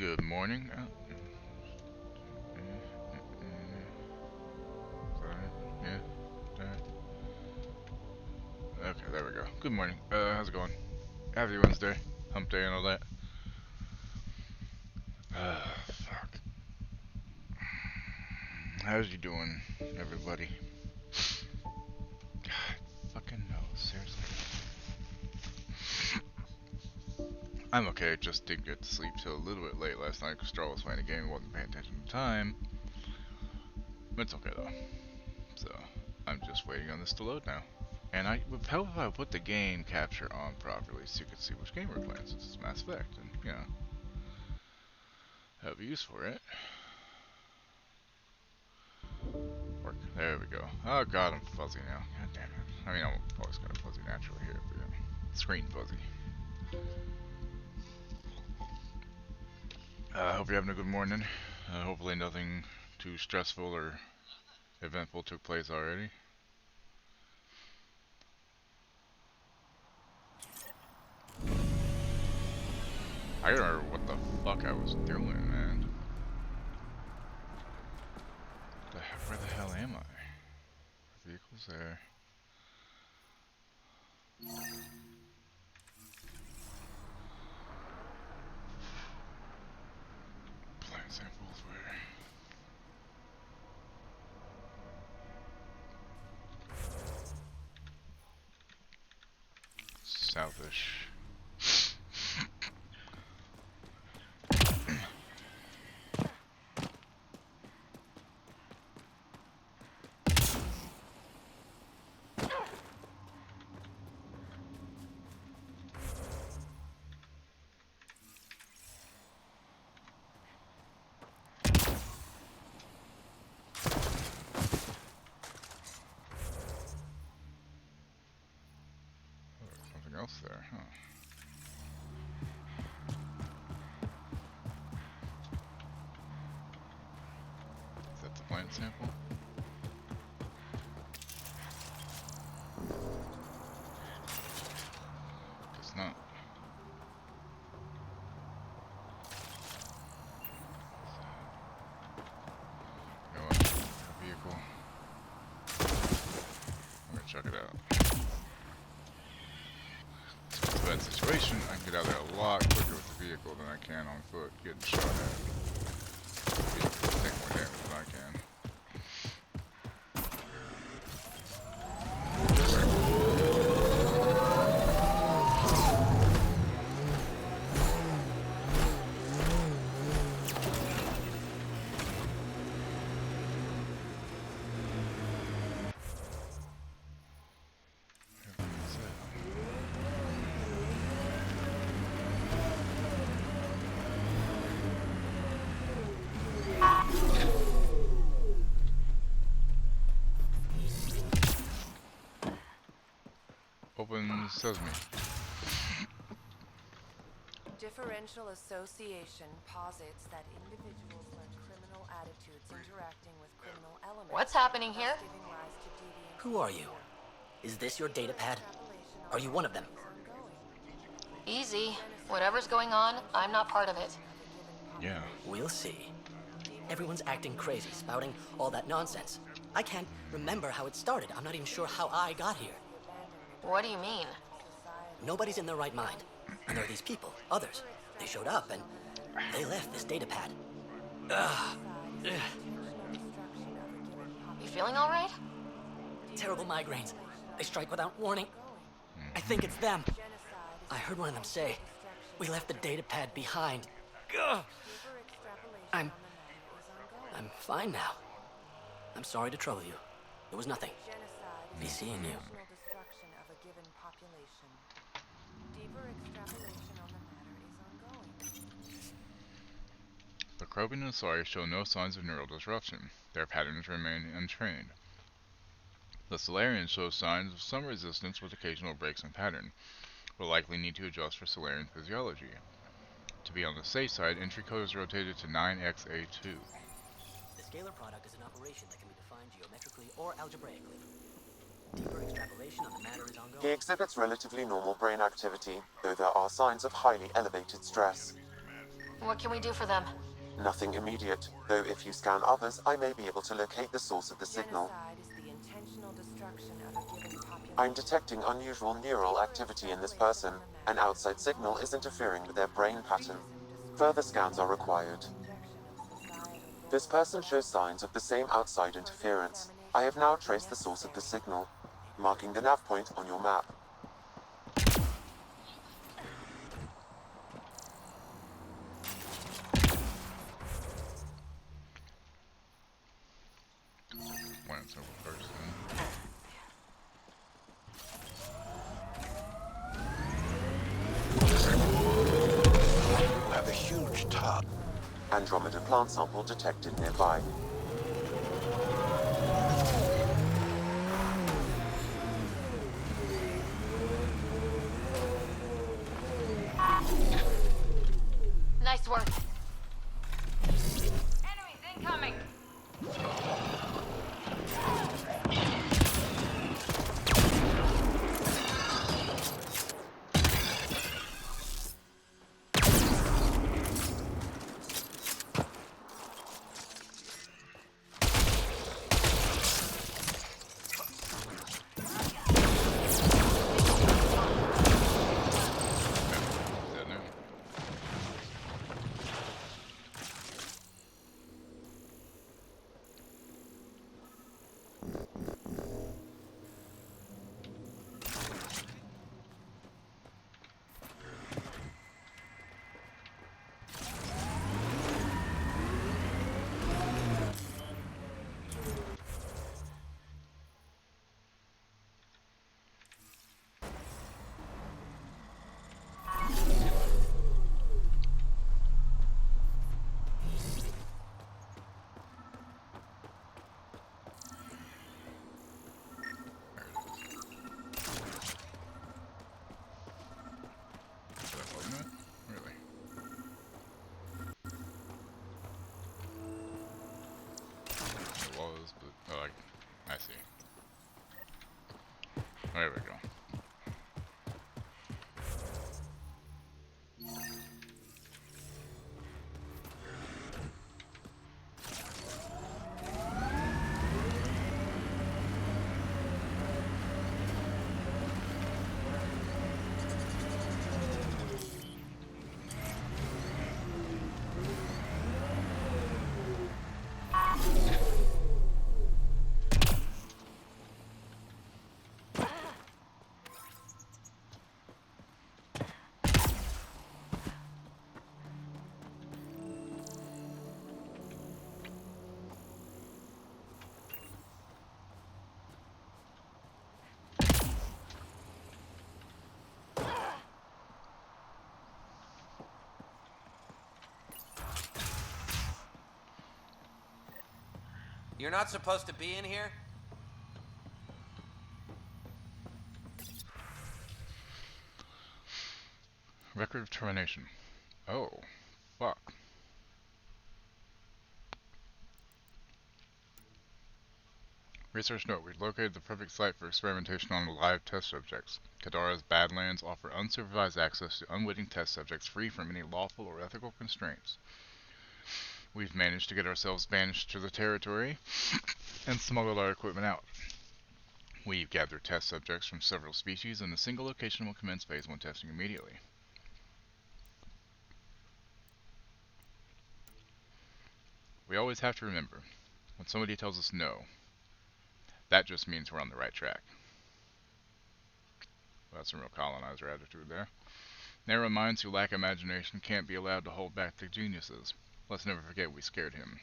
Good morning. Yeah. Okay, there we go. Good morning. How's it going? Happy Wednesday, Hump Day, and all that. Fuck. How's you doing, everybody? God, fucking no, seriously. I'm okay. Just didn't get to sleep till a little bit late last night because Star was playing a game and wasn't paying attention to time. It's okay though. So I'm just waiting on this to load now. And I would help if I put the game capture on properly so you could see which game we're playing since it's Mass Effect and, have a use for it. Work. There we go. Oh god, I'm fuzzy now. God damn it. I mean, I'm always kind of fuzzy naturally here, but yeah. Screen fuzzy. I hope you're having a good morning. Hopefully nothing too stressful or eventful took place already. I don't remember what the fuck I was doing, man. Where the hell am I? Vehicles there. Plant samples where? Southish. Something else there, huh? Is that the plant sample? Guess not. You know what? A vehicle. I'm gonna check it out. It's a bad situation. I can get out there a lot quicker with the vehicle than I can on foot getting shot at. The vehicle will take more damage than I can. Open sesame. Differential association posits that individuals learn criminal attitudes interacting with criminal elements. What's happening here? Giving rise to deviant Who are you? Is this your data pad? Are you one of them? Easy. Whatever's going on, I'm not part of it. Yeah. We'll see. Everyone's acting crazy, spouting all that nonsense. I can't remember how it started. I'm not even sure how I got here. What do you mean? Nobody's in their right mind. And there are these people, others. They showed up and they left this data pad. You feeling all right? Terrible migraines. They strike without warning. I think it's them. I heard one of them say, "We left the data pad behind." Ugh. I'm fine now. I'm sorry to trouble you. It was nothing. Be seeing you. The Krogan and Sawyer show no signs of neural disruption. Their patterns remain untrained. The Solarians show signs of some resistance with occasional breaks in pattern. Will likely need to adjust for Solarian physiology. To be on the safe side, entry code is rotated to 9XA2. The scalar product is an operation that can be defined geometrically or algebraically. Deeper extrapolation on the matter is ongoing. He exhibits relatively normal brain activity, though there are signs of highly elevated stress. What can we do for them? Nothing immediate, though if you scan others, I may be able to locate the source of the signal. Genocide is the intentional destruction of a given population. I'm detecting unusual neural activity in this person. An outside signal is interfering with their brain pattern. Further scans are required. This person shows signs of the same outside interference. I have now traced the source of the signal, marking the nav point on your map. Glance over person. You have a huge tub. Andromeda plant sample detected nearby. Nice work. Enemies incoming! Dead now. There it is. That wasn't it? Really? It was, but oh, I see. There we go. You're not supposed to be in here? Record of termination. Oh, fuck. Research note, we've located the perfect site for experimentation on live test subjects. Kadara's Badlands offer unsupervised access to unwitting test subjects free from any lawful or ethical constraints. We've managed to get ourselves banished to the territory and smuggled our equipment out. We've gathered test subjects from several species, and a single location will commence Phase 1 testing immediately. We always have to remember, when somebody tells us no, that just means we're on the right track. Well, that's some real colonizer attitude there. Narrow minds who lack imagination can't be allowed to hold back the geniuses. Let's never forget we scared him.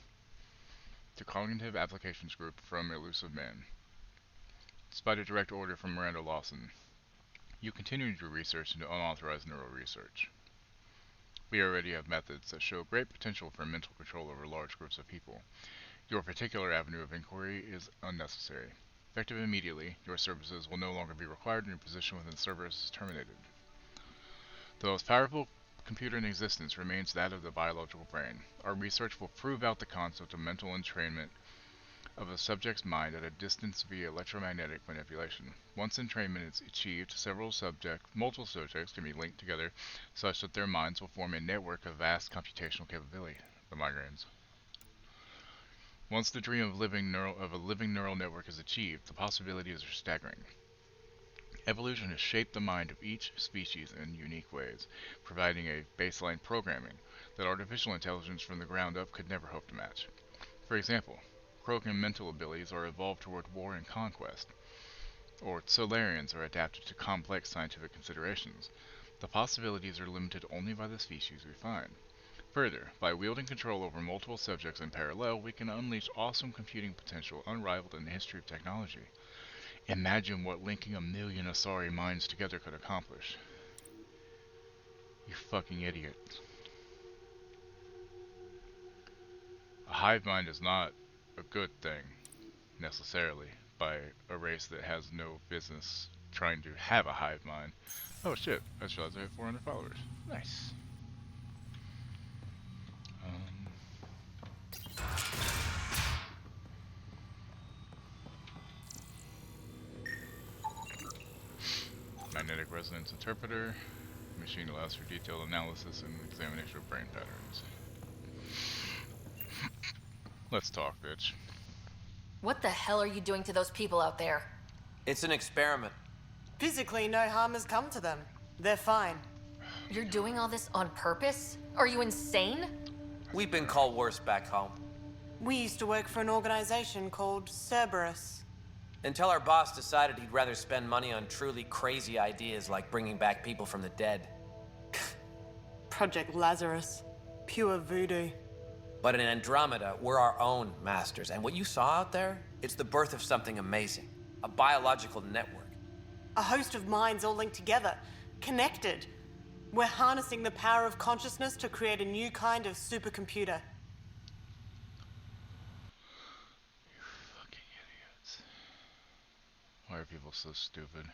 To Cognitive Applications Group from Elusive Men. Despite a direct order from Miranda Lawson, you continue to do research into unauthorized neural research. We already have methods that show great potential for mental control over large groups of people. Your particular avenue of inquiry is unnecessary. Effective immediately, your services will no longer be required and your position within the service is terminated. The most powerful computer in existence remains that of the biological brain. Our research will prove out the concept of mental entrainment of a subject's mind at a distance via electromagnetic manipulation. Once entrainment is achieved, multiple subjects can be linked together such that their minds will form a network of vast computational capability. The migraines. Once the dream of a living neural network is achieved, the possibilities are staggering. Evolution has shaped the mind of each species in unique ways, providing a baseline programming that artificial intelligence from the ground up could never hope to match. For example, Krogan mental abilities are evolved toward war and conquest, or Solarians are adapted to complex scientific considerations. The possibilities are limited only by the species we find. Further, by wielding control over multiple subjects in parallel, we can unleash awesome computing potential unrivaled in the history of technology. Imagine what linking a million Asari minds together could accomplish. You fucking idiot. A hive mind is not a good thing, necessarily, by a race that has no business trying to have a hive mind. Oh shit, I just realized I have 400 followers. Nice. Magnetic resonance interpreter. Machine allows for detailed analysis and examination of brain patterns. Let's talk, bitch. What the hell are you doing to those people out there? It's an experiment. Physically, no harm has come to them. They're fine. You're doing all this on purpose? Are you insane? We've been called worse back home. We used to work for an organization called Cerberus. Until our boss decided he'd rather spend money on truly crazy ideas like bringing back people from the dead. Project Lazarus. Pure voodoo. But in Andromeda, we're our own masters. And what you saw out there, it's the birth of something amazing. A biological network. A host of minds all linked together. Connected. We're harnessing the power of consciousness to create a new kind of supercomputer. You fucking idiots. Why are people so stupid?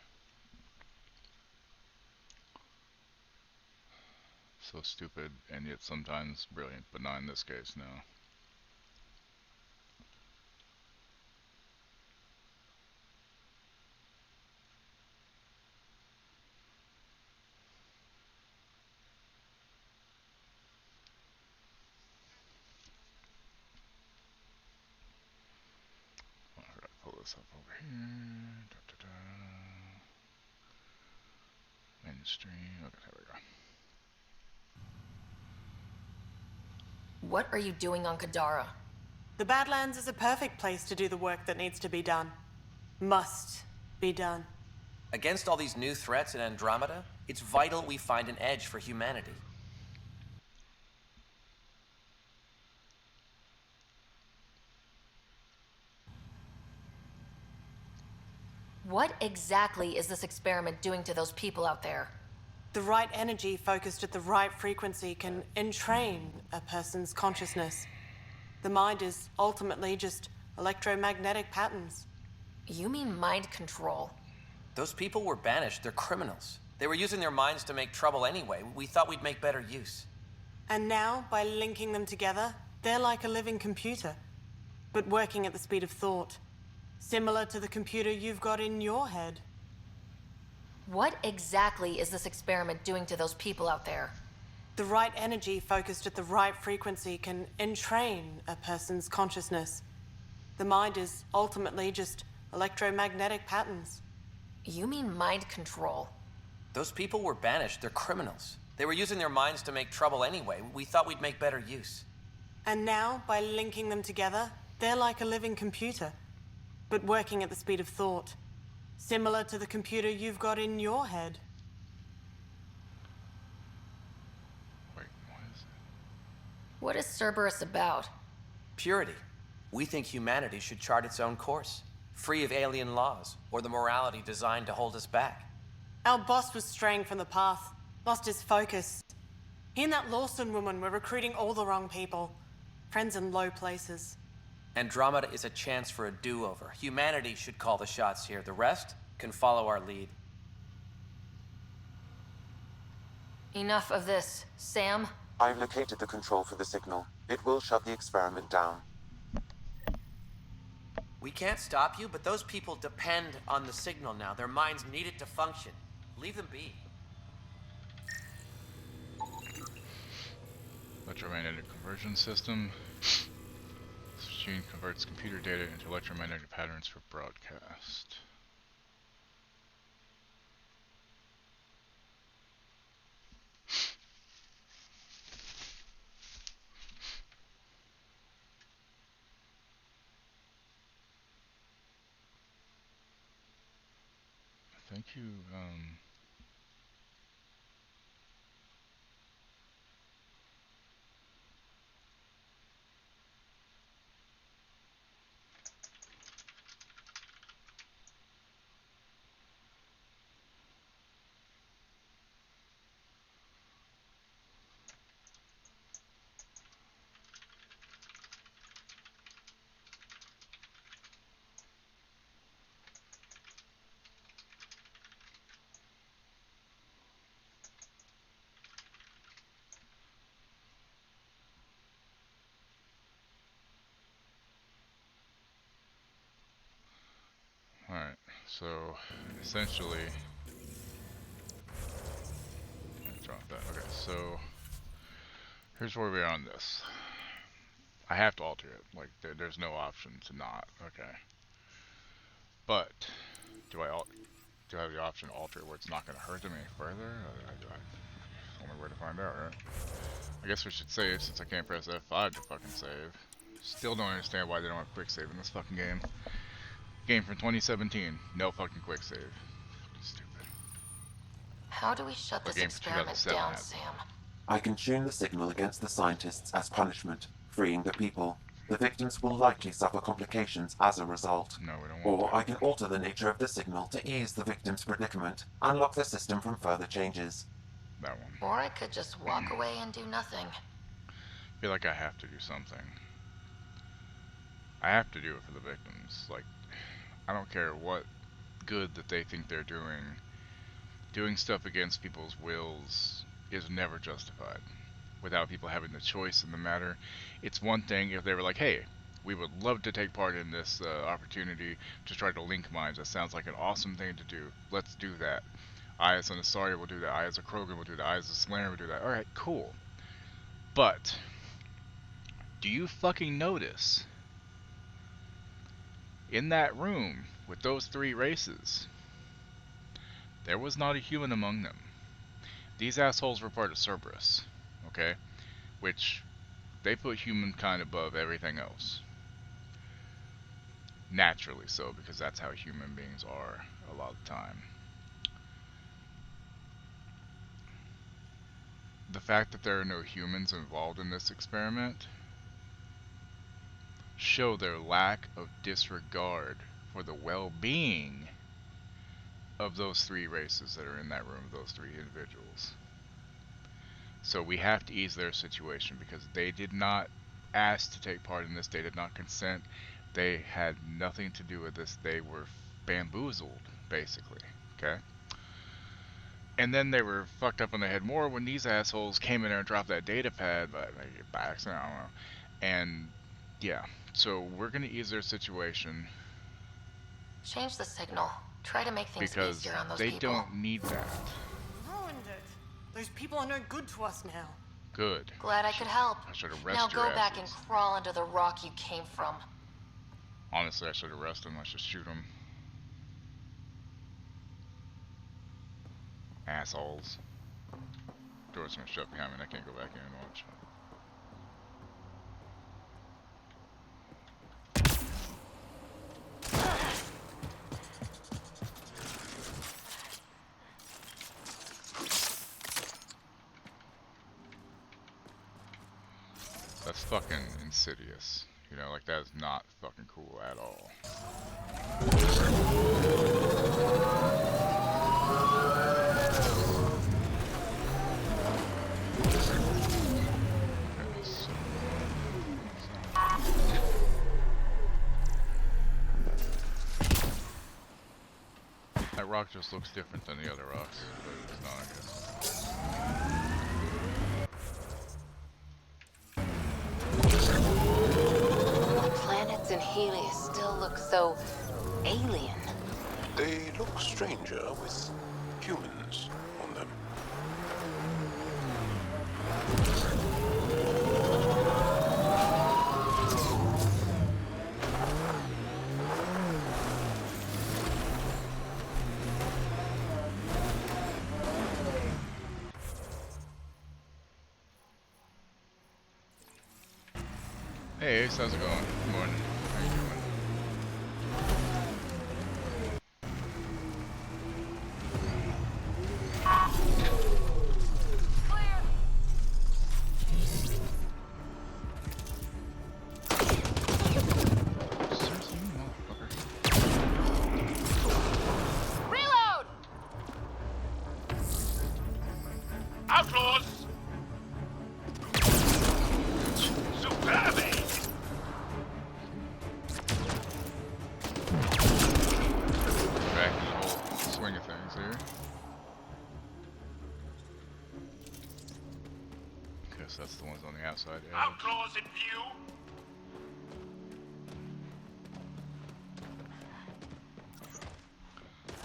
So stupid and yet sometimes brilliant, but not in this case, no. Alright, pull this up over here. Mainstream. Okay, there we go. What are you doing on Kadara? The Badlands is a perfect place to do the work that needs to be done. Must be done. Against all these new threats in Andromeda, it's vital we find an edge for humanity. What exactly is this experiment doing to those people out there? The right energy focused at the right frequency can entrain a person's consciousness. The mind is ultimately just electromagnetic patterns. You mean mind control? Those people were banished. They're criminals. They were using their minds to make trouble anyway. We thought we'd make better use. And now, by linking them together, they're like a living computer, but working at the speed of thought. Similar to the computer you've got in your head. What exactly is this experiment doing to those people out there? The right energy focused at the right frequency can entrain a person's consciousness. The mind is ultimately just electromagnetic patterns. You mean mind control? Those people were banished. They're criminals. They were using their minds to make trouble anyway. We thought we'd make better use. And now, by linking them together, they're like a living computer, but working at the speed of thought. Similar to the computer you've got in your head. Wait, what is it? What is Cerberus about? Purity. We think humanity should chart its own course, free of alien laws or the morality designed to hold us back. Our boss was straying from the path, lost his focus. He and that Lawson woman were recruiting all the wrong people. Friends in low places. Andromeda is a chance for a do-over. Humanity should call the shots here. The rest can follow our lead. Enough of this. Sam? I've located the control for the signal. It will shut the experiment down. We can't stop you, but those people depend on the signal now. Their minds need it to function. Leave them be. Electromagnetic conversion system. This machine converts computer data into electromagnetic patterns for broadcast. Thank you, alright, so essentially, let me drop that. Okay, so here's where we are on this. I have to alter it, like there's no option to not, okay. But, do I have the option to alter it where it's not going to hurt them any further? Only way to find out, right? I guess we should save since I can't press F5 to fucking save. Still don't understand why they don't have quick save in this fucking game. Game from 2017, no fucking quick save. Fucking stupid. How do we shut this game from experiment 2007 down, had it. Sam? I can tune the signal against the scientists as punishment, freeing the people. The victims will likely suffer complications as a result. No, we don't want Or that. I can alter the nature of the signal to ease the victim's predicament, unlock the system from further changes. That one. Or I could just walk away and do nothing. I feel like I have to do something. I have to do it for the victims. Like, I don't care what good that they think they're doing. Doing stuff against people's wills is never justified. Without people having the choice in the matter. It's one thing if they were like, hey, we would love to take part in this opportunity to try to link minds. That sounds like an awesome thing to do. Let's do that. I as an Asari will do that. I as a Krogan will do that. I as a Slayer will do that. Alright, cool. But, do you fucking notice? In that room with those three races, there was not a human among them. These assholes were part of Cerberus, okay? Which, they put humankind above everything else. Naturally so, because that's how human beings are a lot of the time. The fact that there are no humans involved in this experiment show their lack of disregard for the well-being of those three races that are in that room, those three individuals. So we have to ease their situation because they did not ask to take part in this. They did not consent. They had nothing to do with this. They were bamboozled, basically. Okay? And then they were fucked up on the head more when these assholes came in there and dropped that data pad by accident, I don't know. And yeah, so we're gonna ease their situation Change the signal. Try to make things because easier on those they people. don't need that. Ruined it. Those people are no good to us now. Good. Glad I could help. I should arrest Now your go back and asses. crawl under the rock you came from. Honestly, I should arrest them. I should shoot them. Assholes. Door's gonna shut behind me and I can't go back in and watch. That's fucking insidious. You know, like that is not fucking cool at all. That rock just looks different than the other rocks, but it's not, I guess. A planet artifacts in Helios still look so alien. They look stranger with humans on them. Hey Ace, how's it going? Good morning. How you doing? Seriously, you motherfucker. Reload! Outlaws! Superbe! Back in the whole swing of things here. Guess that's the ones on the outside. Yeah. Outlaws in view!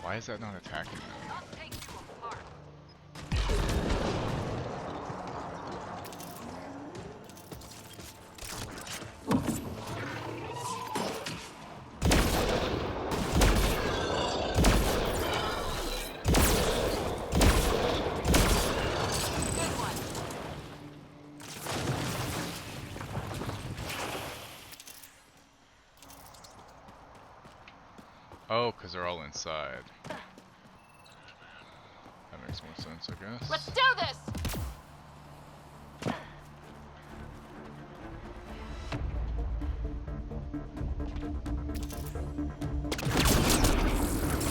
Why is that not attacking them? Oh, because they're all inside. That makes more sense, I guess. Let's do this!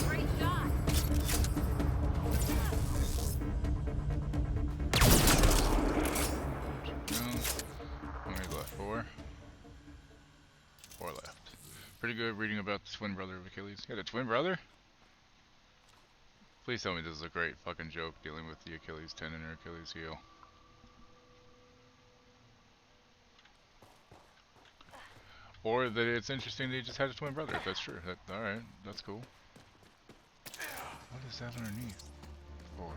Great shot! How many left? Four? Four left. Pretty good reading about the twin brother of Achilles. You got a twin brother? Please tell me this is a great fucking joke dealing with the Achilles tendon or Achilles heel. Or that it's interesting that he just had a twin brother, if that's true. Alright, that's cool. What is that underneath? For?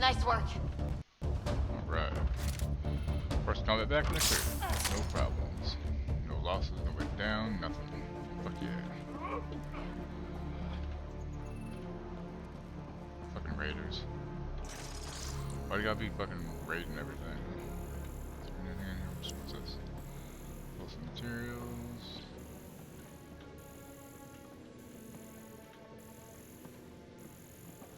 Nice work. Alright. First combat back in the crew. No problems. No losses, no way down, nothing. Fuck yeah. Fucking raiders. Why do you gotta be fucking raiding everything? Is there anything in here? What's this? Pulse materials.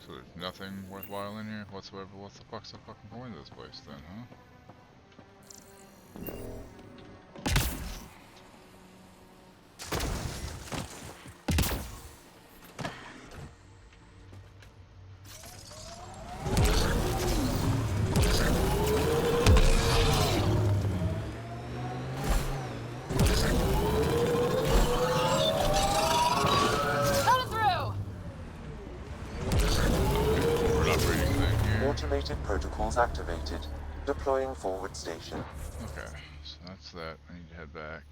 So there's nothing worthwhile in here whatsoever. What the fuck's the fucking point of this place then, huh? Automated protocols activated. Deploying forward station. Okay, so that's that. I need to head back.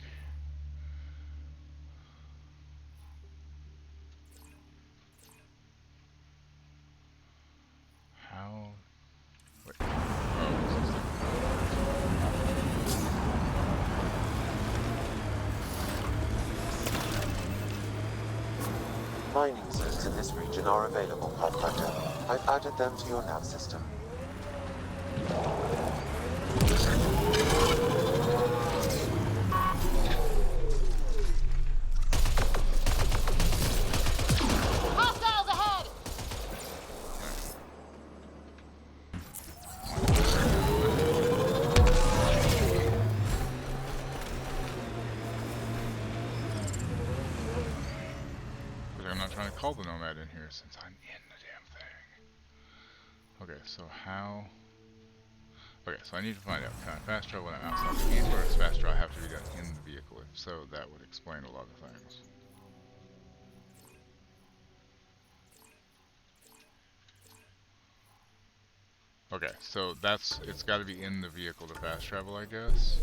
How? Wait. Oh, this is Mining zones in this region are available, Pathfinder. I've added them to your nav system. here since I'm in the damn thing. Okay, so how... Okay, so I need to find out, can I fast travel when I'm outside the vehicle, or does fast travel have to be done in the vehicle? If so, that would explain a lot of things. Okay, so it's got to be in the vehicle to fast travel, I guess.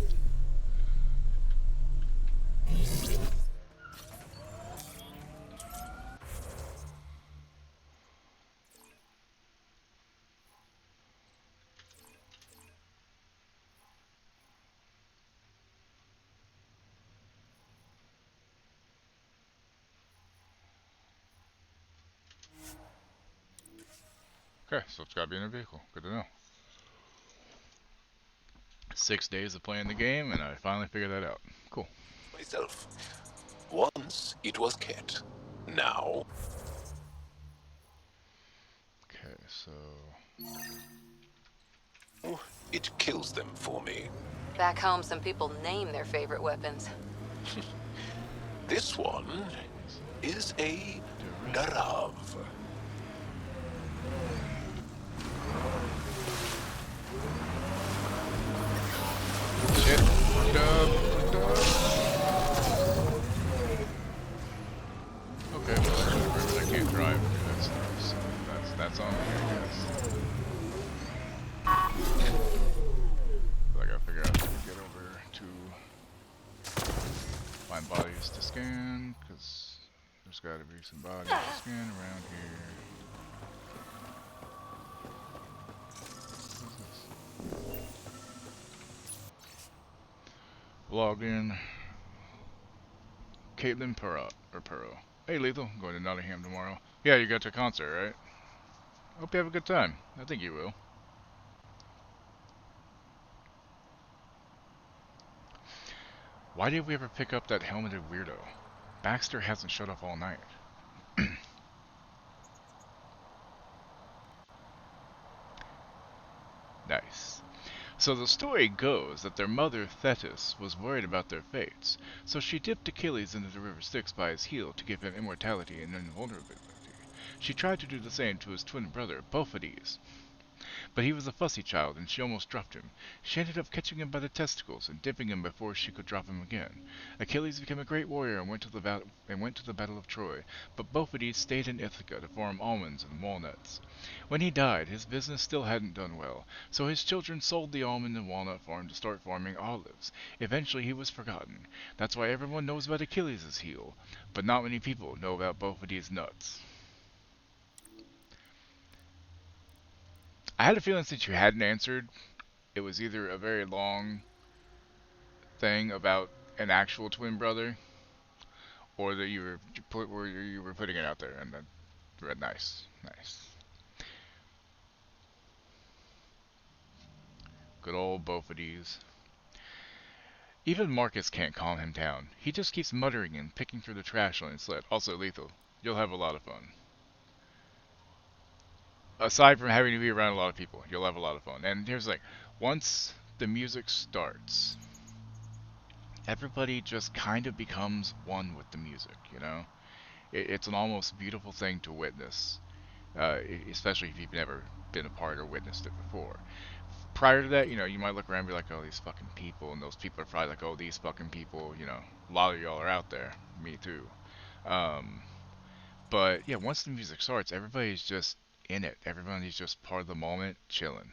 Okay, so it's got to be in a vehicle. Good to know. 6 days of playing the game, and I finally figured that out. Cool. Myself. Once it was Cat. Now, Okay, so... it kills them for me. Back home, some people name their favorite weapons. This one is a Garav. Shit. Okay, well, actually, I can't drive and do that stuff, so that's on me, I guess. But I gotta figure out how to get over to find bodies to scan, because there's gotta be some bodies to scan around here. What's this? Log in. Caitlin Perro. Hey, Lethal. I'm going to Nottingham tomorrow. Yeah, you got to a concert, right? Hope you have a good time. I think you will. Why did we ever pick up that helmeted weirdo? Baxter hasn't showed up all night. Nice. So the story goes that their mother, Thetis, was worried about their fates, so she dipped Achilles into the river Styx by his heel to give him immortality and invulnerability. She tried to do the same to his twin brother, Bophades, but he was a fussy child and she almost dropped him. She ended up catching him by the testicles and dipping him before she could drop him again. Achilles became a great warrior and went to the Battle of Troy, but Bophades stayed in Ithaca to farm almonds and walnuts. When he died, his business still hadn't done well, so his children sold the almond and walnut farm to start farming olives. Eventually he was forgotten. That's why everyone knows about Achilles' heel, but not many people know about Bophades' nuts. I had a feeling since you hadn't answered, it was either a very long thing about an actual twin brother, or that you were putting it out there, and then nice. Good old Bophades. Even Marcus can't calm him down. He just keeps muttering and picking through the trash on his sled. Also, Lethal, you'll have a lot of fun. Aside from having to be around a lot of people, you'll have a lot of fun. And here's the thing, once the music starts, everybody just kind of becomes one with the music, you know? It's an almost beautiful thing to witness, especially if you've never been a part or witnessed it before. Prior to that, you know, you might look around and be like, oh, these fucking people, and those people are probably like, oh, these fucking people, you know, a lot of y'all are out there, me too. But yeah, once the music starts, everybody's just in it. Everybody's just part of the moment, chilling.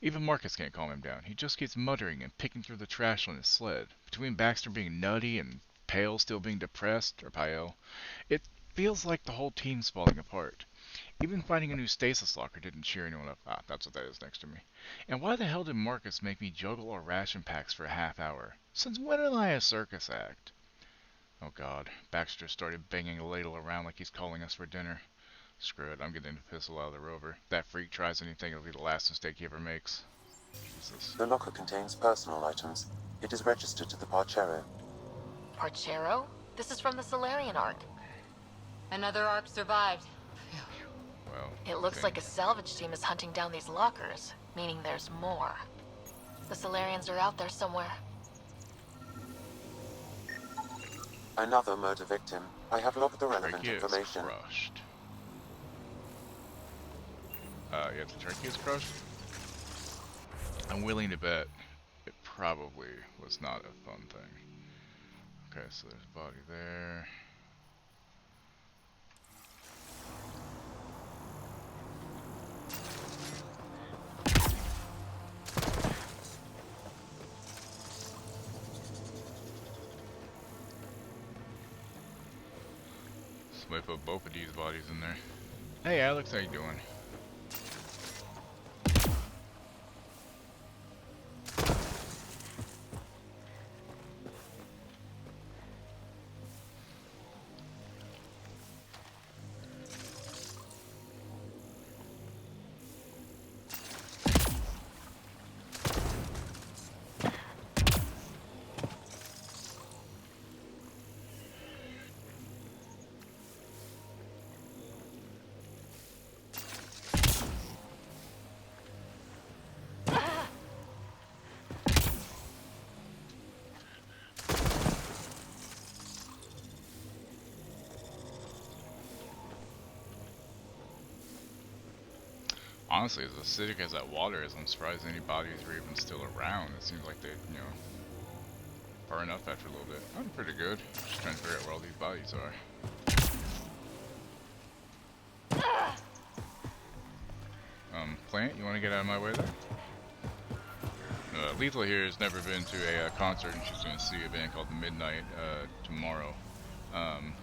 Even Marcus can't calm him down. He just keeps muttering and picking through the trash on his sled. Between Baxter being nutty and Pale still being depressed, or Pale, it feels like the whole team's falling apart. Even finding a new stasis locker didn't cheer anyone up. Ah, that's what that is next to me. And why the hell did Marcus make me juggle our ration packs for a half hour? Since when am I a circus act? Oh god, Baxter started banging a ladle around like he's calling us for dinner. Screw it, I'm getting the pistol out of the rover. If that freak tries anything, it'll be the last mistake he ever makes. Jesus. The locker contains personal items. It is registered to the Parcero. Parchero? This is from the Solarian arc. Another arc survived. Well, It looks like a salvage team is hunting down these lockers, meaning there's more. The Solarians are out there somewhere. Another murder victim. I have logged the relevant Trachea is information. crushed. Yeah, the trachea is crushed. I'm willing to bet it probably was not a fun thing. Okay, so there's a body there. Somebody put both of these bodies in there. Hey Alex, how you doing? Honestly, as acidic as that water is, I'm surprised any bodies were even still around. It seems like they, you know, burn up after a little bit. I'm pretty good. Just trying to figure out where all these bodies are. Plant, you want to get out of my way there? Lethal here has never been to a concert, and she's going to see a band called Midnight tomorrow.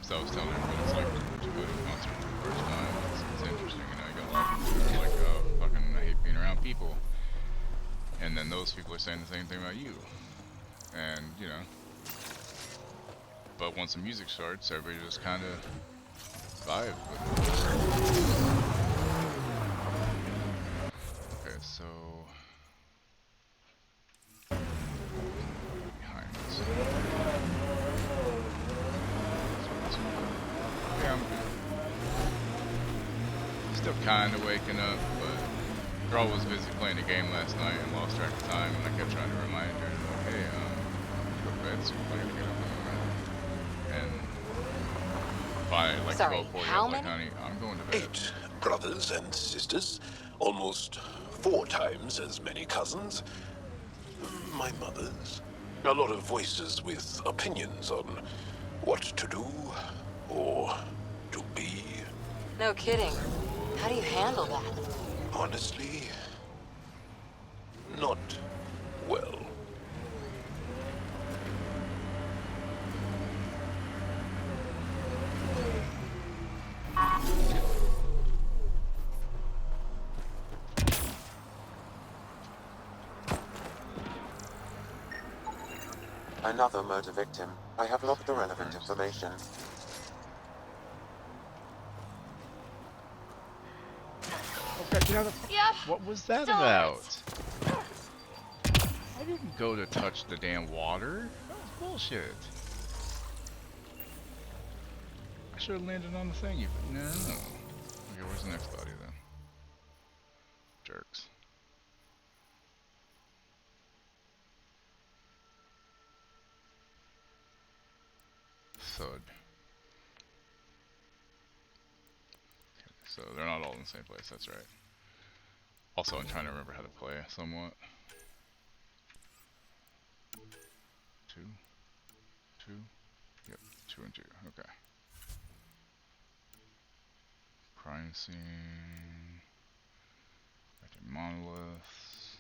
So I was telling her what it's like to go to a concert for the first time. It's interesting, you know, you got a lot of people who are like, oh, fucking, I hate being around people. And then those people are saying the same thing about you. And, you know, but once the music starts, everybody just kind of vibes with it. Okay, so behind us. Yeah, I'm good. Still kind of waking up, but girl was busy playing the game last night and lost track of time, and I kept trying to remind her, like, hey, go to bed soon, I gotta get up in the morning. And by like 12:40, I was like, honey, I'm going to bed. 8 brothers and sisters, almost 4 times as many cousins. My mother's. A lot of voices with opinions on what to do or to be. No kidding. How do you handle that? Honestly, not well. Another murder victim. I have logged the relevant information. Okay, get out of the... Yep. What was that Still about? I didn't go to touch the damn water. That was bullshit. I should have landed on the thingy, but no. Okay, where's the next body then? Jerks. Thud. Okay, so they're not all in the same place, that's right. Also, I'm trying to remember how to play somewhat. 2, 2, yep, 2 and 2, okay. Crime scene, back to monoliths.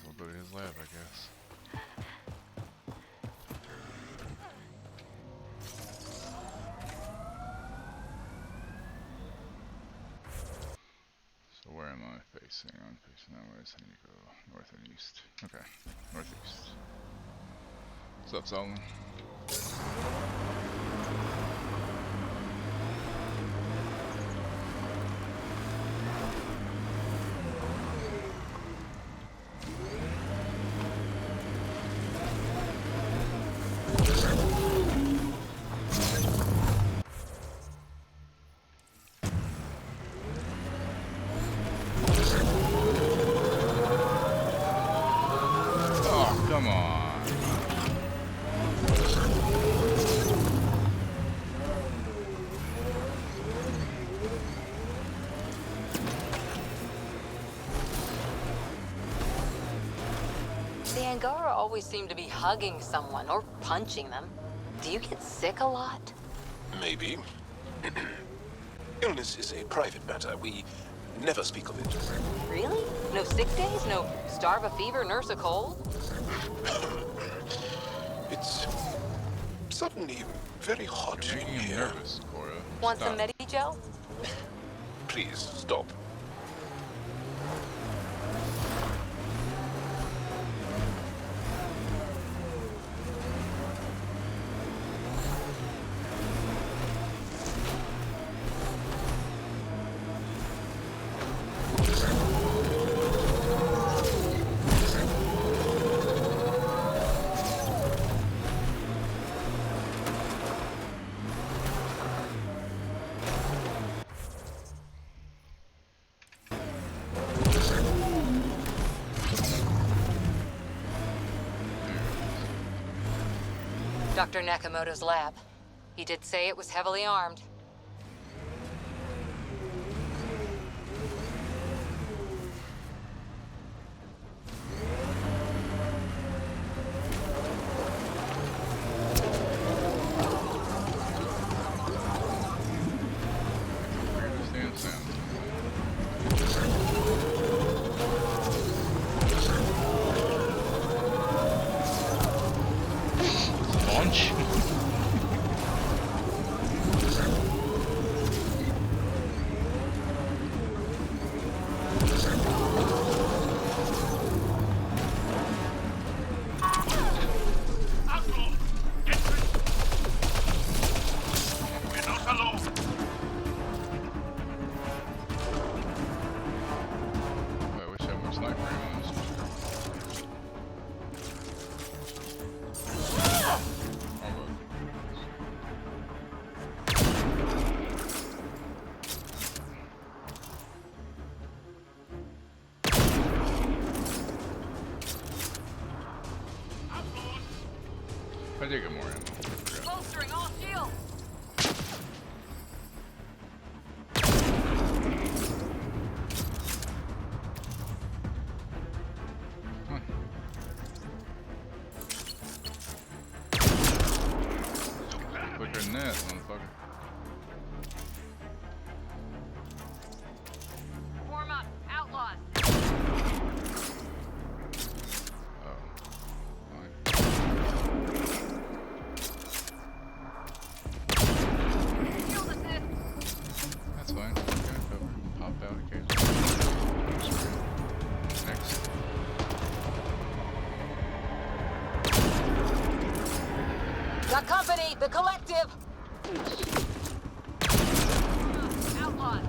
I'll go to his lab, I guess. So where am I facing? I'm facing that way, so I need to go north and east. Okay, northeast. What's up, Solomon? Come on. The Angara always seem to be hugging someone or punching them. Do you get sick a lot? Maybe. Illness is a private matter. We never speak of it. Really? No sick days? No starve a fever, nurse a cold? It's suddenly very hot You're in making him here. nervous, Cora. Want Stop. some Medi-gel? Please stop. Dr. Nakamoto's lab. He did say it was heavily armed. Weirdest damn sound. Launch? I wish I had more sniper ammo. Oh, look. I did get more ammo. Forgot. Bolstering all shields! Come on. Quicker than that, motherfucker. Form up, outlaws! Oh. Fine. Shield assist! That's fine. Okay, cover. Pop out occasionally. Next. Got company! The collective! Outlaws!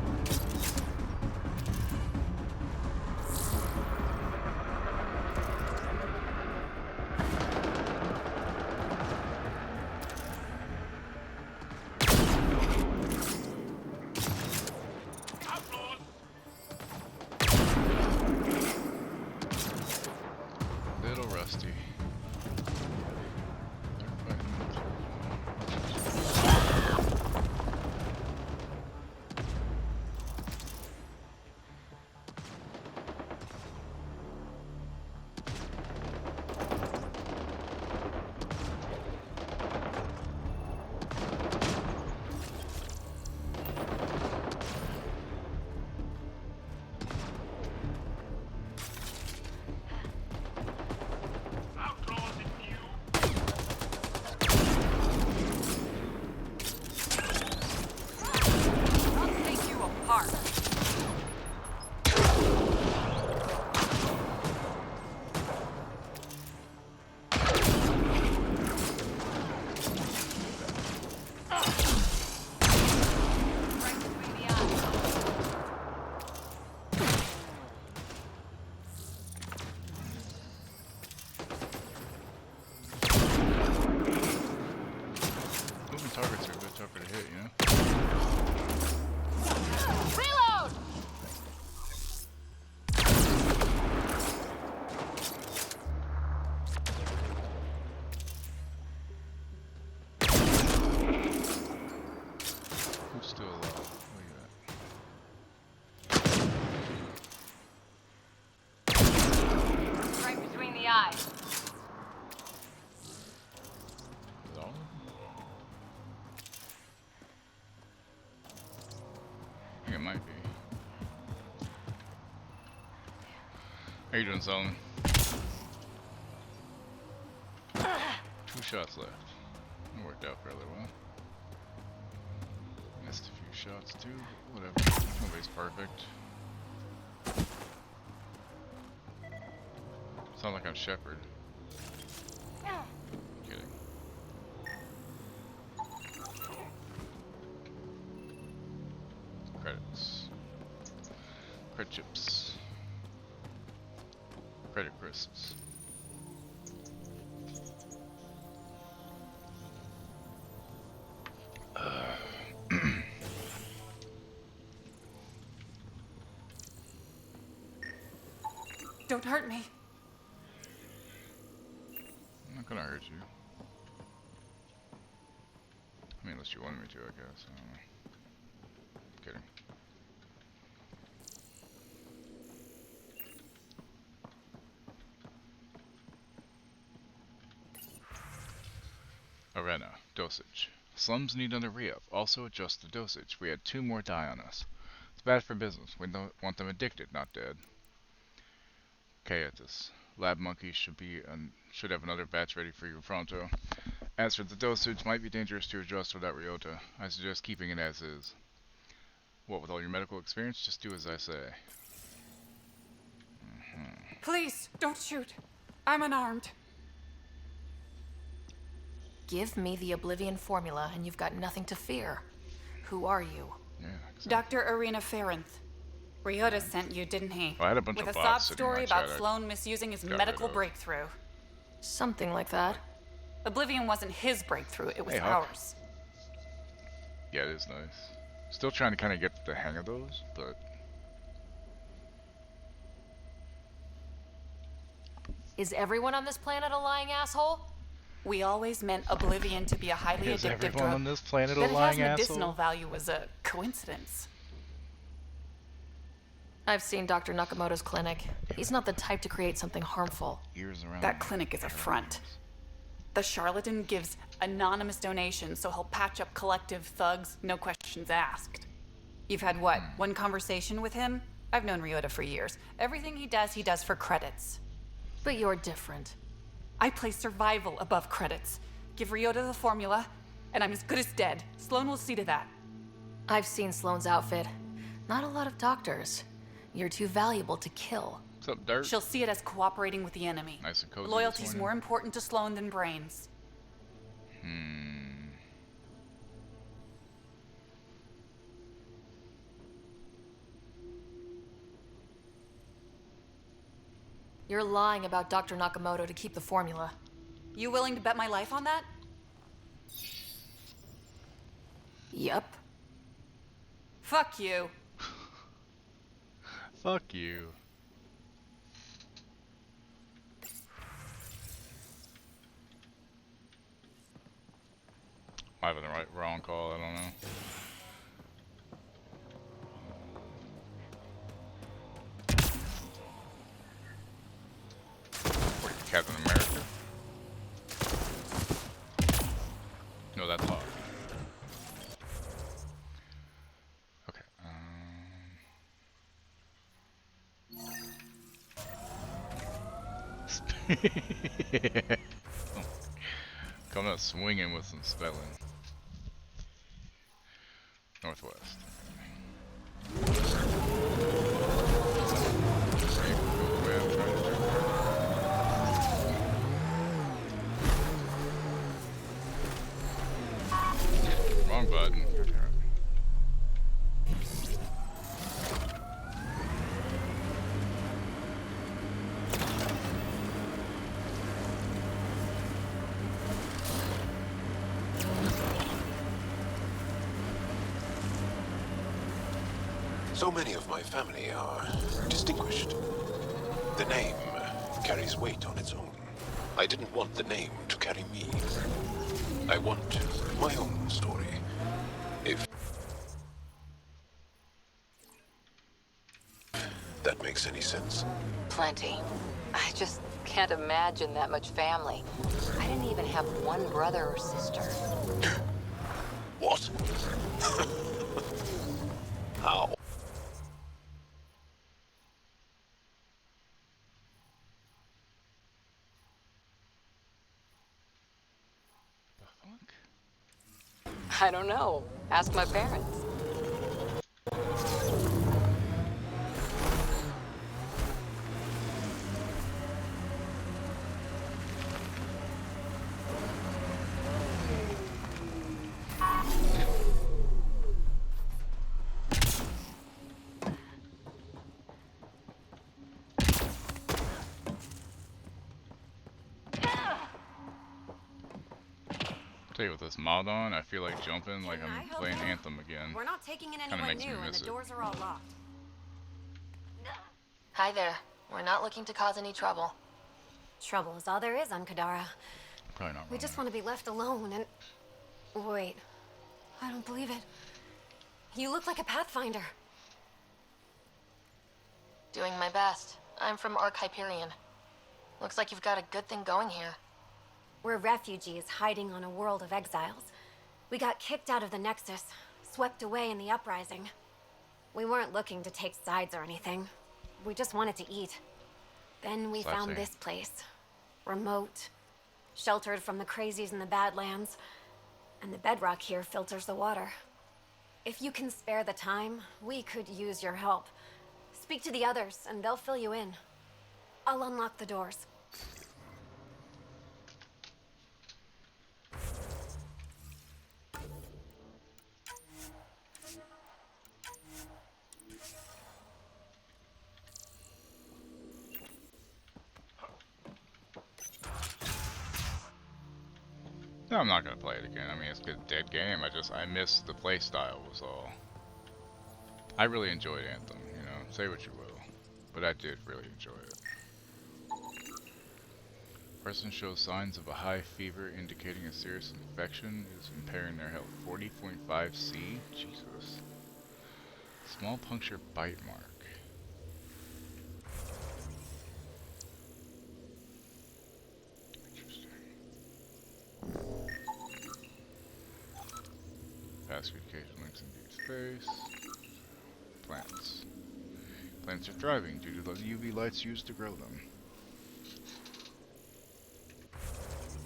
Little rusty. They're fighting. it might be. How you doing, Solomon? 2 shots left. It worked out fairly well. Missed a few shots too, but whatever. Nobody's perfect. Sound like I'm Shepard. Kidding. Credits. Credit chips. Credit crisps. Don't hurt me. I'm not gonna hurt you. I mean, unless you wanted me to, I guess. I don't know. Kidding. Arena. Dosage. Slums need another re-up. Also adjust the dosage. We had 2 more die on us. It's bad for business. We don't want them addicted, not dead. Kaetus. Lab monkeys should have another batch ready for you pronto. As for the dosage, might be dangerous to adjust without Ryota. I suggest keeping it as is. What, with all your medical experience? Just do as I say. Please, don't shoot. I'm unarmed. Give me the Oblivion formula and you've got nothing to fear. Who are you? Yeah, exactly. Dr. Arena Ferenth. Ryota sent you, didn't he? Well, I had a bunch With of a sob bots sitting in story my about chat I Sloan misusing his got rid medical of. breakthrough. Something like that. Oblivion wasn't his breakthrough, it was Hey, Hawk. ours. Yeah, it is nice. Still trying to kind of get the hang of those, but Is everyone on this planet a lying asshole? We always meant Oblivion to be a highly is addictive everyone drug. on this planet a That it has lying medicinal asshole? value was a coincidence. I've seen Dr. Nakamoto's clinic. He's not the type to create something harmful. Ears around. That clinic is a front. The charlatan gives anonymous donations, so he'll patch up collective thugs, no questions asked. You've had what, one conversation with him? I've known Ryota for years. Everything he does for credits. But you're different. I place survival above credits. Give Ryota the formula, and I'm as good as dead. Sloan will see to that. I've seen Sloane's outfit. Not a lot of doctors. You're too valuable to kill. What's up, Dirt? She'll see it as cooperating with the enemy. Nice and cozy Loyalty's this morning. more important to Sloan than brains. You're lying about Dr. Nakamoto to keep the formula. You willing to bet my life on that? Yep. Fuck you. Fuck you. Might have been the wrong call, I don't know. What are you, Captain America? No, that's Hawk. Okay, coming out swinging with some spelling. Northwest. Wrong button. So many of my family are distinguished. The name carries weight on its own. I didn't want the name to carry me. I want my own story. If that makes any sense. Plenty. I just can't imagine that much family. I didn't even have one brother or sister. What? How? I don't know. Ask my parents. Tell you with this mod on, I feel like jumping like Can I I'm help playing you? Anthem again. We're not taking in Kinda anyone makes me new, and miss the it. doors are all locked. Hi there. We're not looking to cause any trouble. Trouble is all there is on Kadara. Probably not We wrong just there. want to be left alone and... Wait. I don't believe it. You look like a Pathfinder. Doing my best. I'm from Ark Hyperion. Looks like you've got a good thing going here. We're refugees hiding on a world of exiles. We got kicked out of the Nexus, swept away in the uprising. We weren't looking to take sides or anything. We just wanted to eat. Then we Slap found saying. this place. Remote. Sheltered from the crazies in the Badlands. And the bedrock here filters the water. If you can spare the time, we could use your help. Speak to the others, and they'll fill you in. I'll unlock the doors. No, I'm not gonna play it again. I mean, it's a good dead game. I miss the play style was all. I really enjoyed Anthem, you know, say what you will, but I did really enjoy it. Person shows signs of a high fever indicating a serious infection is impairing their health. 40.5 C? Jesus. Small puncture bite mark. Interesting. Fast communication links in deep space. Plants. Plants are thriving due to the UV lights used to grow them.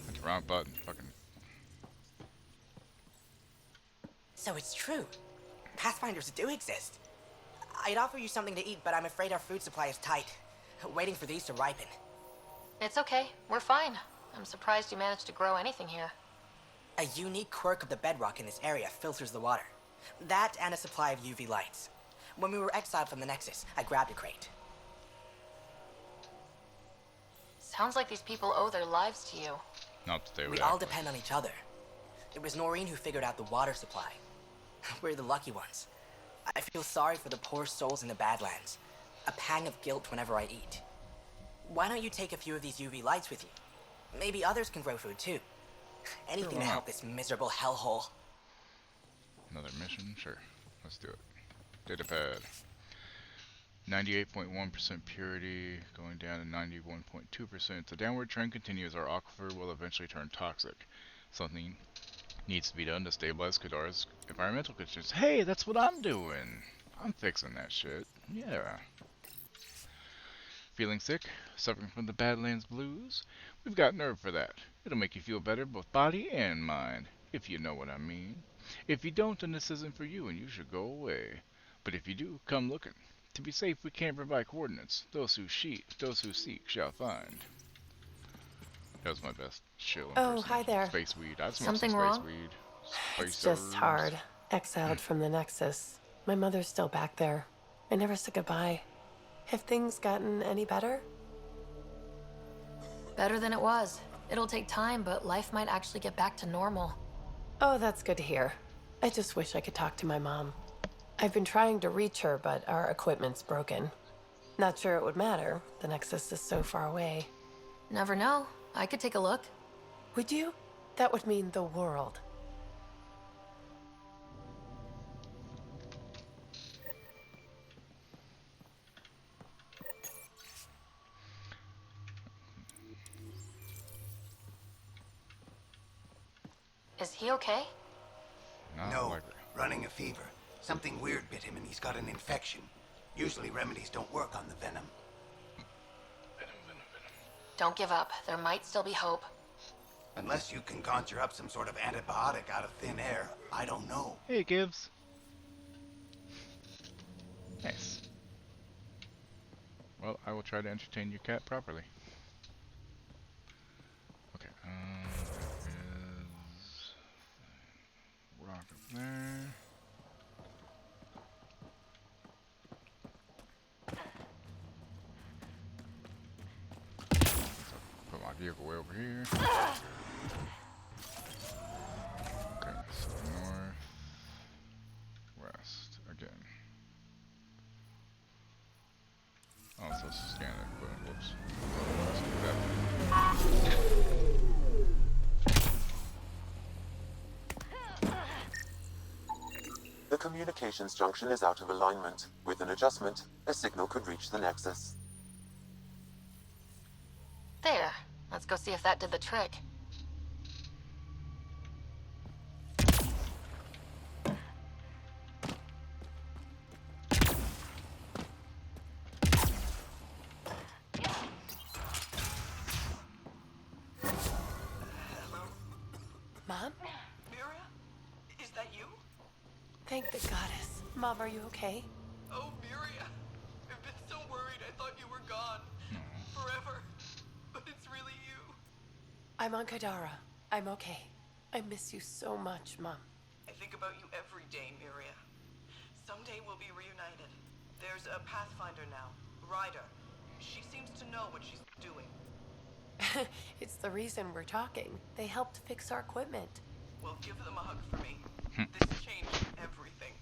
That's the wrong button. Fucking. So it's true. Pathfinders do exist. I'd offer you something to eat, but I'm afraid our food supply is tight. Waiting for these to ripen. It's okay. We're fine. I'm surprised you managed to grow anything here. A unique quirk of the bedrock in this area filters the water. That and a supply of UV lights. When we were exiled from the Nexus, I grabbed a crate. Sounds like these people owe their lives to you. Not that they would We all act like- depend on each other. It was Noreen who figured out the water supply. We're the lucky ones. I feel sorry for the poor souls in the Badlands. A pang of guilt whenever I eat. Why don't you take a few of these UV lights with you? Maybe others can grow food too. Anything to help this miserable hellhole. Another mission? Sure. Let's do it. Datapad. 98.1% purity, going down to 91.2%. The downward trend continues. Our aquifer will eventually turn toxic. Something needs to be done to stabilize Kadara's environmental conditions. Hey, that's what I'm doing! I'm fixing that shit. Yeah. Feeling sick? Suffering from the Badlands blues? We've got nerve for that. It'll make you feel better both body and mind, if you know what I mean. If you don't, then this isn't for you and you should go away. But if you do, come looking. To be safe, we can't provide coordinates. Those who seek shall find. That was my best chill. Oh, hi there. Space weed. I smoked Something some wrong? space weed. Space It's just herbs. hard. Exiled from the Nexus. My mother's still back there. I never said goodbye. Have things gotten any better? Better than it was. It'll take time, but life might actually get back to normal. Oh, that's good to hear. I just wish I could talk to my mom. I've been trying to reach her, but our equipment's broken. Not sure it would matter. The Nexus is so far away. Never know. I could take a look. Would you? That would mean the world. Is he okay? Not No, likely. running a fever. Something weird bit him and he's got an infection. Usually remedies don't work on the venom. Don't give up. There might still be hope. Unless you can conjure up some sort of antibiotic out of thin air, I don't know. Hey, Gibbs. Nice. Well, I will try to entertain your cat properly. Okay, there is rock up there. Put my vehicle way over here. Okay, so north, west again. Oh, so it's a scanner, but whoops. The communications junction is out of alignment. With an adjustment, a signal could reach the Nexus. There. Let's go see if that did the trick. Mom? Miria? Is that you? Thank the goddess. Mom, are you okay? Oh, Miria. I've been so worried I thought you were gone. Forever. But it's really you. I'm on Kadara. I'm okay. I miss you so much, Mom. I think about you every day, Miria. Someday we'll be reunited. There's a Pathfinder now, Ryder. She seems to know what she's doing. It's the reason we're talking. They helped fix our equipment. Well, give them a hug for me. This changed everything.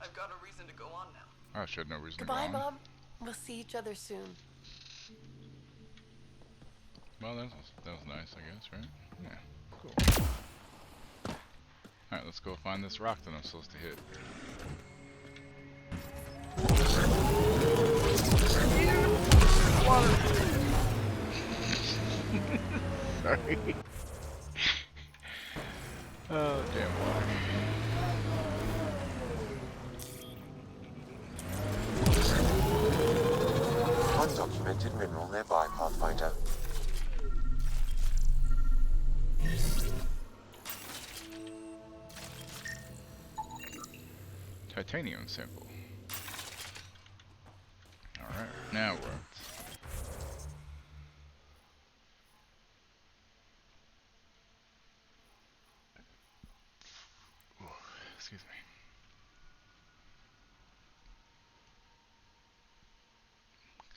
I've got a reason to go on now. I should no reason Goodbye, to go on. Mom. We'll see each other soon. Well, that was nice, I guess, right? Yeah, cool. Alright, let's go find this rock that I'm supposed to hit. Sorry. Oh, damn water. Undocumented mineral nearby, Pathfinder. Titanium sample. Alright, now what? Excuse me.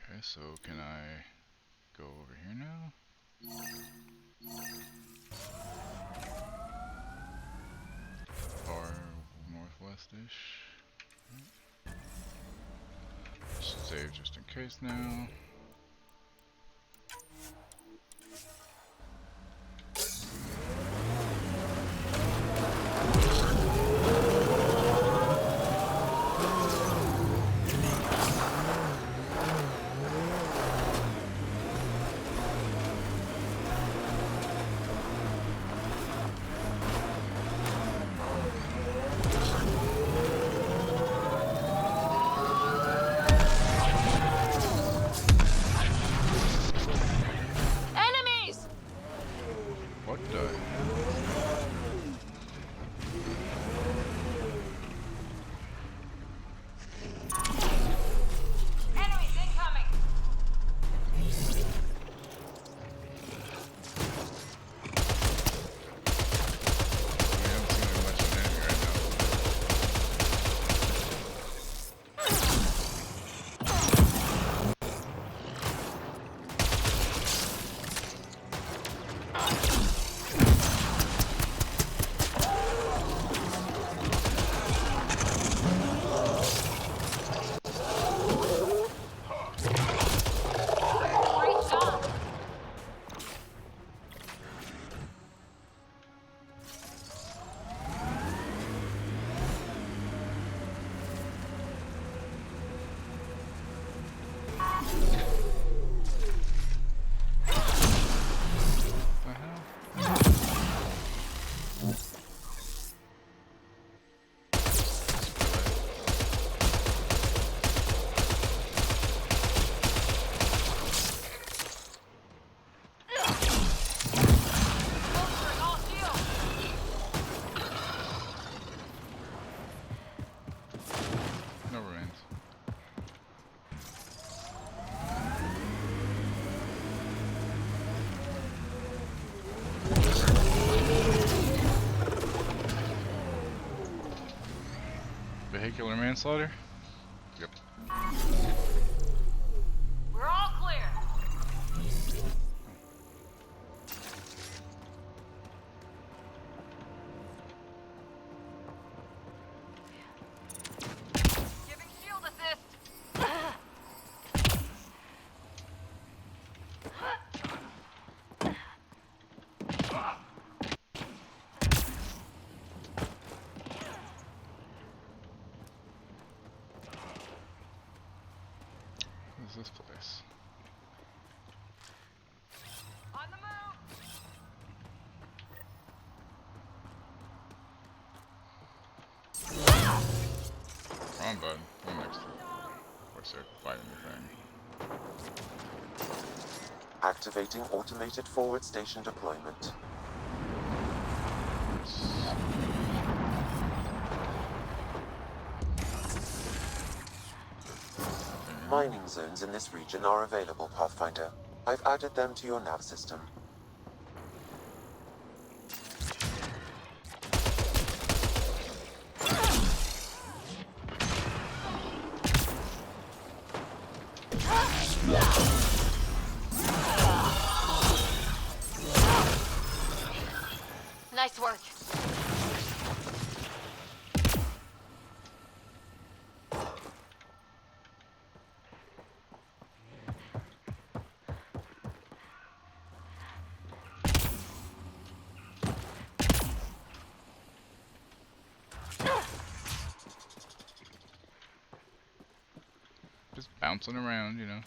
Okay, so can I go over here now? Far northwest-ish. Save just in case now. vehicular manslaughter? Yep. We're all clear. Giving shield assist. What is this place? On the move. Come on, bud. Come next to it. Of course they're fighting the thing. Activating automated forward station deployment. Mining zones in this region are available, Pathfinder. I've added them to your nav system. Nice work. Just bouncing around, you know.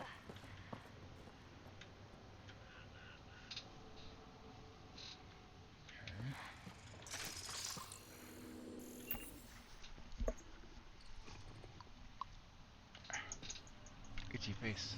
Itchy face.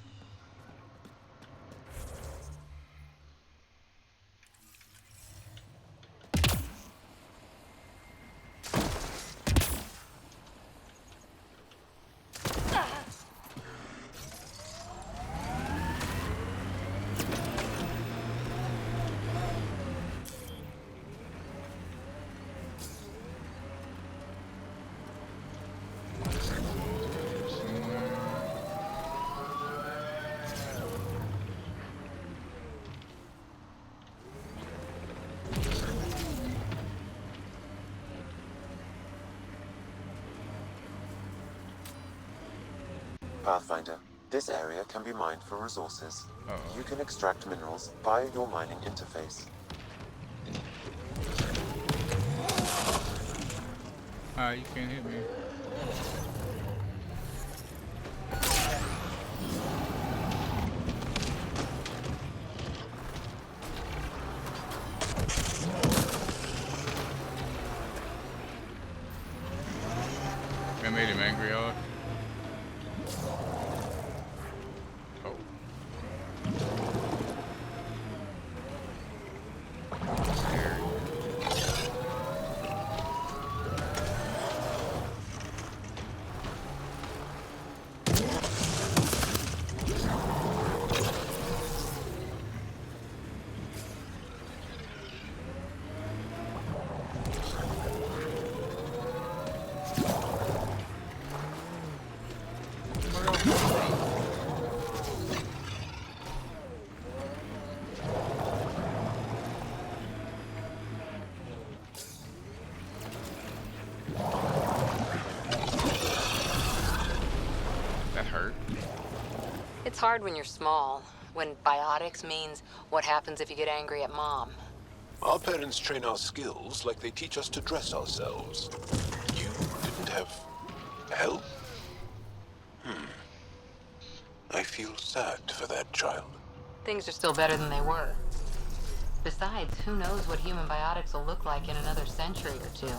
Pathfinder, this area can be mined for resources. Uh-oh. You can extract minerals via your mining interface. Ah, you can't hit me. I made him angry, Alec. Oh. Scary. That hurt. It's hard when you're small. When biotics means what happens if you get angry at mom. Our parents train our skills like they teach us to dress ourselves. You didn't have help? I feel sad for that child. Things are still better than they were. Besides, who knows what human biotics will look like in another century or two.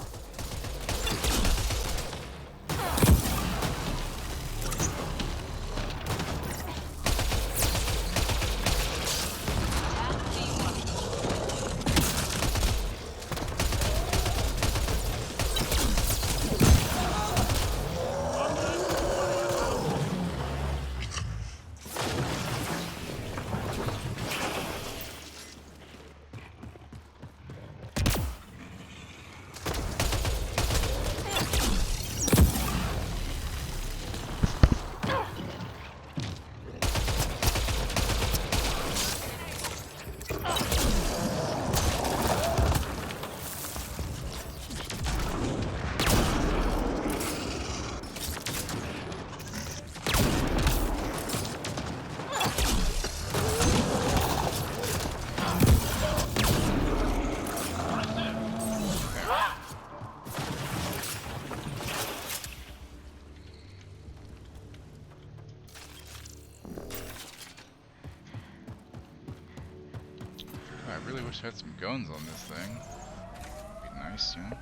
I really wish I had some guns on this thing. Be nice, you know?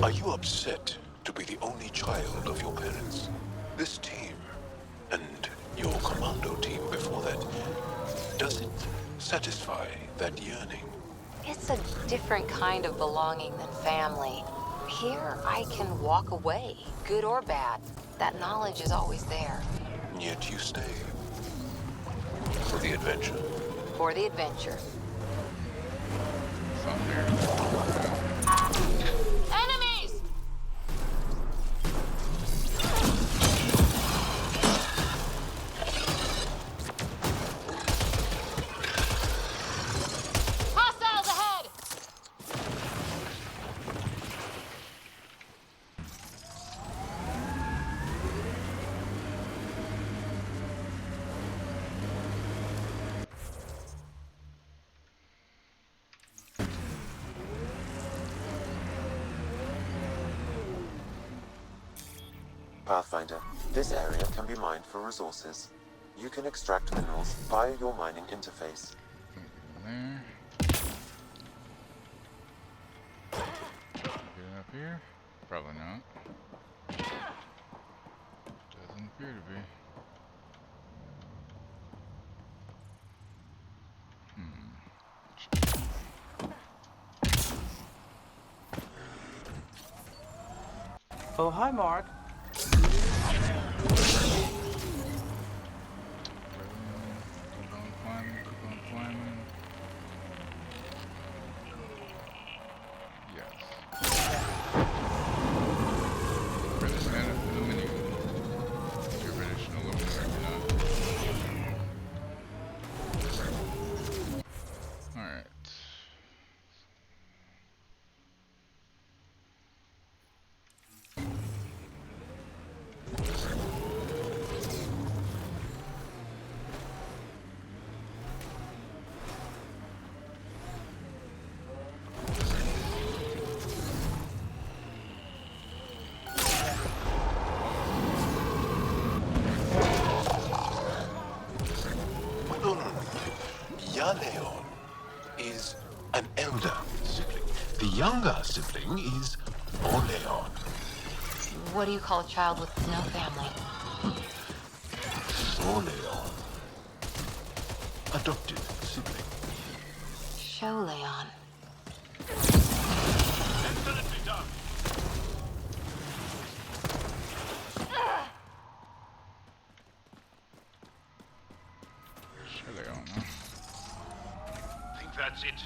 Are you upset to be the only child of your parents? This team, and your commando team before that, does it satisfy that yearning? It's a different kind of belonging than family. Here, I can walk away, good or bad. That knowledge is always there. Yet you stay. For the adventure. For the adventure. Enemies! Hostiles ahead! Pathfinder, this area can be mined for resources. You can extract minerals via your mining interface. There. Get it up here? Probably not. Doesn't appear to be. Oh, hi, Mark. Keep on climbing, keep on climbing. Yes. British and aluminum. You're British and aluminum, are you not? Alright. Leon is an elder sibling. The younger sibling is Oleon. What do you call a child with no family? Oleon. Adopted sibling. Show Leon. Excellently done. Leon, huh? I think that's it.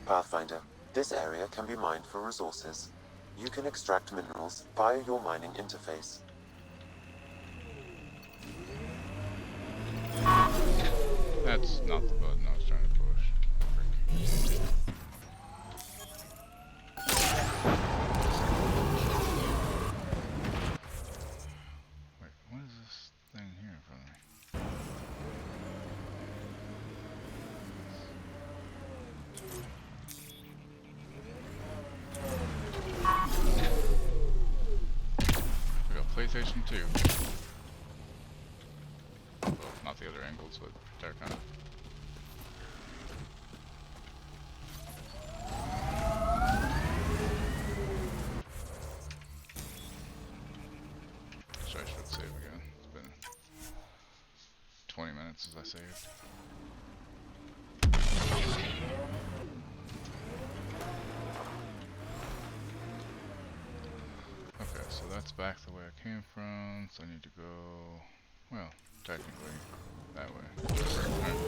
Pathfinder, this area can be mined for resources. You can extract minerals via your mining interface. That's not the button I was trying to push. Wait, what is this thing here in front of me? We got PlayStation 2. Well, not the other angles, but they're kind of. I should save again. It's been 20 minutes since I saved. Okay, so that's back the way I came from, so I need to go, well, technically, that way. Alright.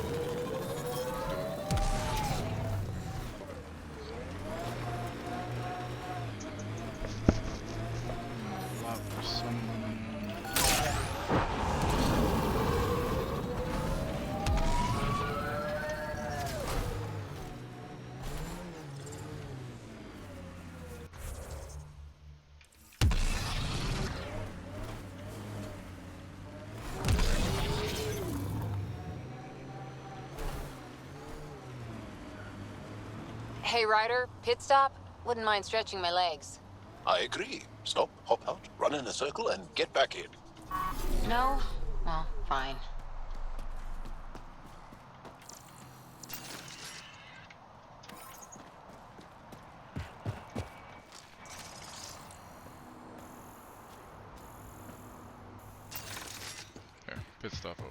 Love for someone. Hey, Ryder, pit stop? Wouldn't mind stretching my legs. I agree. Stop, hop out, run in a circle, and get back in. No? Well, fine. There, pit stop over.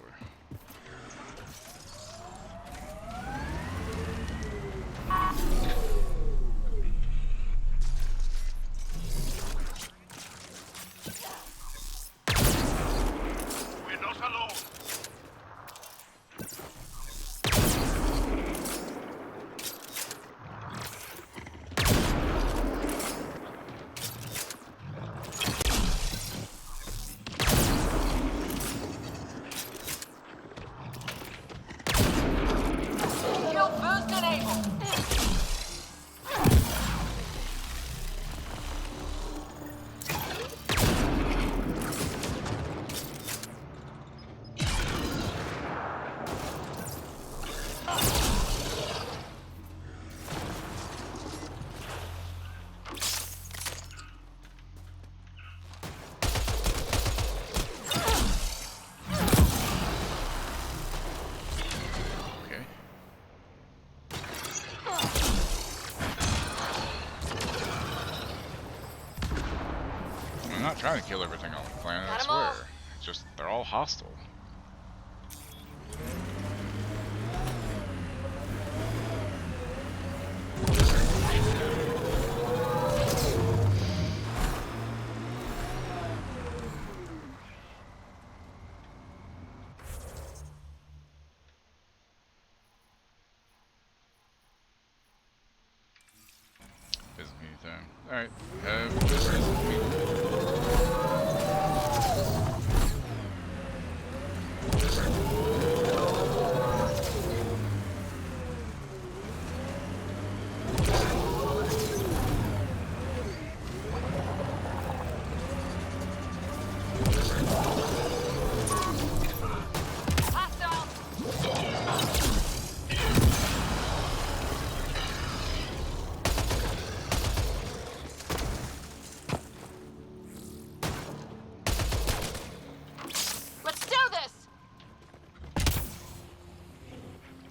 We're not alone. Shield boost enabled. Okay. I'm not trying to kill everything on the planet, I swear. It's just, they're all hostile. Business meeting time. Alright, business meeting. Let's do this!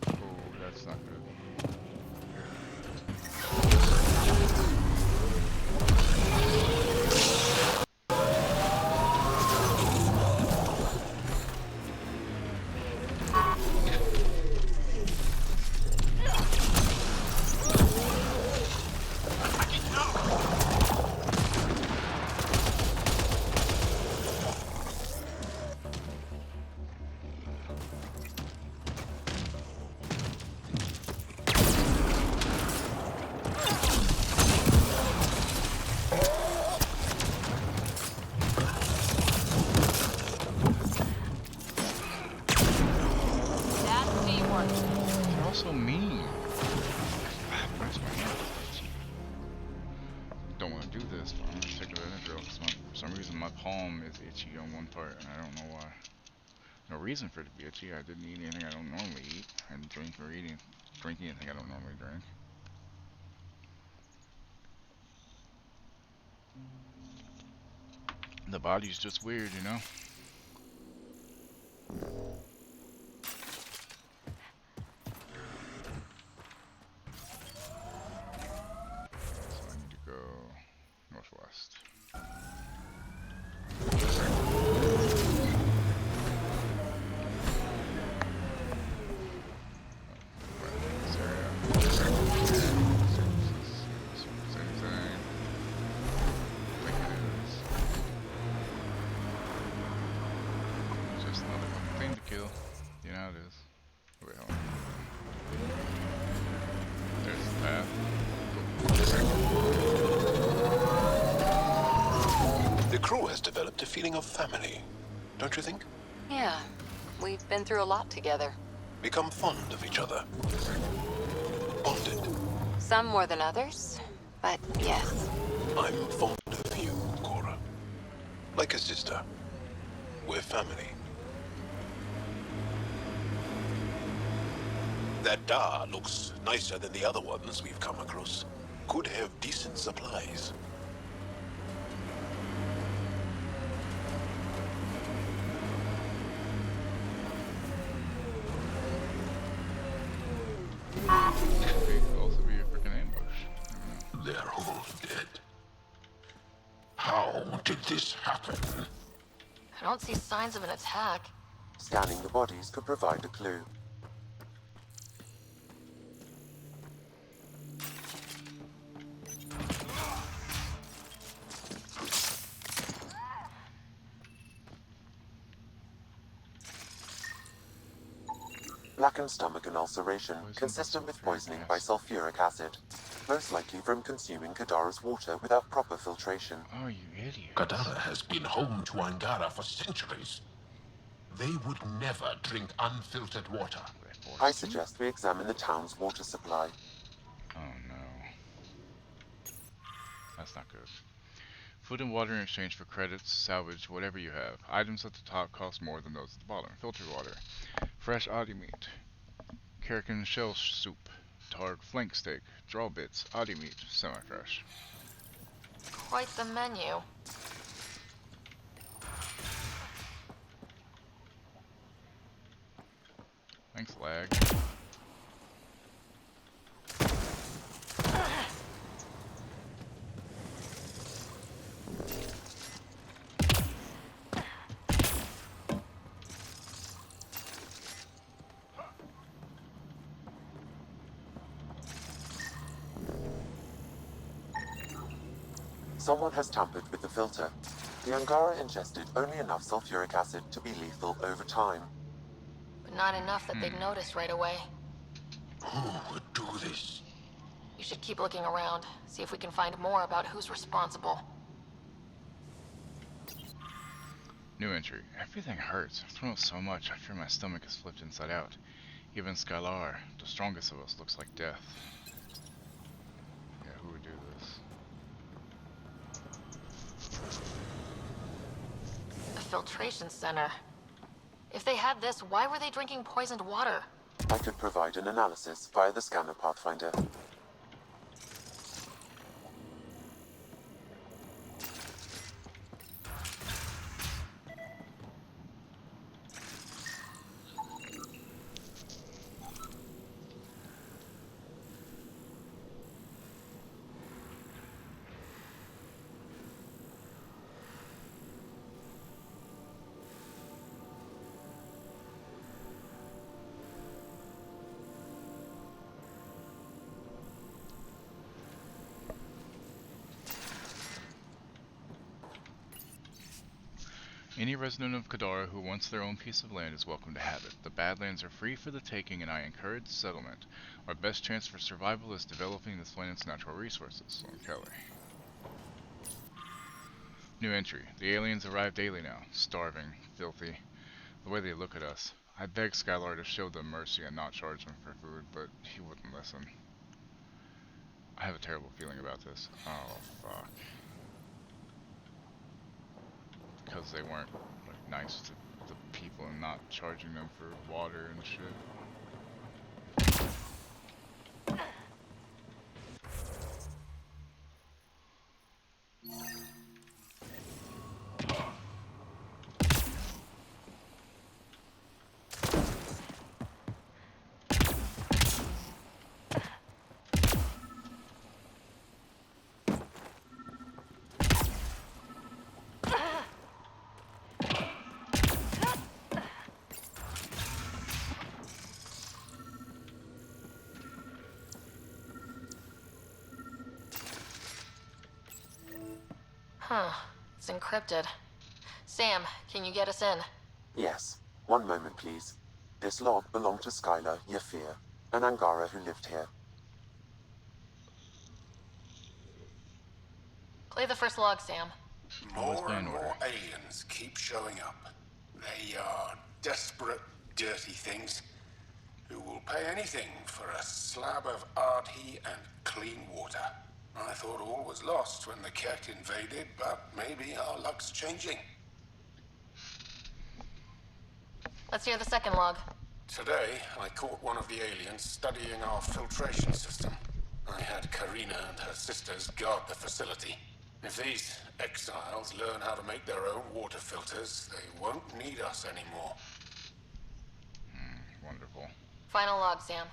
Oh, that's not good. That's teamwork. They're all so mean. Where's my hand? Don't want to do this, but I'm gonna take a Benadryl because for some reason my palm is itchy on one part, and I don't know why. No reason for it to be itchy. I didn't eat anything I don't normally eat. I didn't drink anything I don't normally drink. The body's just weird, you know? So I need to go northwest. Just another fucking thing to kill. You know how it is. Wait, hold on. There's the path. The crew has developed a feeling of family, don't you think? Yeah, we've been through a lot together. Become fond of each other. Bonded. Some more than others, but yes. I'm fond of you, Cora. Like a sister. We're family. That Da looks nicer than the other ones we've come across. Could have decent supplies. did this happen? I don't see signs of an attack. Scanning the bodies could provide a clue. Blackened stomach and ulceration, consistent with poisoning by sulfuric acid. Most likely from consuming Kadara's water without proper filtration. Oh, you idiot. Kadara has been home to Angara for centuries. They would never drink unfiltered water. I suggest we examine the town's water supply. Oh no. That's not good. Food and water in exchange for credits, salvage, whatever you have. Items at the top cost more than those at the bottom. Filtered water. Fresh Audi meat. Karakin shell soup. Targ flank steak. Draw bits. Audi meat. Semi-fresh. Quite the menu. Thanks, lag. Someone has tampered with the filter. The Angara ingested only enough sulfuric acid to be lethal over time. But not enough that they'd noticed right away. Who would do this? You should keep looking around, see if we can find more about who's responsible. New entry. Everything hurts. I've thrown up so much, I fear my stomach is flipped inside out. Even Skylar, the strongest of us, looks like death. Yeah, who would do this? A filtration center. If they had this, why were they drinking poisoned water? I could provide an analysis via the scanner pathfinder. Any resident of Kadara who wants their own piece of land is welcome to have it. The Badlands are free for the taking and I encourage settlement. Our best chance for survival is developing this planet's natural resources. Sloan Kelly. New entry. The aliens arrive daily now. Starving. Filthy. The way they look at us. I begged Skylar to show them mercy and not charge them for food, but he wouldn't listen. I have a terrible feeling about this. Oh, fuck. Because they weren't like nice to the people and not charging them for water and shit. Huh. It's encrypted. Sam, can you get us in? Yes. One moment, please. This log belonged to Skylar Yafir, an Angara who lived here. Play the first log, Sam. More and more aliens keep showing up. They are desperate, dirty things who will pay anything for a slab of Ardhi and clean water. I thought all was lost when the Ket invaded, but maybe our luck's changing. Let's hear the second log. Today, I caught one of the aliens studying our filtration system. I had Karina and her sisters guard the facility. If these exiles learn how to make their own water filters, they won't need us anymore. Wonderful. Final log, Sam.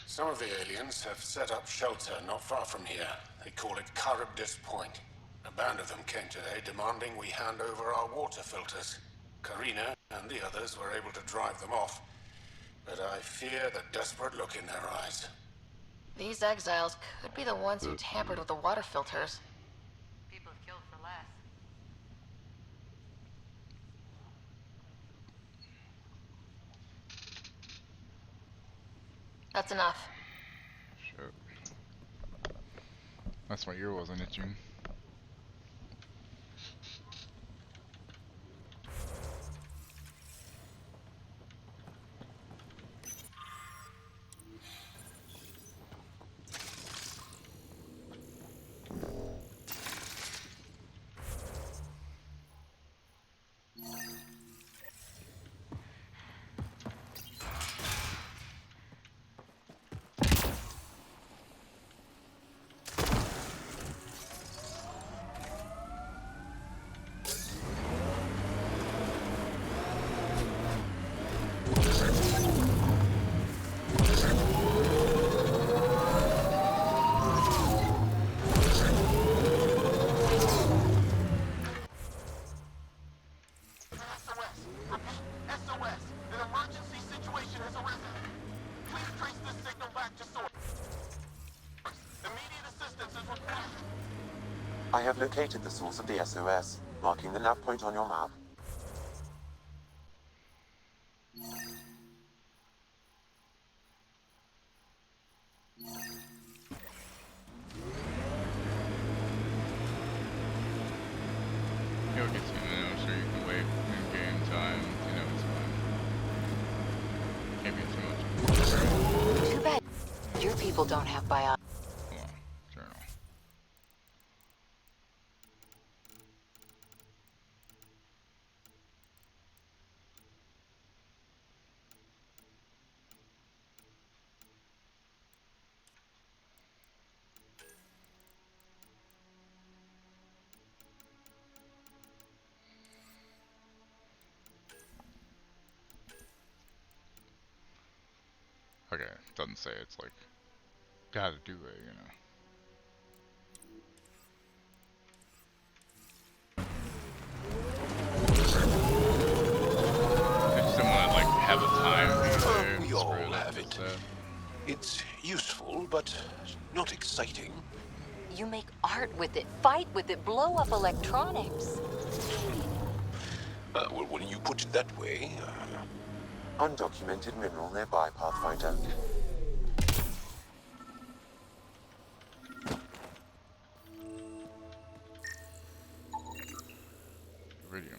Some of the aliens have set up shelter not far from here. They call it Charybdis Point. A band of them came today demanding we hand over our water filters. Karina and the others were able to drive them off, but I fear the desperate look in their eyes. These exiles could be the ones who tampered with the water filters. People have killed for less. That's enough. Shit. That's my ear wasn't itching. I have located the source of the SOS, marking the nav point on your map. He'll get to you, man. I'm sure you can wait in game time. You know, it's fine. Can't be too much. Too bad your people don't have bio. Hold on. Journal. Okay, doesn't say it's like gotta do it, you know. I just didn't want to like have a time. We all have it. It's useful, but not exciting. You make art with it, fight with it, blow up electronics. Well, when you put it that way... Undocumented mineral nearby, Pathfinder. Iridium.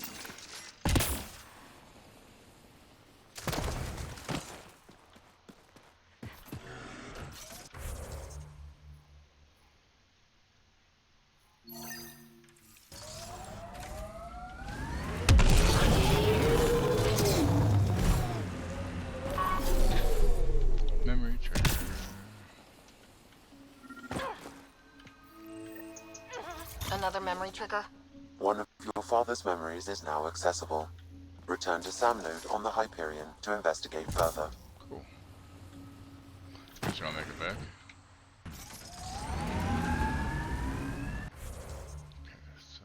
Memory treasure. Another memory trigger? One of your father's memories is now accessible. Return to Sam Node on the Hyperion to investigate further. Cool. Guess you wanna make it back? Okay, so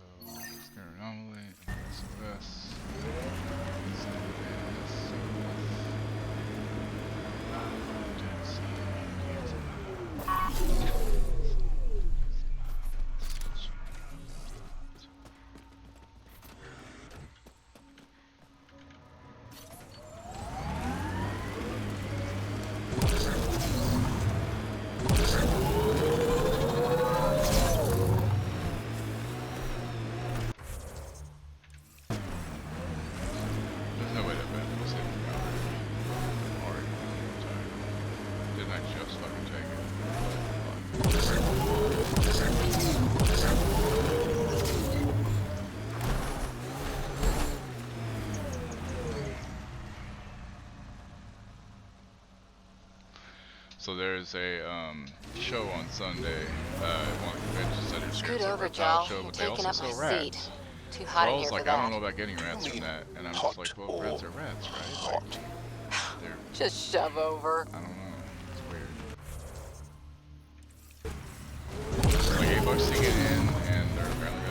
scanner anomaly, SOS. There's no way that bad was saving me already. Didn't I just fucking take it? So there's a show on Sunday, one of the convention centers here. Scoot It's a over, reptile Joe. show, You're but they taking also up sell my rats. seat. Too So hot I in was here like, for I don't that. know about getting rats from that, and I'm just like, well, rats are rats, right? Like, they're, Just shove over. I don't know, it's weird. Like $8 to get in, and they're apparently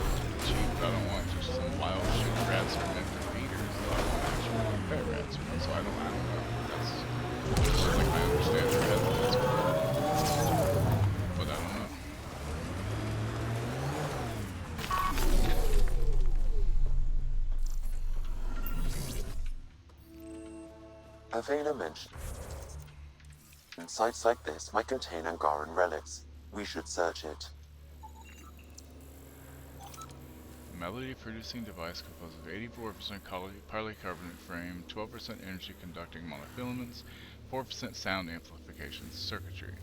Avena mentioned sites like this might contain Angaran relics. We should search it. Melody producing device composed of 84% polycarbonate frame, 12% energy conducting monofilaments, 4% sound amplification circuitry.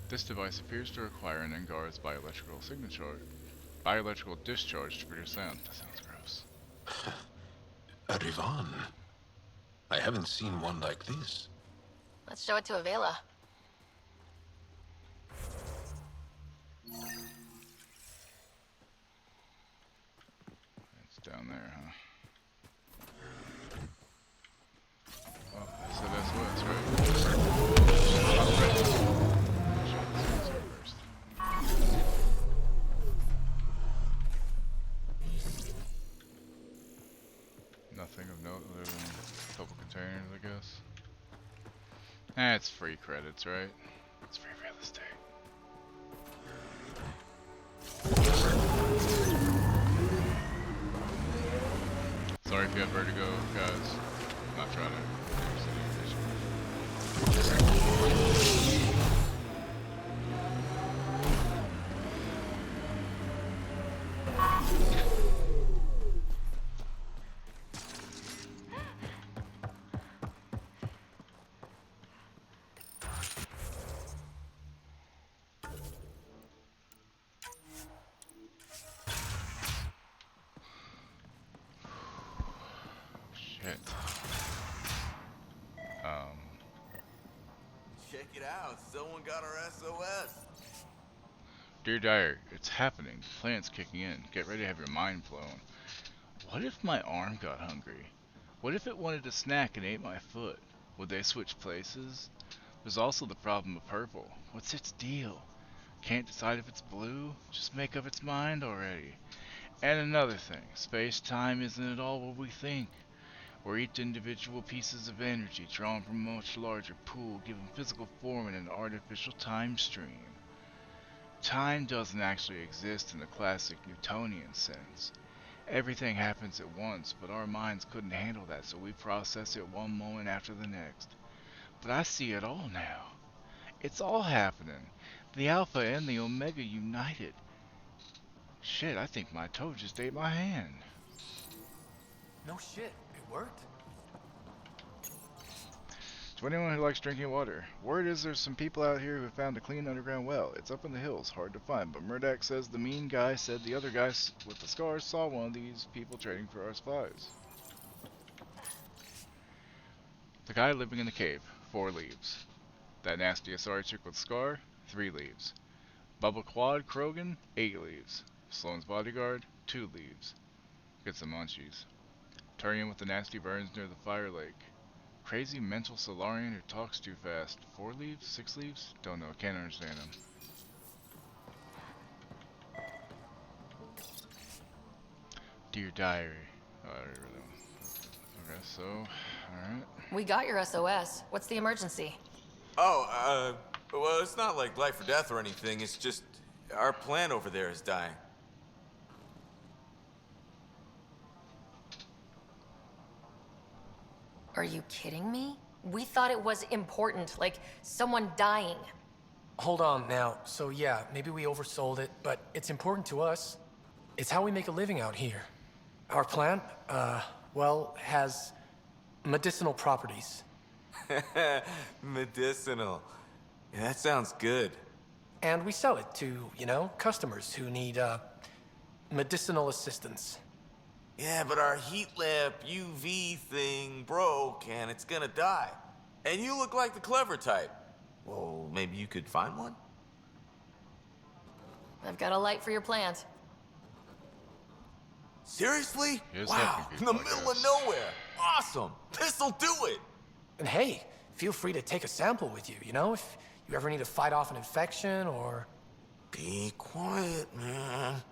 This device appears to require an Angar's bioelectrical discharge to produce sound. That sounds gross. A Rivan. I haven't seen one like this. Let's show it to Avela. It's down there, huh? Oh, I said SOS, right? Nothing of note other than a couple containers, I guess. It's free credits, right? It's free real estate. Sorry if you have vertigo, guys. I'm not trying to Check it out. Someone got our SOS. Dear Diary, it's happening. The plan's kicking in. Get ready to have your mind blown. What if my arm got hungry? What if it wanted a snack and ate my foot? Would they switch places? There's also the problem of purple. What's its deal? Can't decide if it's blue? Just make up its mind already. And another thing, space-time isn't at all what we think. We're each individual pieces of energy drawn from a much larger pool, given physical form in an artificial time stream. Time doesn't actually exist in the classic Newtonian sense. Everything happens at once, but our minds couldn't handle that, so we process it one moment after the next. But I see it all now. It's all happening. The Alpha and the Omega united. Shit, I think my toe just ate my hand. No shit, it worked. To anyone who likes drinking water, word is there's some people out here who found a clean underground well. It's up in the hills, hard to find, but Murdoch says the mean guy said the other guys with the scars saw one of these people trading for our supplies. The guy living in the cave, 4 leaves. That nasty Asari chick with the scar, 3 leaves. Bubba Quad Krogan, 8 leaves. Sloane's bodyguard, 2 leaves. Get some munchies. Turian with the nasty burns near the fire lake. Crazy mental Solarian who talks too fast. 4 leaves? 6 leaves? Don't know. Can't understand him. Dear Diary. Oh, I already read that one. Okay, so, alright. We got your SOS. What's the emergency? Oh, well, it's not like life or death or anything. It's just our plant over there is dying. Are you kidding me? We thought it was important, like someone dying. Hold on now. So yeah, maybe we oversold it, but it's important to us. It's how we make a living out here. Our plant, well, has medicinal properties. Medicinal. Yeah, that sounds good. And we sell it to, you know, customers who need, medicinal assistance. Yeah, but our heat lamp UV thing broke and it's gonna die. And you look like the clever type. Well, maybe you could find one? I've got a light for your plant. Seriously? Here's Wow, in the middle of nowhere. Awesome. This'll do it. And hey, feel free to take a sample with you, you know, if you ever need to fight off an infection or... Be quiet, man.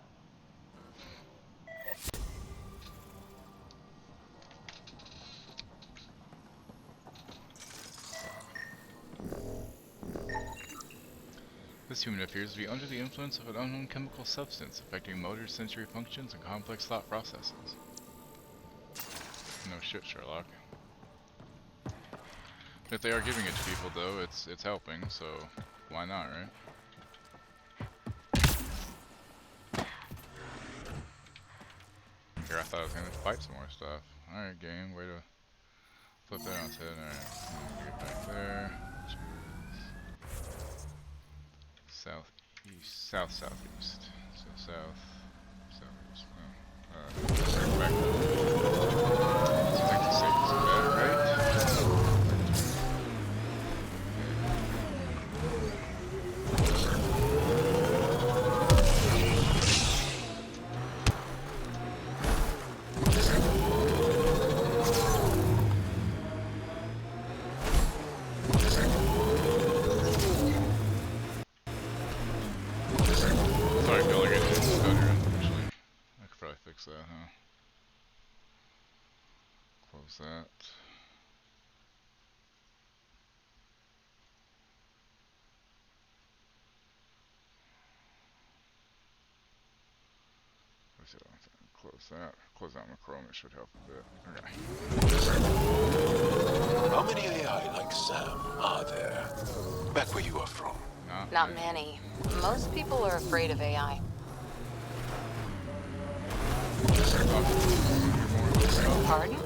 This human appears to be under the influence of an unknown chemical substance affecting motor sensory functions and complex thought processes. No shit, Sherlock. If they are giving it to people, though, it's helping. So why not, right? Here, I thought I was gonna fight some more stuff. All right, game, way to flip that on its head. All right, get back there, which is southeast. So southeast. No, back. Seems like the safest bet, right? Sorry, Billy, getting stuttering. Actually, I could probably fix that, huh? Close that. Close that. Close out my Chrome. It should help a bit. Okay. How many AI like Sam are there? Back where you are from? Not many. Most people are afraid of AI. Pardon?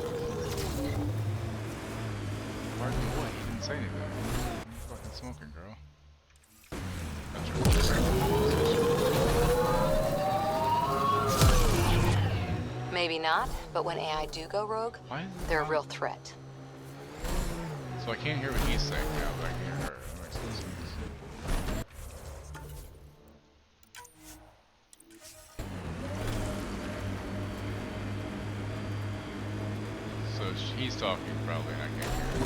Pardon what? You didn't say anything. What are you fucking smoking, girl? Maybe not, but when AI do go rogue, they're a real threat. So I can't hear what he's saying now, but I can hear her. That makes no sense. So he's talking probably, and I can't hear her.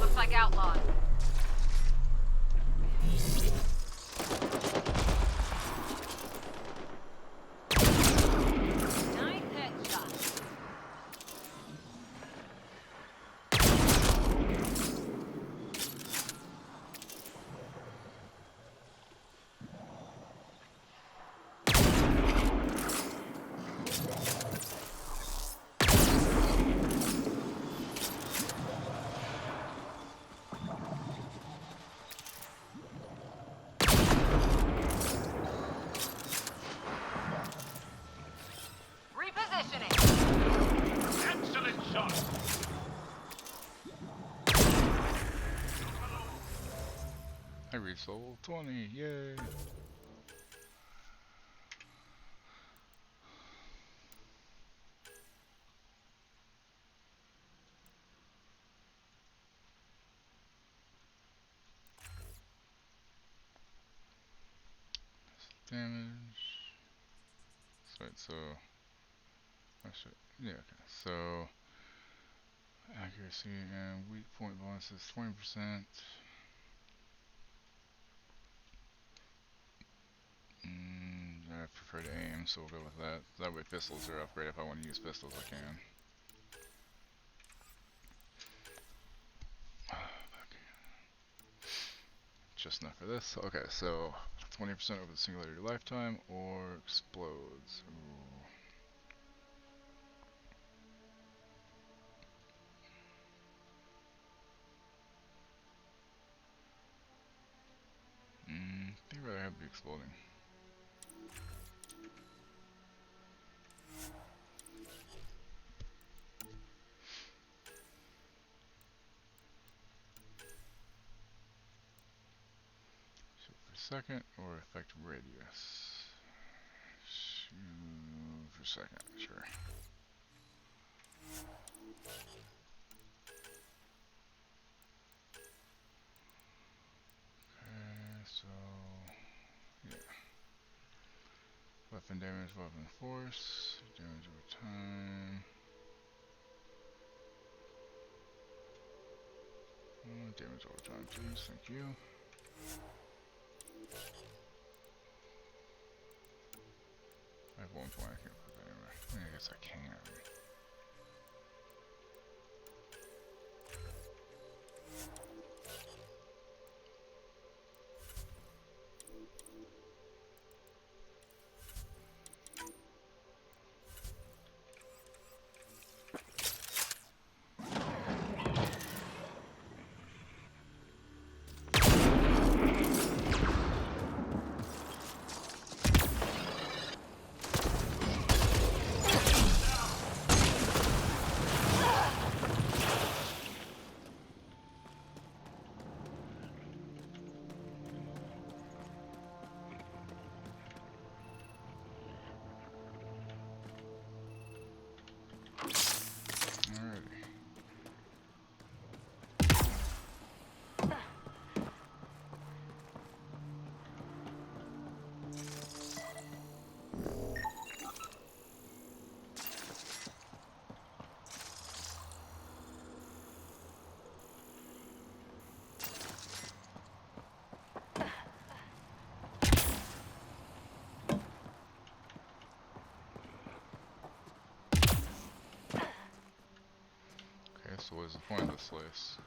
Looks like outlawed. Nice headshot. Excellent shot. I reached level 20, yay! Damage. Right, so I should, yeah, okay. So accuracy and weak point bonuses 20%. I prefer to aim, so we'll go with that. That way pistols are upgraded. If I want to use pistols, I can. Just enough for this. Okay, so 20% over the singularity lifetime or explodes. Ooh. be exploding. Shoot for second or effect radius? Shoot for second, sure. So, yeah. Weapon damage, weapon force, damage over time. Damage over time, please, thank you. I have 1 point, I can't put that anywhere. I guess I can. So what is the point of this place?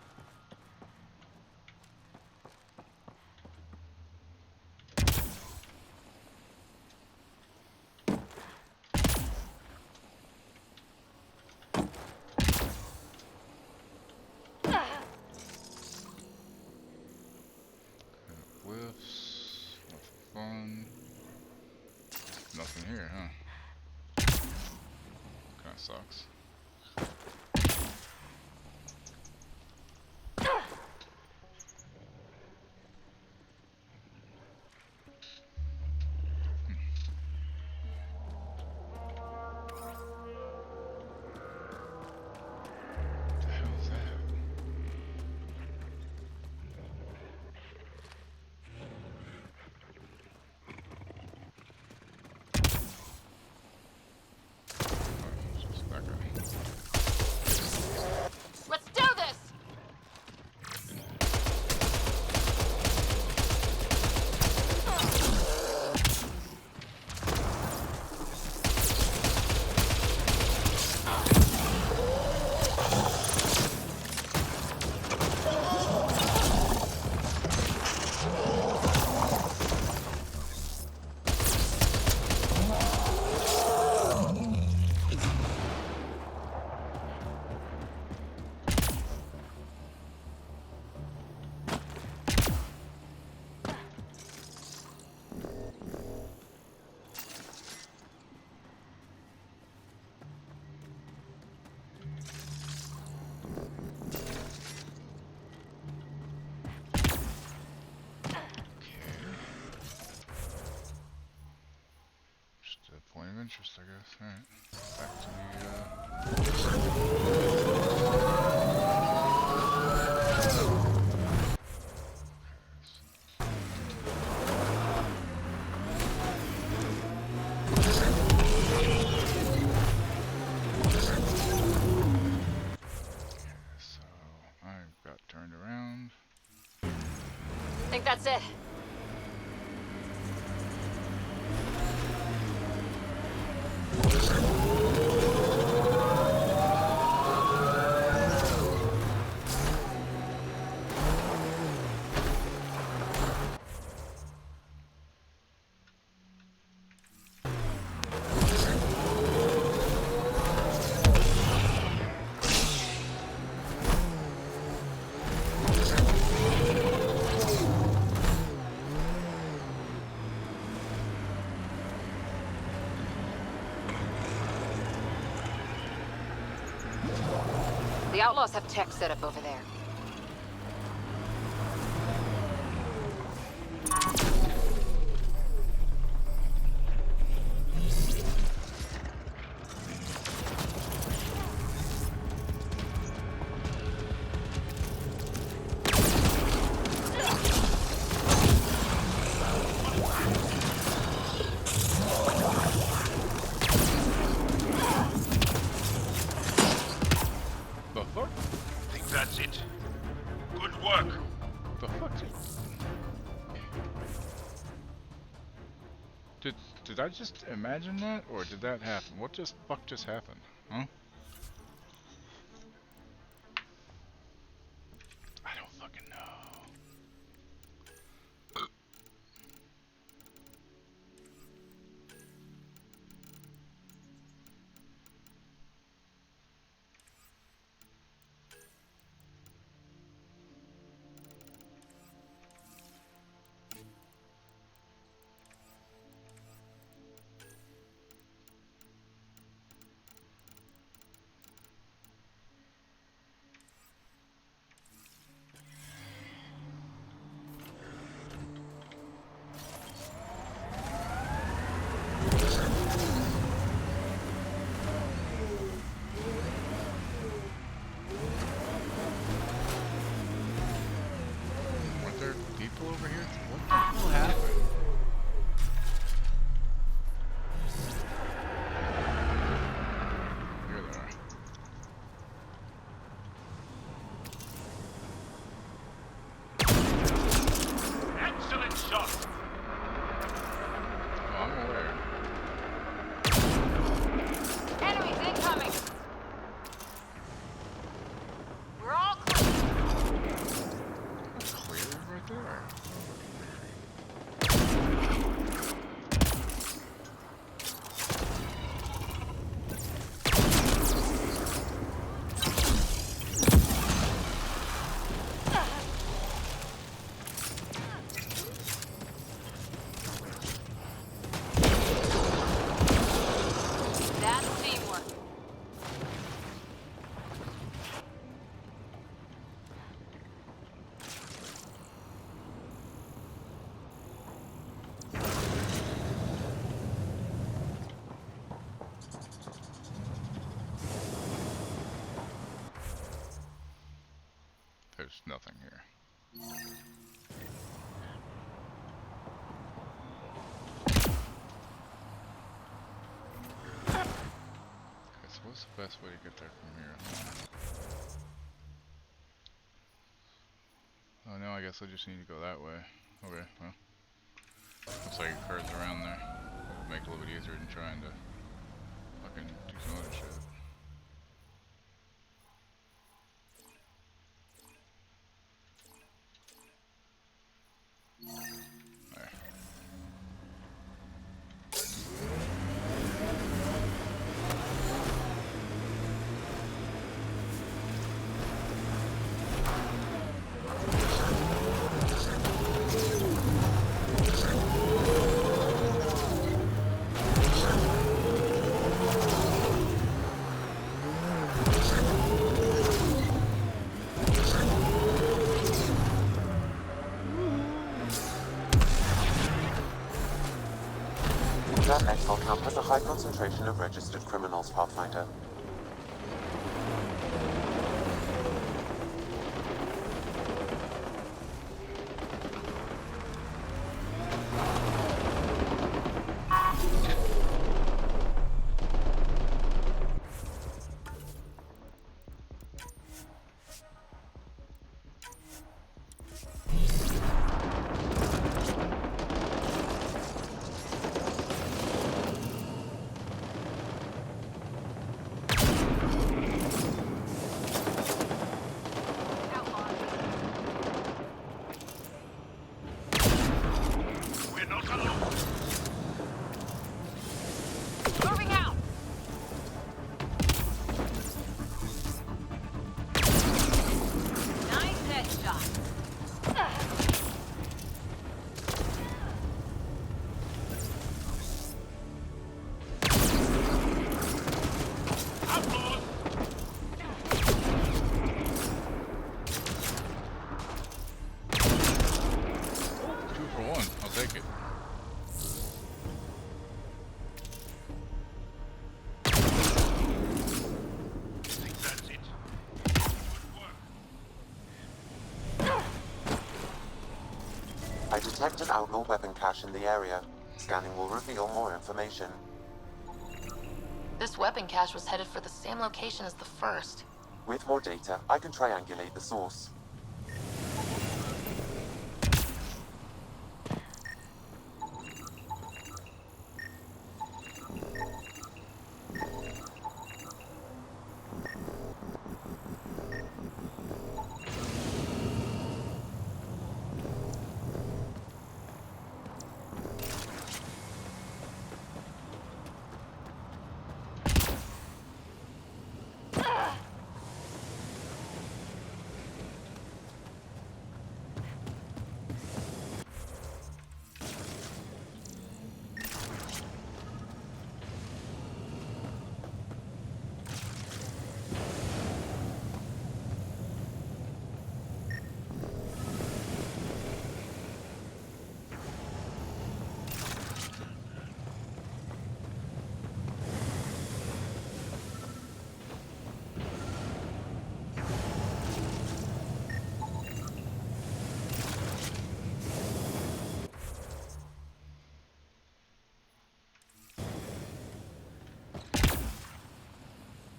Lifts, nothing fun. Nothing here, huh? Kinda sucks. Let's do this! Point of interest, I guess. Alright. Back to so I got turned around. I think that's it. The outlaws have tech set up over there. The fuck? I think that's it. Good work. The fuck? Did I just imagine that, or did that happen? What just fuck just happened? Huh? I don't fucking know. Weren't there people over here? What the hell happened? Here they are. Excellent shot. Oh, I'm aware. Enemies incoming! We're all clear. That's clear right there. That's teamwork. There's nothing here. Okay, so what's the best way to get there from here? Oh no, I guess I just need to go that way. Okay, well. Looks like it curves around there. It'll make it a little bit easier than trying to fucking do some other shit. There. That exile camp has a high concentration of registered criminals, Pathfinder. Moving out! Nice headshot. Detect an outlaw weapon cache in the area. Scanning will reveal more information. This weapon cache was headed for the same location as the first. With more data, I can triangulate the source.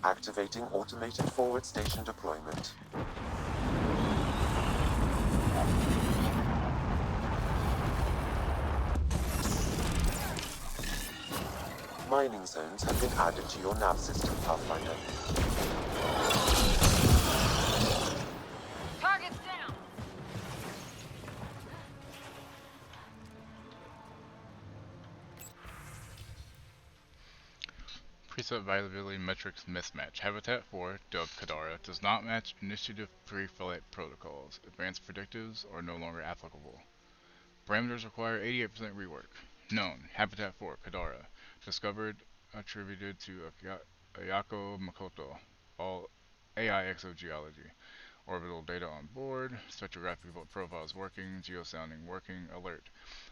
Activating automated forward station deployment. Mining zones have been added to your nav system, Pathfinder. Target's down! Preset viability metrics mismatch. Habitat 4, dubbed Kadara, does not match Initiative pre-flight protocols. Advanced predictives are no longer applicable. Parameters require 88% rework. Known. Habitat 4, Kadara. Discovered, attributed to Ayako Makoto. All AI exogeology. Orbital data on board. Spectrographic profiles working. Geosounding working. Alert.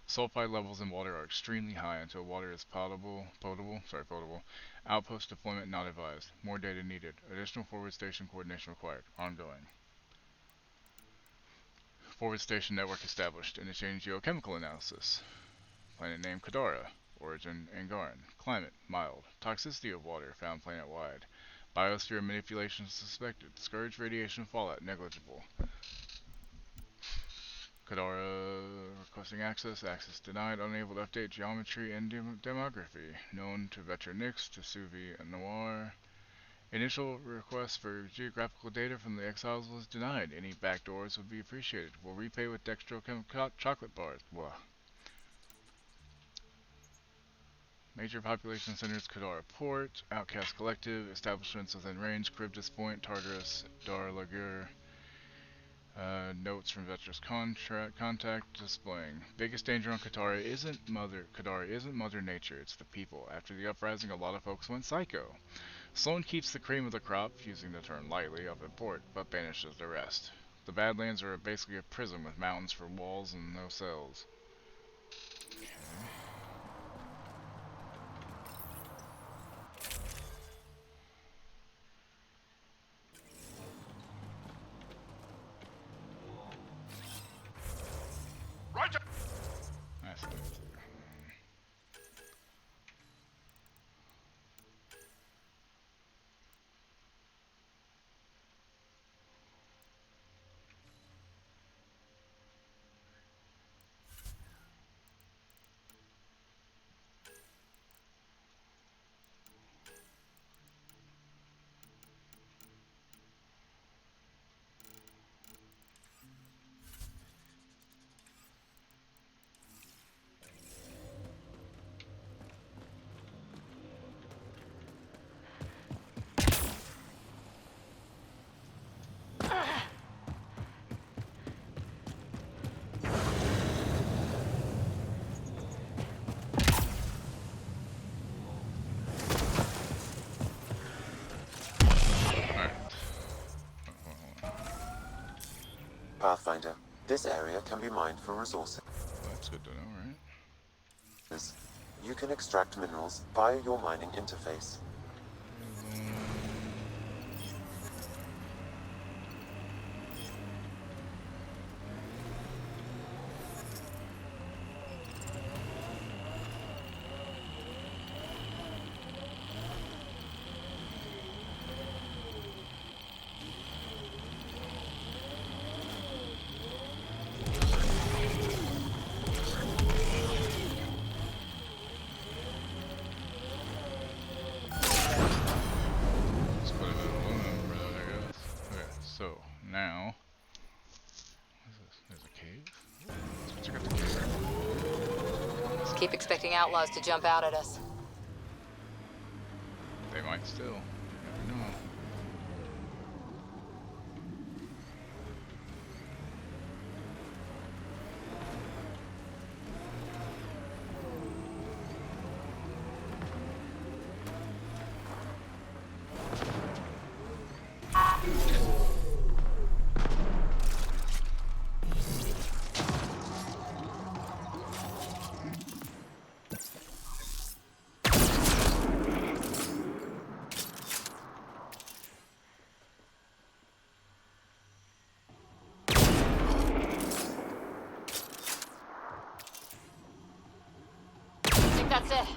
Sulfide levels in water are extremely high until water is potable. Outpost deployment not advised. More data needed. Additional forward station coordination required. Ongoing. Forward station network established. Initiating geochemical analysis. Planet name Kadara. Origin Angaran. Climate mild. Toxicity of water found planet-wide. Biosphere manipulation suspected. Scourge radiation fallout negligible. Kadara requesting access. Access denied. Unable to update geometry and demography. Known to Veteran Nix, to Suvi and Noir. Initial request for geographical data from the exiles was denied. Any backdoors would be appreciated. Will repay with dextro chocolate bars. Blah. Major population centers: Kadara Port, Outcast Collective, establishments within range: Charybdis Point, Tartarus, Dar Lagur. Notes from Vetra's contact displaying. Biggest danger on Kadara isn't Mother Nature, it's the people. After the uprising, a lot of folks went psycho. Sloan keeps the cream of the crop, using the term lightly, up at port, but banishes the rest. The Badlands are basically a prison with mountains for walls and no cells. Roger! That's it. Pathfinder, this area can be mined for resources. That's good to know, right? You can extract minerals via your mining interface. Keep expecting outlaws to jump out at us. They might still. You never know. That's it.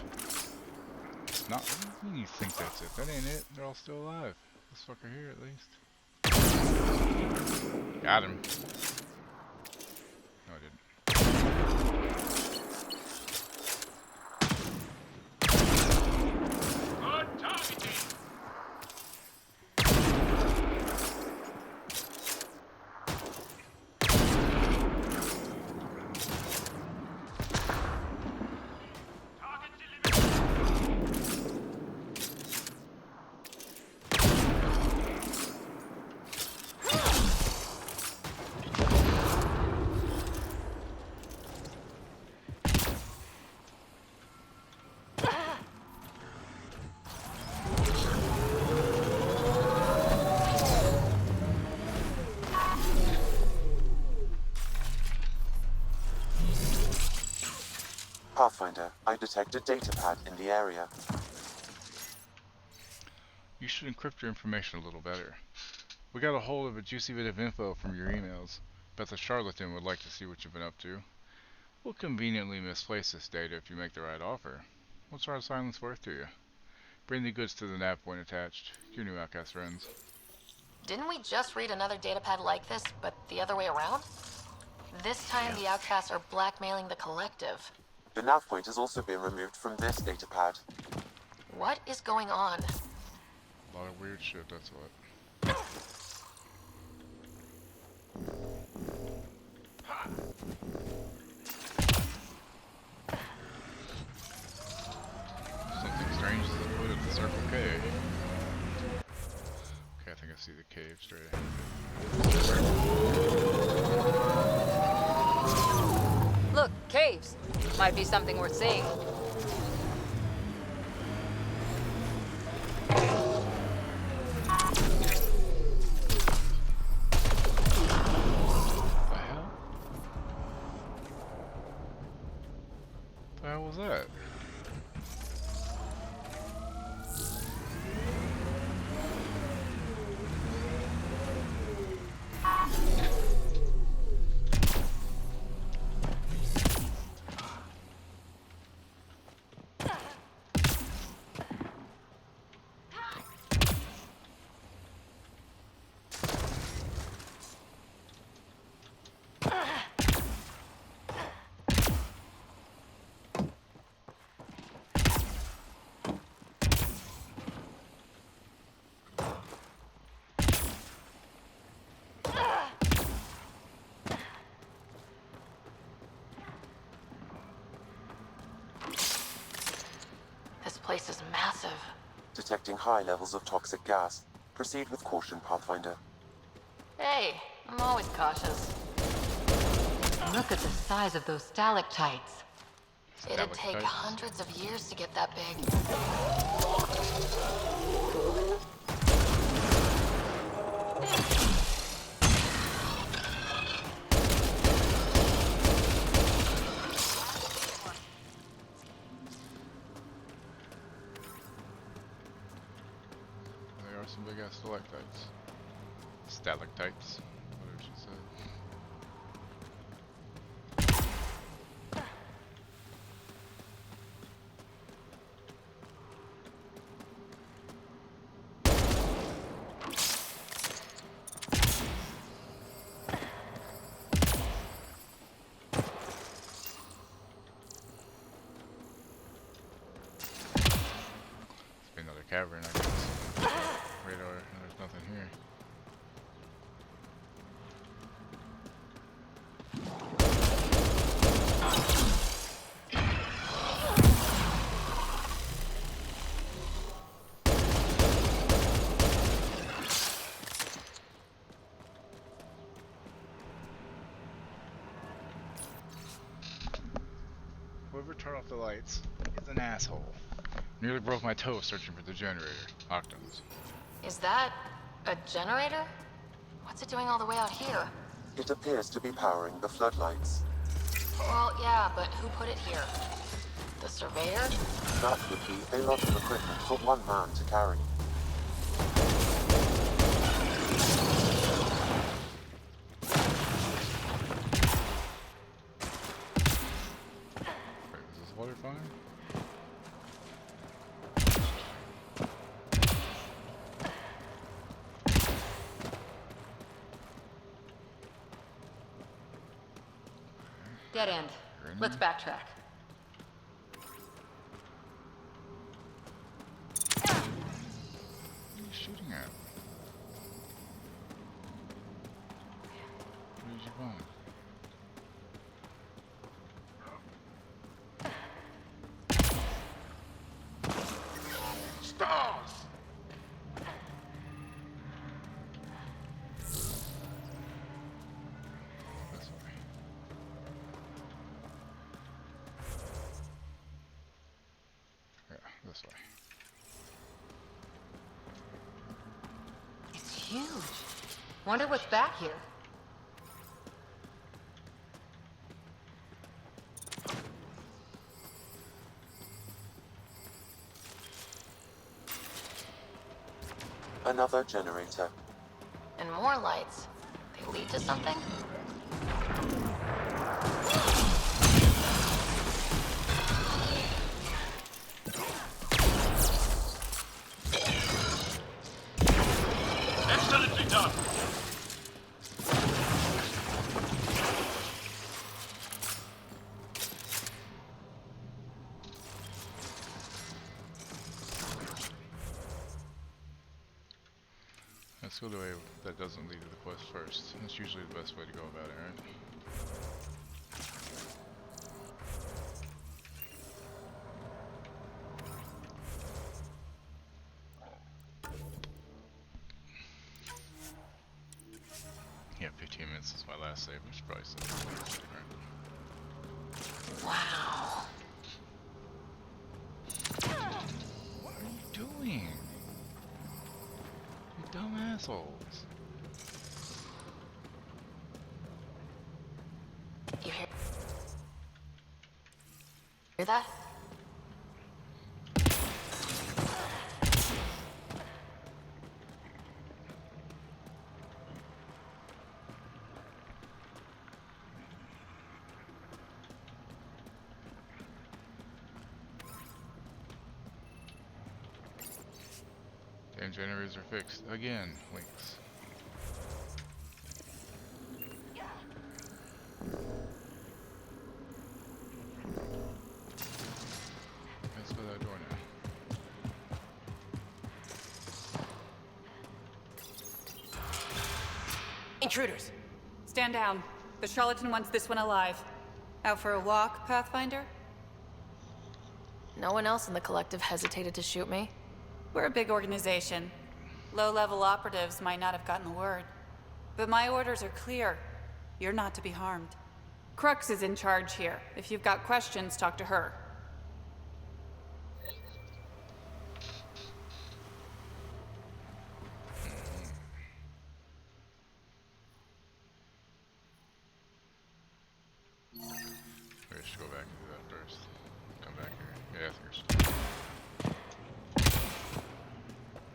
It's not. What do you mean you think that's it? That ain't it. They're all still alive. This fucker here, at least. Got him. No, I didn't. Pathfinder, I detect a data pad in the area. You should encrypt your information a little better. We got a hold of a juicy bit of info from your emails. Bet the charlatan would like to see what you've been up to. We'll conveniently misplace this data if you make the right offer. What's our silence worth to you? Bring the goods to the nav point attached. Your new outcast friends. Didn't we just read another datapad like this, but the other way around? This time the outcasts are blackmailing the collective. The nav point has also been removed from this data pad. What is going on? A lot of weird shit, that's what. Something strange is at the foot of the Circle K. Okay, I think I see the cave straight ahead. Look, caves. Might be something worth seeing. The hell was that? This place is massive. Detecting high levels of toxic gas. Proceed with caution, Pathfinder. Hey, I'm always cautious. Look at the size of those stalactites. It'd take hundreds of years to get that big. There are some big ass stalactites. Stalactites, whatever she said. It's been another cavern, I guess. Radar, and there's nothing here. off the lights. He's an asshole. Nearly broke my toe searching for the generator. Octons. Is that a generator? What's it doing all the way out here? It appears to be powering the floodlights. Well, yeah, but who put it here? The surveyor? That would be a lot of equipment for one man to carry. Wait, is this water fine? Dead end. Let's backtrack. What are you shooting at? Where's your bomb? Stars! This way. Yeah, this way. It's huge. Wonder what's back here. Another generator. And more lights. They lead to something? Excellently done! Let's go the way that doesn't lead to the quest first. That's usually the best way to go about it, right? Yeah, 15 minutes is my last save, which probably still right? Wow. What are you doing? You dumb assholes. You hear that? Damn generators are fixed. Again, links. Let's go that door now. Intruders! Stand down. The charlatan wants this one alive. Out for a walk, Pathfinder? No one else in the collective hesitated to shoot me. We're a big organization. Low-level operatives might not have gotten the word. But my orders are clear. You're not to be harmed. Crux is in charge here. If you've got questions, talk to her. Maybe I should go back and do that first. Come back here. Yeah, I think I should.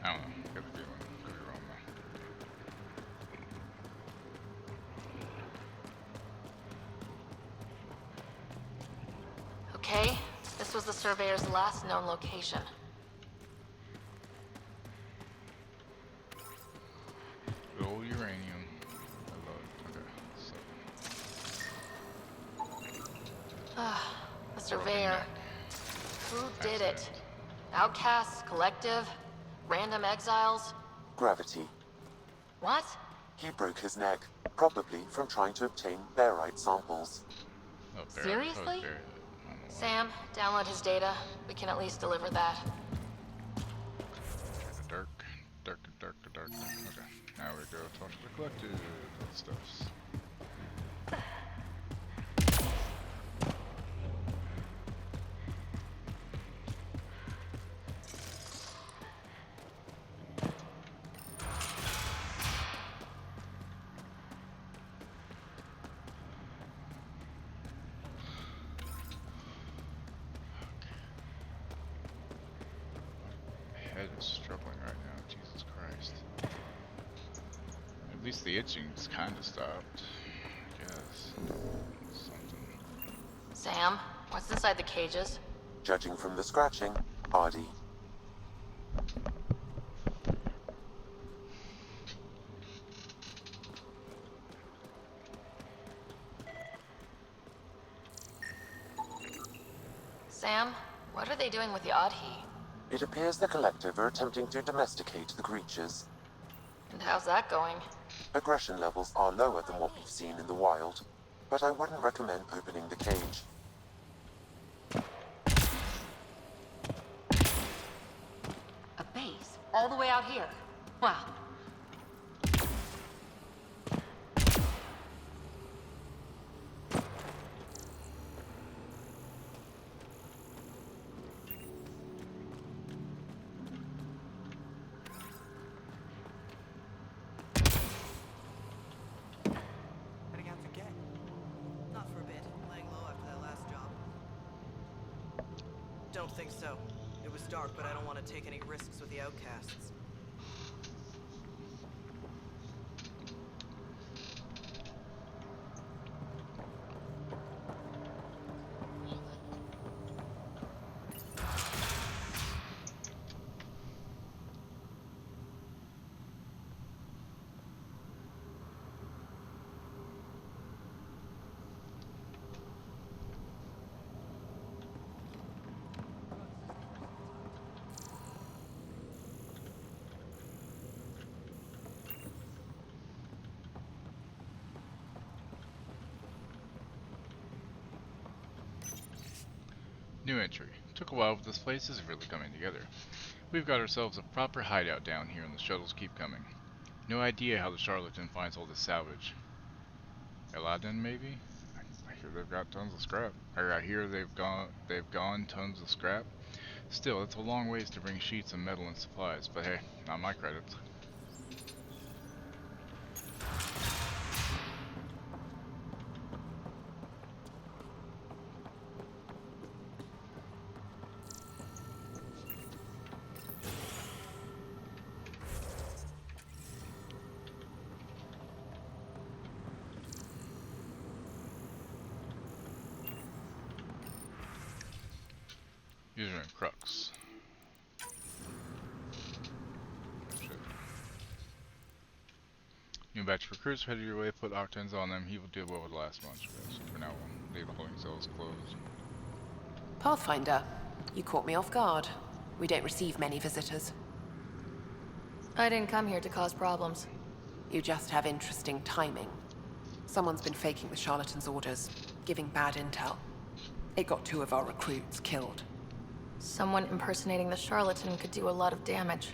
I don't know. Got the feeling. Could be wrong though. Okay, this was the surveyor's last known location. Good old uranium. I love it. Okay, so. Ah, the surveyor. Who did it? Outcasts, collective, random exiles? Gravity. What? He broke his neck, probably from trying to obtain barite samples. Oh, Seriously? Sam, download his data. We can at least deliver that. Dark. Okay, now we go talk to the collective and stuff. struggling right now. Jesus Christ. At least the itching's kind of stopped. I guess. Something. Sam, what's inside the cages? Judging from the scratching, hardy. Sam, what are they doing with the Oddhe? It appears the collective are attempting to domesticate the creatures. And how's that going? Aggression levels are lower than what we've seen in the wild, but I wouldn't recommend opening the cage. A base? All the way out here? Wow. Heading out to get? Not for a bit. Laying low after that last job. Don't think so. It was dark, but I don't want to take any risks with the outcasts. New entry. Took a while, but this place is really coming together. We've got ourselves a proper hideout down here and the shuttles keep coming. No idea how the charlatan finds all this salvage. Aladdin, maybe? I hear they've got tons of scrap. Or I hear they've gone tons of scrap. Still, it's a long ways to bring sheets of metal and supplies, but hey, not my credits. Username Crux. Shit. New batch of recruits, head your way, put octans on them. He will deal well with the last bunch. So for now, we'll leave the holding cells closed. Pathfinder, you caught me off guard. We don't receive many visitors. I didn't come here to cause problems. You just have interesting timing. Someone's been faking the charlatan's orders, giving bad intel. It got 2 of our recruits killed. Someone impersonating the charlatan could do a lot of damage.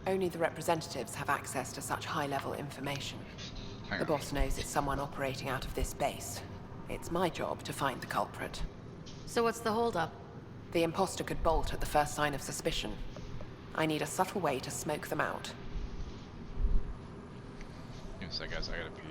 Only the representatives have access to such high-level information. The boss knows it's someone operating out of this base. It's my job to find the culprit. So what's the holdup? The imposter could bolt at the first sign of suspicion. I need a subtle way to smoke them out. Give me a sec, guys. I gotta pee.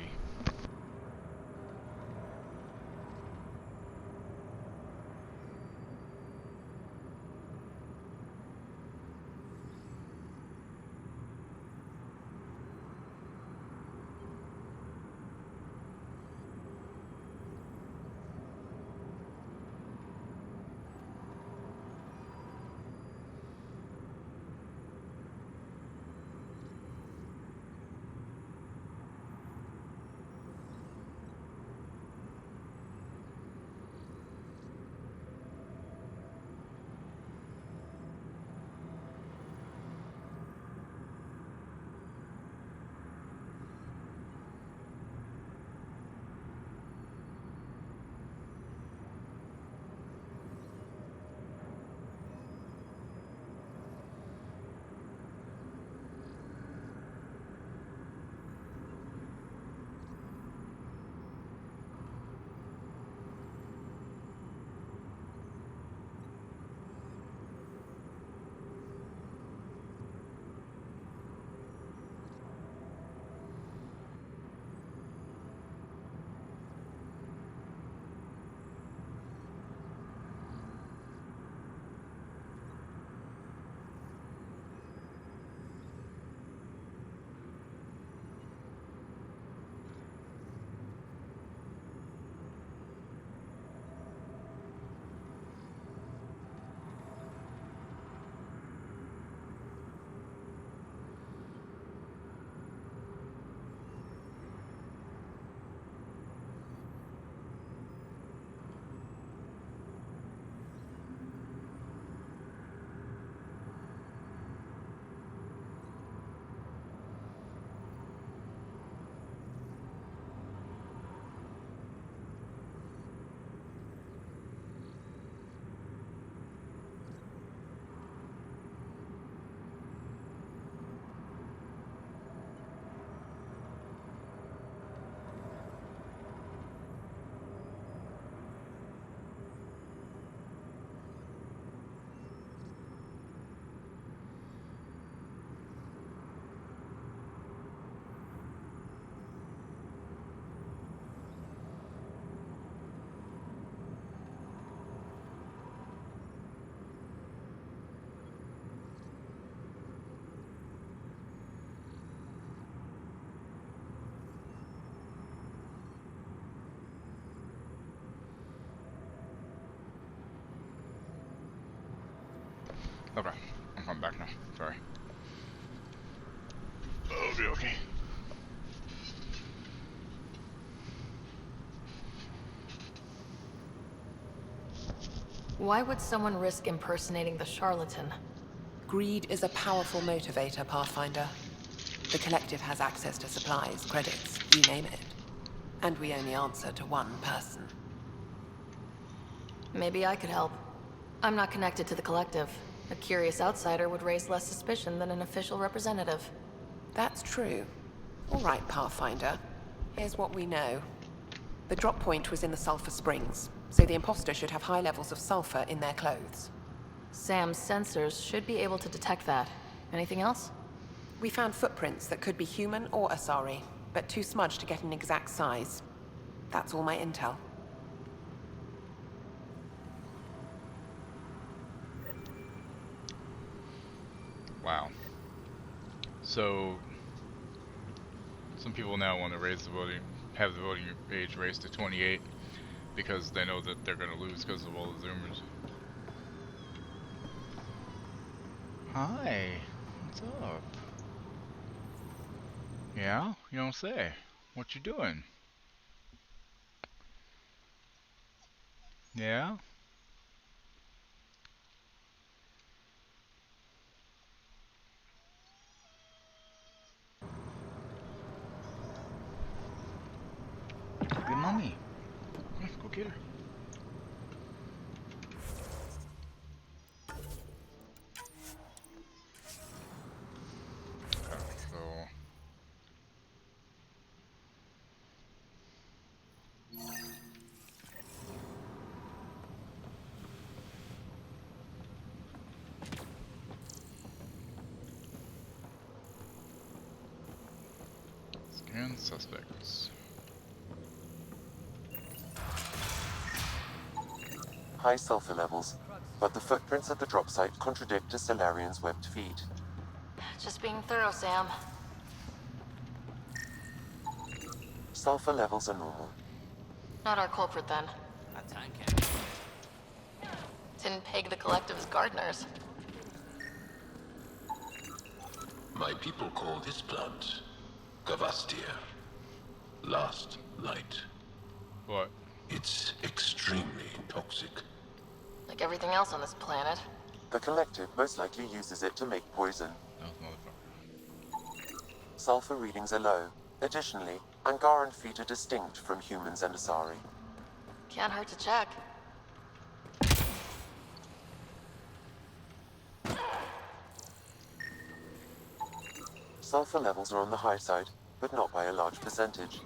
Okay, I'm coming back now. Sorry. I'll be okay. Why would someone risk impersonating the charlatan? Greed is a powerful motivator, Pathfinder. The Collective has access to supplies, credits, you name it. And we only answer to one person. Maybe I could help. I'm not connected to the Collective. A curious outsider would raise less suspicion than an official representative. That's true. All right, Pathfinder. Here's what we know. The drop point was in the Sulphur Springs, so the imposter should have high levels of sulfur in their clothes. Sam's sensors should be able to detect that. Anything else? We found footprints that could be human or Asari, but too smudged to get an exact size. That's all my intel. Wow. So, some people now want to have the voting age raised to 28 because they know that they're going to lose because of all the Zoomers. Hi, what's up? Yeah, you don't say. What you doing? Yeah? Good mommy. Come on, go get her. Okay, so... Scan suspects. High sulfur levels, but the footprints at the drop site contradict the Solarian's webbed feet. Just being thorough, Sam. Sulfur levels are normal. Not our culprit, then. That time capsule. Didn't peg the Collective's gardeners. My people call this plant Gavastia. Last light. What? It's extremely toxic. Like everything else on this planet. The Collective most likely uses it to make poison. That motherfucker. Sulfur readings are low. Additionally, Angaran feet are distinct from humans and Asari. Can't hurt to check. Sulfur levels are on the high side, but not by a large percentage.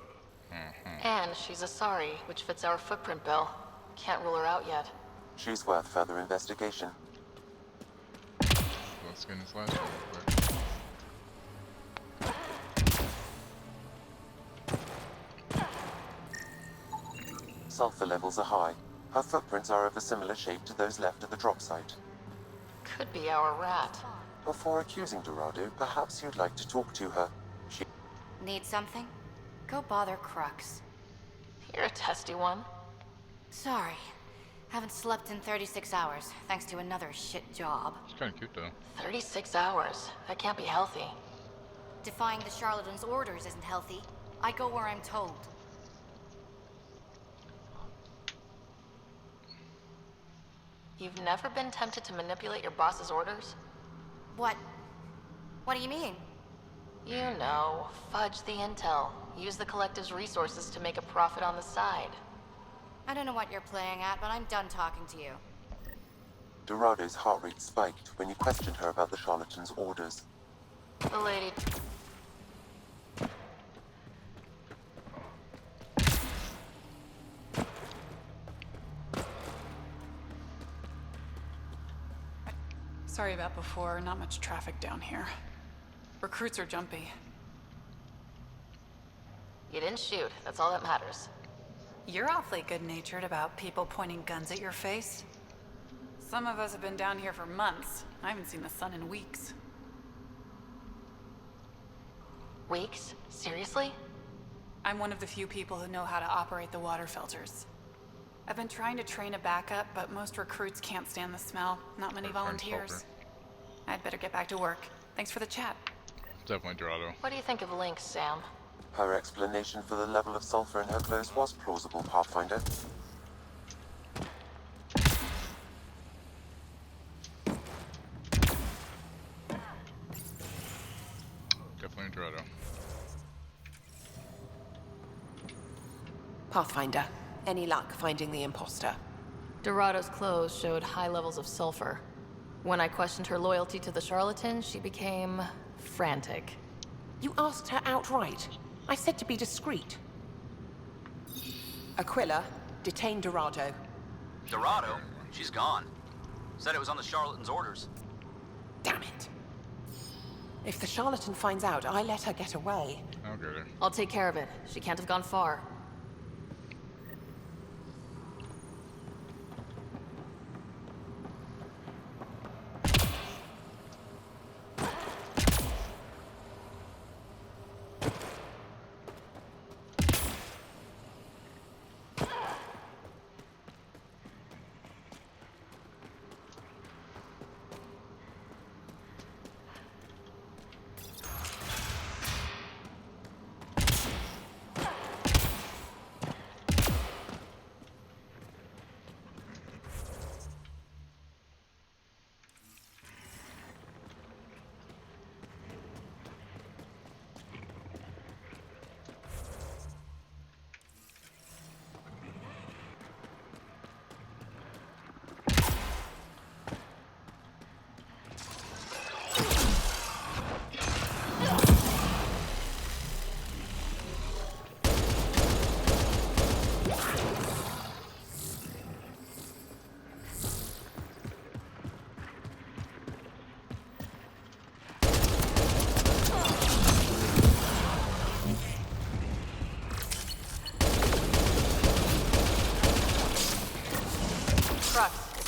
And she's Asari, which fits our footprint bill. Can't rule her out yet. She's worth further investigation. Let's scan this last one real quick. Sulfur levels are high. Her footprints are of a similar shape to those left at the drop site. Could be our rat. Before accusing Dorado, perhaps you'd like to talk to her. She... Need something? Go bother Crux. You're a testy one. Sorry. Haven't slept in 36 hours, thanks to another shit job. It's kinda cute though. 36 hours. That can't be healthy. Defying the charlatan's orders isn't healthy. I go where I'm told. You've never been tempted to manipulate your boss's orders? What? What do you mean? You know, fudge the intel. Use the Collective's resources to make a profit on the side. I don't know what you're playing at, but I'm done talking to you. Dorado's heart rate spiked when you questioned her about the charlatan's orders. The lady... Sorry about before, not much traffic down here. Recruits are jumpy. You didn't shoot, that's all that matters. You're awfully good-natured about people pointing guns at your face. Some of us have been down here for months. I haven't seen the sun in weeks. Weeks? Seriously? I'm one of the few people who know how to operate the water filters. I've been trying to train a backup, but most recruits can't stand the smell. Not many volunteers. I'd better get back to work. Thanks for the chat. Definitely Dorado. What do you think of Link, Sam? Her explanation for the level of sulfur in her clothes was plausible, Pathfinder. Definitely Dorado. Pathfinder, any luck finding the imposter? Dorado's clothes showed high levels of sulfur. When I questioned her loyalty to the charlatan, she became frantic. You asked her outright. I said to be discreet. Aquila, detain Dorado. Dorado? She's gone. Said it was on the charlatan's orders. Damn it. If the charlatan finds out I let her get away... I'll get her. I'll take care of it. She can't have gone far.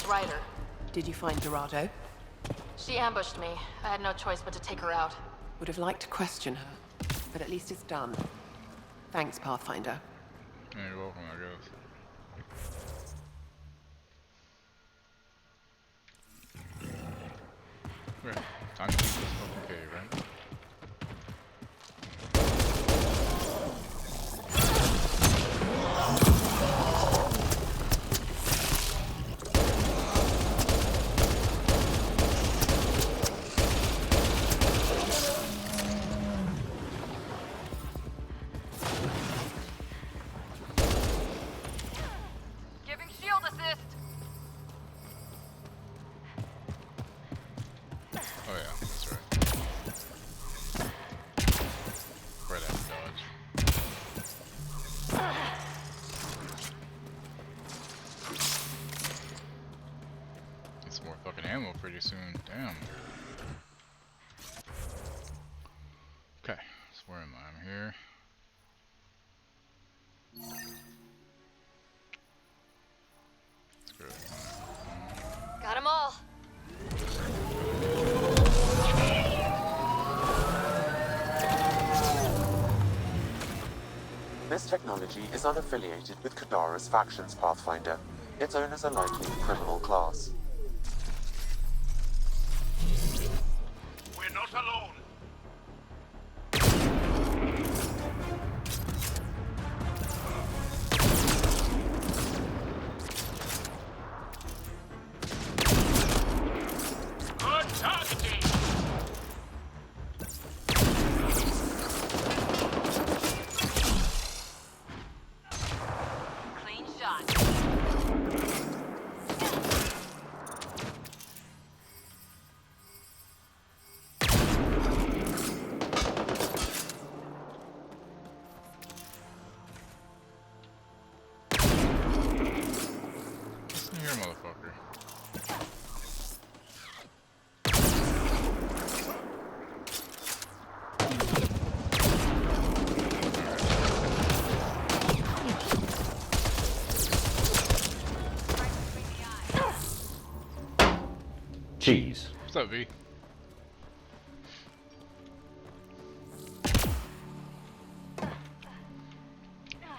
Ryder. Did you find Dorado? She ambushed me. I had no choice but to take her out. Would have liked to question her, but at least it's done. Thanks, Pathfinder. Yeah, you're welcome, I guess. Okay, time to leave this fucking cave, right? Pretty soon. Damn. Okay, so where am I? I'm here. Let's go. Got them all. This technology is unaffiliated with Kadara's factions, Pathfinder. Its owners are likely the criminal class. We're not alone. Good targeting. Clean shot. Cheese. What's up, V?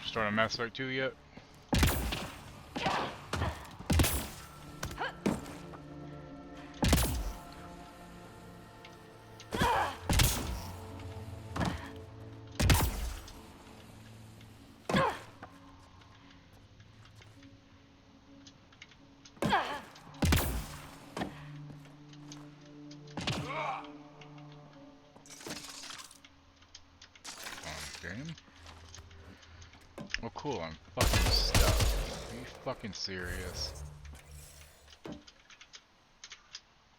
Starting Mass Effect 2 yet? game. Oh cool, I'm fucking stuck. Are you fucking serious? Can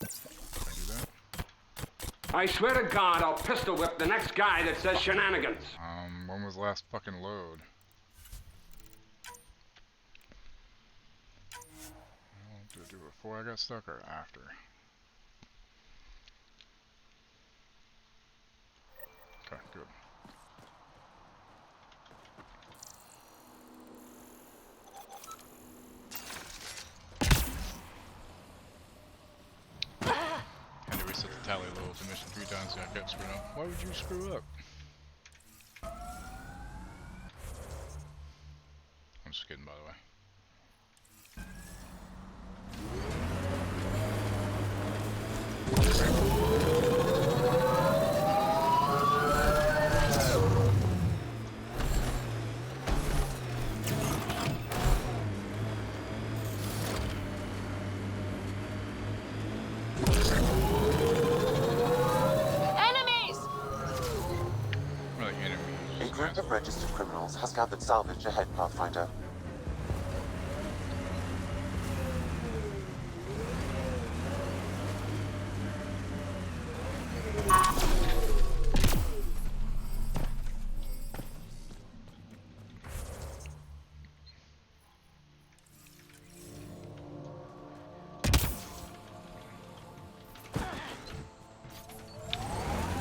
I do that? I swear to God, I'll pistol whip the next guy that says shenanigans. When was the last fucking load? Well, did I do it before I got stuck or after? Okay, good. Had to reset the tally level to mission 3 times, so I kept screwing up. Why would you screw up? I'm just kidding, by the way. A group of registered criminals has gathered salvage ahead, Pathfinder.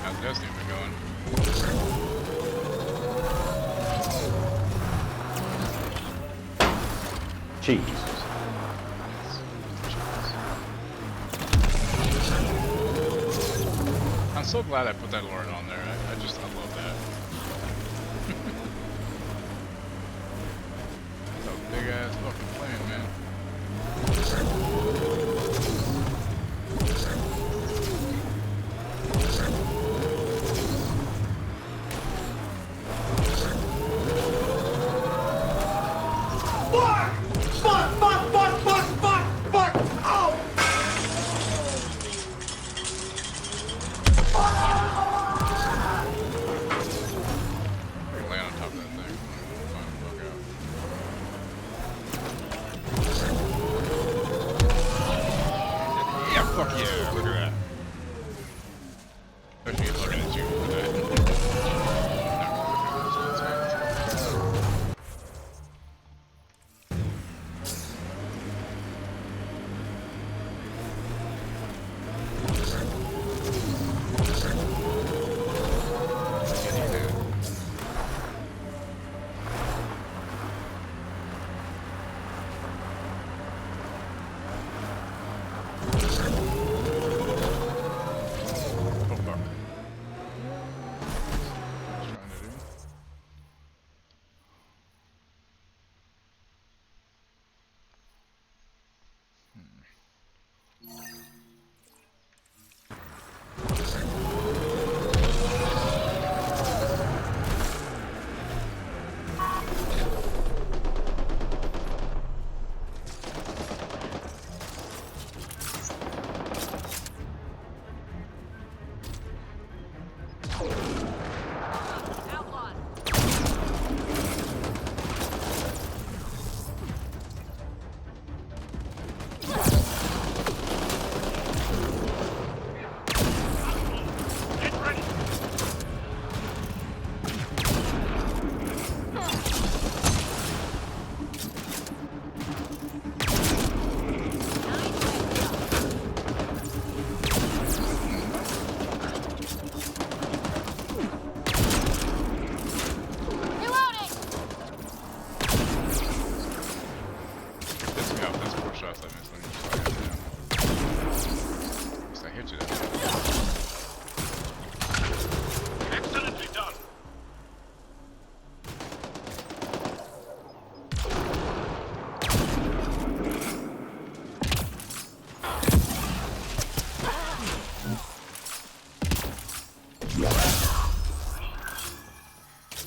How's Destiny been going? Cheese. I'm so glad I put that alert on there. I love that. That's a big ass fucking plan, man. Land on top of that thing. Find the fuck out. Yeah, fuck yeah, look at that. Especially looking at you for that.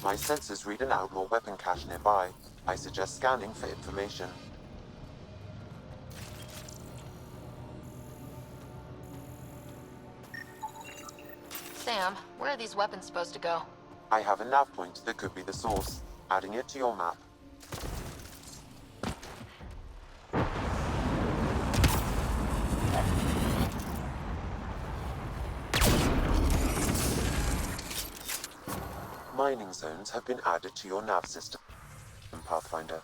My sensors read an outlaw weapon cache nearby. I suggest scanning for information. Sam, where are these weapons supposed to go? I have a nav point that could be the source. Adding it to your map. Mining zones have been added to your nav system, Pathfinder.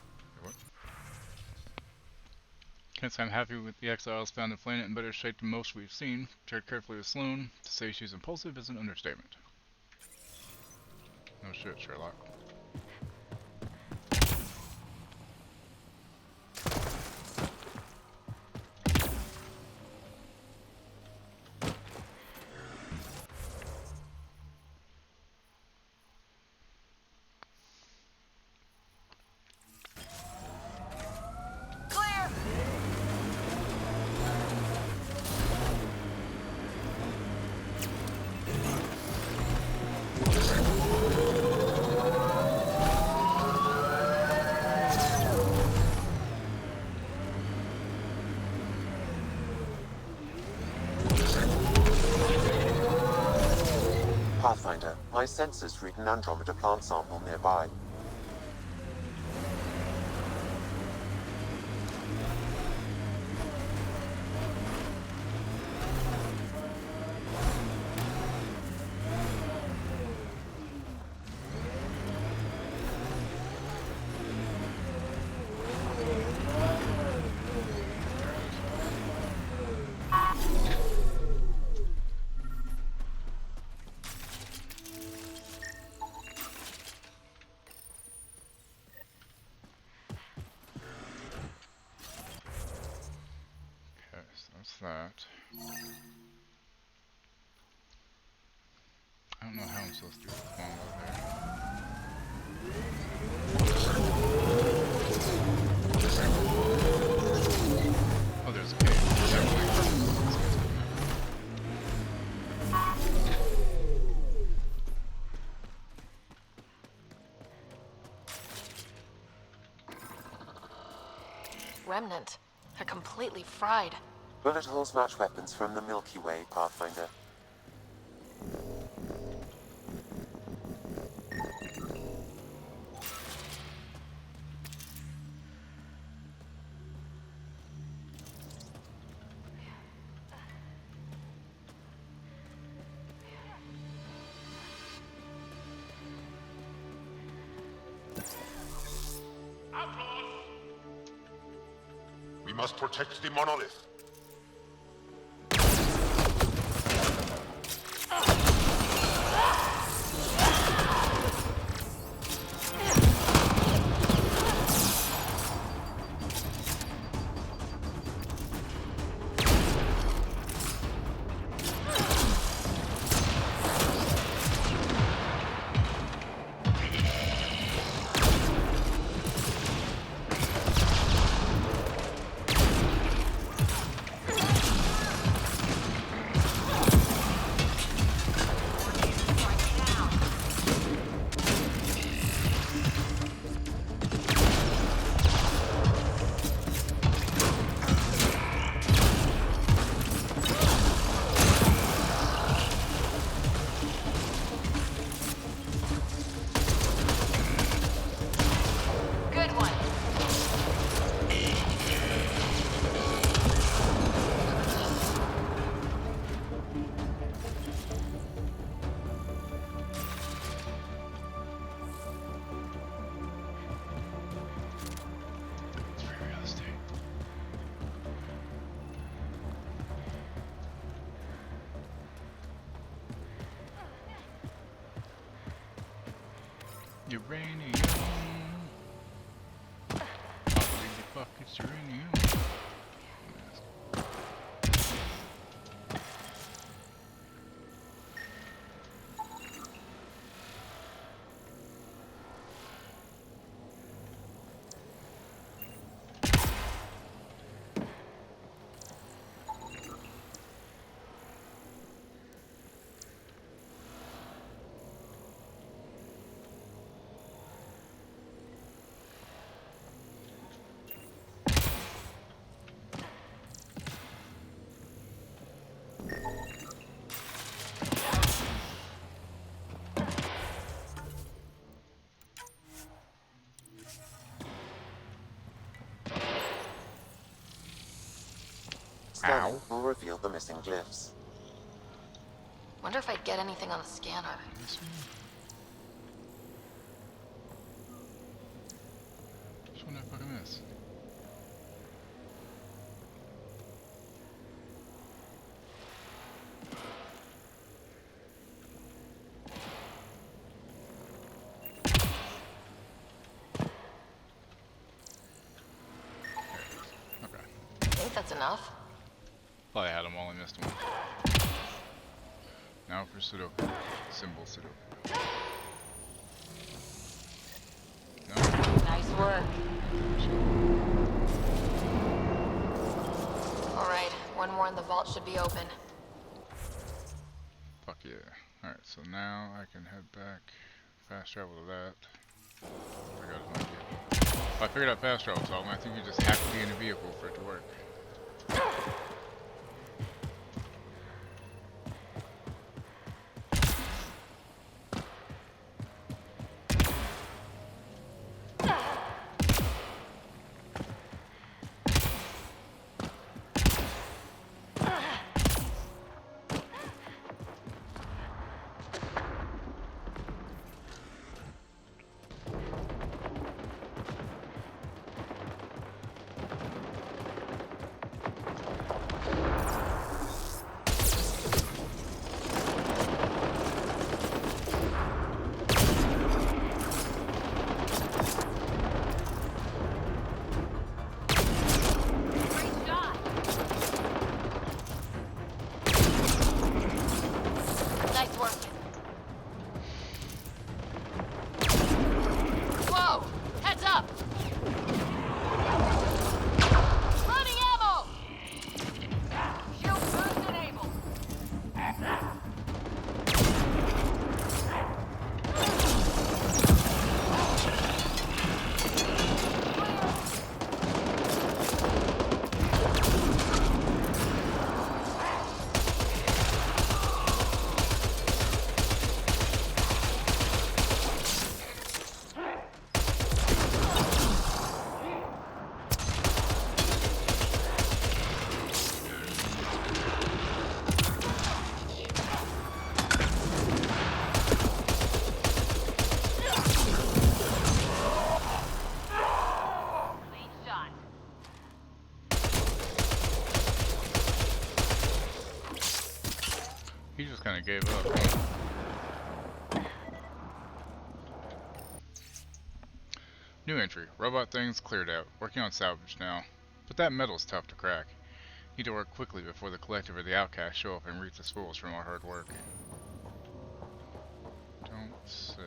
Can't say I'm happy with the Exiles found the planet in better shape than most we've seen. Tread carefully with Sloane. To say she's impulsive is an understatement. No shit, Sherlock. Pathfinder, my sensors read an Andromeda plant sample nearby. Okay, so that's that. I don't know how I'm supposed to do this one over there. Oh, there's a cave. Remnant. They're completely fried. Bullet holes match weapons from the Milky Way, Pathfinder. We must protect the monolith. Uranium. Holy the fuck, it's uranium. Scanning will reveal the missing glyphs. Wonder if I'd get anything on the scanner. Which one did I fucking miss? I think that's enough. Thought I had them all, I missed one. Now for Sudoku. Symbol Sudoku. No. Nice work. Alright, one more and the vault should be open. Fuck yeah. Alright, so now I can head back. Fast travel to that. I got my vehicle. If I figured out fast travel, so I think you just have to be in a vehicle for it to work. He just kind of gave up. New entry. Robot things cleared out. Working on salvage now. But that metal's tough to crack. Need to work quickly before the collective or the outcast show up and reap the spoils from our hard work. Don't say.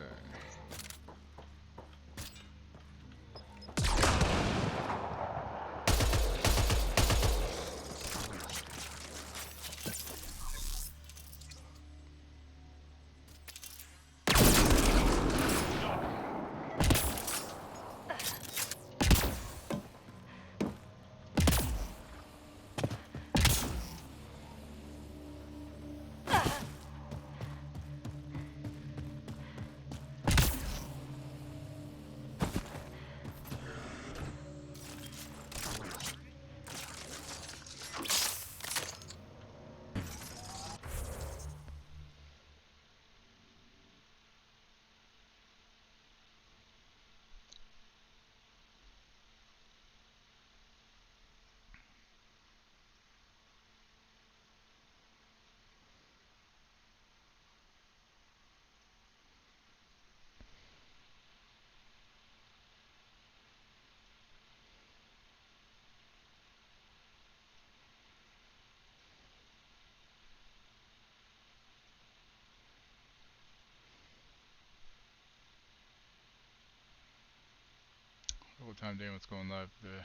What time damn it's going live today.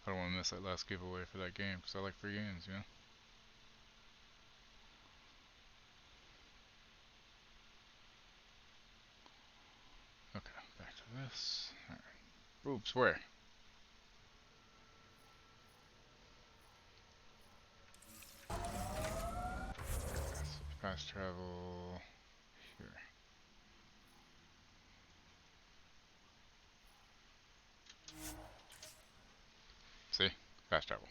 I don't want to miss that last giveaway for that game because I like free games, you know? Okay, back to this. Alright. Oops, where? Fast travel here. See? Fast travel.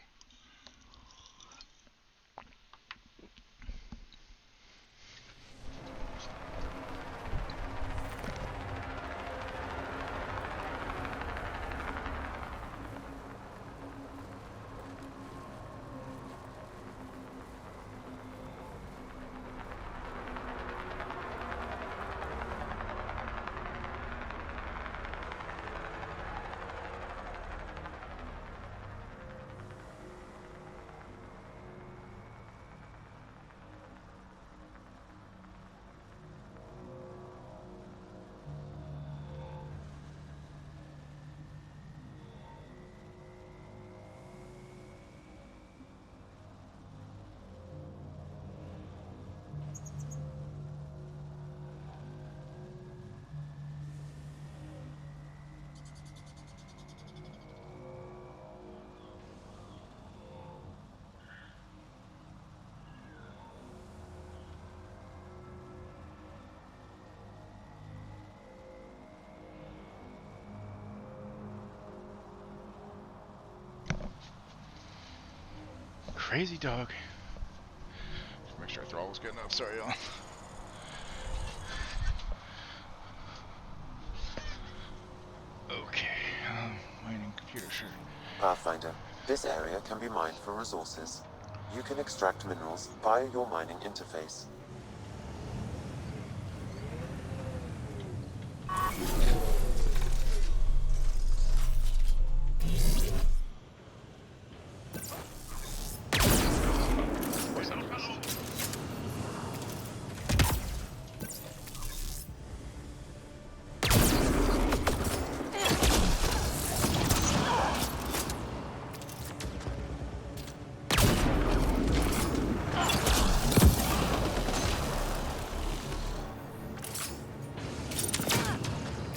crazy dog. Just make sure I throw was good enough. Sorry, y'all. Okay, mining computer, sure. Pathfinder, this area can be mined for resources. You can extract minerals via your mining interface.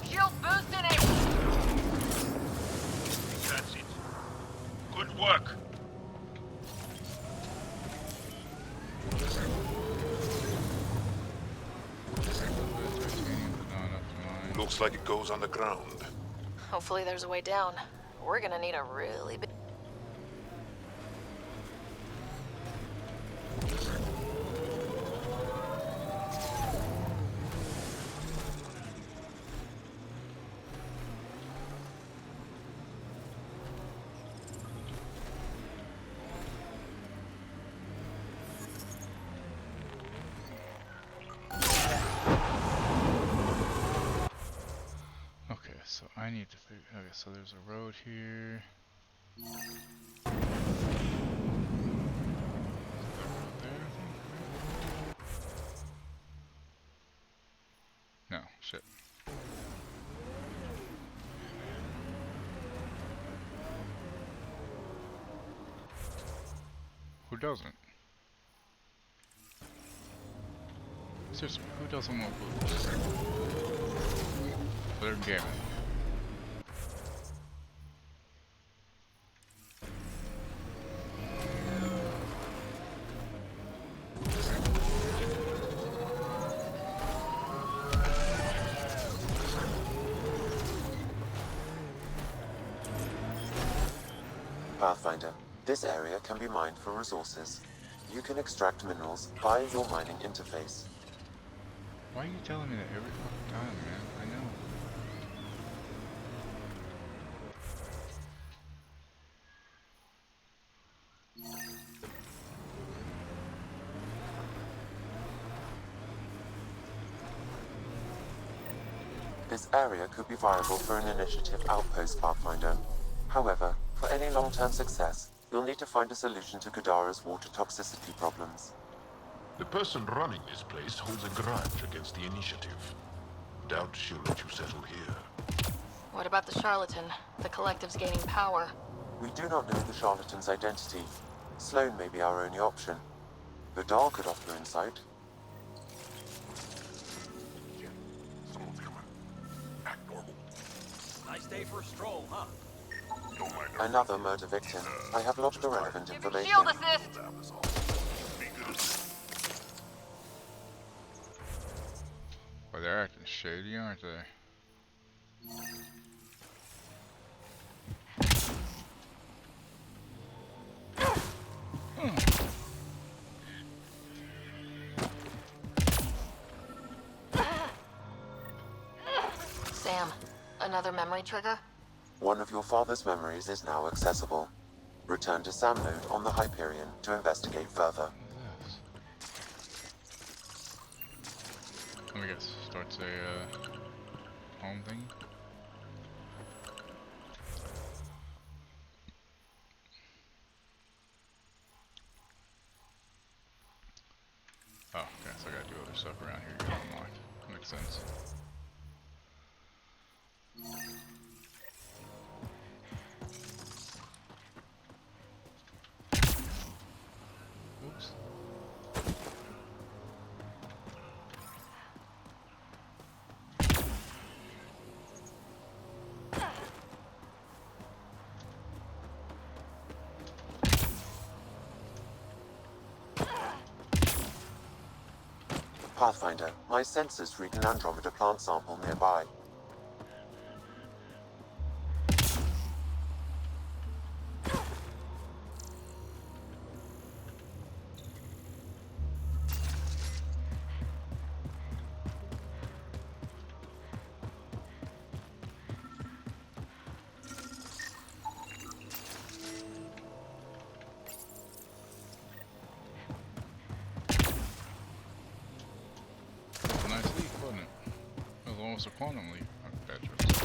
Shield boosting it! That's it. Good work. Looks like it goes underground. Hopefully there's a way down. We're gonna need a really big... Okay, so I need to figure. Okay, so there's a road here. No, shit. Who doesn't? Seriously, who doesn't want boots? They're gaming. Pathfinder, this area can be mined for resources. You can extract minerals via your mining interface. Why are you telling me that every fucking time, man? I know. This area could be viable for an initiative outpost, Pathfinder. However, for any long-term success, you'll need to find a solution to Kadara's water toxicity problems. The person running this place holds a grudge against the initiative. Doubt she'll let you settle here. What about the charlatan? The collective's gaining power. We do not know the charlatan's identity. Sloan may be our only option. Godal could offer insight. Nice day for a stroll, huh? Another murder victim. I have lodged the relevant information. Shield assist! Well, they're acting shady, aren't they? Sam, another memory trigger? One of your father's memories is now accessible. Return to Sam Node on the Hyperion to investigate further. Let me guess. Starts a home thing. Oh, okay. So I gotta do other stuff around here to get unlocked. Makes sense. Oops. Pathfinder, my sensors read an Andromeda plant sample nearby. almost a quantum leap. Bad jokes.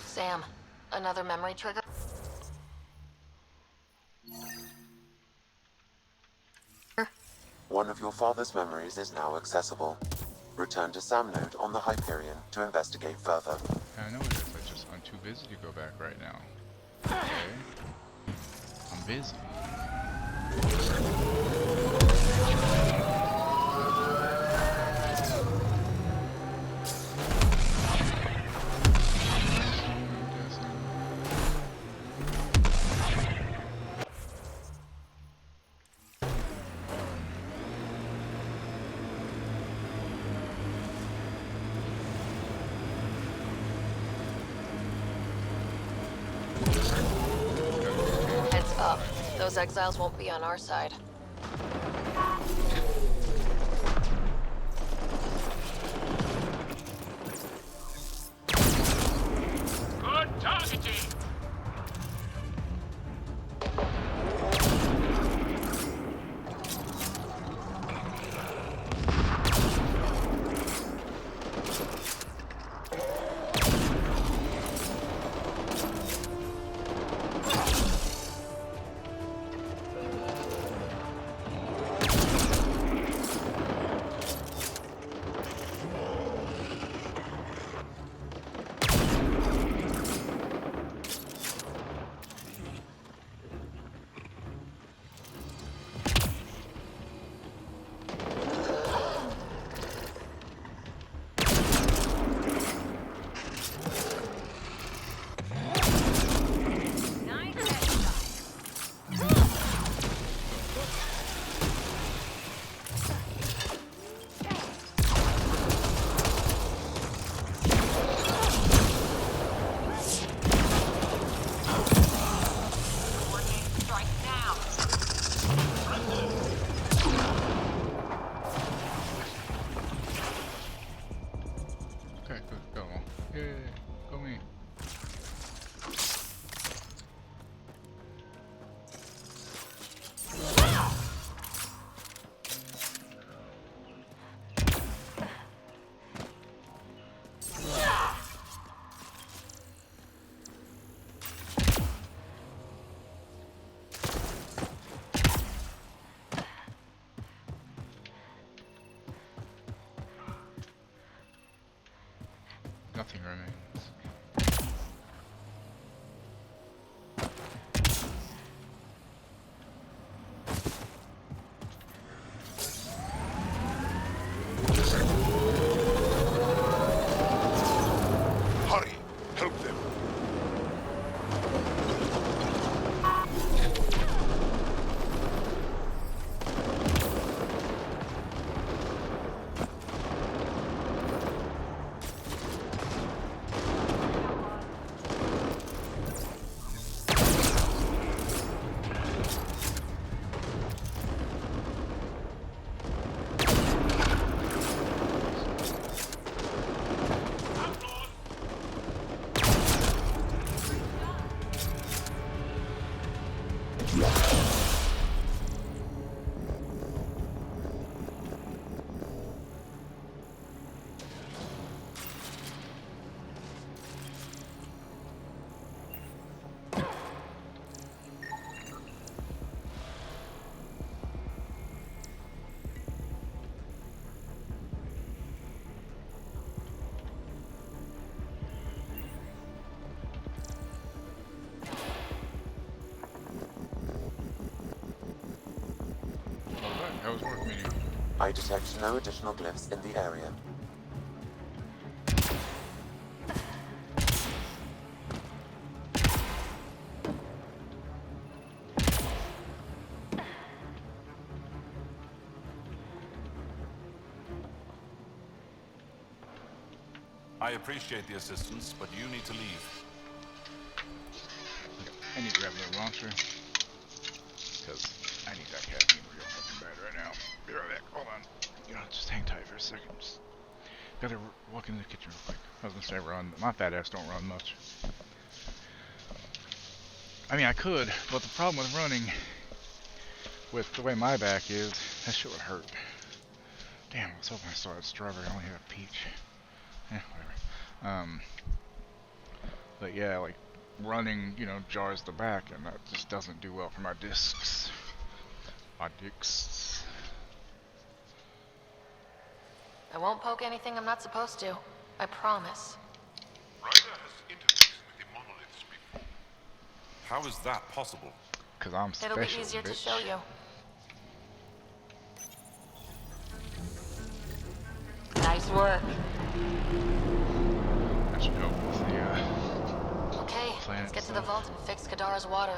Sam, another memory trigger? One of your father's memories is now accessible. Return to Sam Node on the Hyperion to investigate further. I know it is, I'm too busy to go back right now. Okay. I'm busy. Heads up. Those exiles won't be on our side. Good targeting! Okay, good, go. Yay, go me. Nothing remains. Hurry! Help them! I detect no additional glyphs in the area. I appreciate the assistance, but you need to leave. I need to grab the launcher. Because I need that caffeine real fucking bad right now. Be right back. Hold on. You know, just hang tight for a second. Just gotta walk into the kitchen real quick. I was gonna say run, but my fat ass don't run much. I mean, I could, but the problem with running, with the way my back is, that shit would hurt. Damn, I was hoping I saw that strawberry. I only had a peach. Whatever. But yeah, like running, you know, jars the back, and that just doesn't do well for my discs. My discs. I won't poke anything I'm not supposed to. I promise. Ryder has interfaced with the monoliths before. How is that possible? Because I'm special, It'll be easier to show you. Nice work. That should help with the, Okay, let's get to the vault and fix Kadara's water.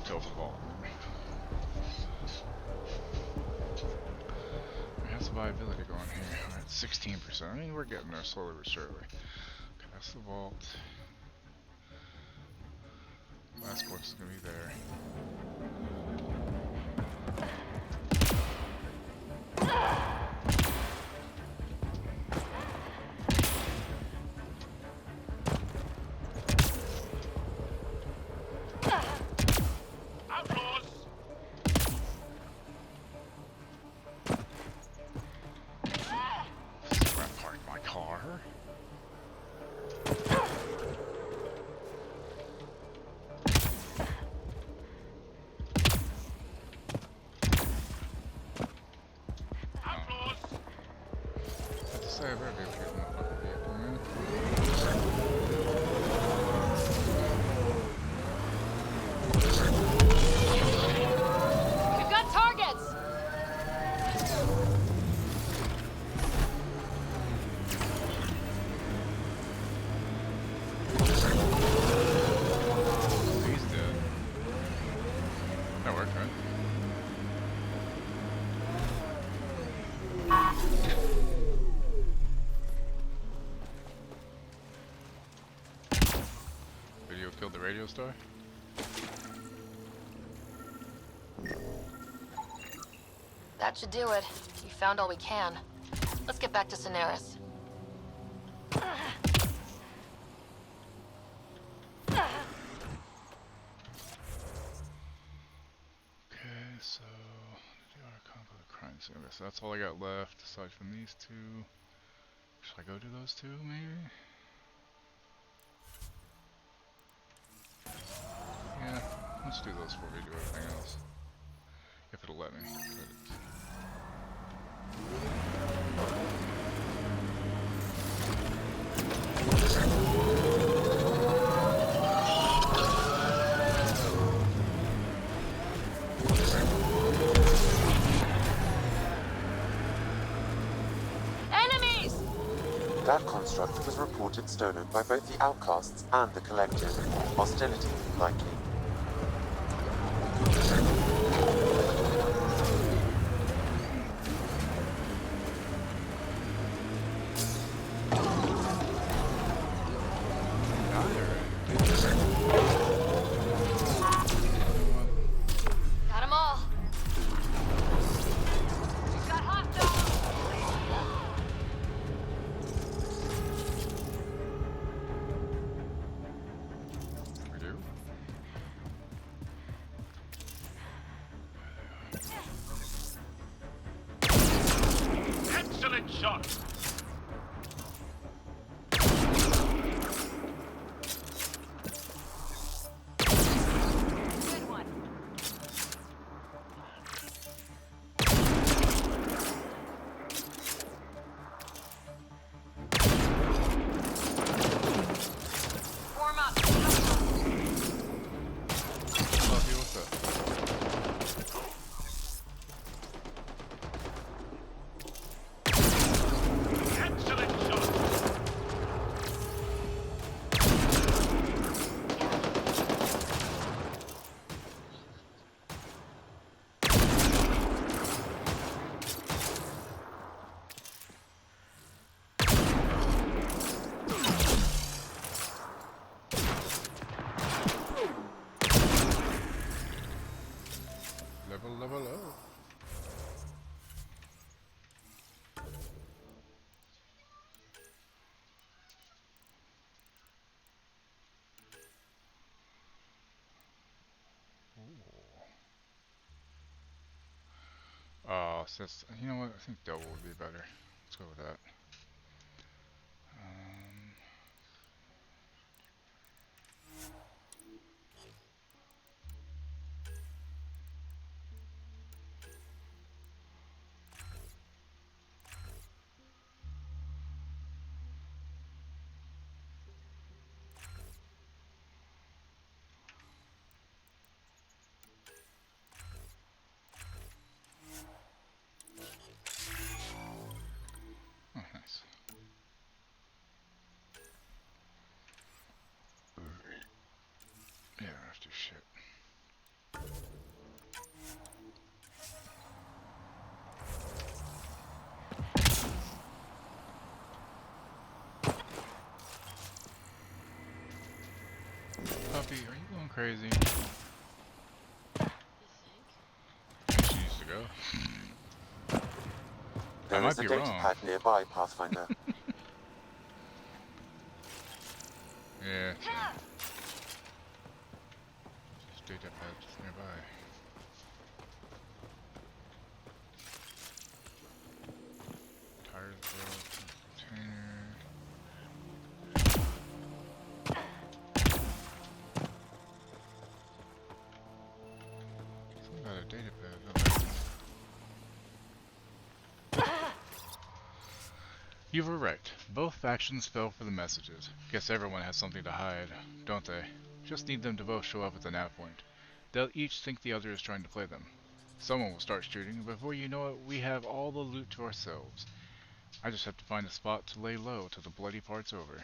Till the vault. How's the viability going here? We're at 16%. I mean, we're getting there slowly but surely. Okay, that's the vault. Last book's gonna be there. We've got targets! He's dead. That worked, right? Video killed the radio star? That should do it. We found all we can. Let's get back to Cineris. Okay, so the archon for the crime scene. Okay, so that's all I got left aside from these two. Should I go do those two, maybe? Yeah, let's do those before we do everything else. If it'll let me. Enemies! That construct was reported stolen by both the Outcasts and the Collective. Hostility, likely. Got them all. We've got hostiles. We do? Excellent shot! Good one. Form up. I'll deal with that. process. You know what? I think double would be better. Let's go with that. Oh, nice. Yeah, I have to do shit. Puppy, are you going crazy? She needs to go. I There might is a be data wrong. pad nearby, Pathfinder. Yeah, same. Just data pads nearby. Tires broke. Container. Something about a data pad. You were right. Both factions fell for the messages. Guess everyone has something to hide, don't they? Just need them to both show up at the nav point. They'll each think the other is trying to play them. Someone will start shooting, and before you know it, we have all the loot to ourselves. I just have to find a spot to lay low till the bloody part's over.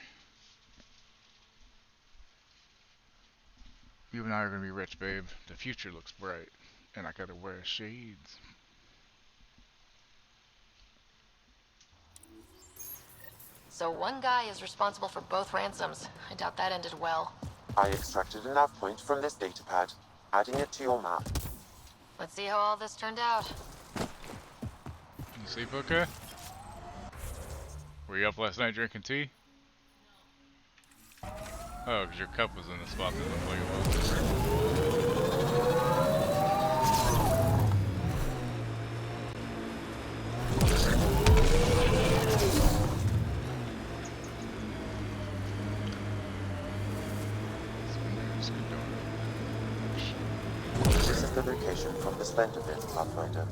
You and I are gonna be rich, babe. The future looks bright. And I gotta wear shades. So one guy is responsible for both ransoms. I doubt that ended well. I extracted a nav point from this data pad, adding it to your map. Let's see how all this turned out. You sleep okay? Were you up last night drinking tea? Oh, because your cup was in the spot that looked like it was. This is the location from the Splendor Bit, Pathfinder.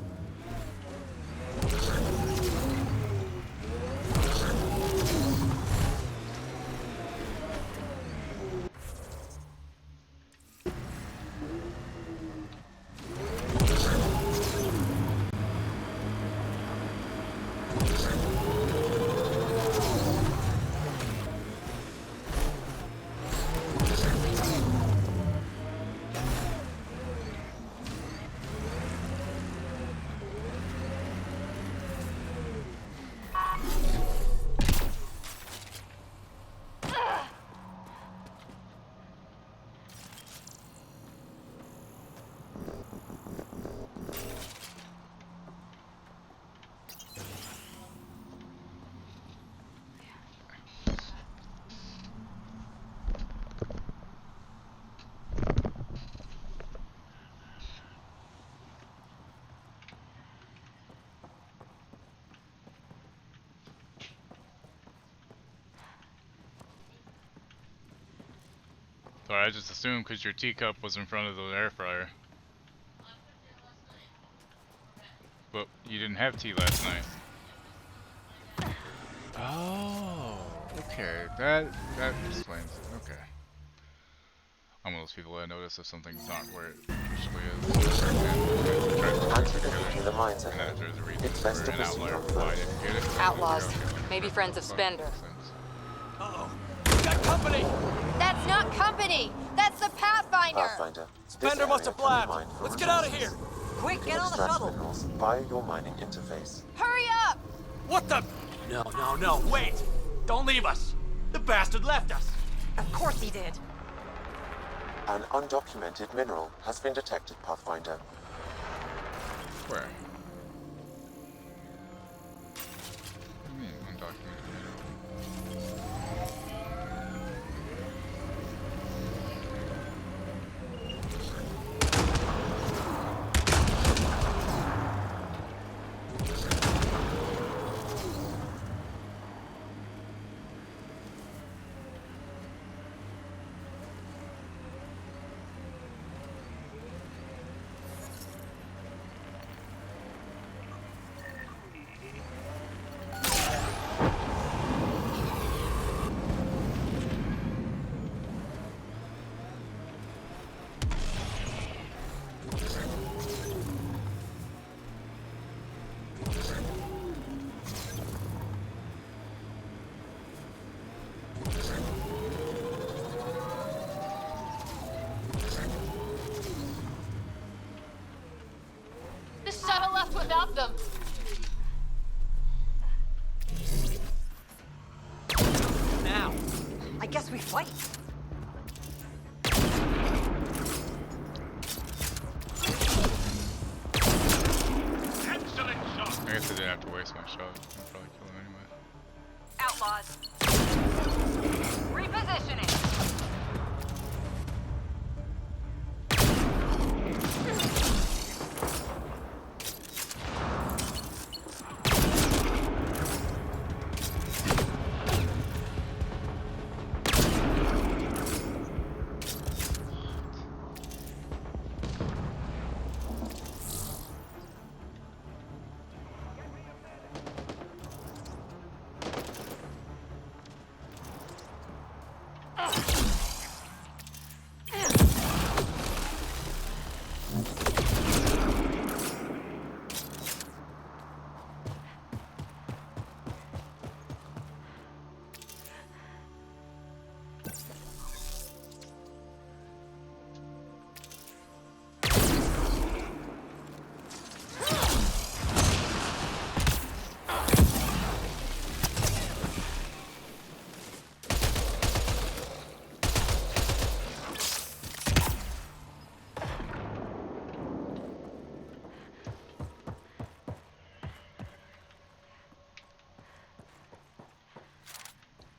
Sorry, I just assumed because your teacup was in front of the air fryer. But you didn't have tea last night. Oh, okay. That explains it. Okay. I'm one of those people that notice if something's not where it usually is. Anticipating the mines ahead, it's best to proceed on foot. Outlaws. Maybe friends of Spender. Uh-oh. We got company! That's not company! That's the Pathfinder! Pathfinder, Spender must have blabbed. Let's get out of here! Quick, get on the shuttle! Minerals via your mining interface. Hurry up! What the? No, wait! Don't leave us! The bastard left us! Of course he did. An undocumented mineral has been detected, Pathfinder. Where? What do you mean, undocumented mineral? guess we fight. Excellent shot. I guess I didn't have to waste my shot. I'd probably kill him anyway. Outlaws. Repositioning.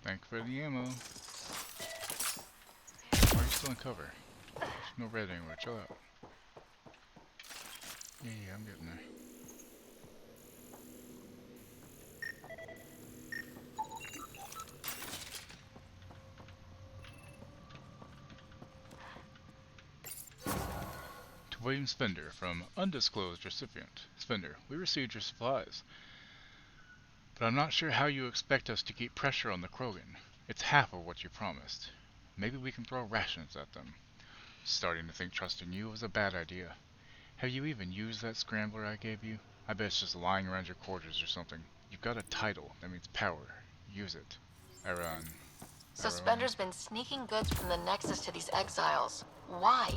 Thank you for the ammo. Why are you still in cover? There's no red anywhere. Chill out. Yeah, I'm getting there. To William Spender from undisclosed recipient. Spender, we received your supplies. But I'm not sure how you expect us to keep pressure on the Krogan. It's half of what you promised. Maybe we can throw rations at them. Starting to think trusting you was a bad idea. Have you even used that scrambler I gave you? I bet it's just lying around your quarters or something. You've got a title. That means power. Use it. Iran. So Spender's been sneaking goods from the Nexus to these exiles. Why?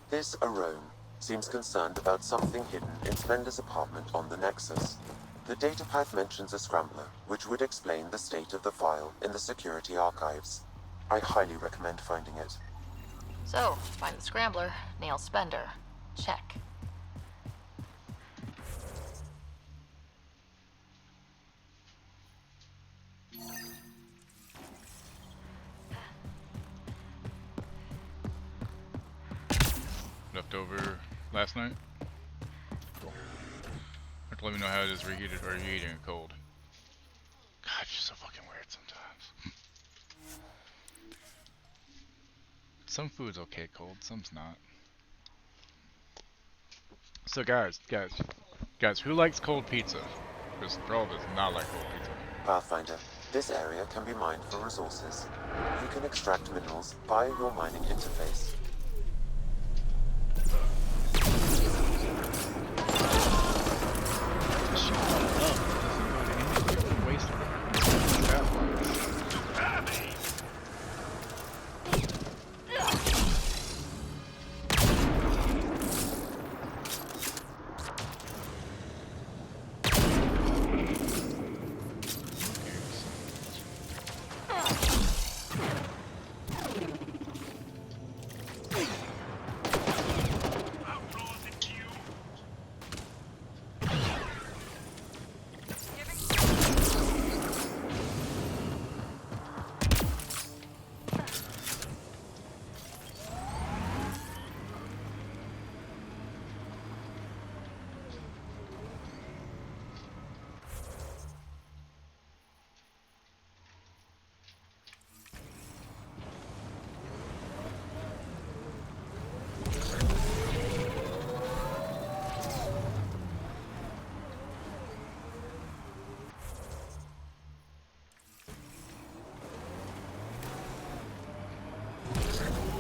This Arone seems concerned about something hidden in Spender's apartment on the Nexus. The datapad mentions a scrambler, which would explain the state of the file in the security archives. I highly recommend finding it. So, find the scrambler, nail Spender. Check. Left over last night? Cool. Have to let me know how it is reheated, or are you eating it cold? God, you're so fucking weird sometimes. Some food's okay cold, some's not. So guys, who likes cold pizza? Because Thrall does not like cold pizza. Pathfinder, this area can be mined for resources. You can extract minerals via your mining interface.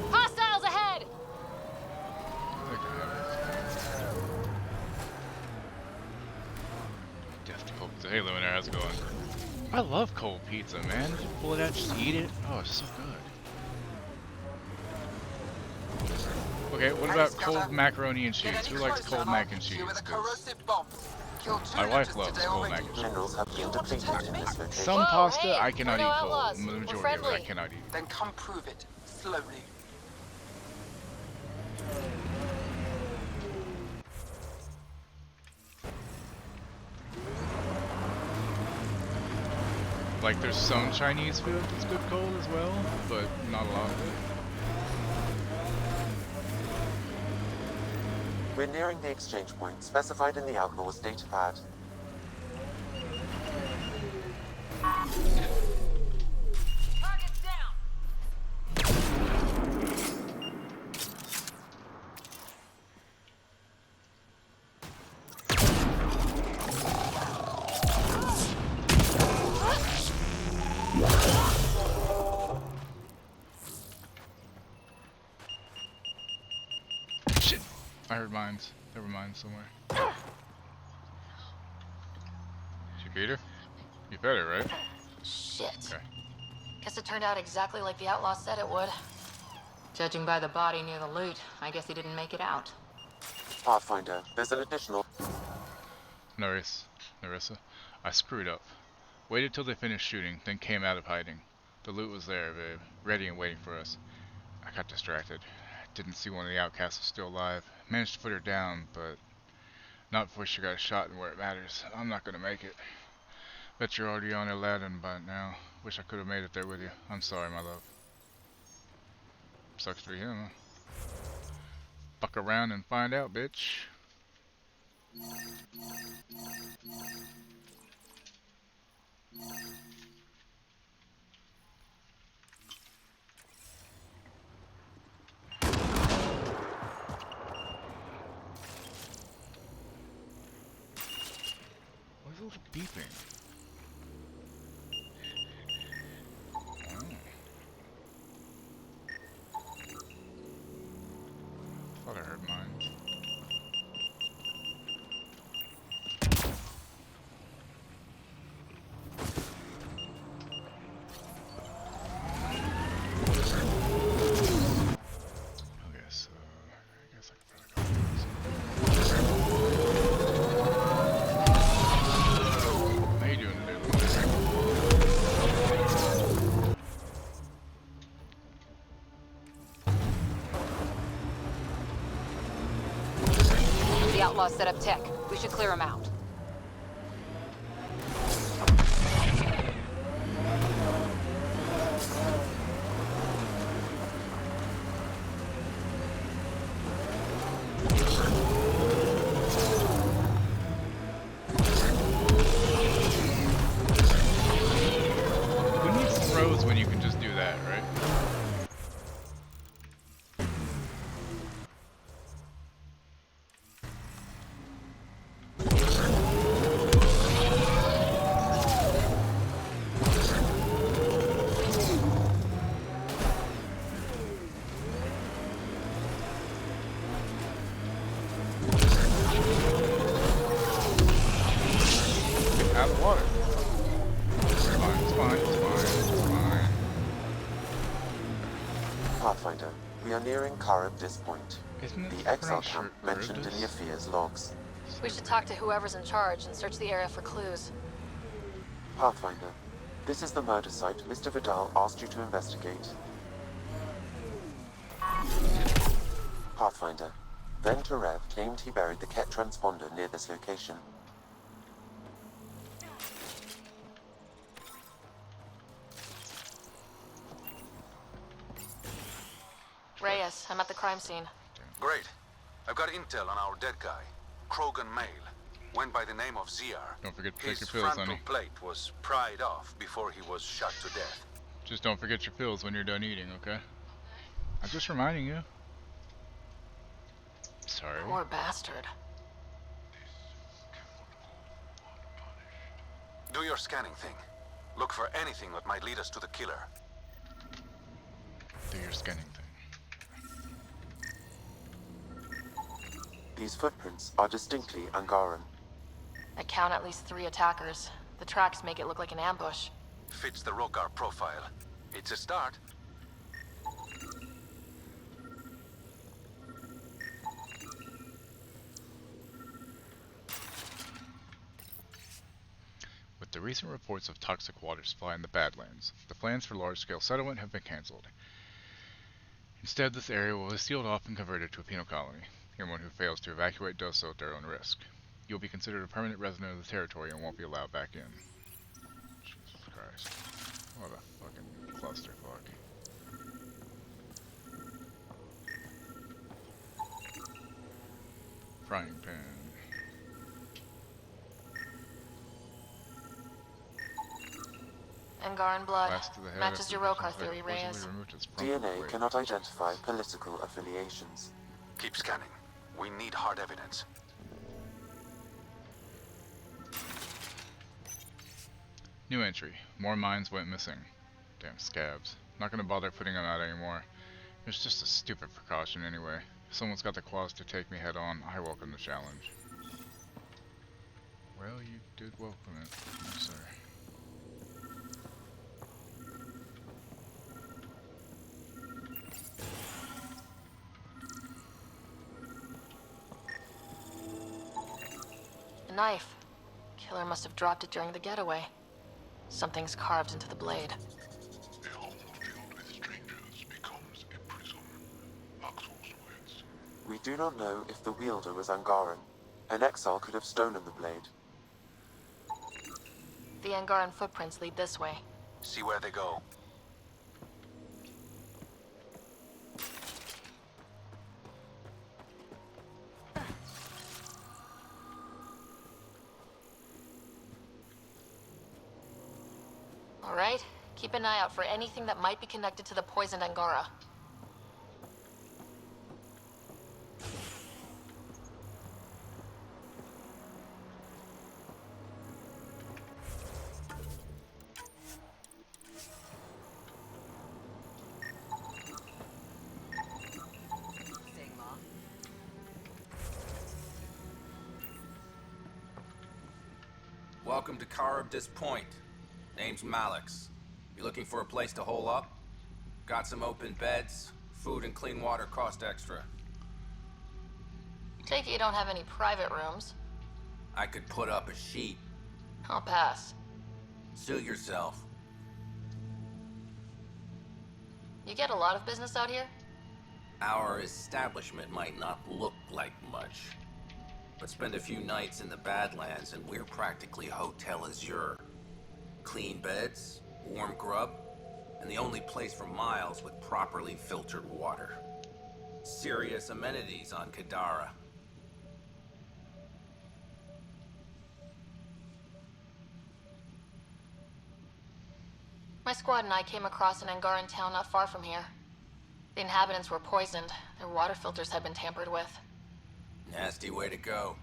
Hostiles ahead! Death to cold pizza. Hey Luminaire, how's it going? I love cold pizza, man. Just pull it out, just eat it. Oh, it's so good. Okay, what about cold macaroni and cheese? Who likes cold mac and cheese? Killed 2 My wife looters loves today full already. mac and Minerals cheese. have been depleted in this location. Some Whoa, pasta hey, I cannot we're no eat full. outlaws. The We're majority of it I friendly. cannot eat. Then come prove it. Slowly. Like there's some Chinese food that's good cold as well, but not a lot of it. We're nearing the exchange point specified in the Outlaw's datapad. Target's down. Shit! I heard mines. There were mines somewhere. Did you beat her? You fed her, right? Shit. Okay. Guess it turned out exactly like the outlaw said it would. Judging by the body near the loot, I guess he didn't make it out. Pathfinder, there's an additional... Narissa, I screwed up. Waited till they finished shooting, then came out of hiding. The loot was there, babe, ready and waiting for us. I got distracted. Didn't see one of the outcasts was still alive. Managed to put her down, but not before she got shot and where it matters. I'm not gonna make it. Bet you're already on Aladdin by now. Wish I could have made it there with you. I'm sorry, my love. Sucks for you, huh? Fuck around and find out, bitch. What's a little beeping? Thought I heard mines. Okay, so I guess I could probably go this. How you doing today, little The outlaws set up tech. We should clear them out. Who needs throws when you can just do that, right? Out of the water. It's fine, it's fine, it's fine, it's fine. Pathfinder, we are nearing Charybdis Point. Isn't it The exile pronounced camp mentioned in Charybdis? the affairs logs. We should talk to whoever's in charge and search the area for clues. Pathfinder, this is the murder site Mr. Vidal asked you to investigate. Pathfinder, then Terev claimed he buried the Ket transponder near this location. Reyes, I'm at the crime scene. Great. I've got intel on our dead guy, Krogan Male. Went by the name of ZR. Don't forget to take His your pills, frontal honey. plate was pried off before he was shot to death. Just don't forget your pills when you're done eating, okay? I'm just reminding you. Sorry. Poor bastard. Do your scanning thing. Look for anything that might lead us to the killer. Do your scanning thing. These footprints are distinctly Angaran. I count at least 3 attackers. The tracks make it look like an ambush. Fits the Rogar profile. It's a start. the recent reports of toxic water supply in the Badlands. The plans for large-scale settlement have been cancelled. Instead, this area will be sealed off and converted to a penal colony. Anyone who fails to evacuate does so at their own risk. You'll be considered a permanent resident of the territory and won't be allowed back in. Jesus Christ. What a fucking clusterfuck. Frying pan. Angaran blood. Blast to the head Matches after your the Rokar victim's theory, forcibly Reyes. removed its DNA weight. cannot identify political affiliations. Keep scanning. We need hard evidence. New entry. More mines went missing. Damn scabs. Not gonna bother putting them out anymore. It's just a stupid precaution anyway. If someone's got the quads to take me head on, I welcome the challenge. Well, you did welcome it, yes, sir. A knife. Killer must have dropped it during the getaway. Something's carved into the blade. A home filled with strangers becomes a prison. Maxwell's words. We do not know if the wielder was Angaran. An exile could have stolen the blade. The Angaran footprints lead this way. See where they go. Alright, keep an eye out for anything that might be connected to the poisoned Angara. Welcome to Caribdis Point. Name's Malix. You looking for a place to hole up? Got some open beds. Food and clean water cost extra. Take it you don't have any private rooms. I could put up a sheet. I'll pass. Suit yourself. You get a lot of business out here? Our establishment might not look like much, but spend a few nights in the Badlands and we're practically Hotel Azure. Clean beds, warm grub, and the only place for miles with properly filtered water. Serious amenities on Kadara. My squad and I came across an Angaran town not far from here. The inhabitants were poisoned. Their water filters had been tampered with. Nasty way to go.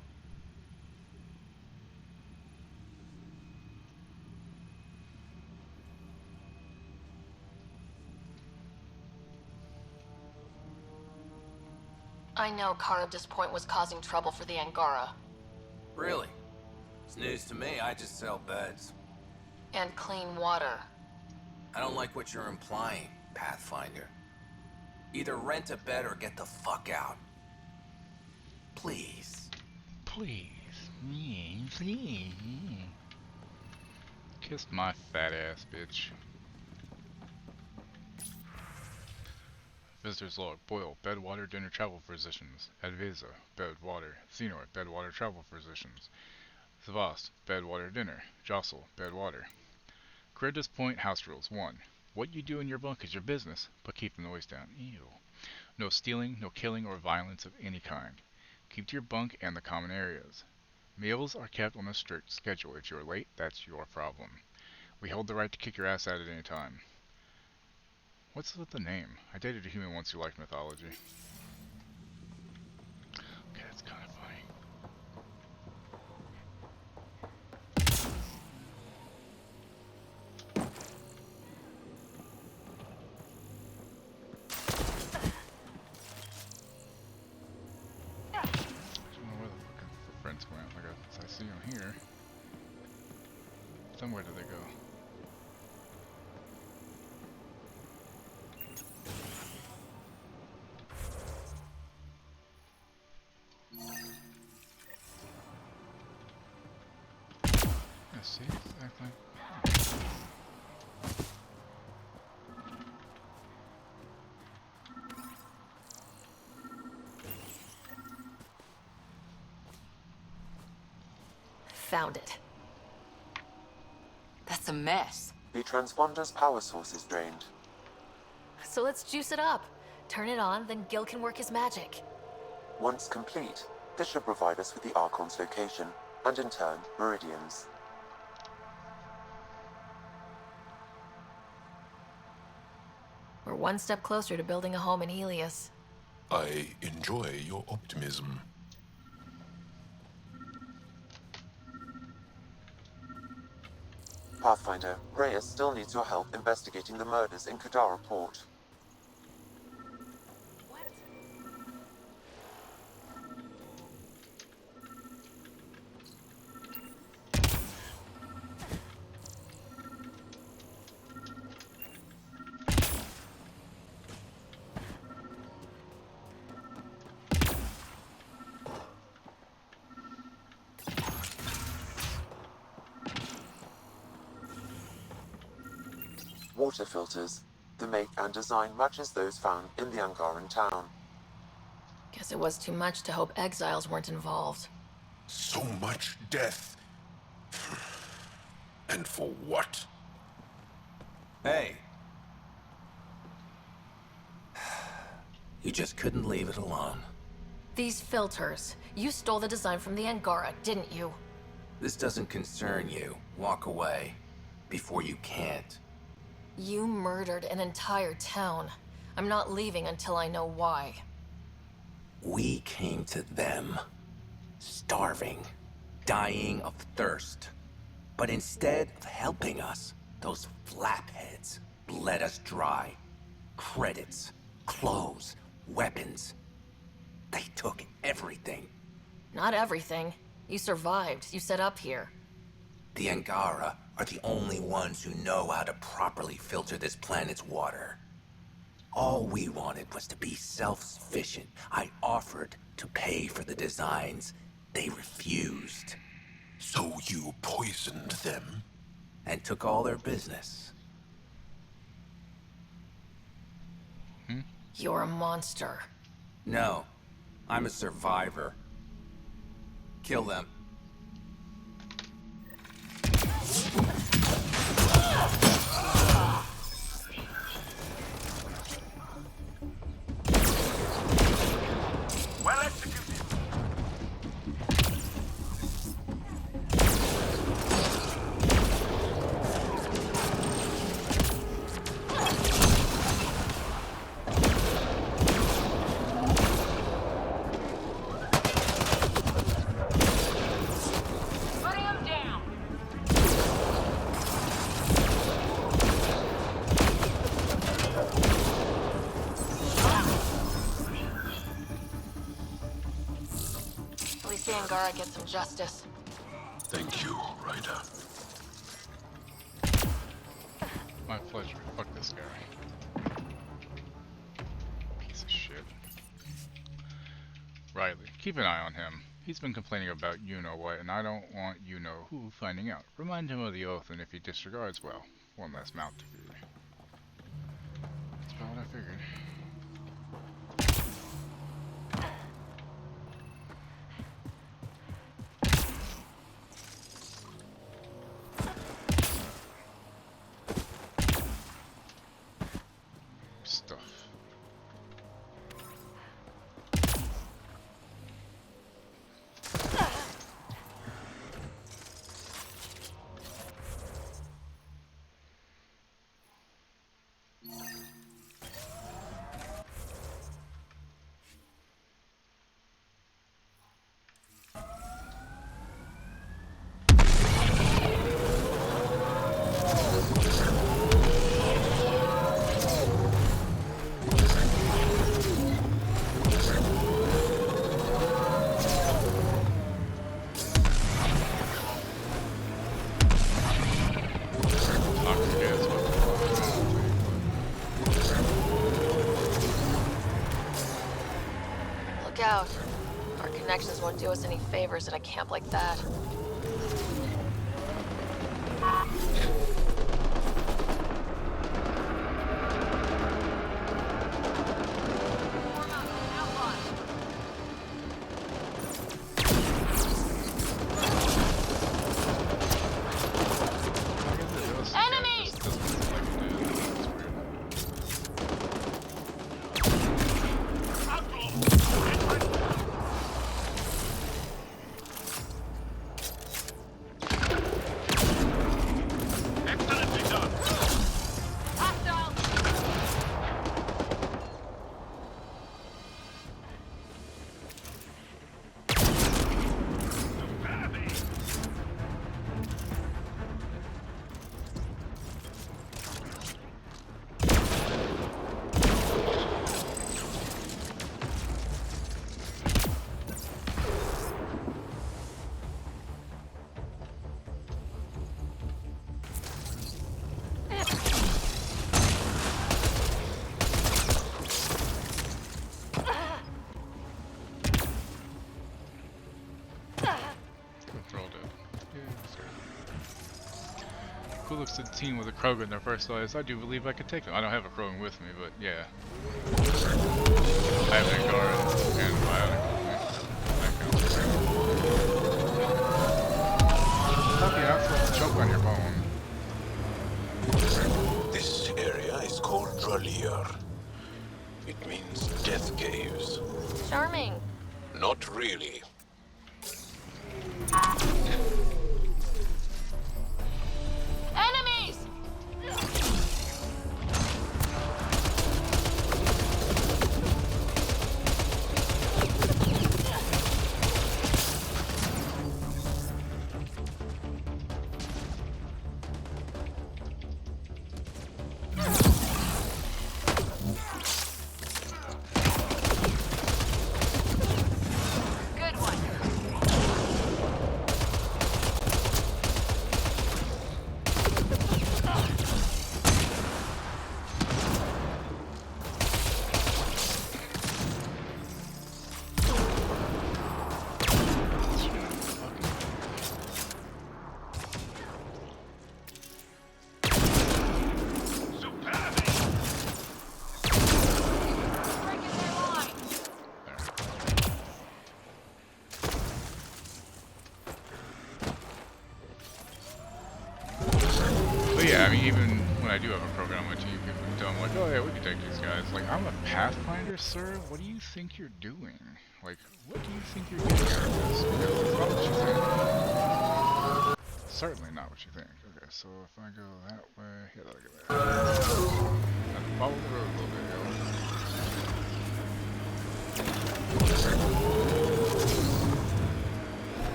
I know Caribdis Point was causing trouble for the Angara. Really? It's news to me. I just sell beds. And clean water. I don't like what you're implying, Pathfinder. Either rent a bed or get the fuck out. Please. Please. Please. Kiss my fat ass, bitch. Visitor's log. Boyle, bed, water, dinner, travel physicians. Advisa, bed, water. Xenor, bed, water, travel physicians. Savast, bed, water, dinner. Jostle, bed, water. Caribdis Point house rules. 1. What you do in your bunk is your business, but keep the noise down. Ew. No stealing, no killing, or violence of any kind. Keep to your bunk and the common areas. Meals are kept on a strict schedule. If you're late, that's your problem. We hold the right to kick your ass out at any time. What's with the name? I dated a human once who liked mythology. Okay, that's kind of funny. I don't know where the fucking footprints went. Like I see them here. Somewhere did they go? See, act like found it. That's a mess. The transponder's power source is drained. So let's juice it up. Turn it on, then Gil can work his magic. Once complete, this should provide us with the Archon's location, and in turn, Meridian's. We're one step closer to building a home in Helios. I enjoy your optimism. Pathfinder, Reyes still needs your help investigating the murders in Kadara Port. Water filters. The make and design matches those found in the Angaran town. Guess it was too much to hope exiles weren't involved. So much death. And for what? Hey. You just couldn't leave it alone. These filters. You stole the design from the Angara, didn't you? This doesn't concern you. Walk away. Before you can't. You murdered an entire town. I'm not leaving until I know why. We came to them. Starving. Dying of thirst. But instead of helping us, those flapheads bled us dry. Credits, clothes, weapons. They took everything. Not everything. You survived. You set up here. The Angara are the only ones who know how to properly filter this planet's water. All we wanted was to be self-sufficient. I offered to pay for the designs. They refused. So you poisoned them? And took all their business. You're a monster. No, I'm a survivor. Kill them. Well executed. Putting him down. At least the Angara gets some justice. Thank you, Ryder. My pleasure. Fuck this guy. Piece of shit. Riley, keep an eye on him. He's been complaining about you-know-what, and I don't want you-know-who finding out. Remind him of the oath, and if he disregards, well, one less mouth to feed. That's about what I figured. Stuff. Look out. Our connections won't do us any favors at a camp like that. looks at the team with a Krogan in their first eyes, I do believe I could take them. I don't have a Krogan with me, but yeah. I have an Angaran and Bionic with me. Okay, I'll choke on your bone. This area is called Dralier. It means death caves. Charming. Not really. Enemies! Good one. But yeah, I mean, even when I do have a Krogan on my team, people can tell me like, oh yeah, we can take these guys. Like, I'm a Pathfinder, sir? What do you think you're doing? Like, what do you think you're getting out of this? Because it's not what you think. Certainly not what you think. Okay, so if I go that way, yeah, that'll get there. And follow the road a little bit, yo.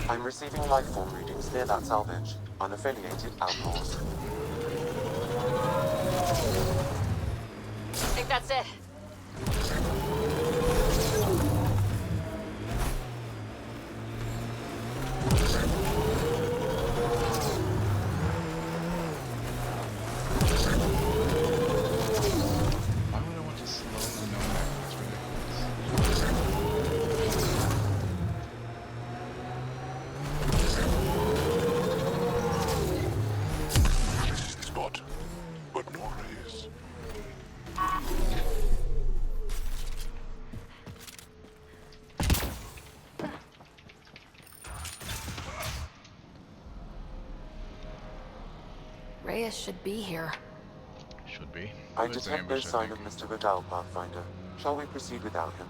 I'm receiving lifeform readings near that salvage. Unaffiliated outlaws. I think that's it. Why would I want to slow the nomad? It's ridiculous. Spot, but no race. Reyes should be here. Should be. I There's an detect no ambush, I sign think. of Mr. Vidal, Pathfinder. Shall we proceed without him?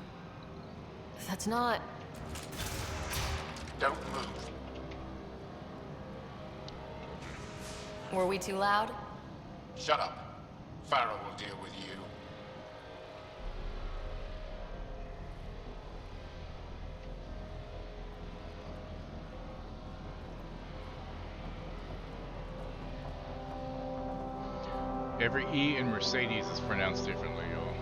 That's not... Don't move. Were we too loud? Shut up. Farrell will deal with you. Every E in Mercedes is pronounced differently, y'all.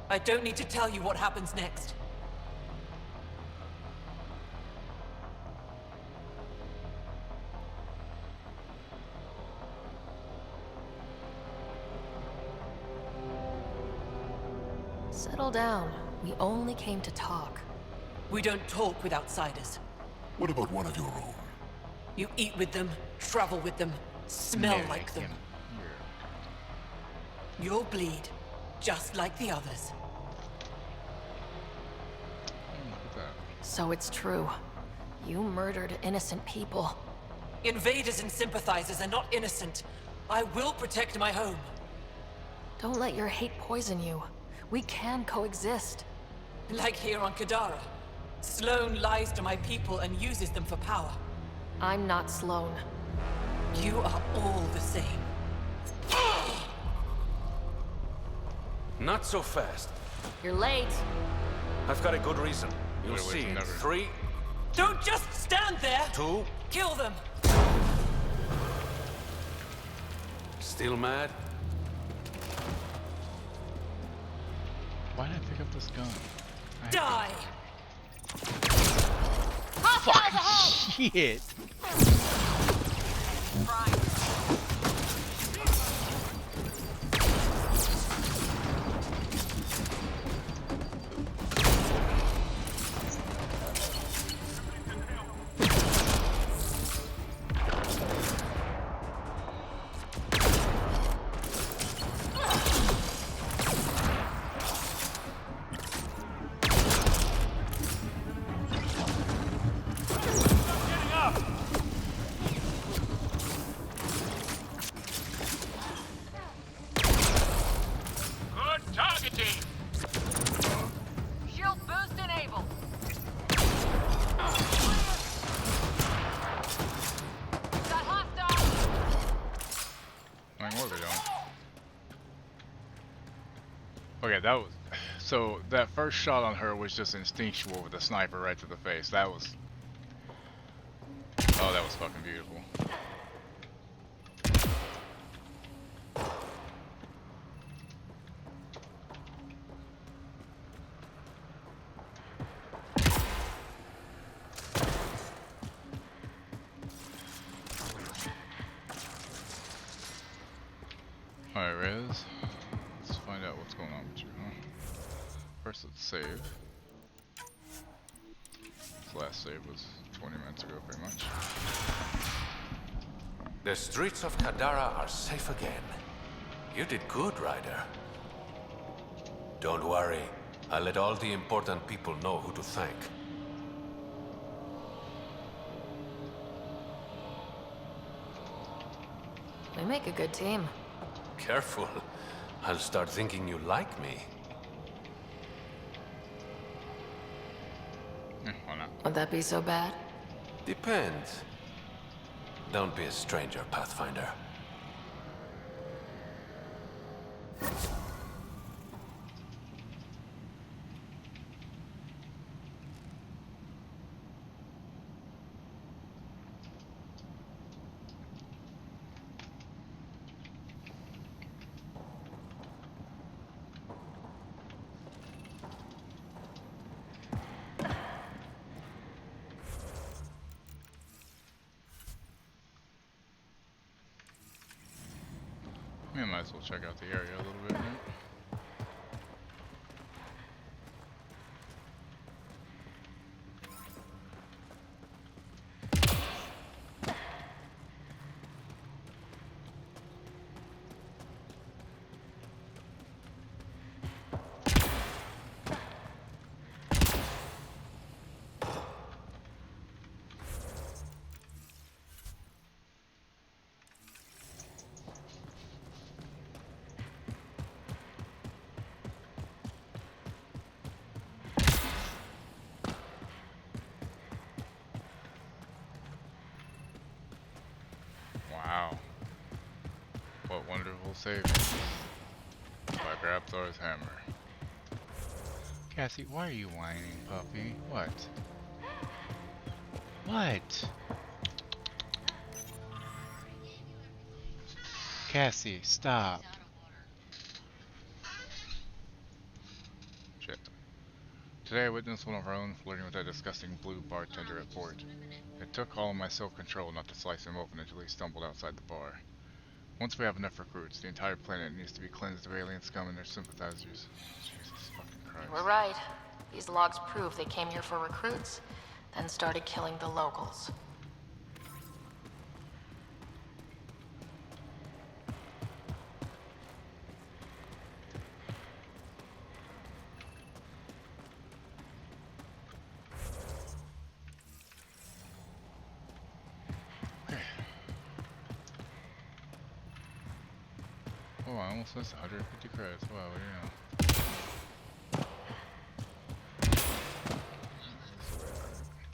I don't need to tell you what happens next. Settle down. We only came to talk. We don't talk with outsiders. What about one of your own? You eat with them, travel with them, smell like them. You'll bleed, just like the others. So it's true. You murdered innocent people. Invaders and sympathizers are not innocent. I will protect my home. Don't let your hate poison you. We can coexist. Like here on Kadara. Sloane lies to my people and uses them for power. I'm not Sloane. You are all the same. Not so fast. You're late. I've got a good reason. You'll see. 3, Don't just stand there! 2. Kill them! Still mad? Why did I pick up this gun? Die! Fuck shit. Good targeting. Shield boost enabled. Got hostile. I know they don't. Okay, that was... So, that first shot on her was just instinctual with a sniper right to the face. That was... Oh, that was fucking beautiful. Alright, Rez. Let's find out what's going on with you, huh? First, let's save. This last save was 20 minutes ago, pretty much. The streets of Kadara are safe again. You did good, Ryder. Don't worry. I'll let all the important people know who to thank. We make a good team. Careful. I'll start thinking you like me. Why not? Would that be so bad? Depends. Don't be a stranger, Pathfinder. We might as well check out the area a little bit, right? Wow. What wonderful savings. By Grabthar's hammer. Cassie, why are you whining, puppy? What? What? Cassie, stop. Shit. Today I witnessed one of our own flirting with that disgusting blue bartender at port. It took all of my self-control not to slice him open until he stumbled outside the bar. Once we have enough recruits, the entire planet needs to be cleansed of alien scum and their sympathizers. Jesus fucking Christ. You were right. These logs prove they came here for recruits, then started killing the locals. Oh, I almost missed 150 credits. Wow, what do you know?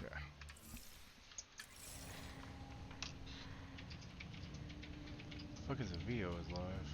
Yeah. Fuck is a VO is live?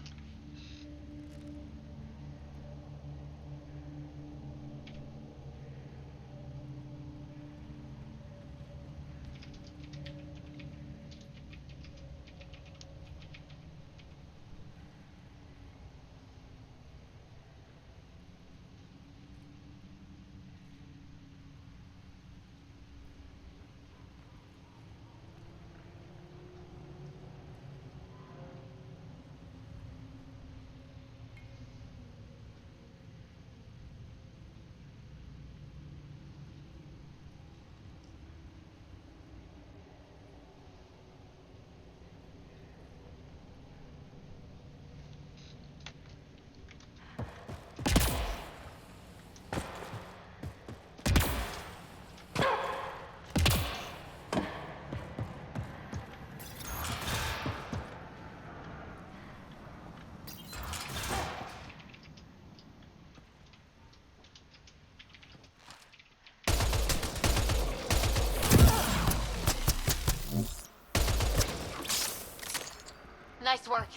Nice work.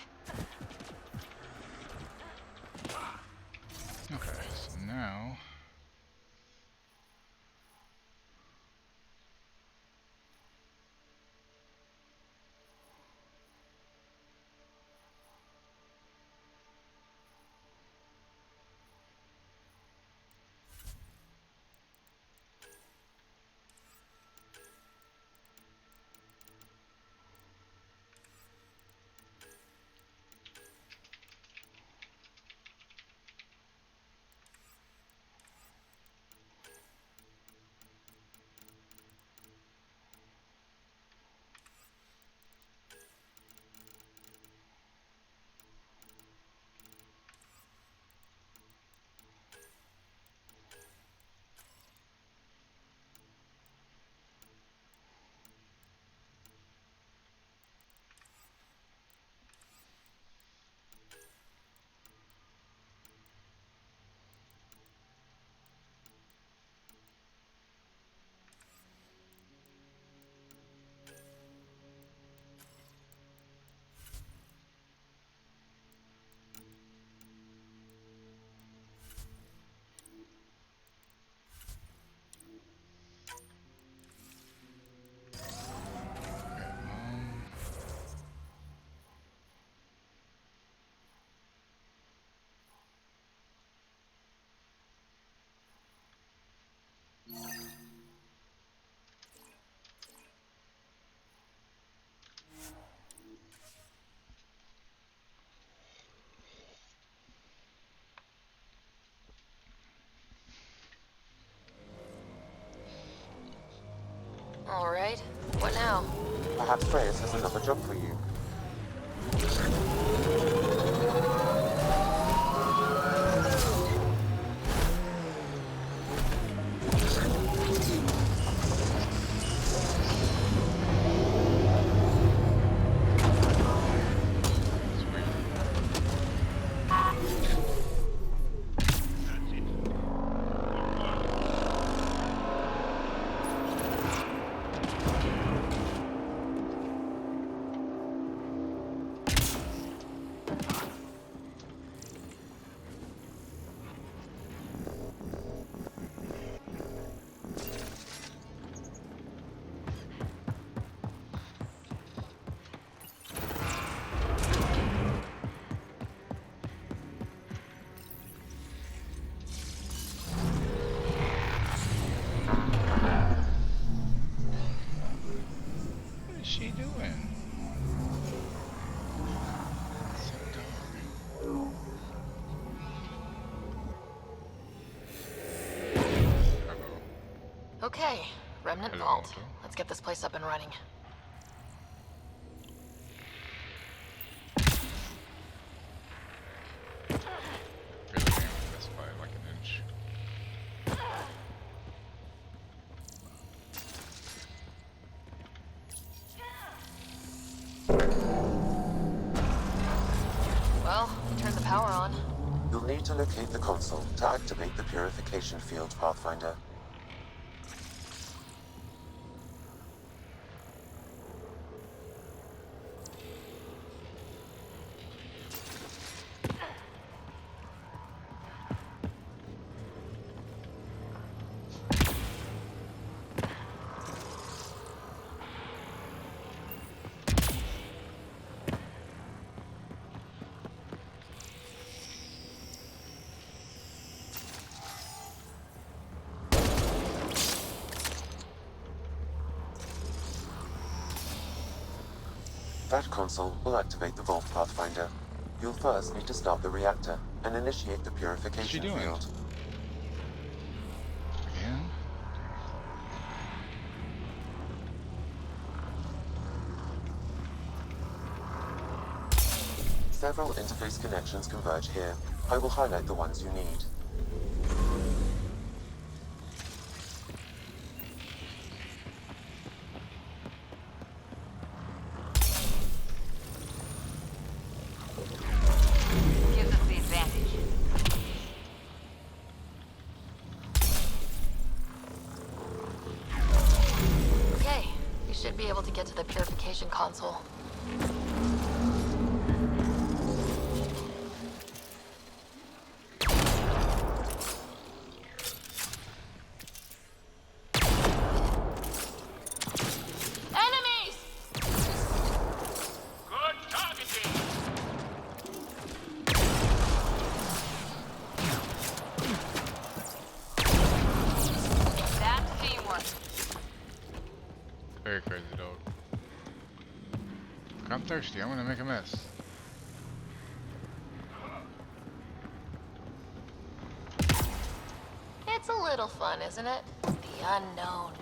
Okay, so now... All right. What now? Perhaps Reyes has another job for you. What is she doing? So dark. Okay, Remnant Hello, Vault. Otto. Let's get this place up and running. Really can't this by like an inch. Well, we turned the power on. You'll need to locate the console to activate the purification field, Pathfinder. That console will activate the Vault, Pathfinder. You'll first need to start the reactor and initiate the purification field. Again? Several interface connections converge here. I will highlight the ones you need. Gives us the advantage. Okay, we should be able to get to the purification console. Very crazy dog. I'm thirsty. I'm gonna make a mess. It's a little fun, isn't it? The unknown.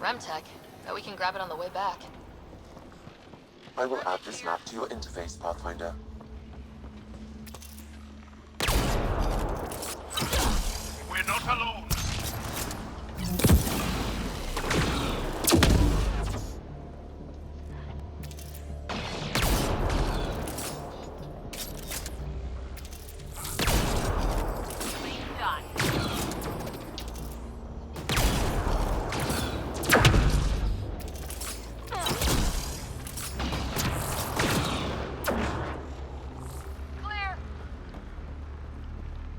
Remtech. Bet we can grab it on the way back. I will add this map to your interface, Pathfinder. We're not alone.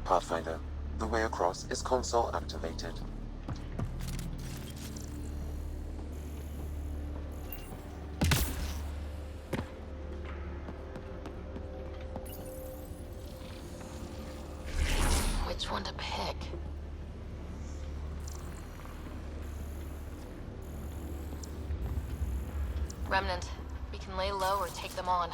Pathfinder, the way across is console activated. Which one to pick? Remnant. We can lay low or take them on.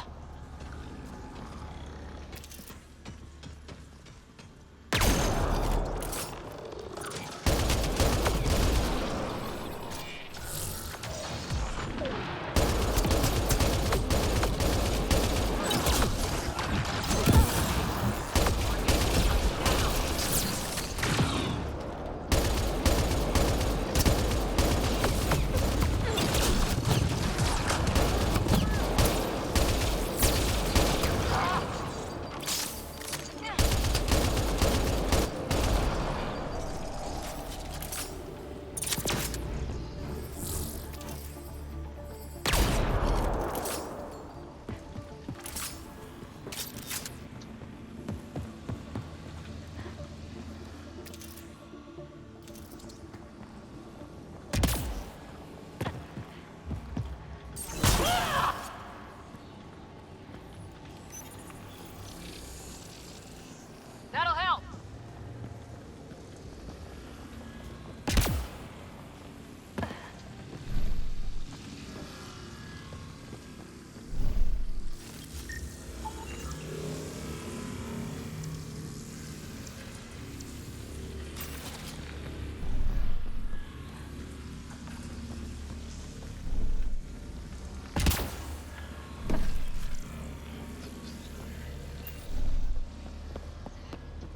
That'll help.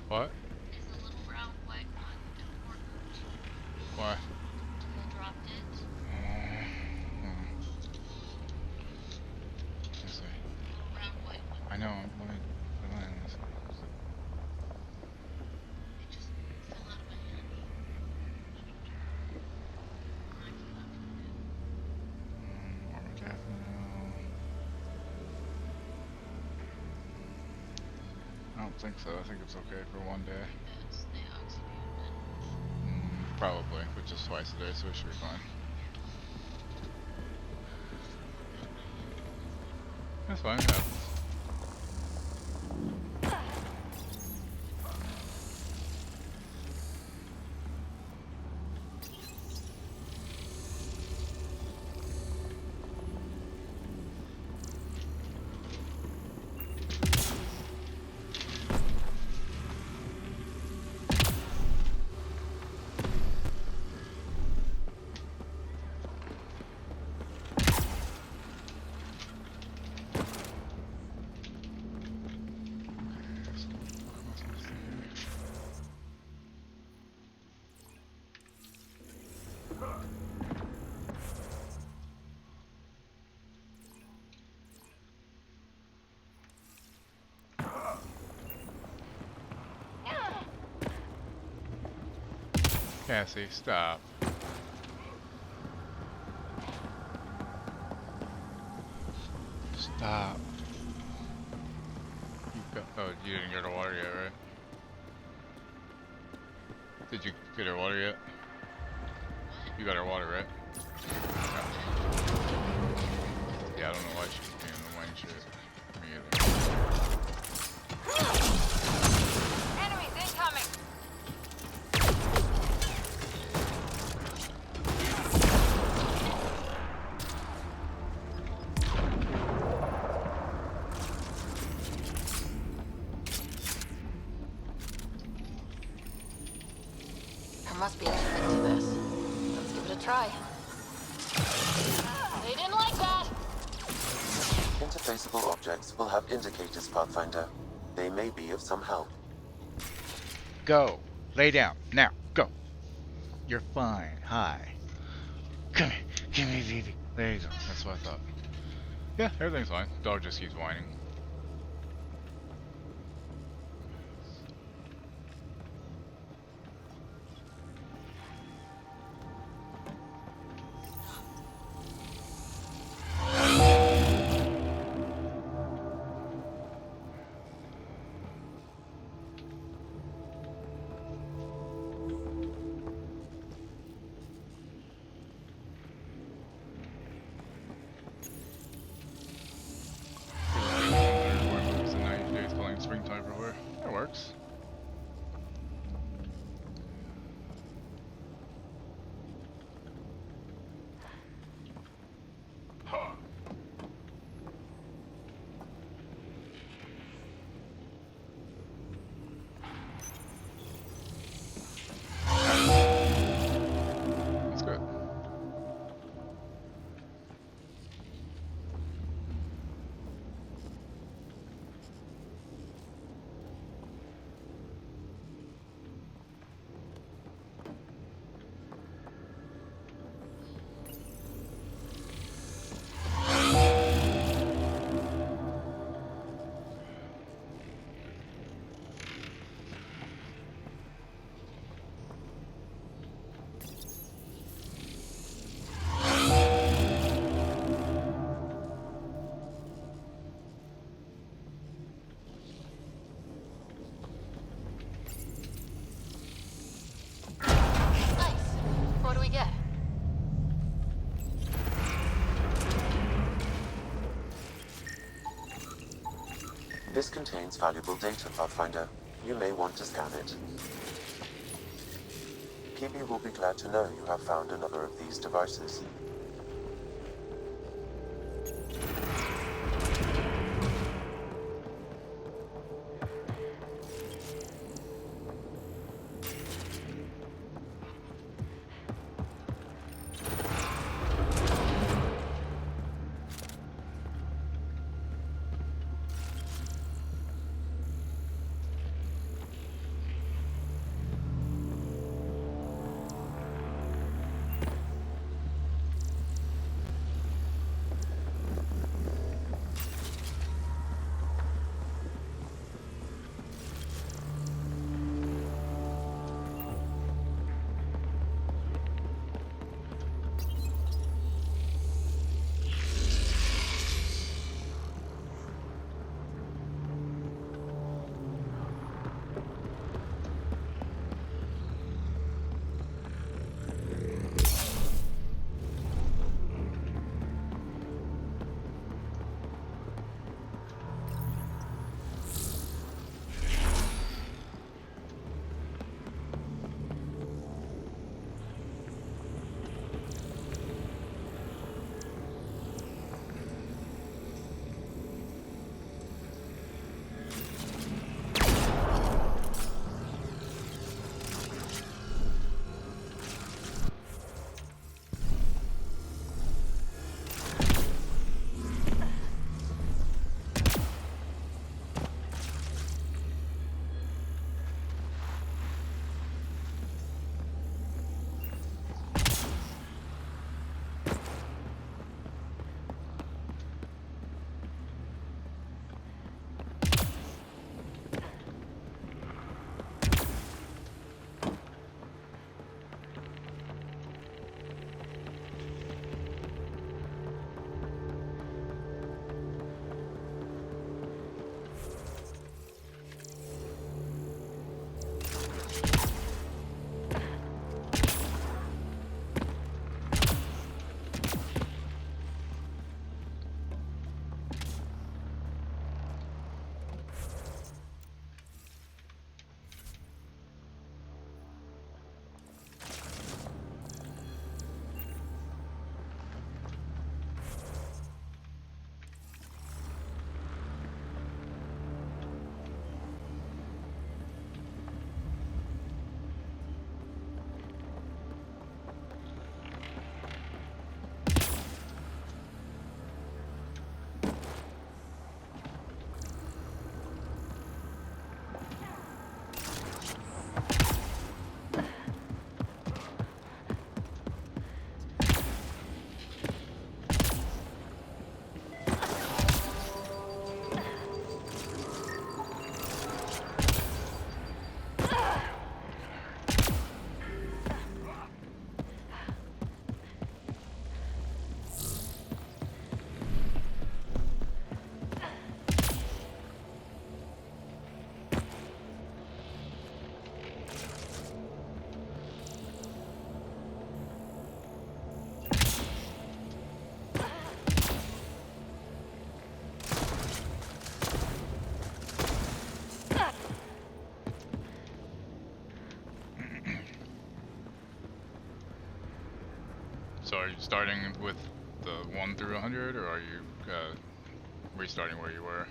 What? Why? Let's see. I know. Let me. I don't think so. I think it's okay for one day. Probably, but just twice a day, so it should be fine. That's fine, yeah. Cassie, stop. Stop. Oh, you didn't get her water yet, right? Did you get her water yet? You got her water, right? Yeah, I don't know why she's being annoying shit. Me either. Enemies incoming! There must be a trick to this. Let's give it a try. They didn't like that! Interfaceable objects will have indicators, Pathfinder. They may be of some help. Go. Lay down. Now. Go. You're fine. Hi. Come here. Give me baby. There you go. That's what I thought. Yeah, everything's fine. Dog just keeps whining. Springtime everywhere. That works. That's good. What do we get? This contains valuable data, Pathfinder. You may want to scan it. PB will be glad to know you have found another of these devices. So are you starting with the 1 through 100, or are you restarting where you were?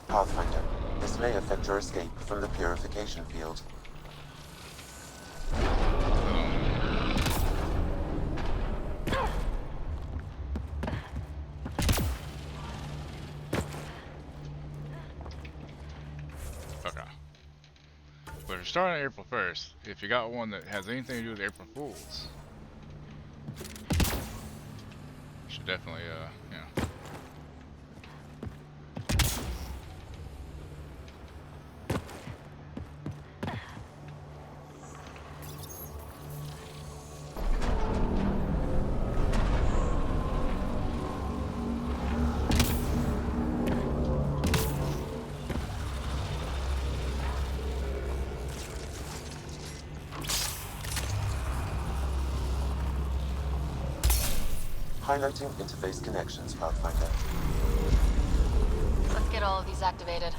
Pathfinder, this may affect your escape from the purification field. Okay. But if you're starting April 1st, if you got one that has anything to do with April Fools, you should definitely, yeah. Highlighting interface connections, Pathfinder. Let's get all of these activated.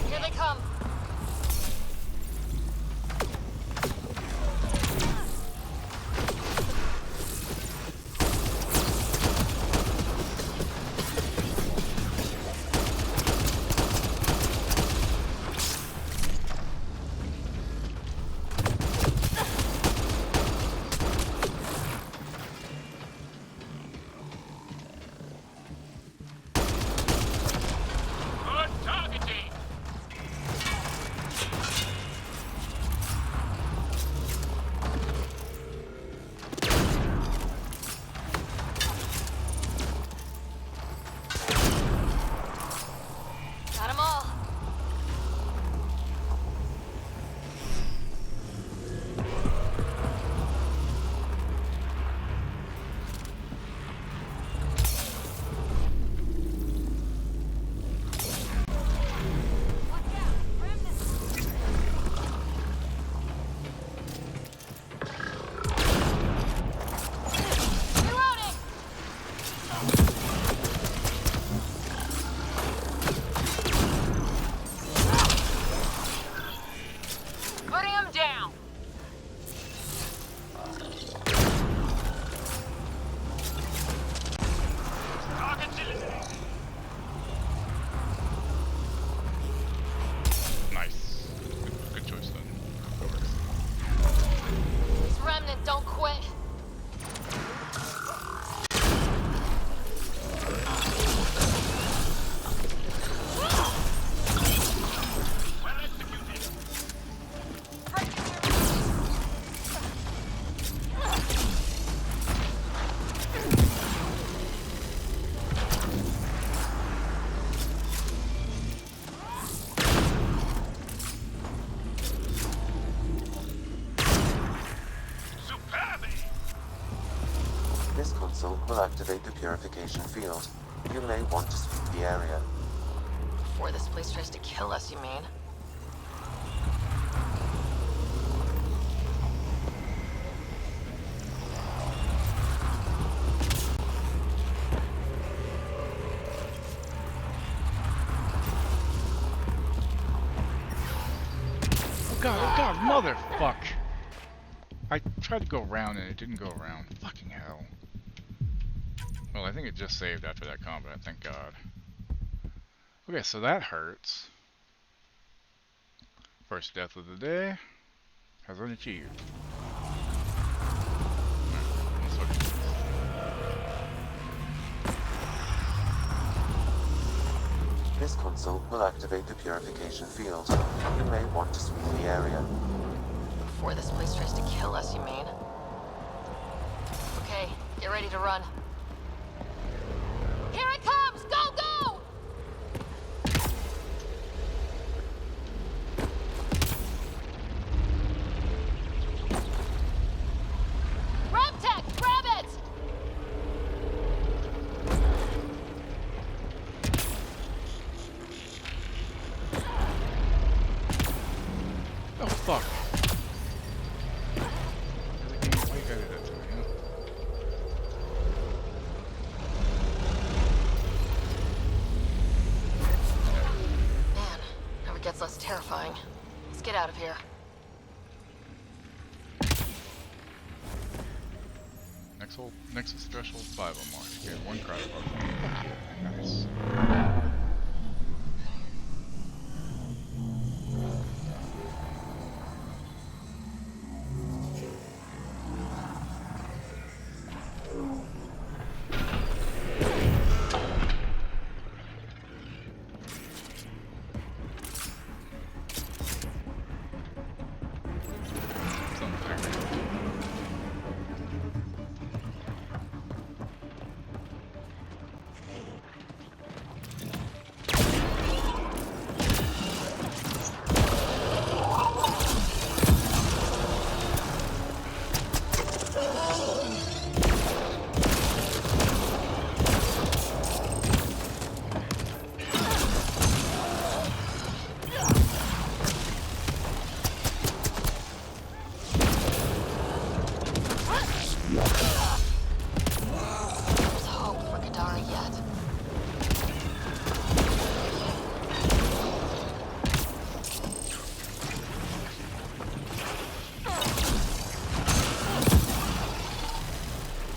Here they come. Got them all. Putting him down. Nice. Good choice then. This remnant don't quit. This console will activate the purification field. You may want to sweep the area. Before this place tries to kill us, you mean? Oh god, motherfuck! I tried to go around and it didn't go around. Fucking hell. Well, I think it just saved after that combat, thank god. Okay, so that hurts. First death of the day has been achieved. Let's look at this. This console will activate the purification field. You may want to sweep the area. Before this place tries to kill us, you mean? Okay, get ready to run. Here it comes! Go, go! Remtech, grab it! Oh fuck. terrifying. Let's get out of here. Nexus threshold 5 unlocked. Okay, 1 crowd bar. Nice.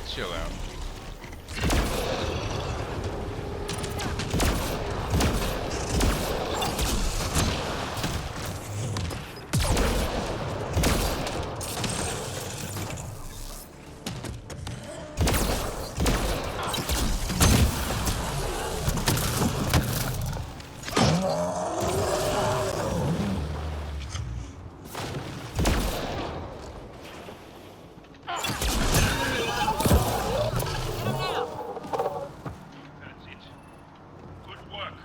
Chill out. That's it. Good work.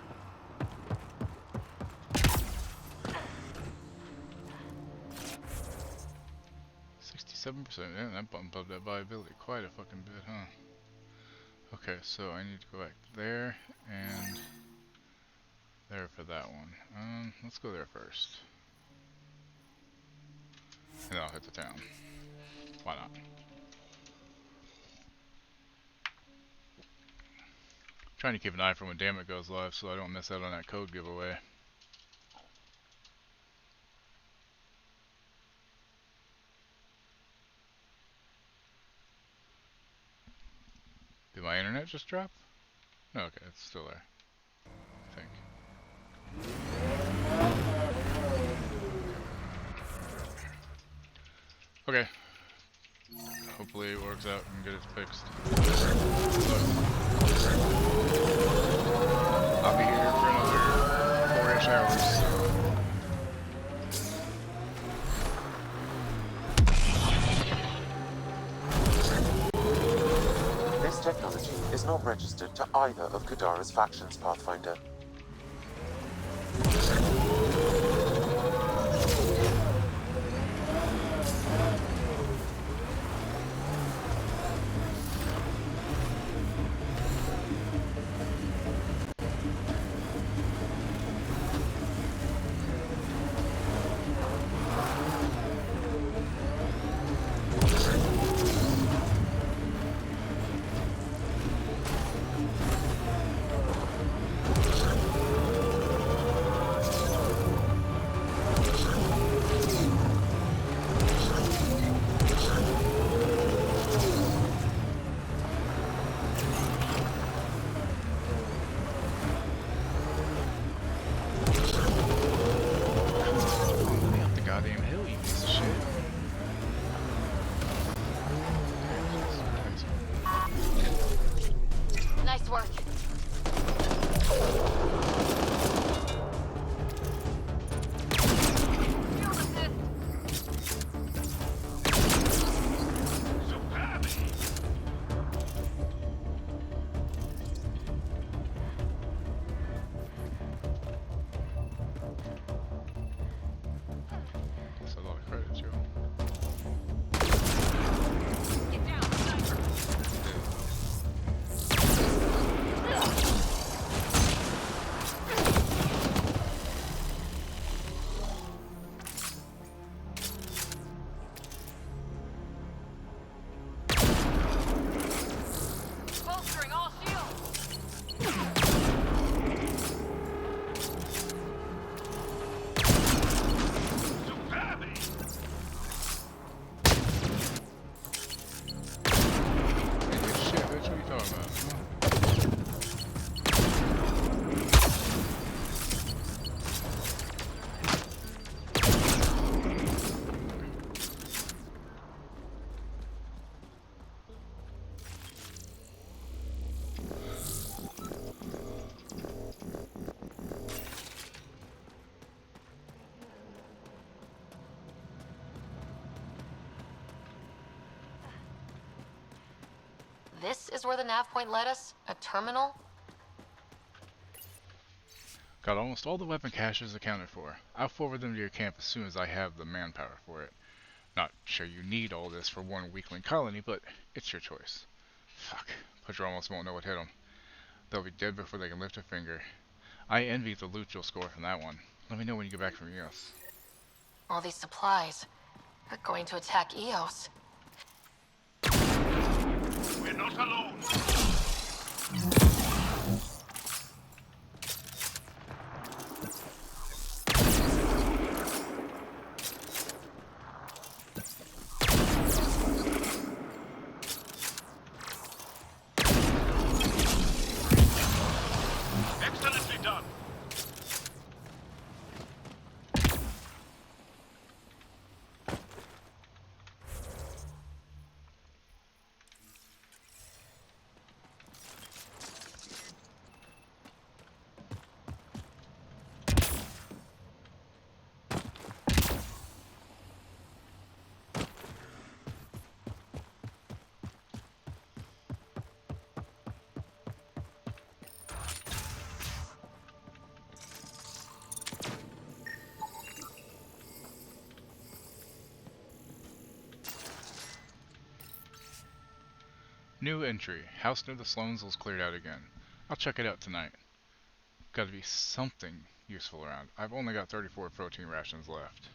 67%. Yeah, that bumped up that viability quite a fucking bit, huh? Okay, so I need to go back there and there for that one. Let's go there first. And then I'll hit the town. Why not? Trying to keep an eye for when Damn It goes live so I don't miss out on that code giveaway. Did my internet just drop? No, okay, it's still there. I think. Okay. Hopefully it works out and get it fixed. I'll be here for another 4-ish hours. This technology is not registered to either of Kadara's factions, Pathfinder. Nice work. That's a lot of credits, yo. is where the nav point led us? A terminal? Got almost all the weapon caches accounted for. I'll forward them to your camp as soon as I have the manpower for it. Not sure you need all this for one weakling colony, but it's your choice. Fuck. Butcher almost won't know what hit them. They'll be dead before they can lift a finger. I envy the loot you'll score from that one. Let me know when you get back from EOS. All these supplies. They're going to attack EOS. We're not alone. Excellently done. New entry. House near the Sloansville's cleared out again. I'll check it out tonight. Gotta be something useful around. I've only got 34 protein rations left.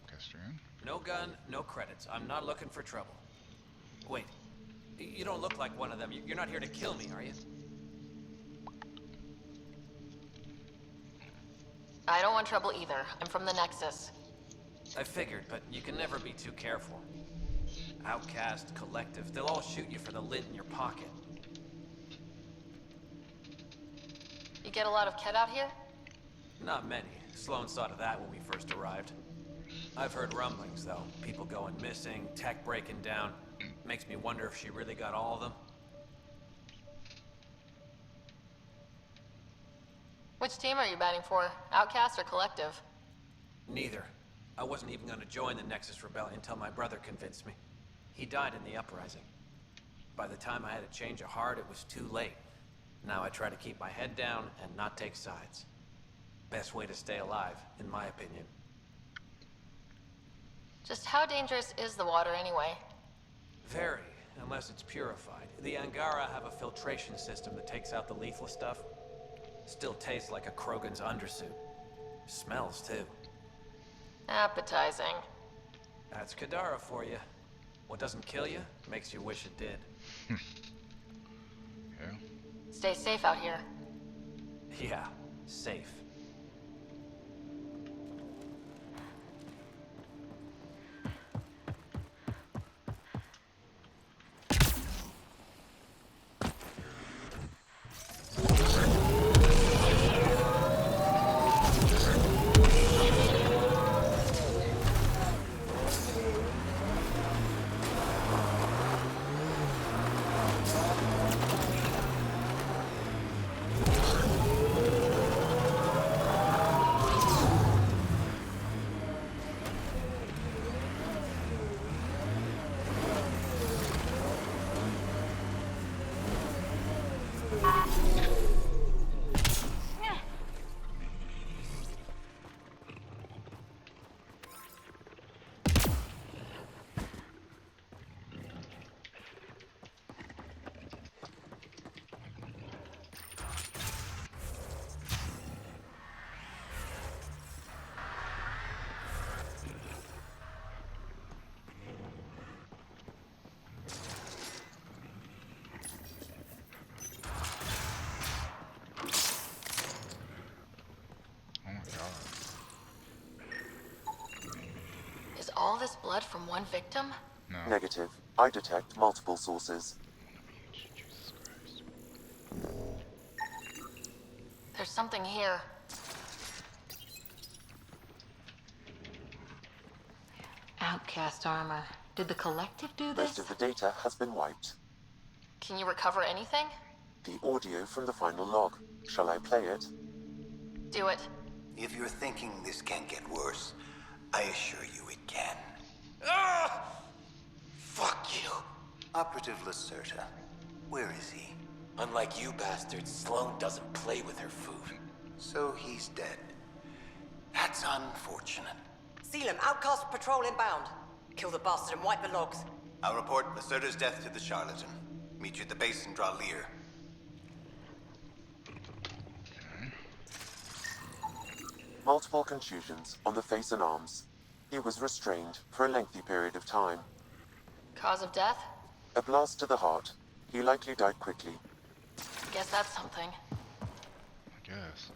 Castrian? No gun, no credits. I'm not looking for trouble. Wait. You don't look like one of them. You're not here to kill me, are you? I don't want trouble either. I'm from the Nexus. I figured, but you can never be too careful. Outcast, collective, they'll all shoot you for the lint in your pocket. You get a lot of Ket out here? Not many. Sloan saw to that when we first arrived. I've heard rumblings, though. People going missing, tech breaking down. Makes me wonder if she really got all of them. Which team are you batting for? Outcast or Collective? Neither. I wasn't even going to join the Nexus Rebellion until my brother convinced me. He died in the uprising. By the time I had a change of heart, it was too late. Now I try to keep my head down and not take sides. Best way to stay alive, in my opinion. Just how dangerous is the water anyway? Very, unless it's purified. The Angara have a filtration system that takes out the lethal stuff. Still tastes like a Krogan's undersuit. Smells, too. Appetizing. That's Kadara for you. What doesn't kill you, makes you wish it did. Yeah. Stay safe out here. Yeah, safe. Is all this blood from one victim? No. Negative. I detect multiple sources. There's something here. Outcast armor. Did the Collective do this? Most of the data has been wiped. Can you recover anything? The audio from the final log. Shall I play it? Do it. If you're thinking this can't get worse, I assure you it can. Ah! Fuck you. Operative Lacerta. Where is he? Unlike you bastards, Sloane doesn't play with her food. So he's dead. That's unfortunate. Seal him. Outcast patrol inbound. Kill the bastard and wipe the logs. I'll report Lacerta's death to the charlatan. Meet you at the base and draw Lear. Multiple contusions on the face and arms. He was restrained for a lengthy period of time. Cause of death? A blast to the heart. He likely died quickly. Guess that's something. I guess.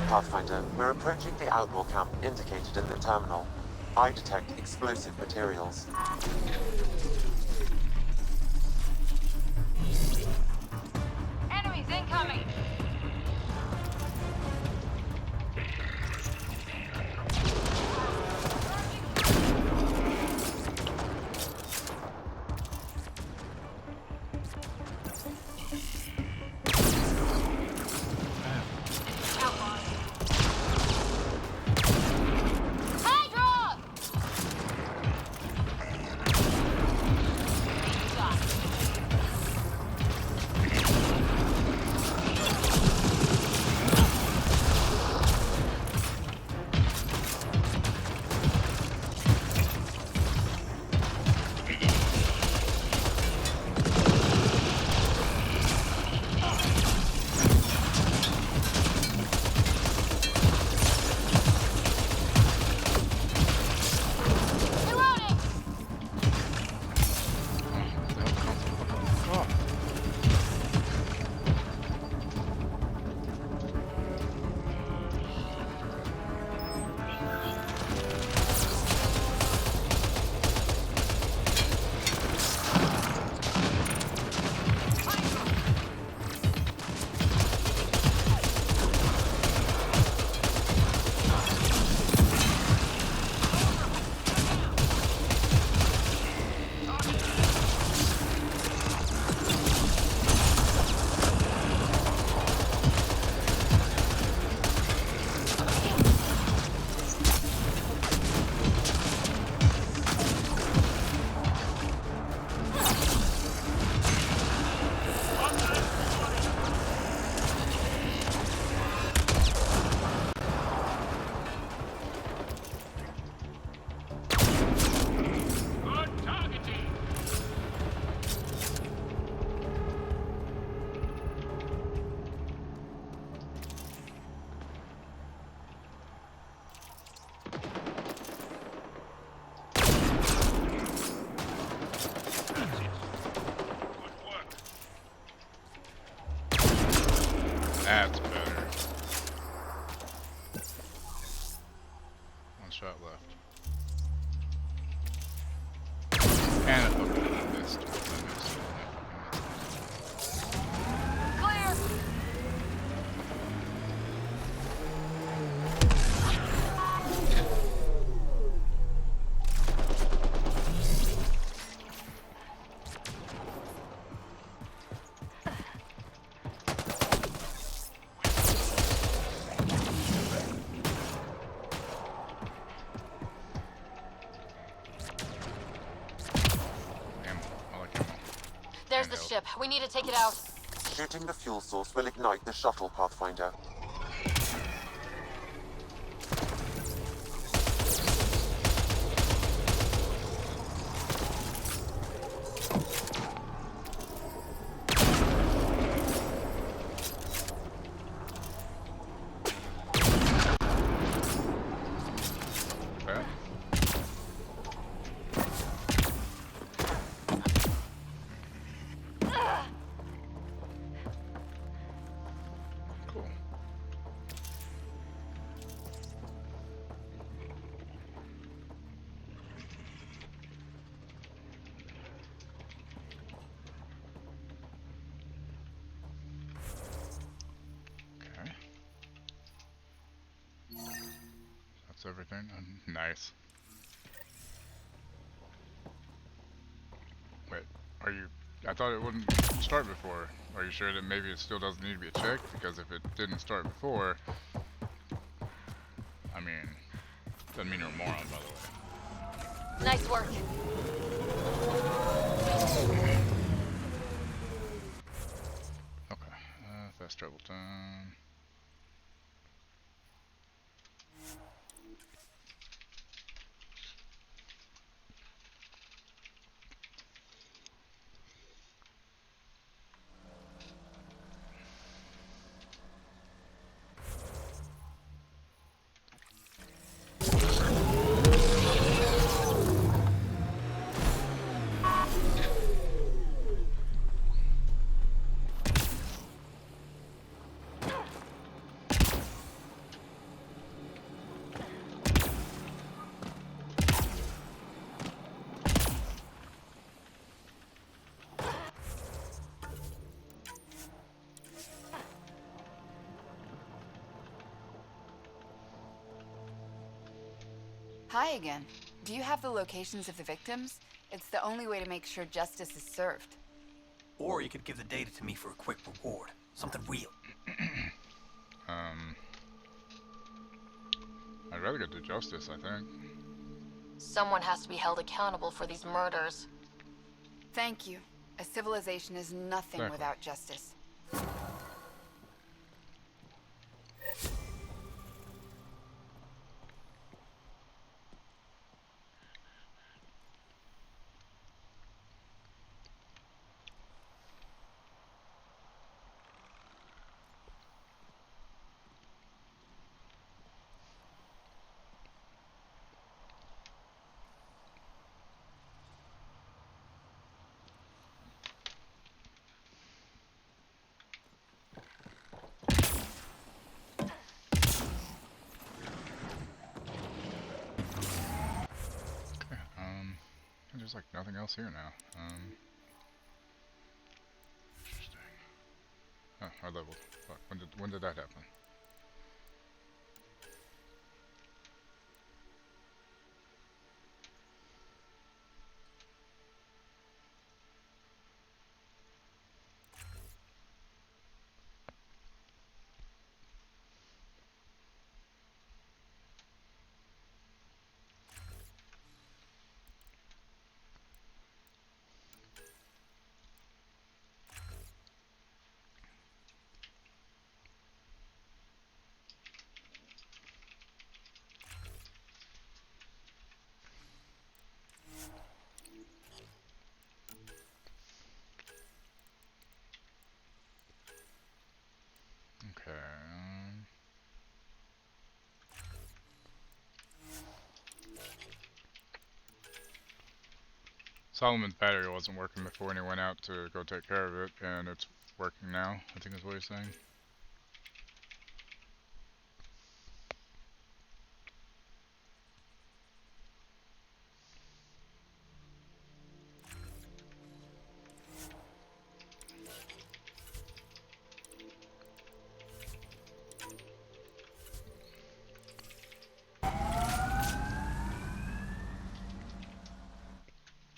Pathfinder, we're approaching the outlaw camp indicated in the terminal. I detect explosive materials. Enemies incoming! That's better. One shot left. And I fucking missed. Clear! There's the ship. We need to take it out. Shooting the fuel source will ignite the shuttle, Pathfinder. Cool. Is everything? Nice. Wait, are you... I thought it wouldn't start before. Are you sure that maybe it still doesn't need to be checked? Because if it didn't start before... I mean... Doesn't mean you're a moron, by the way. Nice work. Okay, fast travel time. Hi again. Do you have the locations of the victims? It's the only way to make sure justice is served. Or you could give the data to me for a quick reward. Something real. I'd rather get to justice, I think. Someone has to be held accountable for these murders. Thank you. A civilization is nothing Exactly. without justice. There's like nothing else here now. Interesting. Oh, our level. Fuck. When did that happen? Okay. Solomon's battery wasn't working before when he went out to go take care of it, and it's working now, I think is what he's saying.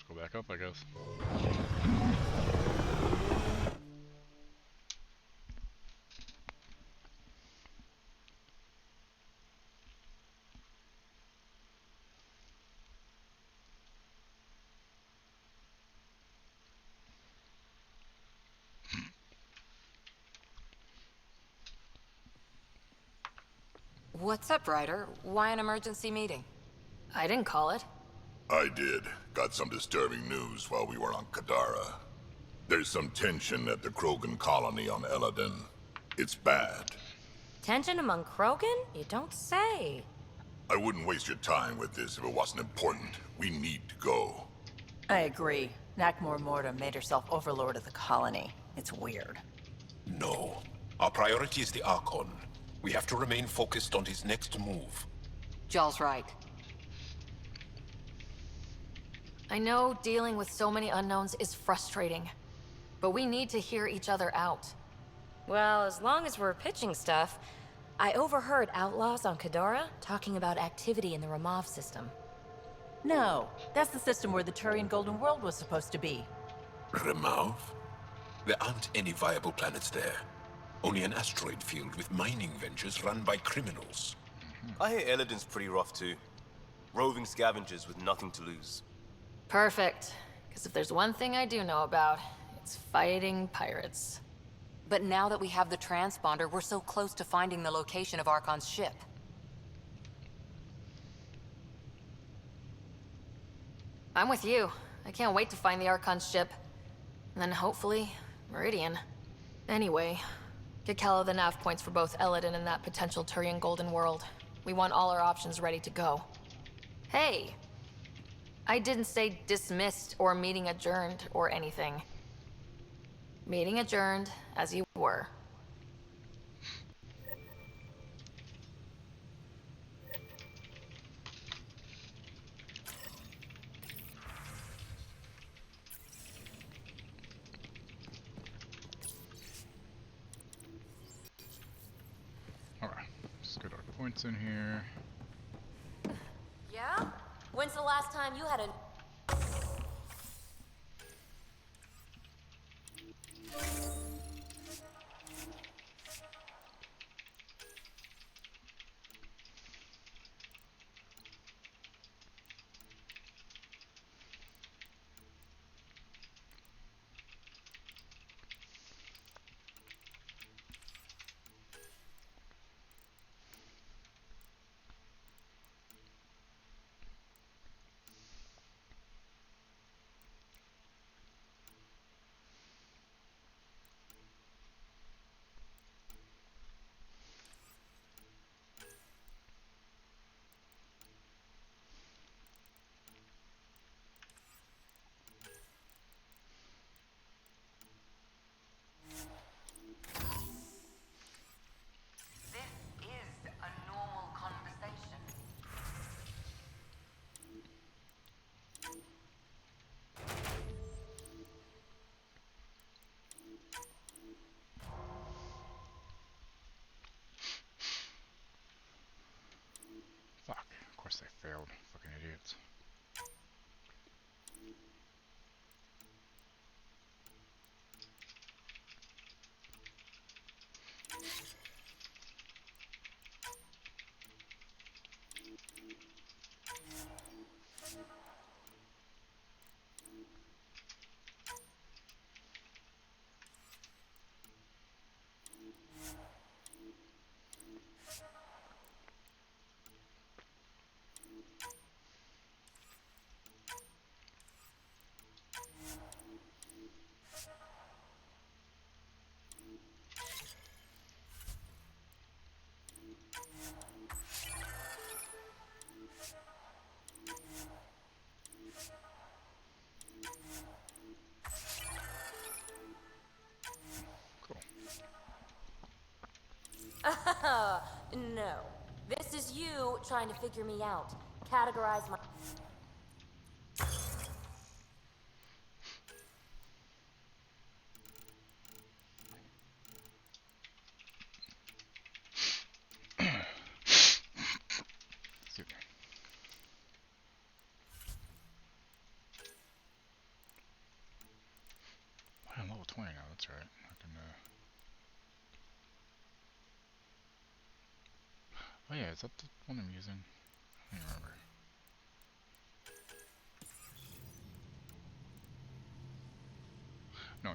Go back up, I guess. What's up, Ryder? Why an emergency meeting? I didn't call it. I did. Got some disturbing news while we were on Kadara. There's some tension at the Krogan colony on Eladin. It's bad. Tension among Krogan? You don't say. I wouldn't waste your time with this if it wasn't important. We need to go. I agree. Nakmor Morta made herself overlord of the colony. It's weird. No. Our priority is the Archon. We have to remain focused on his next move. Jall's right. I know dealing with so many unknowns is frustrating, but we need to hear each other out. Well, as long as we're pitching stuff, I overheard outlaws on Kadara talking about activity in the Ramov system. No, that's the system where the Turian Golden World was supposed to be. Remov? There aren't any viable planets there. Only an asteroid field with mining ventures run by criminals. I hear Eladin's pretty rough too. Roving scavengers with nothing to lose. Perfect. Because if there's one thing I do know about, it's fighting pirates. But now that we have the transponder, we're so close to finding the location of Archon's ship. I'm with you. I can't wait to find the Archon's ship. And then hopefully, Meridian. Anyway, get Calla the nav points for both Eladin and that potential Turian Golden World. We want all our options ready to go. Hey! I didn't say dismissed or meeting adjourned or anything. Meeting adjourned, as you were. Alright, let's get our points in here. Yeah? When's the last time you had a... Fuck, of course they failed. Fucking idiots. No. This is you trying to figure me out. Categorize my... Excuse me. I'm level 20 now, that's right. I can, oh yeah, is that the one I'm using? I don't remember. No,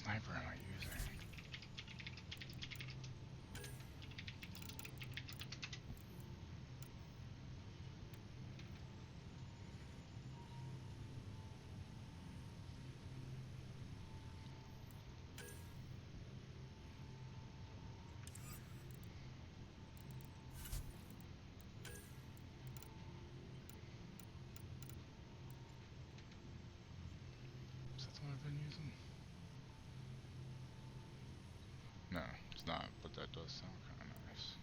sniper am I using? Is that the one I've been using? No, it's not, but that does sound kind of nice.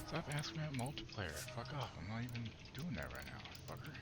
Stop asking me about multiplayer. Fuck off. I'm not even doing that right now, fucker.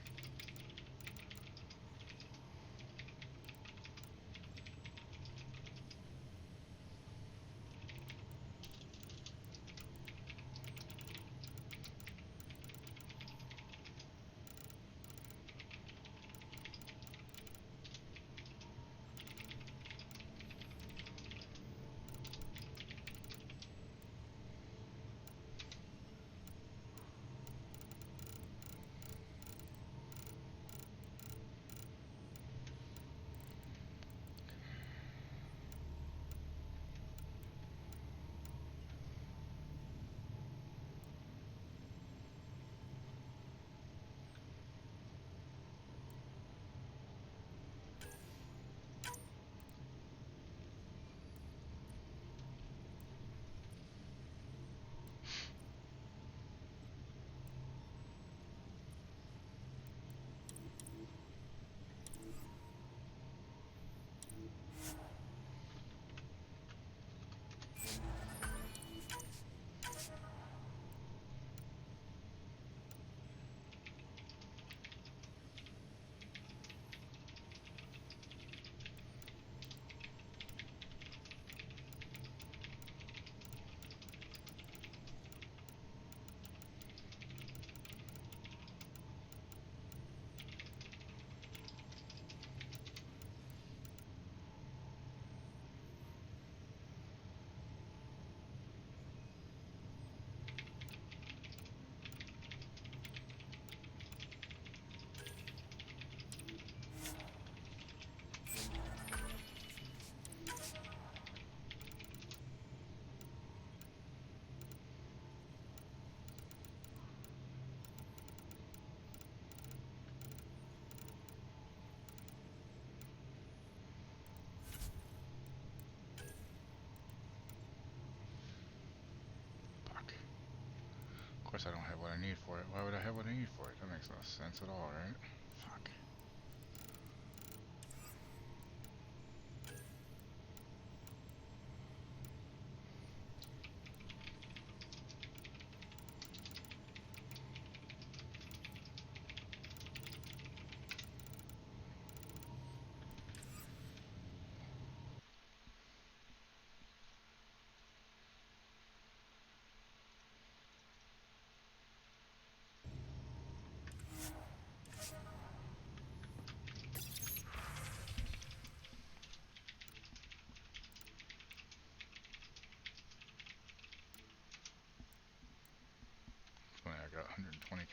Of course I don't have what I need for it. Why would I have what I need for it? That makes no sense at all, right? Fuck.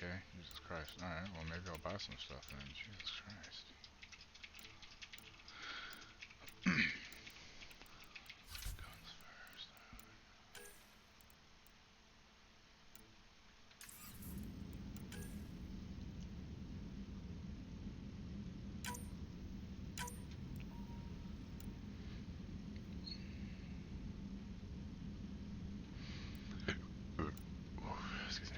okay. Jesus Christ. Alright, well maybe I'll buy some stuff then. Jesus Christ. Guns first. Excuse me.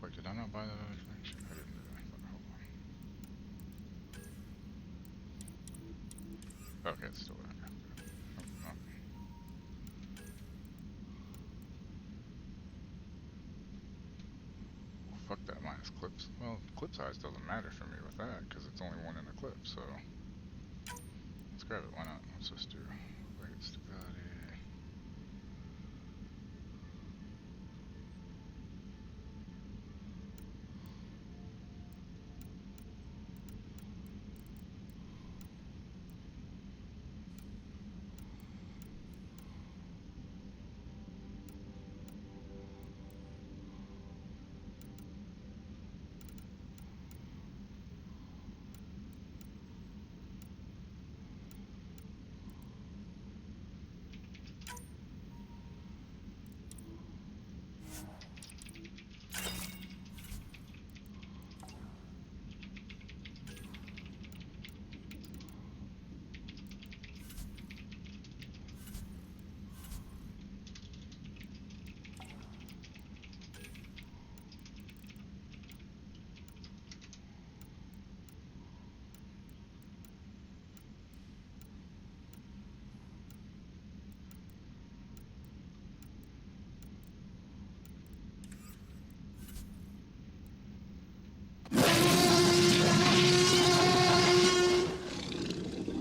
Wait, did I not buy that other thing? Shit, I didn't do that. Hold on. Okay, it's still there. Okay. Oh, no. Well, fuck that minus clips. Well, clip size doesn't matter for me with that, because it's only one in a clip, so... Let's grab it, why not? Let's just do... Weight, stability...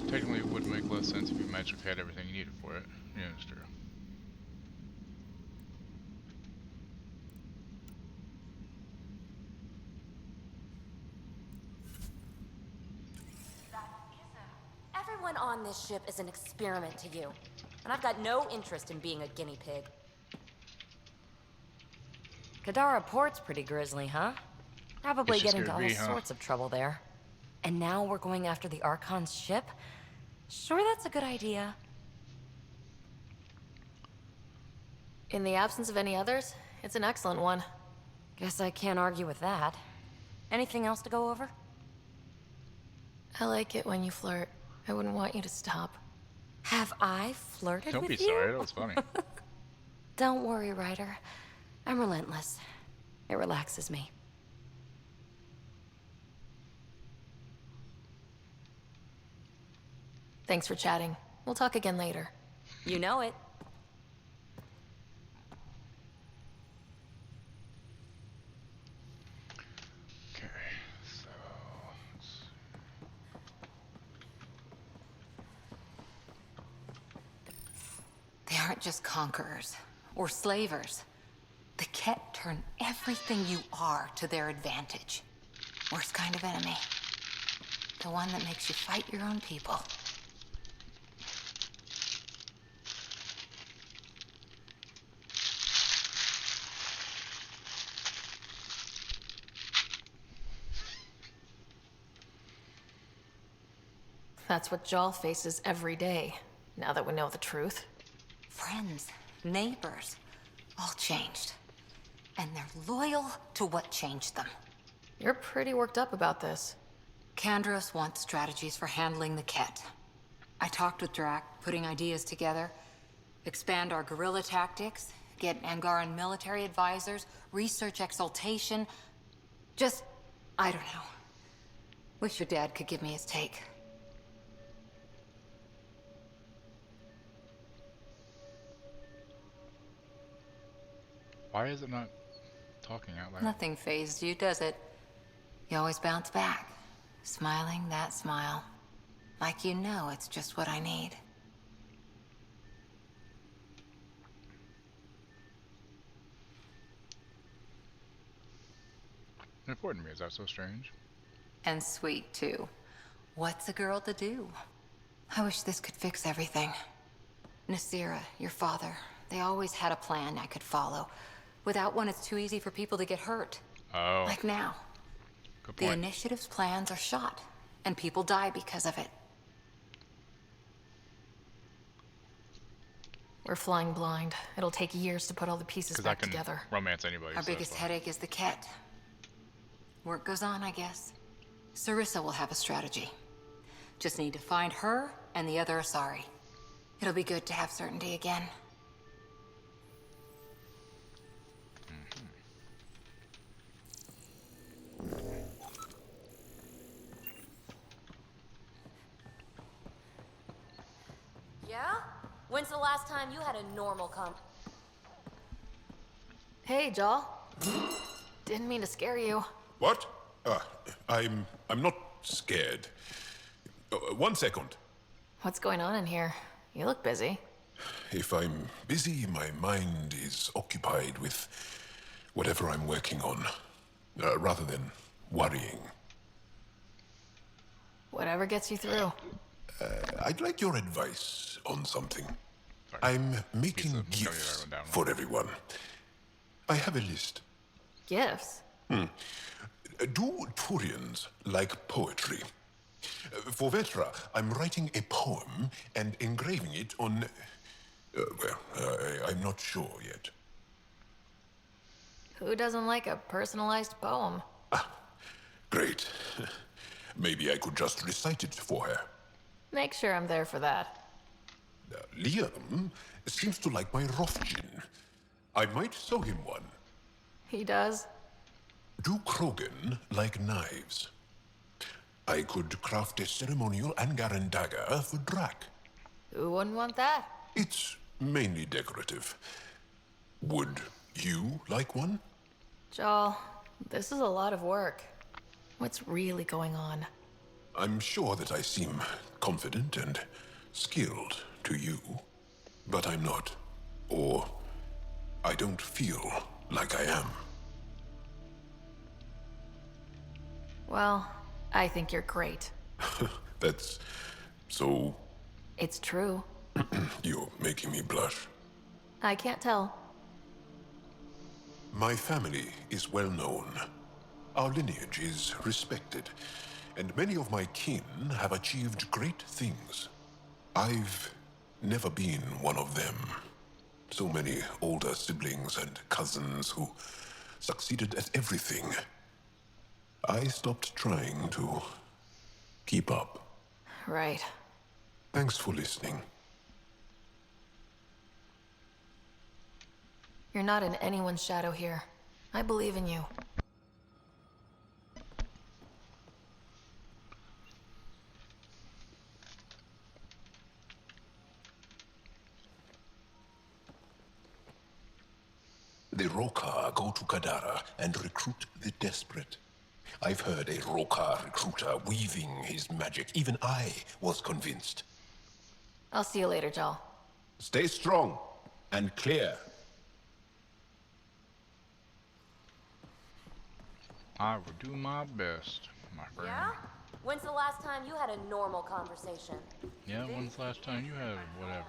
Technically, it would make less sense if you magically had everything you needed for it. Yeah, that's true. Everyone on this ship is an experiment to you. And I've got no interest in being a guinea pig. Kadara Port's pretty grisly, huh? Probably It's just get into gonna all be, huh? sorts of trouble there. And now we're going after the Archon's ship? Sure that's a good idea. In the absence of any others, it's an excellent one. Guess I can't argue with that. Anything else to go over? I like it when you flirt. I wouldn't want you to stop. Have I flirted Don't with be you? sorry, that was funny. Don't worry, Ryder. I'm relentless. It relaxes me. Thanks for chatting. We'll talk again later. You know it. Okay, so... They aren't just conquerors or slavers. The Ket turn everything you are to their advantage. Worst kind of enemy. The one that makes you fight your own people. That's what Jaal faces every day, now that we know the truth. Friends, neighbors, all changed. And they're loyal to what changed them. You're pretty worked up about this. Kandros wants strategies for handling the Ket. I talked with Drac, putting ideas together. Expand our guerrilla tactics, get Angaran military advisors, research exaltation. Just, I don't know. Wish your dad could give me his take. Why is it not talking out loud? Nothing fazed you, does it? You always bounce back. Smiling that smile. Like you know it's just what I need. Important to me, is that so strange? And sweet, too. What's a girl to do? I wish this could fix everything. Nasira, your father, they always had a plan I could follow. Without one, it's too easy for people to get hurt. Oh. Like now. Good The point. initiative's plans are shot, and people die because of it. We're flying blind. It'll take years to put all the pieces Because I back can together. romance anybody. Our so biggest that's fine. headache is the Ket. Work goes on, I guess. Sarissa will have a strategy. Just need to find her and the other Asari. It'll be good to have certainty again. Yeah? When's the last time you had a normal Hey, Joel. Didn't mean to scare you. What? I'm not scared. 1 second. What's going on in here? You look busy. If I'm busy, my mind is occupied with whatever I'm working on, rather than worrying. Whatever gets you through. I'd like your advice on something. I'm making gifts for everyone. I have a list. Gifts? Do Turians like poetry? For Vetra, I'm writing a poem and engraving it on... I'm not sure yet. Who doesn't like a personalized poem? Great. Maybe I could just recite it for her. Make sure I'm there for that. Liam seems to like my Rothgin. I might sew him one. He does? Do Krogan like knives? I could craft a ceremonial Angaran dagger for Drac. Who wouldn't want that? It's mainly decorative. Would you like one? Joel, this is a lot of work. What's really going on? I'm sure that I seem confident and skilled to you, but I'm not. Or I don't feel like I am. Well, I think you're great. That's so... It's true. You're making me blush. I can't tell. My family is well known. Our lineage is respected, and many of my kin have achieved great things. I've never been one of them. So many older siblings and cousins who succeeded at everything. I stopped trying to keep up. Right. Thanks for listening. You're not in anyone's shadow here. I believe in you. The Rokar go to Kadara and recruit the desperate. I've heard a Rokar recruiter weaving his magic. Even I was convinced. I'll see you later, Joel. Stay strong and clear. I will do my best, my friend. Yeah? When's the last time you had a normal conversation? Yeah, when's the last time you had whatever.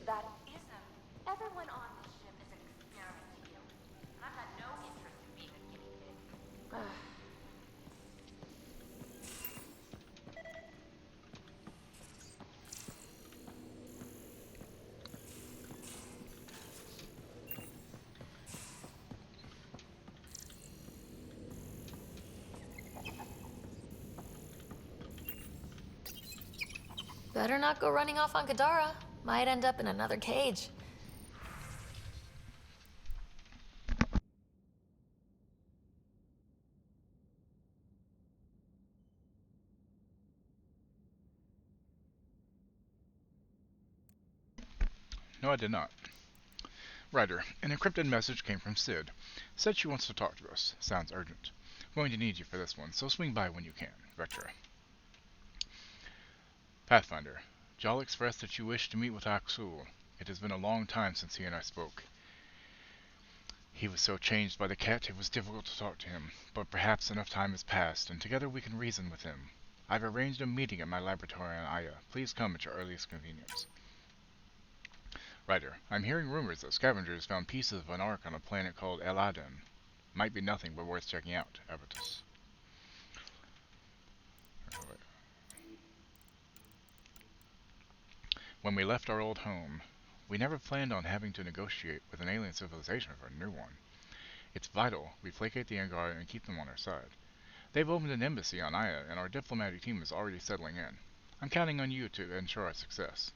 That isn't. Everyone on this ship is an experiment to you. And I've got no interest in being a guinea pig. Better not go running off on Kadara. Might end up in another cage. No, I did not. Ryder, an encrypted message came from Sid. Said she wants to talk to us. Sounds urgent. I'm going to need you for this one, so swing by when you can. Vectra. Pathfinder. Jal expressed that you wish to meet with Aksul. It has been a long time since he and I spoke. He was so changed by the cat it was difficult to talk to him, but perhaps enough time has passed, and together we can reason with him. I've arranged a meeting at my laboratory on Aya. Please come at your earliest convenience. Ryder, I'm hearing rumors that scavengers found pieces of an ark on a planet called Eladen. Might be nothing, but worth checking out. Avitus. When we left our old home, we never planned on having to negotiate with an alien civilization for a new one. It's vital we placate the Angara and keep them on our side. They've opened an embassy on Aya, and our diplomatic team is already settling in. I'm counting on you to ensure our success.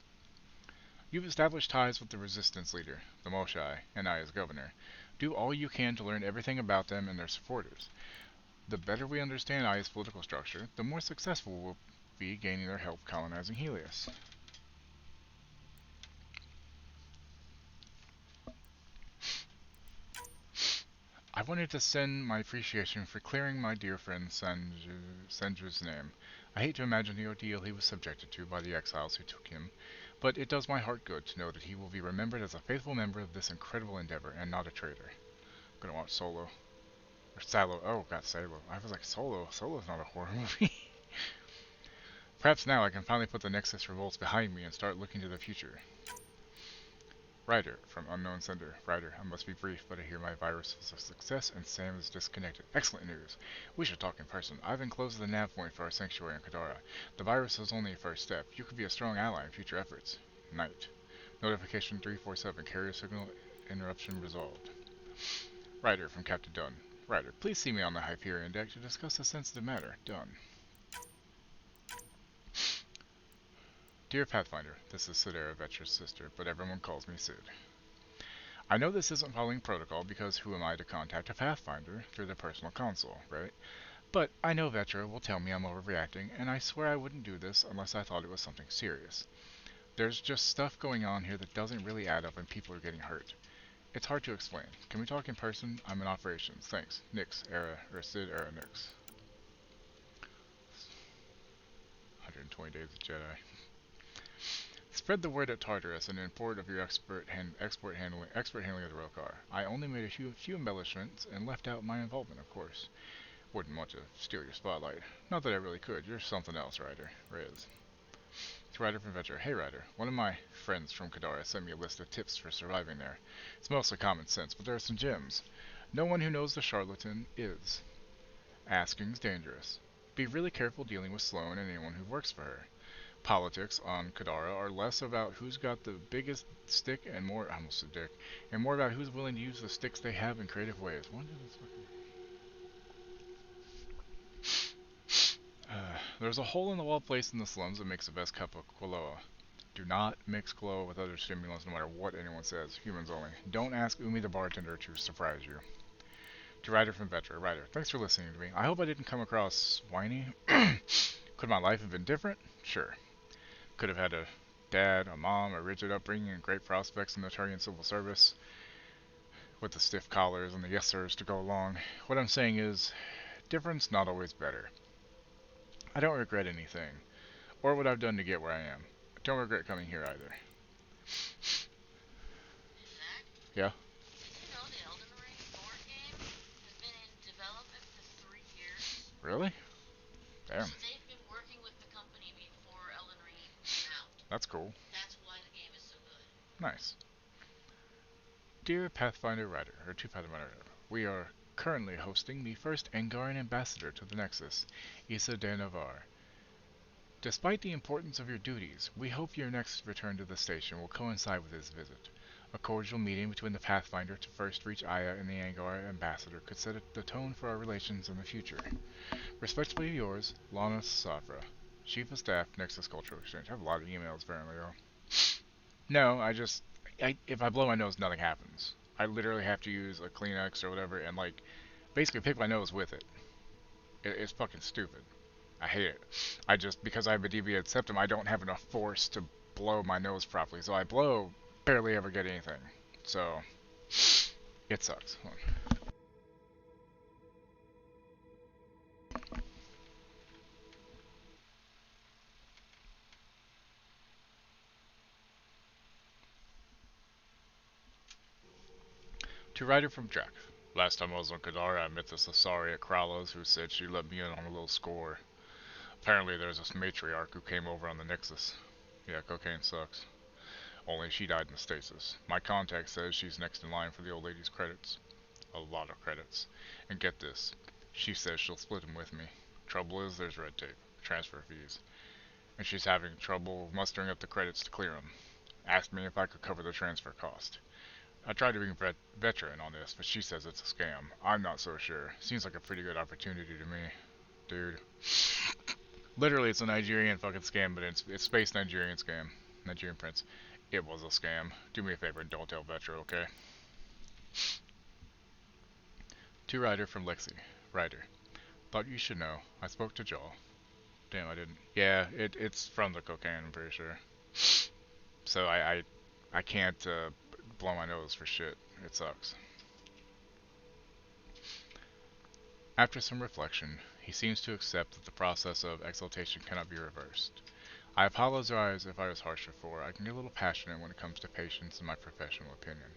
You've established ties with the resistance leader, the Moshai, and Aya's governor. Do all you can to learn everything about them and their supporters. The better we understand Aya's political structure, the more successful we'll be gaining their help colonizing Helios. I wanted to send my appreciation for clearing my dear friend Sanju's name. I hate to imagine the ordeal he was subjected to by the exiles who took him, but it does my heart good to know that he will be remembered as a faithful member of this incredible endeavor and not a traitor. I'm gonna watch Solo. Or Salo. Oh, God, Salo. I was like, Solo. Solo's not a horror movie. Perhaps now I can finally put the Nexus revolts behind me and start looking to the future. Ryder, from unknown sender. Ryder, I must be brief, but I hear my virus is a success and Sam is disconnected. Excellent news. We should talk in person. I've enclosed the nav point for our sanctuary in Kadara. The virus is only a first step. You could be a strong ally in future efforts. Night. Notification 347. Carrier signal interruption resolved. Ryder, from Captain Dunn. Ryder, please see me on the Hyperion deck to discuss a sensitive matter. Done. Dear Pathfinder, this is Sidera, Vetra's sister, but everyone calls me Sid. I know this isn't following protocol because who am I to contact a Pathfinder through the personal console, right? But I know Vetra will tell me I'm overreacting, and I swear I wouldn't do this unless I thought it was something serious. There's just stuff going on here that doesn't really add up and people are getting hurt. It's hard to explain. Can we talk in person? I'm in operations. Thanks. Nix, era, or Sid, era, Nix. 120 Days of Jedi. Spread the word at Tartarus and inform of your expert handling of the rail car. I only made a few embellishments and left out my involvement, of course. Wouldn't want to steal your spotlight. Not that I really could. You're something else, Ryder. Riz. To Ryder from Vetra. Hey, Ryder. One of my friends from Kadara sent me a list of tips for surviving there. It's mostly common sense, but there are some gems. No one who knows the charlatan is. Asking's dangerous. Be really careful dealing with Sloane and anyone who works for her. Politics on Kadara are less about who's got the biggest stick and more, I almost said dick, and more about who's willing to use the sticks they have in creative ways. There's a hole in the wall place in the slums that makes the best cup of Qualoa. Do not mix Qualoa with other stimulants no matter what anyone says. Humans only. Don't ask Umi the bartender to surprise you. To Ryder from Vetra. Ryder, thanks for listening to me. I hope I didn't come across whiny. Could my life have been different? Sure. Could have had a dad, a mom, a rigid upbringing, and great prospects in the Turian civil service, with the stiff collars and the yes sirs to go along. What I'm saying is, difference not always better. I don't regret anything, or what I've done to get where I am. I don't regret coming here either. Yeah? Really? Damn. That's cool. Nice. Dear Pathfinder Writer, or to Pathfinder Writer, we are currently hosting the first Angaran ambassador to the Nexus, Issa de Navarre. Despite the importance of your duties, we hope your next return to the station will coincide with his visit. A cordial meeting between the Pathfinder to first reach Aya and the Angara ambassador could set the tone for our relations in the future. Respectfully yours, Lana Safra, Chief of Staff, Nexus Cultural Exchange. I have a lot of emails apparently though. No, if I blow my nose, nothing happens. I literally have to use a Kleenex or whatever and like, basically pick my nose with it. It's fucking stupid. I hate it. Because I have a deviated septum, I don't have enough force to blow my nose properly. So I blow barely ever get anything. So, it sucks. Hold on. To Ryder from Jack. Last time I was on Kadara, I met this Asari at Krala's who said she let me in on a little score. Apparently there's this matriarch who came over on the Nexus. Yeah, cocaine sucks. Only she died in the stasis. My contact says she's next in line for the old lady's credits. A lot of credits. And get this, she says she'll split them with me. Trouble is, there's red tape, transfer fees, and she's having trouble mustering up the credits to clear them. Asked me if I could cover the transfer cost. I tried to bring veteran on this, but she says it's a scam. I'm not so sure. Seems like a pretty good opportunity to me. Dude. Literally, it's a Nigerian fucking scam, but it's space Nigerian scam. Nigerian prince. It was a scam. Do me a favor and don't tell Vetro, okay? To Ryder from Lexi. Ryder. Thought you should know. I spoke to Jaw. Damn, I didn't. Yeah, it's from the cocaine, I'm pretty sure. So I can't blow my nose for shit. It sucks. After some reflection, he seems to accept that the process of exaltation cannot be reversed. I apologize if I was harsh before. I can get a little passionate when it comes to patients and my professional opinion.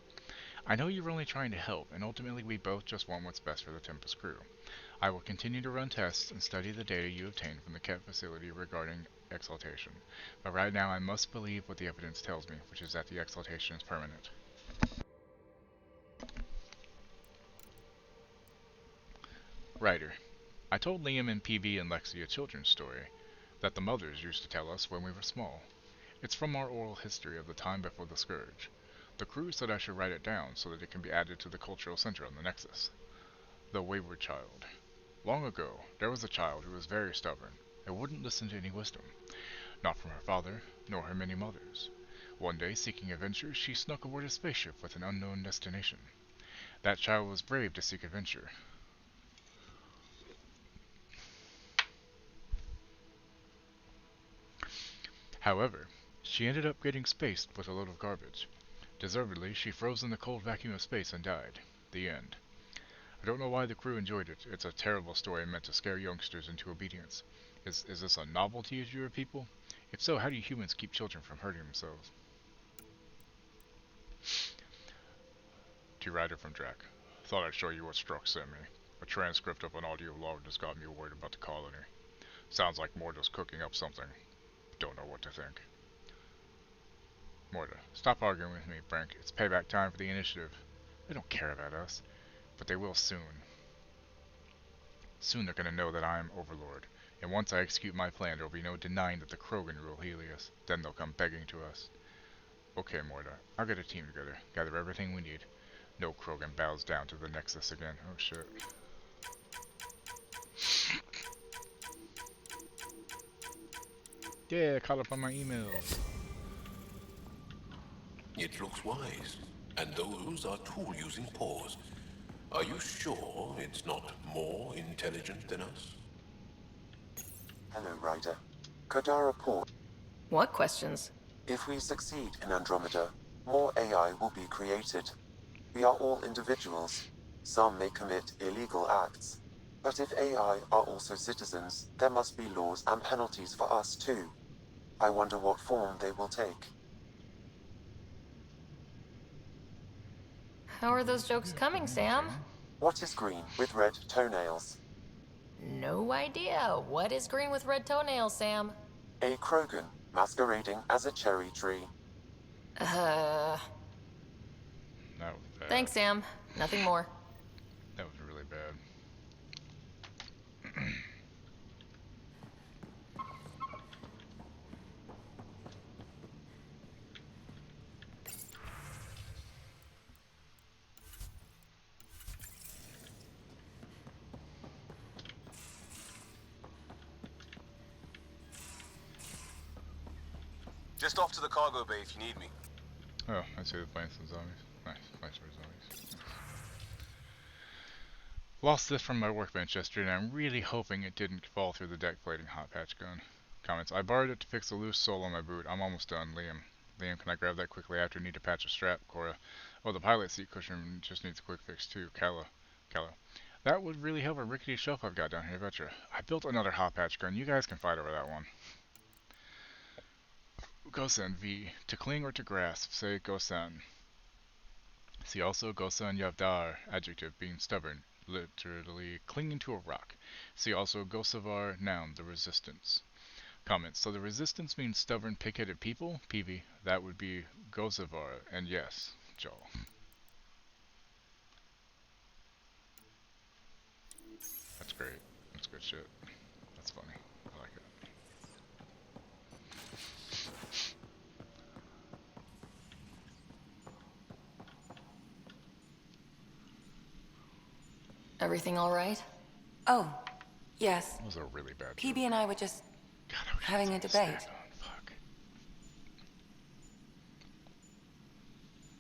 I know you're only trying to help, and ultimately we both just want what's best for the Tempest crew. I will continue to run tests and study the data you obtained from the Ket facility regarding exaltation. But right now I must believe what the evidence tells me, which is that the exaltation is permanent. Writer. I told Liam and PB and Lexi a children's story that the mothers used to tell us when we were small. It's from our oral history of the time before the Scourge. The crew said I should write it down so that it can be added to the cultural center on the Nexus. The Wayward Child. Long ago, there was a child who was very stubborn and wouldn't listen to any wisdom, not from her father, nor her many mothers. One day, seeking adventure, she snuck aboard a spaceship with an unknown destination. That child was brave to seek adventure. However, she ended up getting spaced with a load of garbage. Deservedly, she froze in the cold vacuum of space and died. The end. I don't know why the crew enjoyed it. It's a terrible story meant to scare youngsters into obedience. Is this a novelty to your people? If so, how do humans keep children from hurting themselves? To Ryder from Drac. Thought I'd show you what Struck sent me. A transcript of an audio log that's got me worried about the colony. Sounds like Morta's cooking up something. Don't know what to think. Morta, stop arguing with me, Frank. It's payback time for the initiative. They don't care about us, but they will soon. Soon they're gonna know that I'm Overlord, and once I execute my plan, there will be no denying that the Krogan rule Helios. Then they'll come begging to us. Okay, Morta, I'll get a team together, gather everything we need. No Krogan bows down to the Nexus again. Oh shit. Yeah, caught up on my emails. It looks wise, and those are tool-using paws. Are you sure it's not more intelligent than us? Hello, Ryder. Kadara Port. What questions? If we succeed in Andromeda, more AI will be created. We are all individuals. Some may commit illegal acts. But if AI are also citizens, there must be laws and penalties for us too. I wonder what form they will take. How are those jokes coming, Sam? What is green with red toenails? No idea. What is green with red toenails, Sam? A Krogan masquerading as a cherry tree. That was bad. Thanks, Sam. Nothing more. That was really bad. Just off to the cargo bay if you need me. Oh, I see the plants and zombies. Nice, nice for zombies. Nice. Lost this from my workbench yesterday, and I'm really hoping it didn't fall through the deck plating hot patch gun. Comments. I borrowed it to fix a loose sole on my boot. I'm almost done, Liam. Liam, can I grab that quickly after? Need to patch a strap. Cora. Oh, the pilot seat cushion just needs a quick fix too. Calla. That would really help a rickety shelf I've got down here, betcha. I built another hot patch gun. You guys can fight over that one. Gosen V. To cling or to grasp. Say Gosen. See also Gosen Yavdar. Adjective. Being stubborn. Literally clinging to a rock. See also Gosavar. Noun. The resistance. Comments. So the resistance means stubborn, pig-headed people? PV. That would be Gosavar. And yes, Joel. That's great. That's good shit. That's funny. I like it. Everything all right? Oh, yes. That was a really bad PB and I were just having a debate.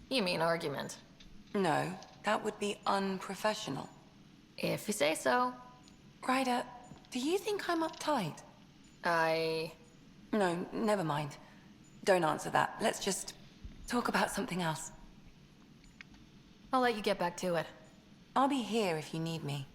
You mean argument? No, that would be unprofessional. If you say so. Ryder, do you think I'm uptight? No, never mind. Don't answer that. Let's just talk about something else. I'll let you get back to it. I'll be here if you need me.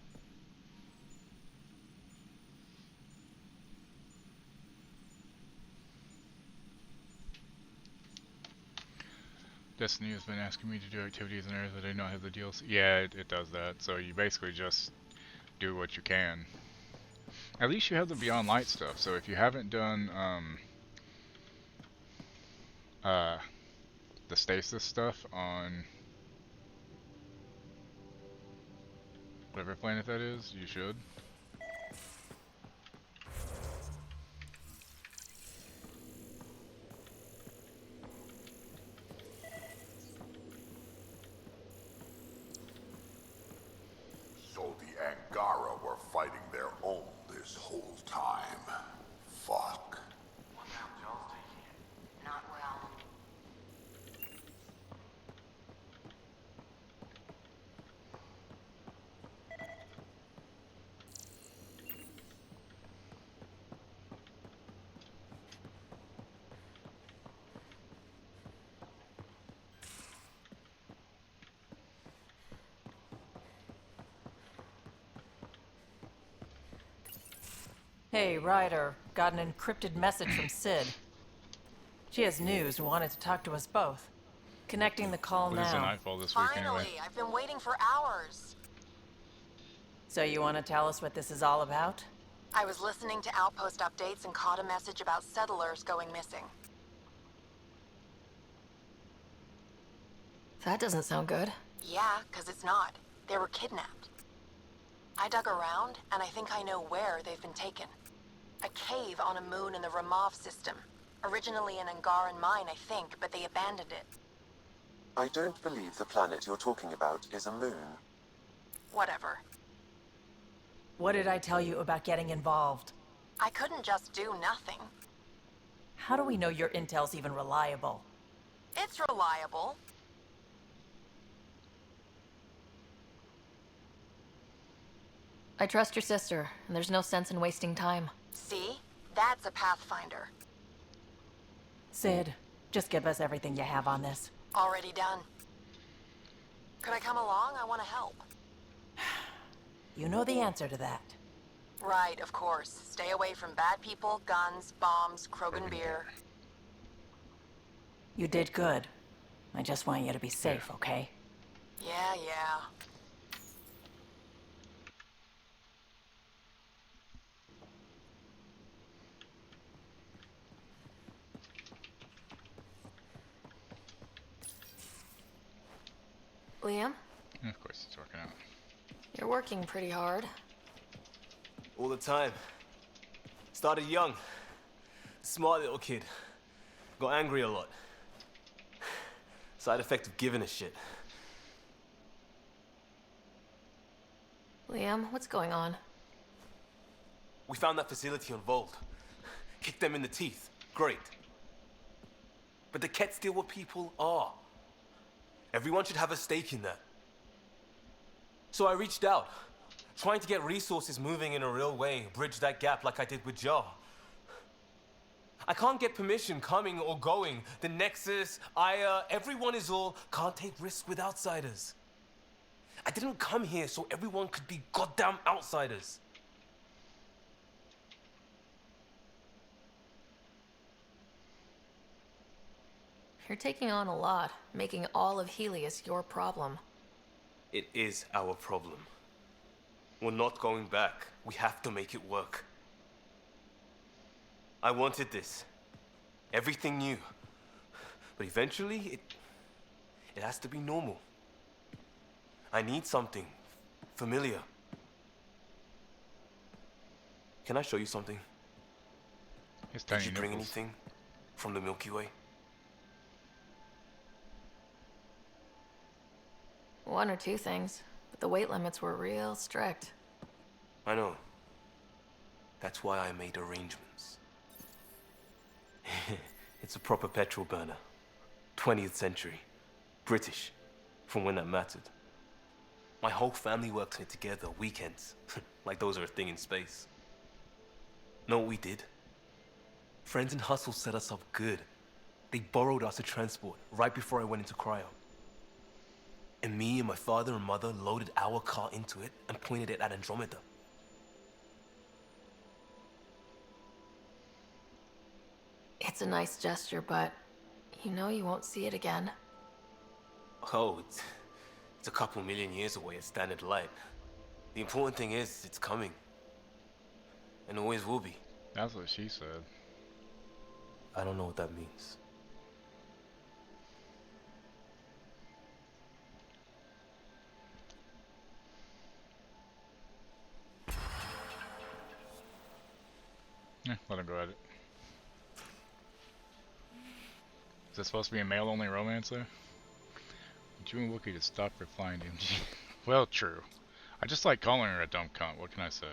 Destiny has been asking me to do activities in areas that I do not have the deals. Yeah, it does that. So you basically just do what you can. At least you have the Beyond Light stuff. So if you haven't done the stasis stuff on whatever planet that is, you should. So the Angara were fighting their own this whole time. Fuck. Not well. Hey, Ryder. Got an encrypted message from Sid. She has news and wanted to talk to us both. Connecting the call Losing now. Nightfall this week anyway. I've been waiting for hours. So you want to tell us what this is all about? I was listening to outpost updates and caught a message about settlers going missing. That doesn't sound good. Yeah, 'cause it's not. They were kidnapped. I dug around, and I think I know where they've been taken. A cave on a moon in the Ramov system. Originally an Angaran mine, I think, but they abandoned it. I don't believe the planet you're talking about is a moon. Whatever. What did I tell you about getting involved? I couldn't just do nothing. How do we know your intel's even reliable? It's reliable. I trust your sister, and there's no sense in wasting time. See? That's a Pathfinder. Sid, just give us everything you have on this. Already done. Could I come along? I want to help. You know the answer to that. Right, of course. Stay away from bad people, guns, bombs, Krogan beer. You did good. I just want you to be safe, okay? Yeah. Liam? Of course, it's working out. You're working pretty hard. All the time. Started young. Smart little kid. Got angry a lot. Side effect of giving a shit. Liam, what's going on? We found that facility on Vold. Kicked them in the teeth. Great. But the Ket's still what people are. Everyone should have a stake in that. So I reached out, trying to get resources moving in a real way, bridge that gap like I did with Jar. I can't get permission coming or going. The Nexus, Aya, everyone is all can't take risks with outsiders. I didn't come here so everyone could be goddamn outsiders. You're taking on a lot, making all of Helios your problem. It is our problem. We're not going back. We have to make it work. I wanted this. Everything new. But eventually, it has to be normal. I need something familiar. Can I show you something? Did you bring anything from the Milky Way? One or two things, but the weight limits were real strict. I know. That's why I made arrangements. It's a proper petrol burner. 20th century. British. From when that mattered. My whole family works on it together, weekends. Like those are a thing in space. Know what we did? Friends in Hustle set us up good. They borrowed us to transport right before I went into cryo. And me and my father and mother loaded our car into it and pointed it at Andromeda. It's a nice gesture, but you know you won't see it again. Oh, it's a couple million years away at standard light. The important thing is, it's coming. And always will be. That's what she said. I don't know what that means. Yeah, let him go at it. Is this supposed to be a male-only romance, though? Want you and Wookie to stop replying to MG. Well, true. I just like calling her a dumb cunt. What can I say?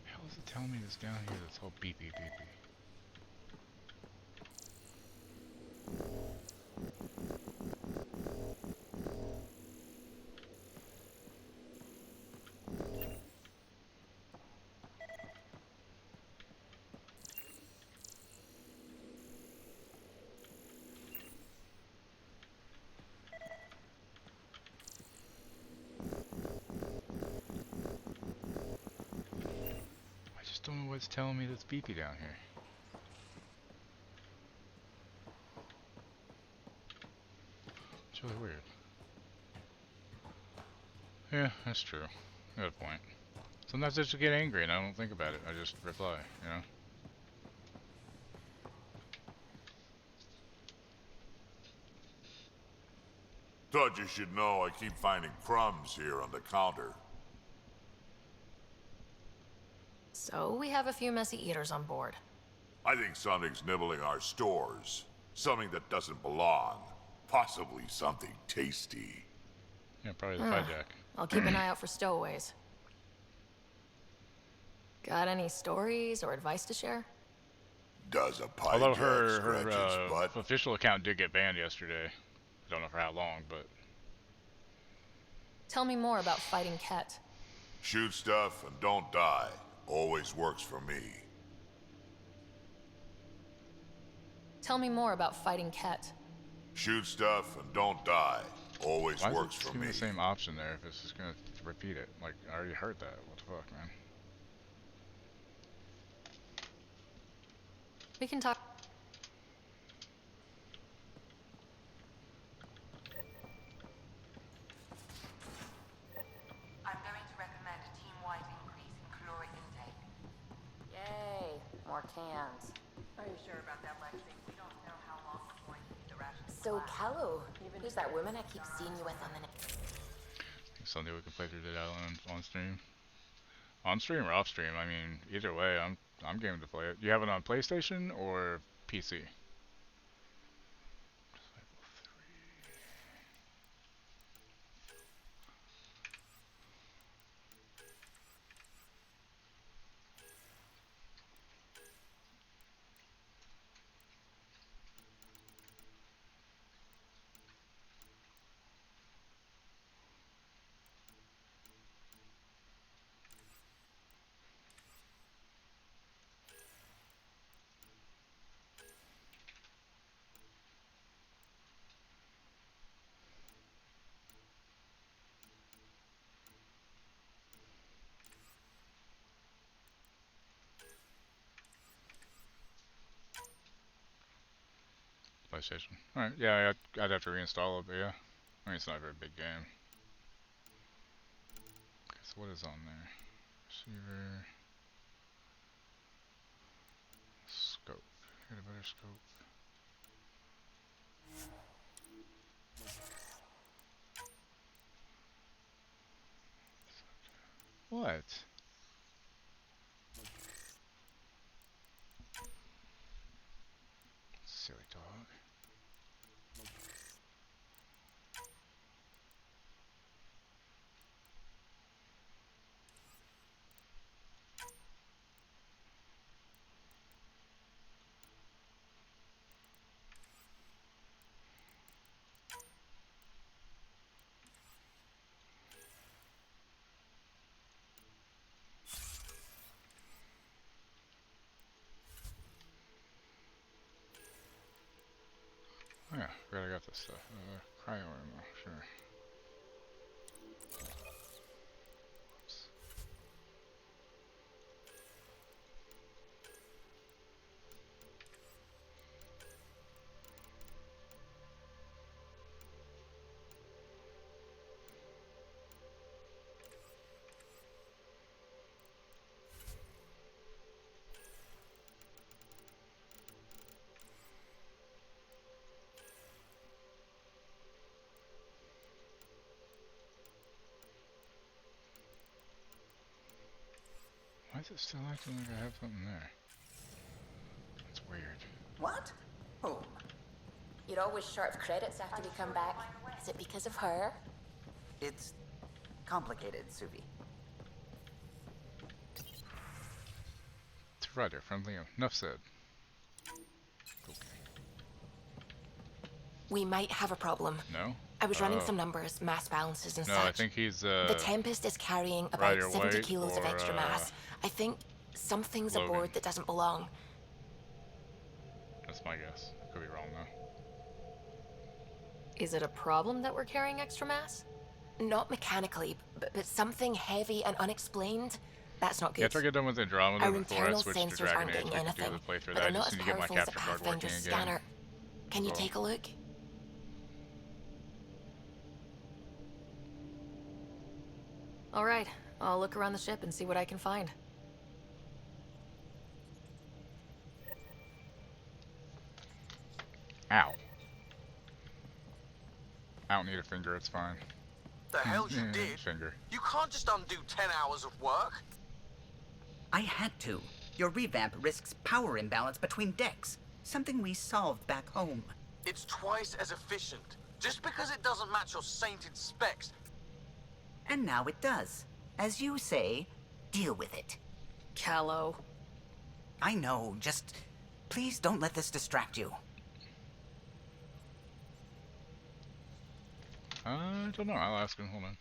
How is it telling me this down here that's all beep beep beep beep? I just don't know what's telling me that's beepy down here. It's really weird. Yeah, that's true. You got a point. Sometimes I just get angry and I don't think about it. I just reply, you know? Thought you should know I keep finding crumbs here on the counter. So we have a few messy eaters on board. I think something's nibbling our stores. Something that doesn't belong. Possibly something tasty. Yeah, probably the hijack. I'll keep an eye out for stowaways. Got any stories or advice to share? Does a pie Although jack her scratch its butt? official account did get banned yesterday. I don't know for how long, but... Tell me more about fighting Ket. Shoot stuff and don't die. Always works for me. Tell me more about fighting Ket. Shoot stuff and don't die. Always Why works is it for giving me. the same option there if it's just gonna repeat it? Like, I already heard that. What the fuck, man? We can talk. I'm going to recommend a team-wide increase in caloric can't. Are you sure about that, Lexi? We don't know how long we're going to need the rations. So, Callow, who's that woman I keep seeing you with on the net? Someday we can play through Dead Island on stream. On stream or off stream, I mean, either way, I'm game to play it. You have it on PlayStation or PC? PlayStation. Alright, yeah, I'd have to reinstall it, but yeah. I mean, it's not a very big game. Okay, so what is on there? Receiver. Scope. Get a better scope. What? Silly dog. Oh yeah, forgot I got this stuff. Cryo ammo, sure. Oops. Why is it still acting like I have something there? That's weird. What? Whom? You're always short of credits after we come back. Is it because of her? It's complicated, Suvi. It's right there, friendly. Enough said. We might have a problem. No? I was running some numbers, mass balances and no, such. I think he's The Tempest is carrying about Ryder 70 White kilos of or, extra mass. I think something's Logan. aboard that doesn't belong. That's my guess. Could be wrong though. Is it a problem that we're carrying extra mass? Not mechanically, but something heavy and unexplained. That's not good. After I get done with Andromeda Our before I internal switch to sensors Dragon aren't Age, getting we can anything, do the playthrough. but I they're just not need as to get my powerful as the capture card working Pathfinder's again. scanner. Can you So- take a look? All right, I'll look around the ship and see what I can find. Ow. I don't need a finger, it's fine. The hell you did? Finger. You can't just undo 10 hours of work. I had to. Your revamp risks power imbalance between decks. Something we solved back home. It's twice as efficient. Just because it doesn't match your sainted specs. And now it does. As you say, deal with it. Callow. I know, just please don't let this distract you. I don't know, I'll ask him, hold on.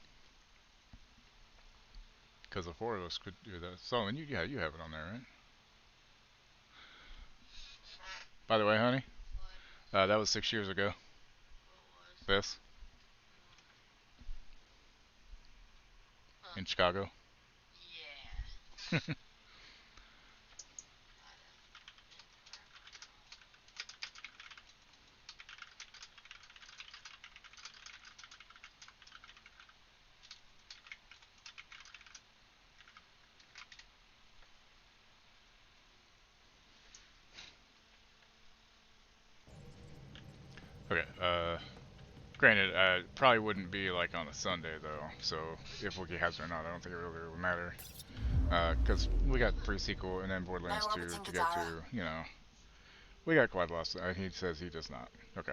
Because the four of us could do that. So, and you have it on there, right? By the way, honey, that was 6 years ago. This. In Chicago. Yeah. Okay, granted, probably wouldn't be like on a Sunday though, so if Wookiee has it or not, I don't think it really would matter. Because we got pre-sequel and then Borderlands 2 to get to, you know. We got quite a lot. He says he does not. Okay.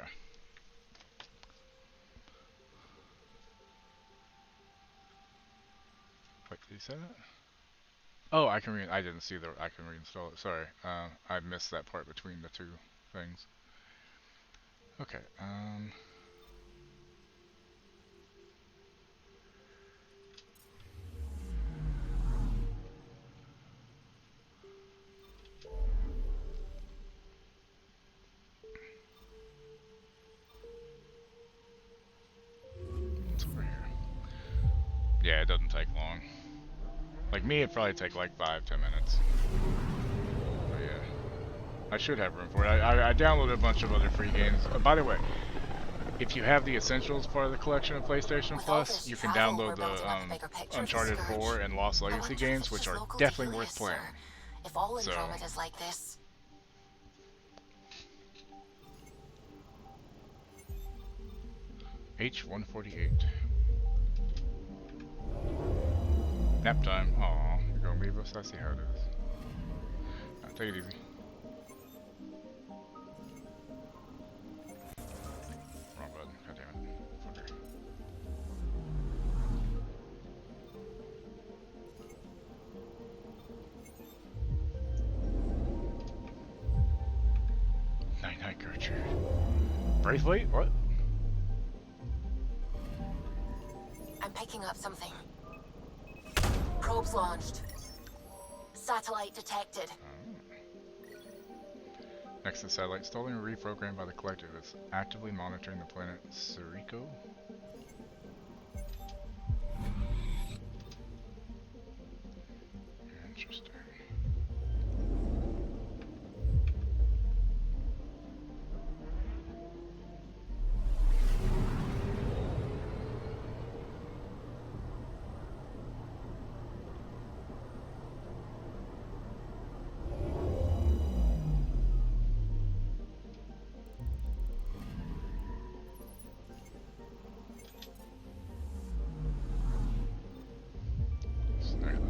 Wait, did he say that? Oh, I can I didn't see the. I can reinstall it. Sorry. I missed that part between the two things. Okay. What's over here? Yeah, it doesn't take long. Like me, it'd probably take like 5-10 minutes. But yeah, I should have room for it. I downloaded a bunch of other free games. By the way, if you have the Essentials part of the collection of PlayStation Plus, you can download the Uncharted 4 and Lost Legacy games, which are definitely worth playing. If all Andromeda's like this. H-148. Nap time. Aw, you're gonna leave us? I see how it is. Now, take it easy. Wrong button. God damn it. Fucker. Night-night, Gertrude. Braithwaite? What? I'm picking up something. Probes launched. Satellite detected. Next, the satellite stolen and reprogrammed by the Collective is actively monitoring the planet Surico. Interesting.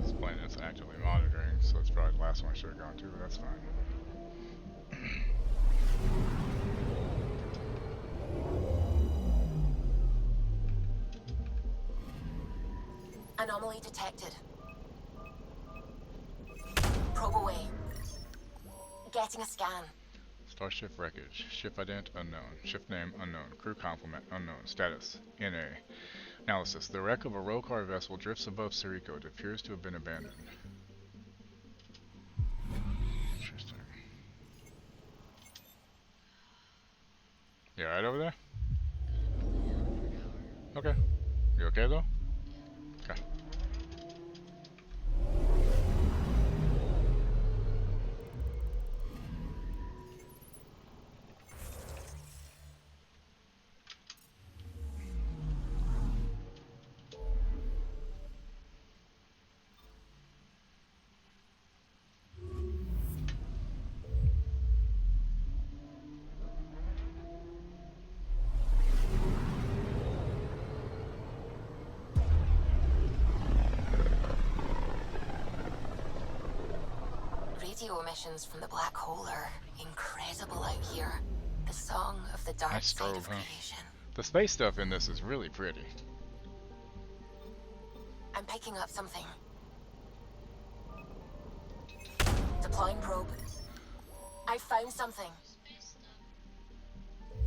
This planet's actively monitoring, so it's probably the last one I should have gone to, but that's fine. Anomaly detected. Probe away. Getting a scan. Starship wreckage. Ship ident unknown. Ship name unknown. Crew complement unknown. Status NA. Analysis. The wreck of a Rokar vessel drifts above Surico. It appears to have been abandoned. Interesting. You alright over there? Okay. You okay though? Okay. Radio emissions from the black hole are incredible out here. The song of the dark side of creation. The space stuff in this is really pretty. I'm picking up something. Deploying probe. I found something.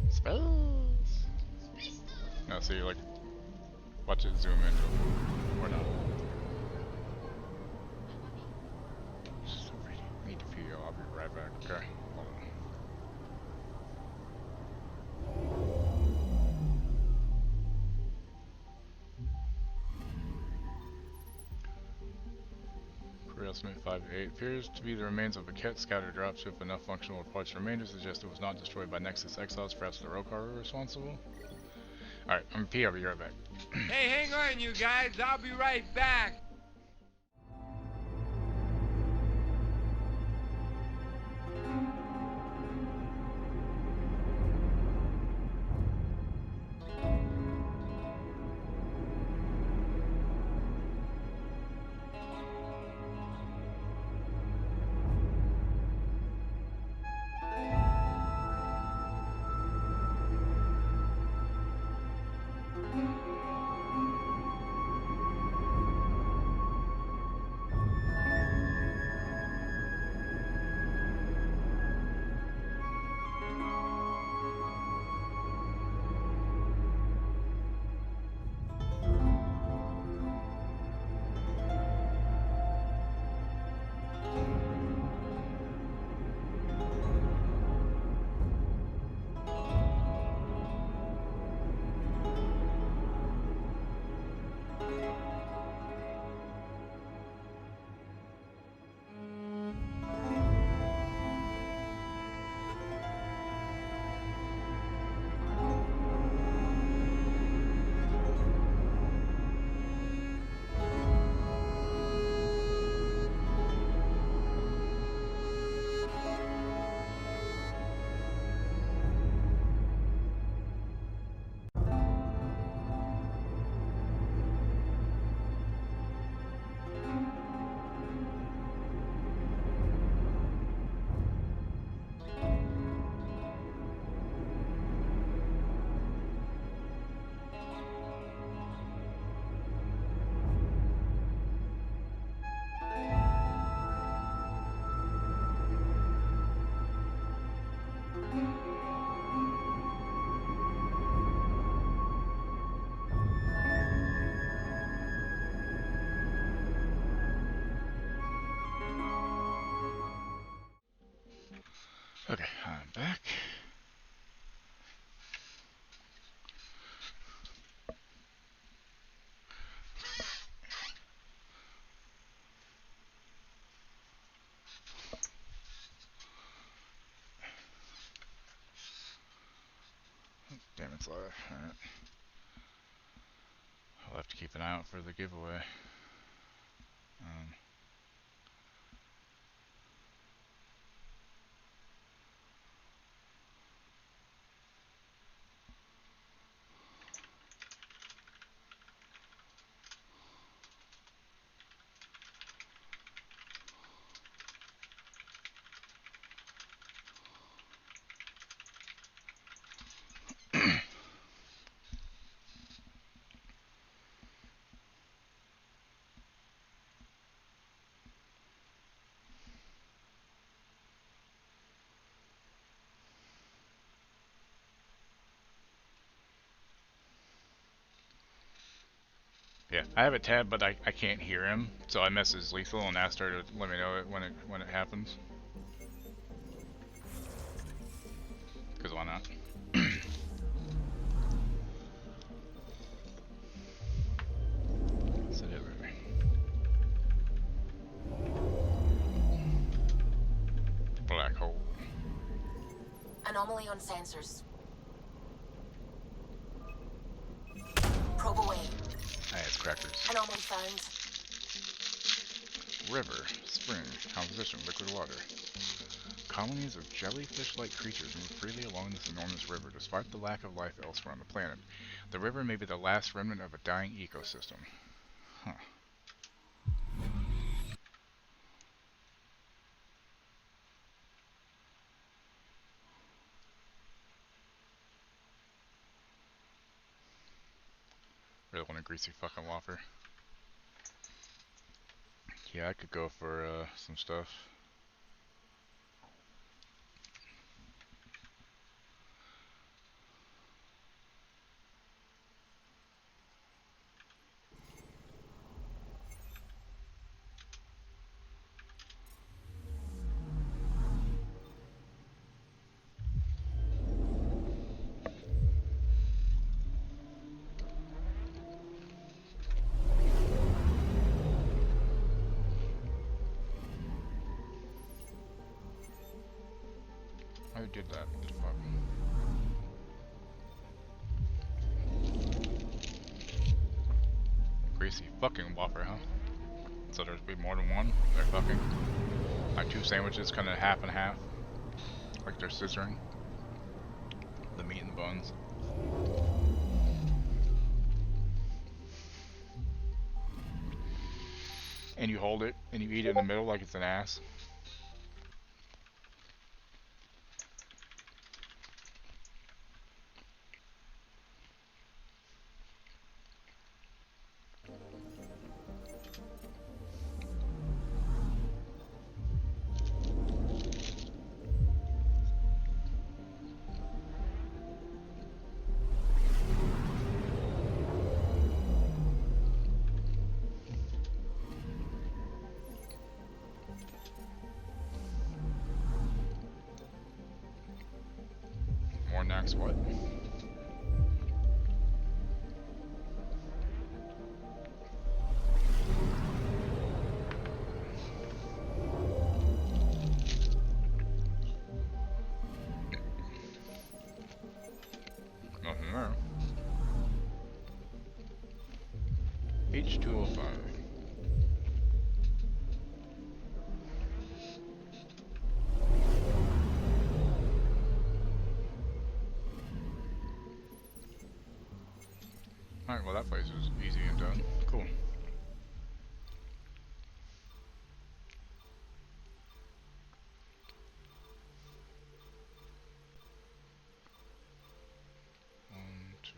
Space. Now see, like, watch it zoom in or not. Need to pee. I'll be right back. Okay. Hold on. Crew estimate 5 to 8 appears to be the remains of a Ket scattered dropship. Enough functional parts remain to suggest it was not destroyed by Nexus exiles. Perhaps the Rokar were responsible. Alright, I'm gonna pee. I'll be right back. Hey, hang on, you guys. I'll be right back. Okay, I'm back. Damn, it's live. Alright. I'll have to keep an eye out for the giveaway. Yeah, I have it tabbed, but I can't hear him, so I messaged Lethal and asked her to let me know when it happens. Because why not? So black hole. Anomaly on sensors. Probe away. I have crackers. Anomaly found. River, spring, composition, liquid water. Colonies of jellyfish-like creatures move freely along this enormous river, despite the lack of life elsewhere on the planet. The river may be the last remnant of a dying ecosystem. Huh. Really want a greasy fucking waffle. Yeah, I could go for some stuff. I did that. Fuck. Greasy fucking waffle, huh? So there's be more than one? They're fucking. Like two sandwiches, kind of half and half. Like they're scissoring. The meat and the buns. And you hold it, and you eat it in the middle like it's an ass. More next what? Nothing there. H205. Alright, well that place is easy and done. Cool. One, two.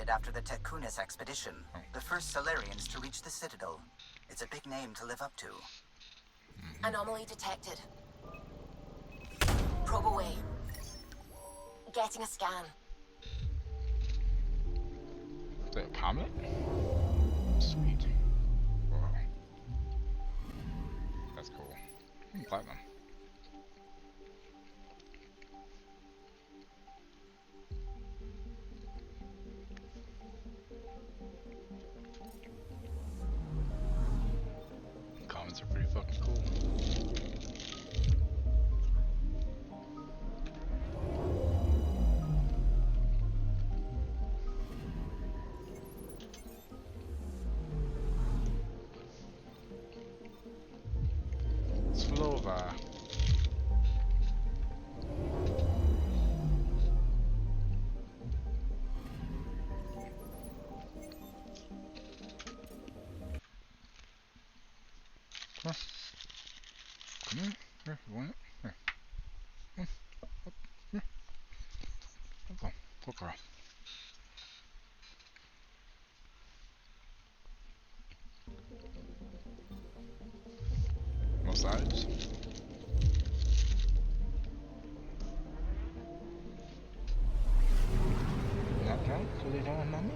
drafted after the Tekunis expedition. The first Solarians to reach the Citadel. It's a big name to live up to. Anomaly detected. Probe away. Getting a scan. Is that a comet? Sweet. Wow. That's cool. Platinum. Comets are pretty fucking cool. Slova. Come here. Here, you want it? Here. Come on. Here. Go. Go, girl. No sides? Not drunk? So they don't want mommy?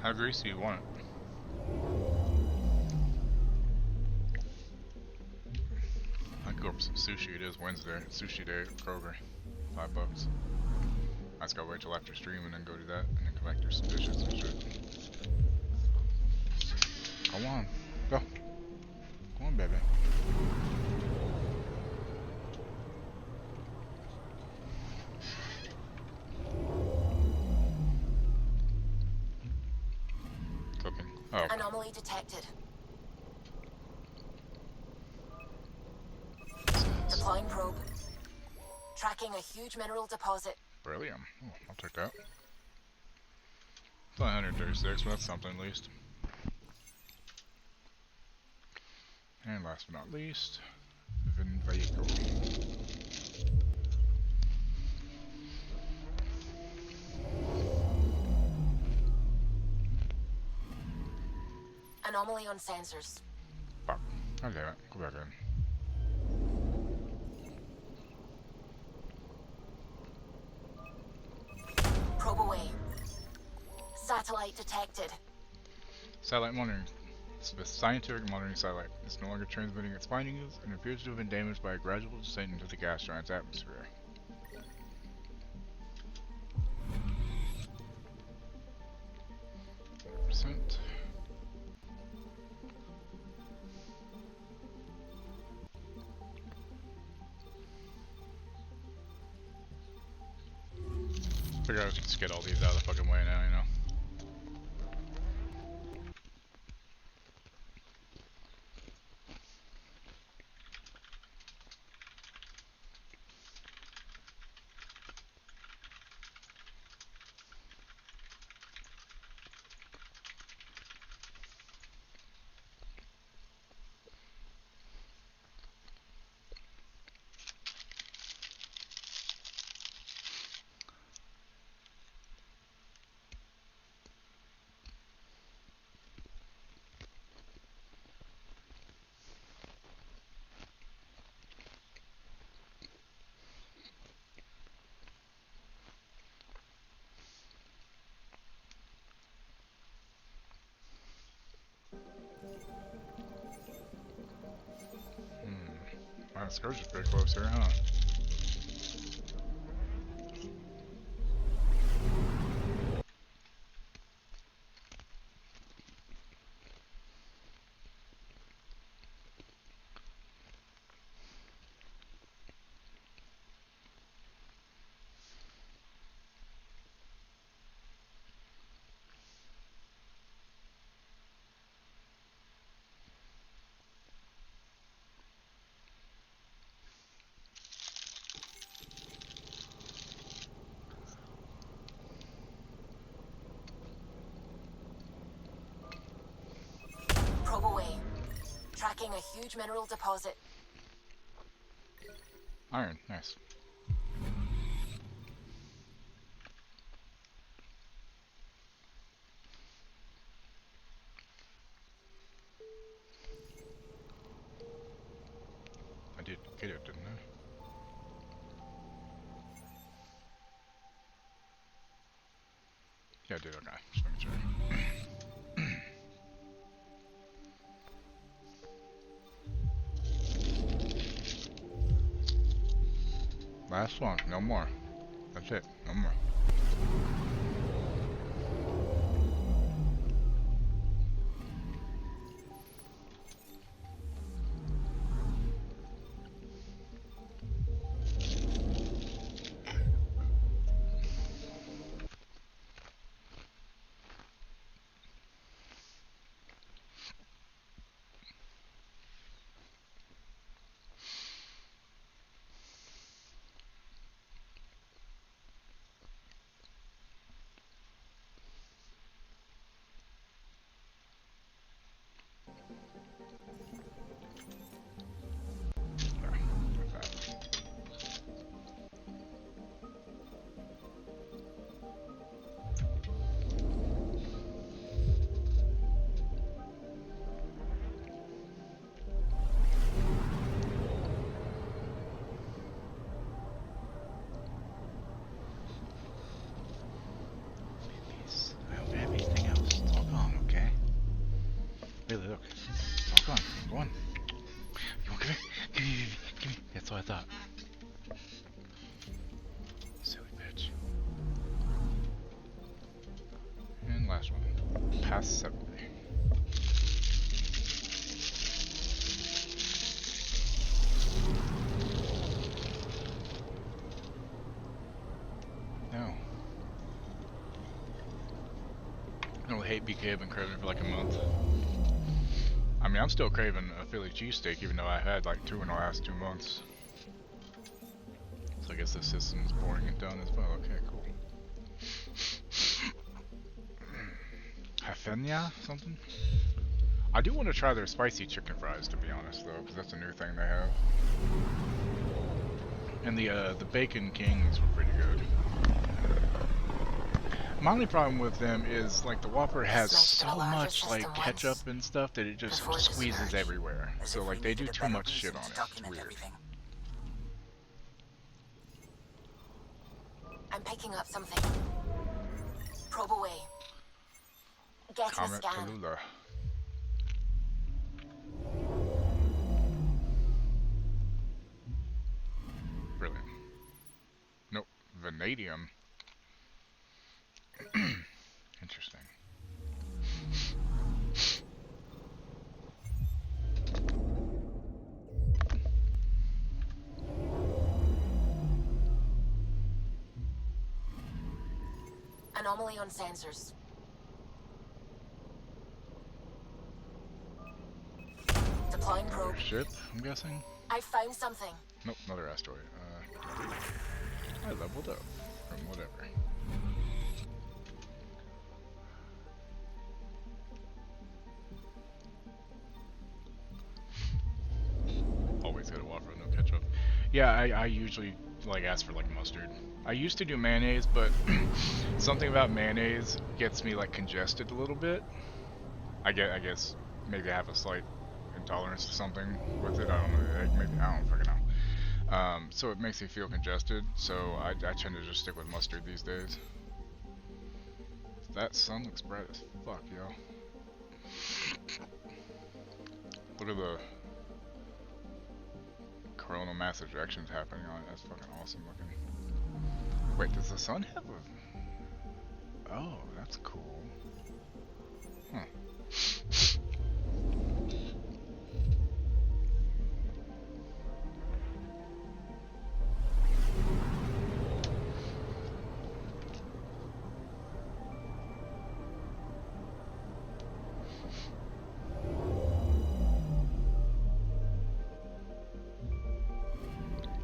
How greasy do you want it? I could go for some sushi. It is Wednesday. It's sushi day at Kroger. $5. I just gotta wait till after stream and then go do that and then come back to some dishes and shit. Come on. Go. Come on, baby. Cooking. Oh. Anomaly detected. Deploying probe. Tracking a huge mineral deposit. Beryllium. Oh, I'll take that. It's only 136, but that's something at least. And last but not least, Vin Vehicle. Anomaly on sensors. Fuck. God damn it. Go back in. Probe away. Satellite detected. Satellite monitoring. Scientific monitoring satellite. It's no longer transmitting its findings and appears to have been damaged by a gradual descent into the gas giant's atmosphere. %. Figure out just get all these out of the fucking way now, you know. Wow, Scourge is pretty close here, huh? Probe away. Tracking a huge mineral deposit. Iron, nice. I did get it, didn't I? Yeah, I did, okay. Just making sure. Last one, no more. That's it, no more. Really, look. Talk on. Go on. Come on, give me. That's what I thought. Silly bitch. And last one. Past 70. No. I don't hate BK. I've been craving for like a month. I mean, I'm still craving a Philly cheesesteak, even though I had like 2 in the last 2 months. So I guess the system's boring and done as well. Okay, cool. Hafenia? Something? I do want to try their spicy chicken fries, to be honest, though, because that's a new thing they have. And the Bacon Kings were pretty good. My only problem with them is, like, the Whopper has so much, like, ketchup and stuff that it just squeezes everywhere. So, like, they do too much shit on it. It's weird. I'm picking up something. Probe away. Get a scan. Tallulah. Brilliant. Nope. Vanadium. Interesting. Anomaly on sensors. Deploying probe. Ship, I'm guessing? I found something. Nope, another asteroid. I leveled up from whatever. Always gotta offer no ketchup. Yeah, I usually like ask for like mustard. I used to do mayonnaise, but something about mayonnaise gets me like congested a little bit. I guess maybe I have a slight intolerance to something with it. I don't know. Maybe I don't fucking know. So it makes me feel congested. So I tend to just stick with mustard these days. That sun looks bright as fuck, yo. Look at the coronal mass ejections happening on it. That's fucking awesome looking. Wait, does the sun have a... Oh, that's cool. Huh.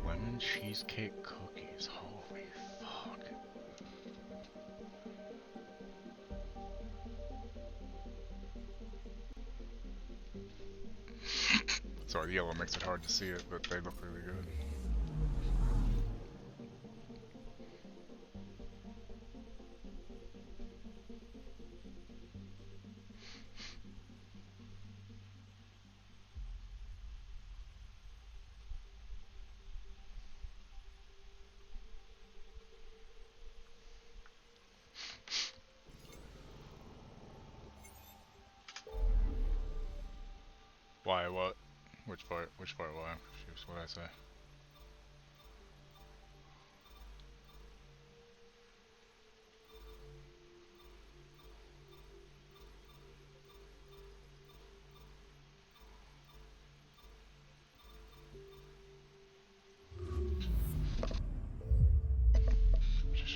Lemon cheesecake cookies. Holy fuck. Sorry, the yellow makes it hard to see it, but they look really good. Why, what? Which part? Which part, why? Shoot, what I say?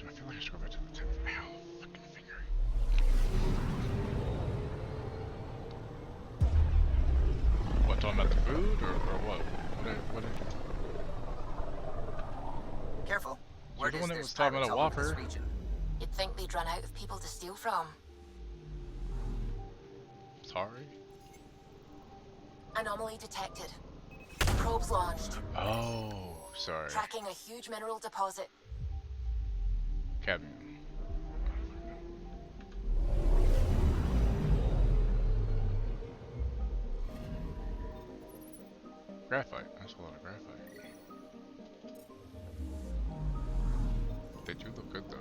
I feel like I should go back to the tip. Ow, fucking finger. What, talking about the food, or what? What did Careful. You're the one that was talking about a Whopper. You'd think they'd run out of people to steal from. Sorry? Anomaly detected. Probes launched. Oh, sorry. Tracking a huge mineral deposit. Cadmium. Graphite. That's a lot of graphite. They do look good though.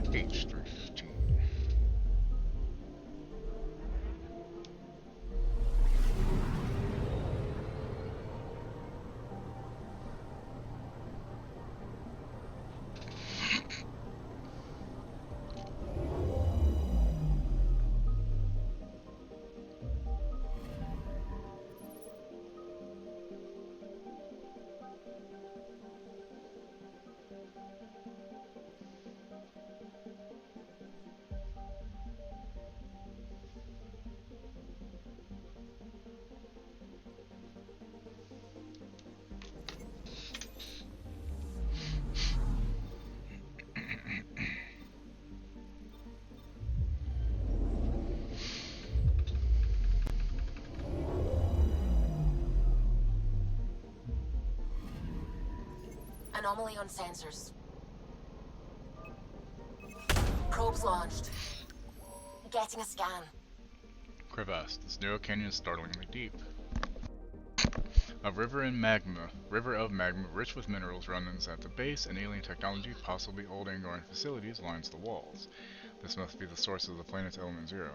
H315. Anomaly on sensors. Probes launched. Getting a scan. Crevasse. This narrow canyon is startlingly deep. A river of magma, rich with minerals, runs at the base, and alien technology, possibly old Angoran facilities, lines the walls. This must be the source of the planet's element zero.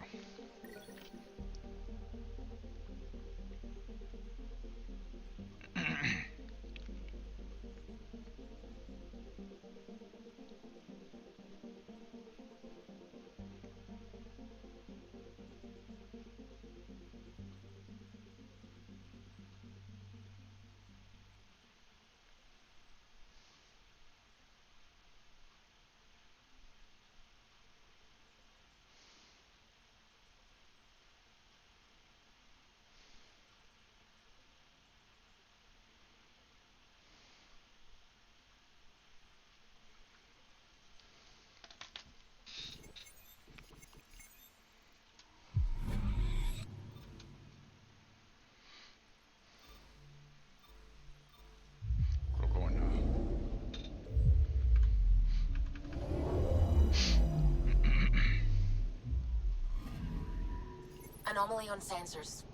Anomaly on sensors.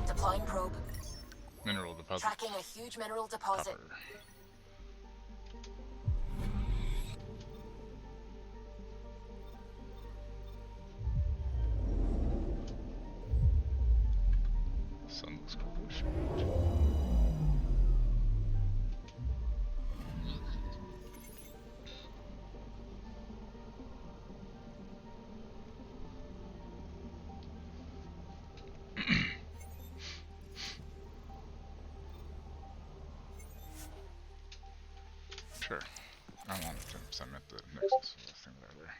Deploying probe. Mineral deposit. Tracking a huge mineral deposit. Copper. Sun looks cool. Sure. I want to submit the next thing there.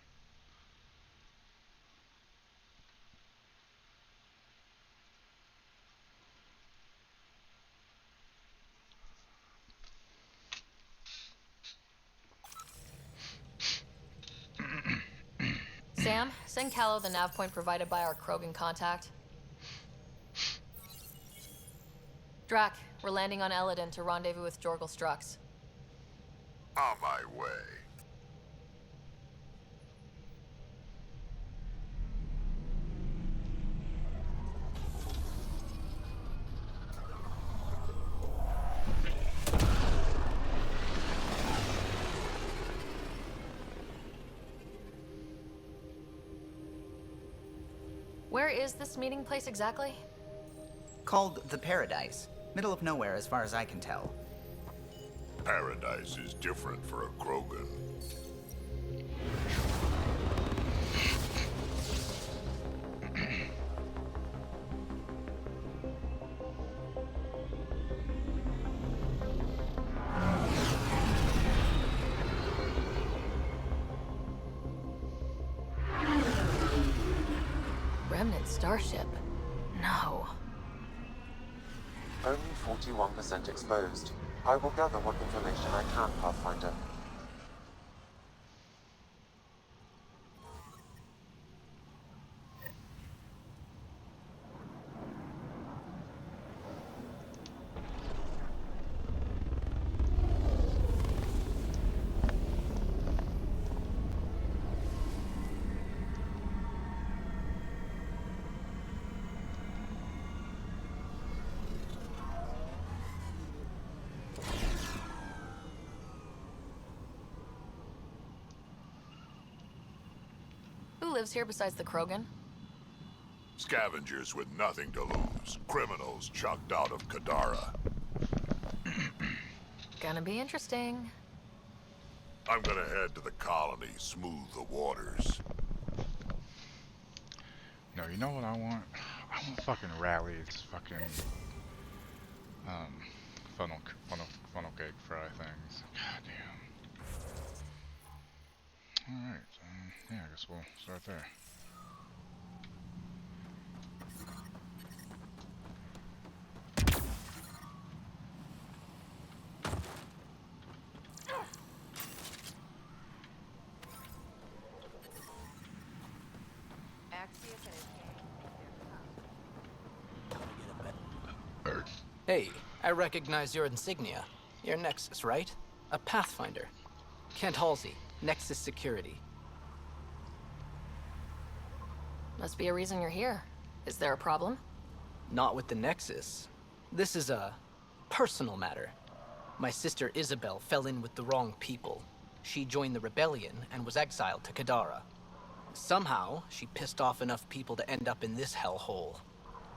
Sam, send Callow the nav point provided by our Krogan contact. Drac, we're landing on Eladin to rendezvous with Jorgal Strux. On my way. Where is this meeting place exactly? Called the Paradise. Middle of nowhere as far as I can tell. Paradise is different for a Krogan. Remnant starship. No. Only 41% exposed. I will gather what information I can, Pathfinder. Who lives here besides the Krogan? Scavengers with nothing to lose. Criminals chucked out of Kadara. Gonna be interesting. I'm gonna head to the colony, smooth the waters. No, you know what I want? I want fucking Rally's fucking funnel cake fry things. God damn. Alright, yeah, I guess we'll start there. Hey, I recognize your insignia. You're Nexus, right? A Pathfinder. Kent Halsey, Nexus Security. Must be a reason you're here. Is there a problem? Not with the Nexus. This is a personal matter. My sister Isabel fell in with the wrong people. She joined the rebellion and was exiled to Kadara. Somehow, she pissed off enough people to end up in this hellhole.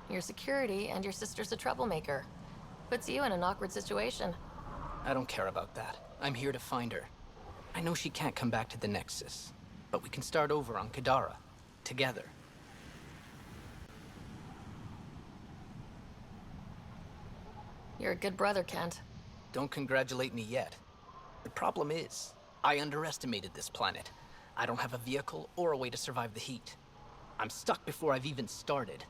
Your security and your sister's a troublemaker. Puts you in an awkward situation. I don't care about that. I'm here to find her. I know she can't come back to the Nexus, but we can start over on Kadara, together. You're a good brother, Kent. Don't congratulate me yet. The problem is, I underestimated this planet. I don't have a vehicle or a way to survive the heat. I'm stuck before I've even started.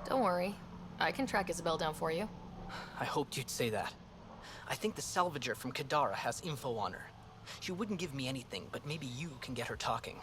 Don't worry. I can track Isabel down for you. I hoped you'd say that. I think the salvager from Kadara has info on her. She wouldn't give me anything, but maybe you can get her talking.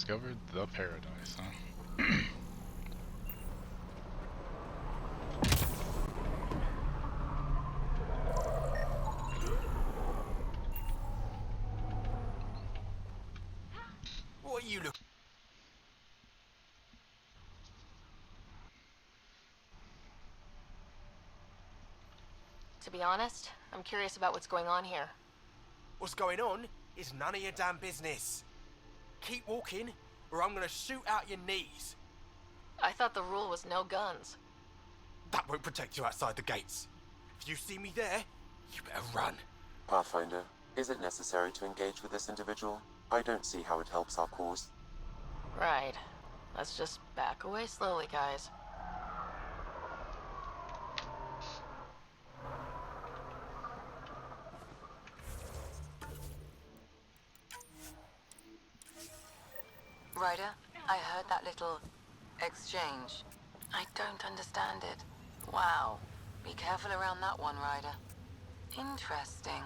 discovered the paradise, huh? What are you looking? To be honest, I'm curious about what's going on here. What's going on is none of your damn business. Keep walking, or I'm gonna shoot out your knees. I thought the rule was no guns. That won't protect you outside the gates. If you see me there, you better run. Pathfinder, is it necessary to engage with this individual? I don't see how it helps our cause. Right. Let's just back away slowly, guys. Ryder, I heard that little exchange. I don't understand it. Wow. Be careful around that one, Ryder. Interesting.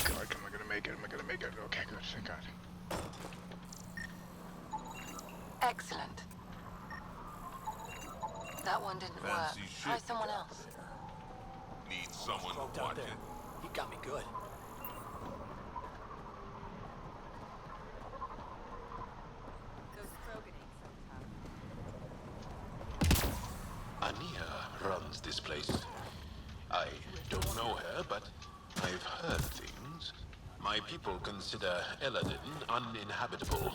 God, am I gonna make it? Am I gonna make it? Okay, good. Thank God. Excellent. That one didn't work. Fancy Try shit. someone else. Need someone Smoked out there. You got me good. Ania runs this place. I don't know her, but I've heard things. My people consider Eladin uninhabitable,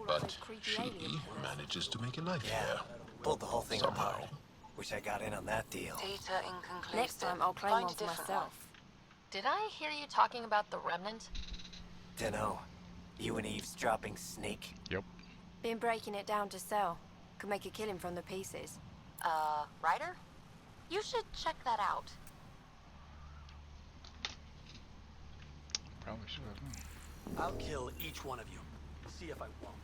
but she manages to make a life here. Pulled the whole thing Somehow. apart. Wish I got in on that deal. Data inconclusive. Next time I'll claim Find one a for different myself. Did I hear you talking about the Remnant? Dunno. You an eavesdropping snake? Yep. Been breaking it down to sell. Could make a killing from the pieces. Ryder? You should check that out. Probably should have. I'll kill each one of you. See if I won't.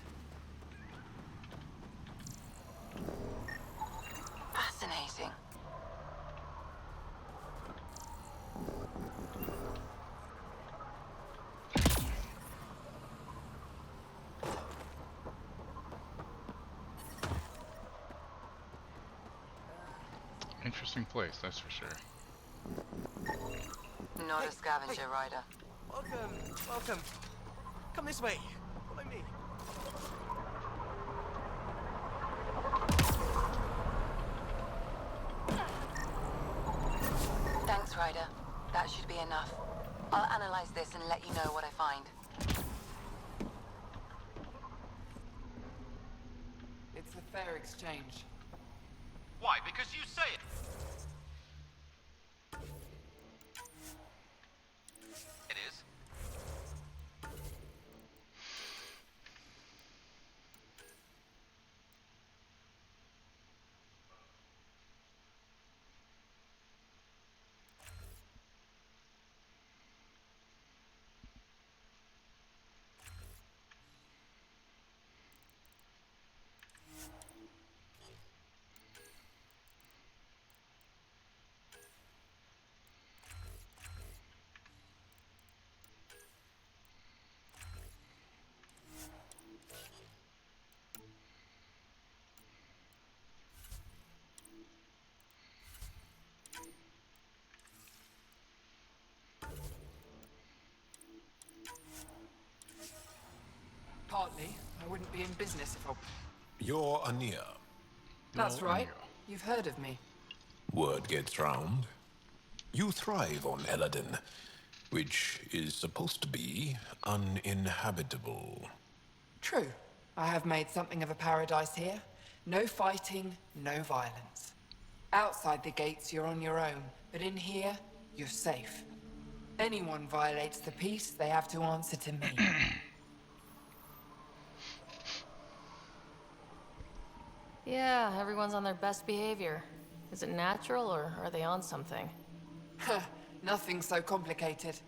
Fascinating. Interesting place, that's for sure. Not a scavenger, Ryder. Welcome, welcome. Come this way. Follow me. Thanks, Ryder. That should be enough. I'll analyze this and let you know what I find. It's a fair exchange. Why? Because you say it. It is. Partly, I wouldn't be in business if I... You're Ania. That's right. You've heard of me. Word gets round. You thrive on Eladin, which is supposed to be uninhabitable. True. I have made something of a paradise here. No fighting, no violence. Outside the gates, you're on your own, but in here, you're safe. Anyone violates the peace, they have to answer to me. Yeah, everyone's on their best behavior. Is it natural, or are they on something? Nothing so complicated.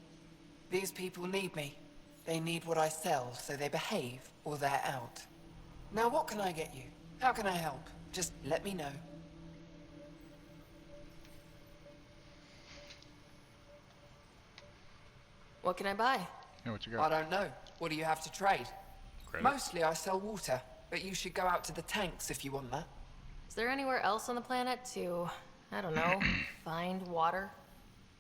These people need me. They need what I sell, so they behave, or they're out. Now what can I get you? How can I help? Just let me know. What can I buy? Yeah, what you got? I don't know. What do you have to trade? Credits? Mostly I sell water, but you should go out to the tanks if you want that. Is there anywhere else on the planet to, I don't know, find water?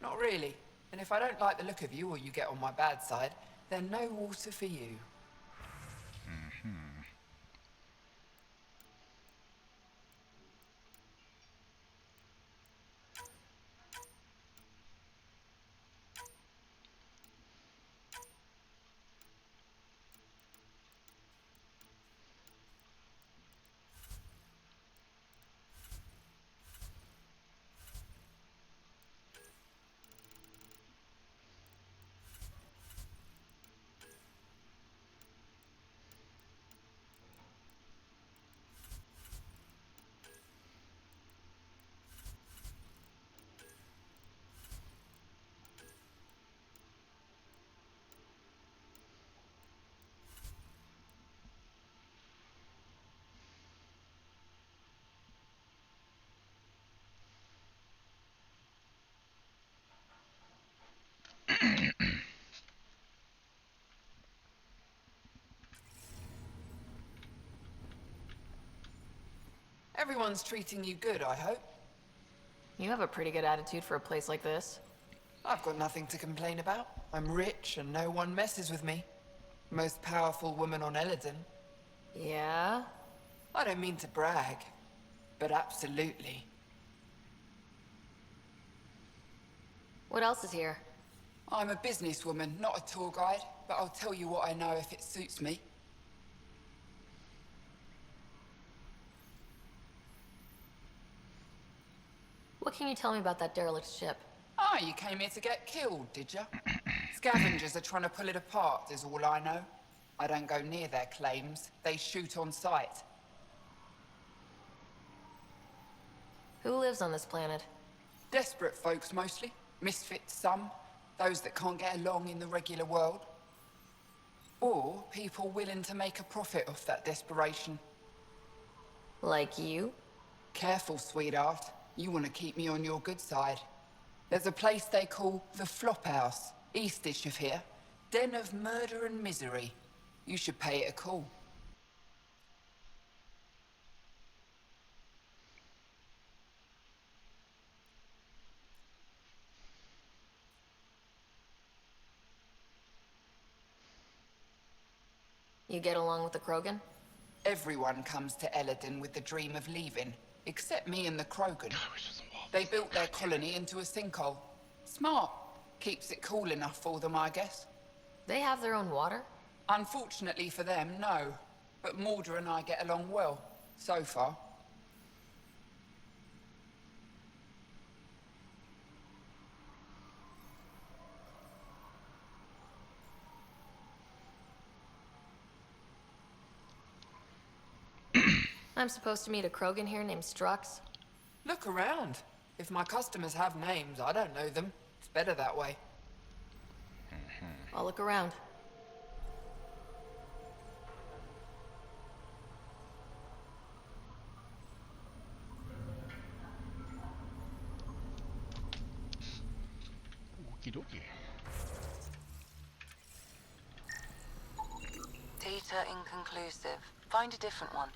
Not really. And if I don't like the look of you or you get on my bad side, then no water for you. Everyone's treating you good, I hope. You have a pretty good attitude for a place like this. I've got nothing to complain about. I'm rich and no one messes with me. Most powerful woman on Eladin. Yeah? I don't mean to brag, but absolutely. What else is here? I'm a businesswoman, not a tour guide, but I'll tell you what I know if it suits me. What can you tell me about that derelict ship? Ah, you came here to get killed, did ya? Scavengers are trying to pull it apart, is all I know. I don't go near their claims. They shoot on sight. Who lives on this planet? Desperate folks, mostly. Misfits, some. Those that can't get along in the regular world. Or people willing to make a profit off that desperation. Like you? Careful, sweetheart. You want to keep me on your good side. There's a place they call the Flophouse, eastish of here. Den of murder and misery. You should pay it a call. You get along with the Krogan? Everyone comes to Eladin with the dream of leaving, except me and the Krogan. They built their colony into a sinkhole. Smart. Keeps it cool enough for them, I guess. They have their own water? Unfortunately for them, no. But Mordor and I get along well, so far. I'm supposed to meet a Krogan here named Strux. Look around. If my customers have names, I don't know them. It's better that way. I'll look around. Okie dokie. Data inconclusive. Find a different one.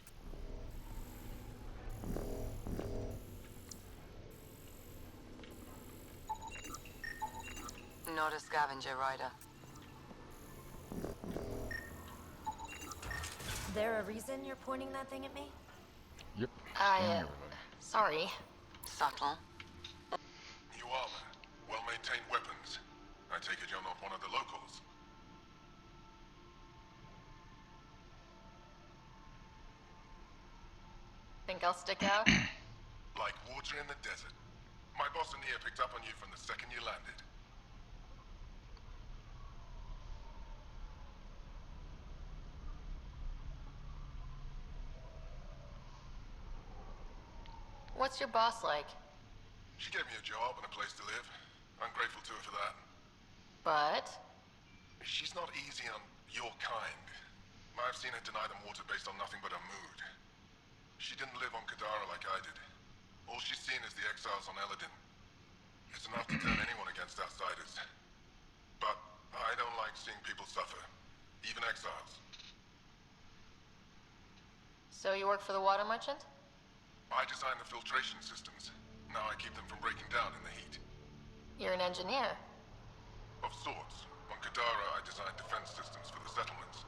Not a scavenger rider. There a reason you're pointing that thing at me? Yep. Sorry. Subtle. You are well-maintained weapons. I take it you're not one of the locals. Think I'll stick out? Like water in the desert. My boss in here picked up on you from the second you landed. What's your boss like? She gave me a job and a place to live. I'm grateful to her for that. But? She's not easy on your kind. I've seen her deny them water based on nothing but her mood. She didn't live on Kadara like I did. All she's seen is the exiles on Eladin. It's enough to turn anyone against outsiders. But I don't like seeing people suffer, even exiles. So you work for the water merchant? I design the filtration systems. Now I keep them from breaking down in the heat. You're an engineer. Of sorts. On Kadara, I designed defense systems for the settlements.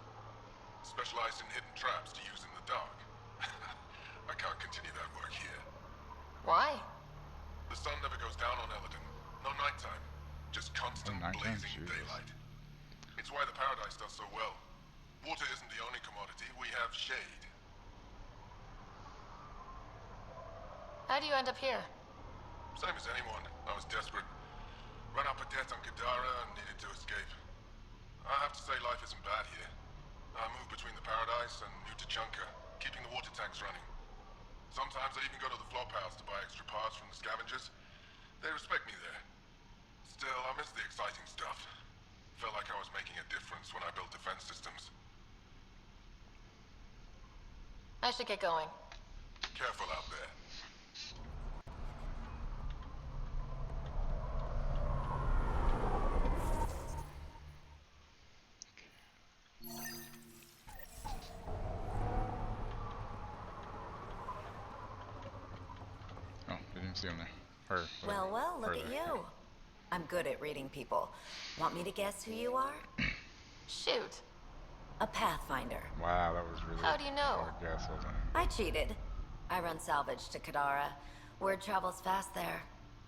Specialized in hidden traps to use in the dark. I can't continue that work here. Why? The sun never goes down on Eladin. No nighttime. Just constant blazing daylight. It's why the Paradise does so well. Water isn't the only commodity. We have shade. How do you end up here? Same as anyone. I was desperate. Ran up a debt on Kadara and needed to escape. I have to say life isn't bad here. I move between the Paradise and New Tachanka, keeping the water tanks running. Sometimes I even go to the flop house to buy extra parts from the scavengers. They respect me there. Still, I miss the exciting stuff. Felt like I was making a difference when I built defense systems. I should get going. Careful out there. Oh, I didn't see him there. Her. Well, well, look her at there. you. I'm good at reading people. Want me to guess who you are? Shoot. A Pathfinder. Wow, that was really How do you know? hard guess, wasn't it? I cheated. I run salvage to Kadara. Word travels fast there.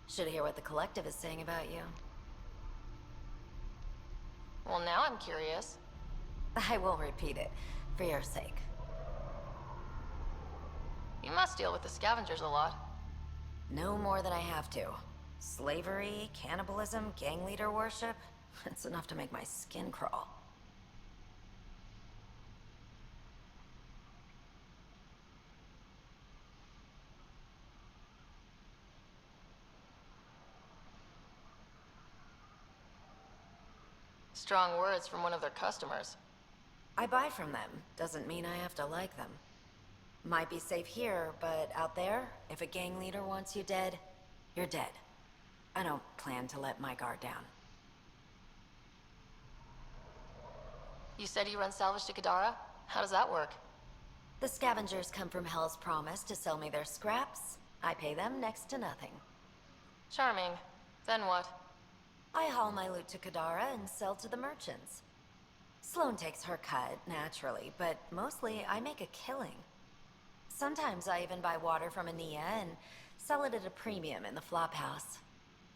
Should hear what the Collective is saying about you. Well, now I'm curious. I won't repeat it, for your sake. You must deal with the scavengers a lot. No more than I have to. Slavery, cannibalism, gang leader worship. It's enough to make my skin crawl. Strong words from one of their customers. I buy from them. Doesn't mean I have to like them. Might be safe here, but out there, if a gang leader wants you dead, you're dead. I don't plan to let my guard down. You said you run salvage to Kadara? How does that work? The scavengers come from Hell's Promise to sell me their scraps. I pay them next to nothing. Charming. Then what? I haul my loot to Kadara and sell to the merchants. Sloane takes her cut, naturally, but mostly I make a killing. Sometimes I even buy water from Ania and sell it at a premium in the flop house.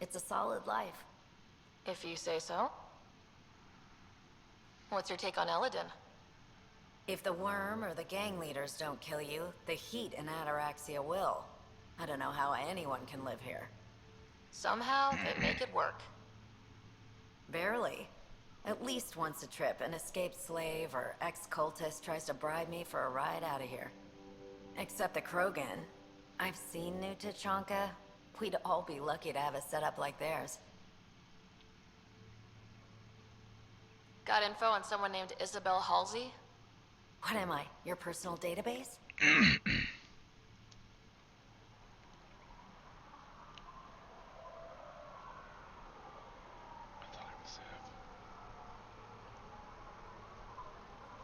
It's a solid life. If you say so. What's your take on Eladin? If the worm or the gang leaders don't kill you, the heat in Ataraxia will. I don't know how anyone can live here. Somehow, they make it work. Barely. At least once a trip, an escaped slave or ex-cultist tries to bribe me for a ride out of here. Except the Krogan. I've seen New Tachanka. We'd all be lucky to have a setup like theirs. Got info on someone named Isabel Halsey? What am I, your personal database?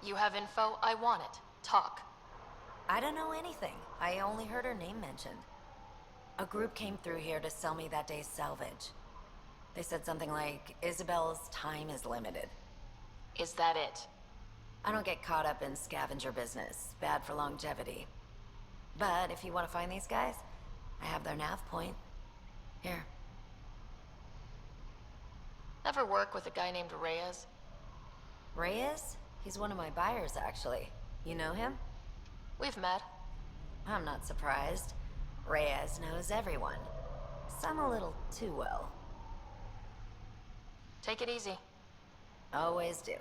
You have info? I want it. Talk. I don't know anything. I only heard her name mentioned. A group came through here to sell me that day's salvage. They said something like, Isabel's time is limited. Is that it? I don't get caught up in scavenger business. Bad for longevity. But if you want to find these guys, I have their nav point. Here. Ever work with a guy named Reyes? Reyes? He's one of my buyers, actually. You know him? We've met. I'm not surprised. Reyes knows everyone. Some a little too well. Take it easy. Always do.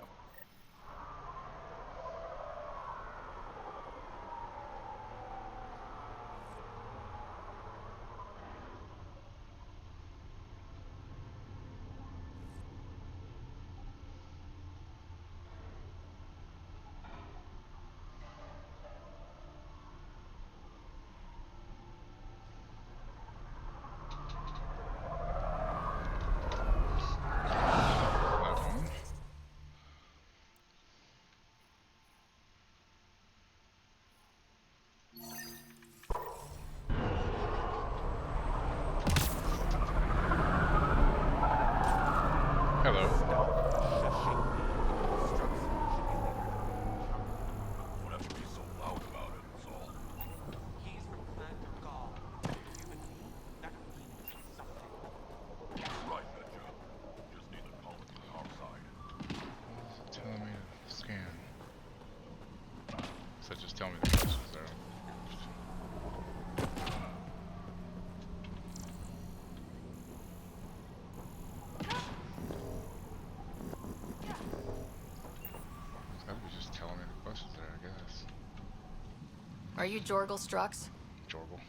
you Jorgal Strux? Jorgal.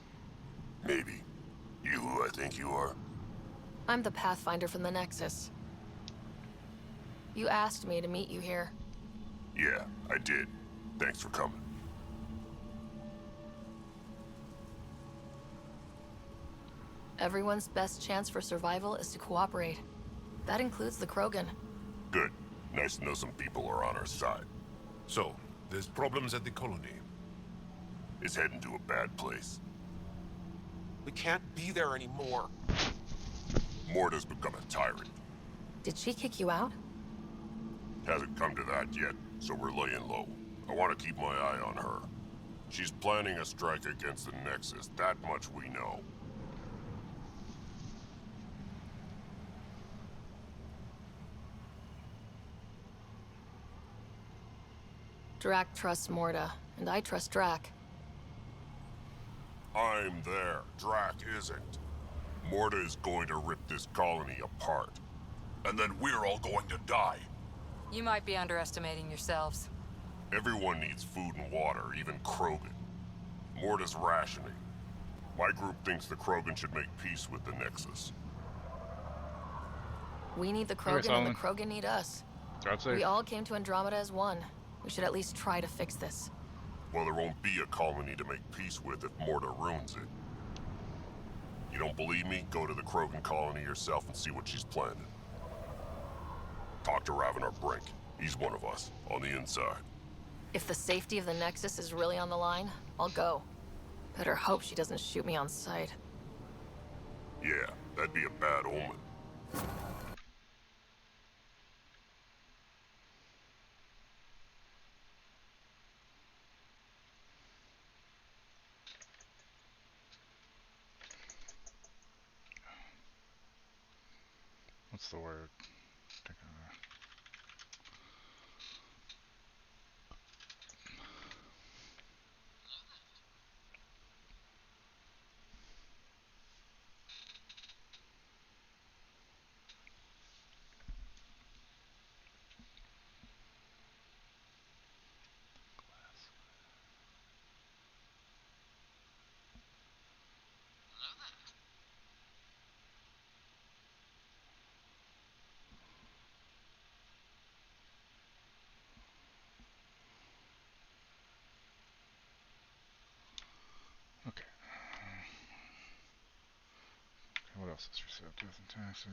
Maybe. You who I think you are? I'm the Pathfinder from the Nexus. You asked me to meet you here. Yeah, I did. Thanks for coming. Everyone's best chance for survival is to cooperate. That includes the Krogan. Good. Nice to know some people are on our side. So, there's problems at the colony. It's heading to a bad place. We can't be there anymore. Morta's become a tyrant. Did she kick you out? Hasn't come to that yet, so we're laying low. I want to keep my eye on her. She's planning a strike against the Nexus, that much we know. Drac trusts Morta, and I trust Drac. I'm there. Drac isn't. Morta is going to rip this colony apart. And then we're all going to die. You might be underestimating yourselves. Everyone needs food and water, even Krogan. Morta's rationing. My group thinks the Krogan should make peace with the Nexus. We need the Krogan and the Krogan need us. We all came to Andromeda as one. We should at least try to fix this. Well, there won't be a colony to make peace with if Morta ruins it. You don't believe me? Go to the Krogan colony yourself and see what she's planning. Talk to Ravenar Brink. He's one of us, on the inside. If the safety of the Nexus is really on the line, I'll go. Better hope she doesn't shoot me on sight. Yeah, that'd be a bad omen. What's the word? Okay. What else is for sale? Death and taxes,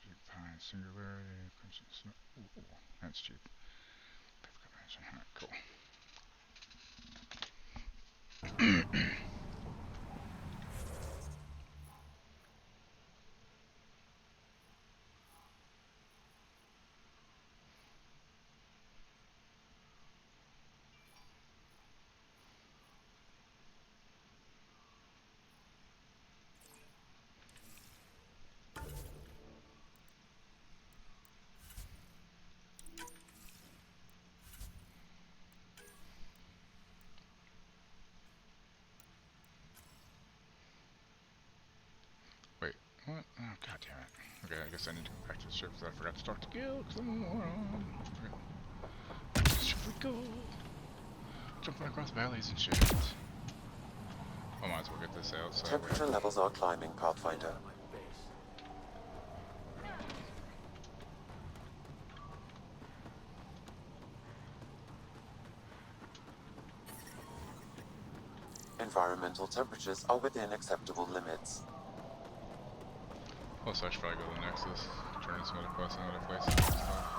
big pie, singularity, crimson snow. Ooh, that's cheap. Alright, cool. Wait, what? Oh, god damn it. Okay, I guess I need to go back to the ship because I forgot to talk to Gil because I'm a moron. Should we go? Jumping across valleys and shit. I might as well get this out. So Temperature levels are climbing, Pathfinder. Environmental temperatures are within acceptable limits. plus I should probably go to the Nexus, turn in some other quests in other places and stuff.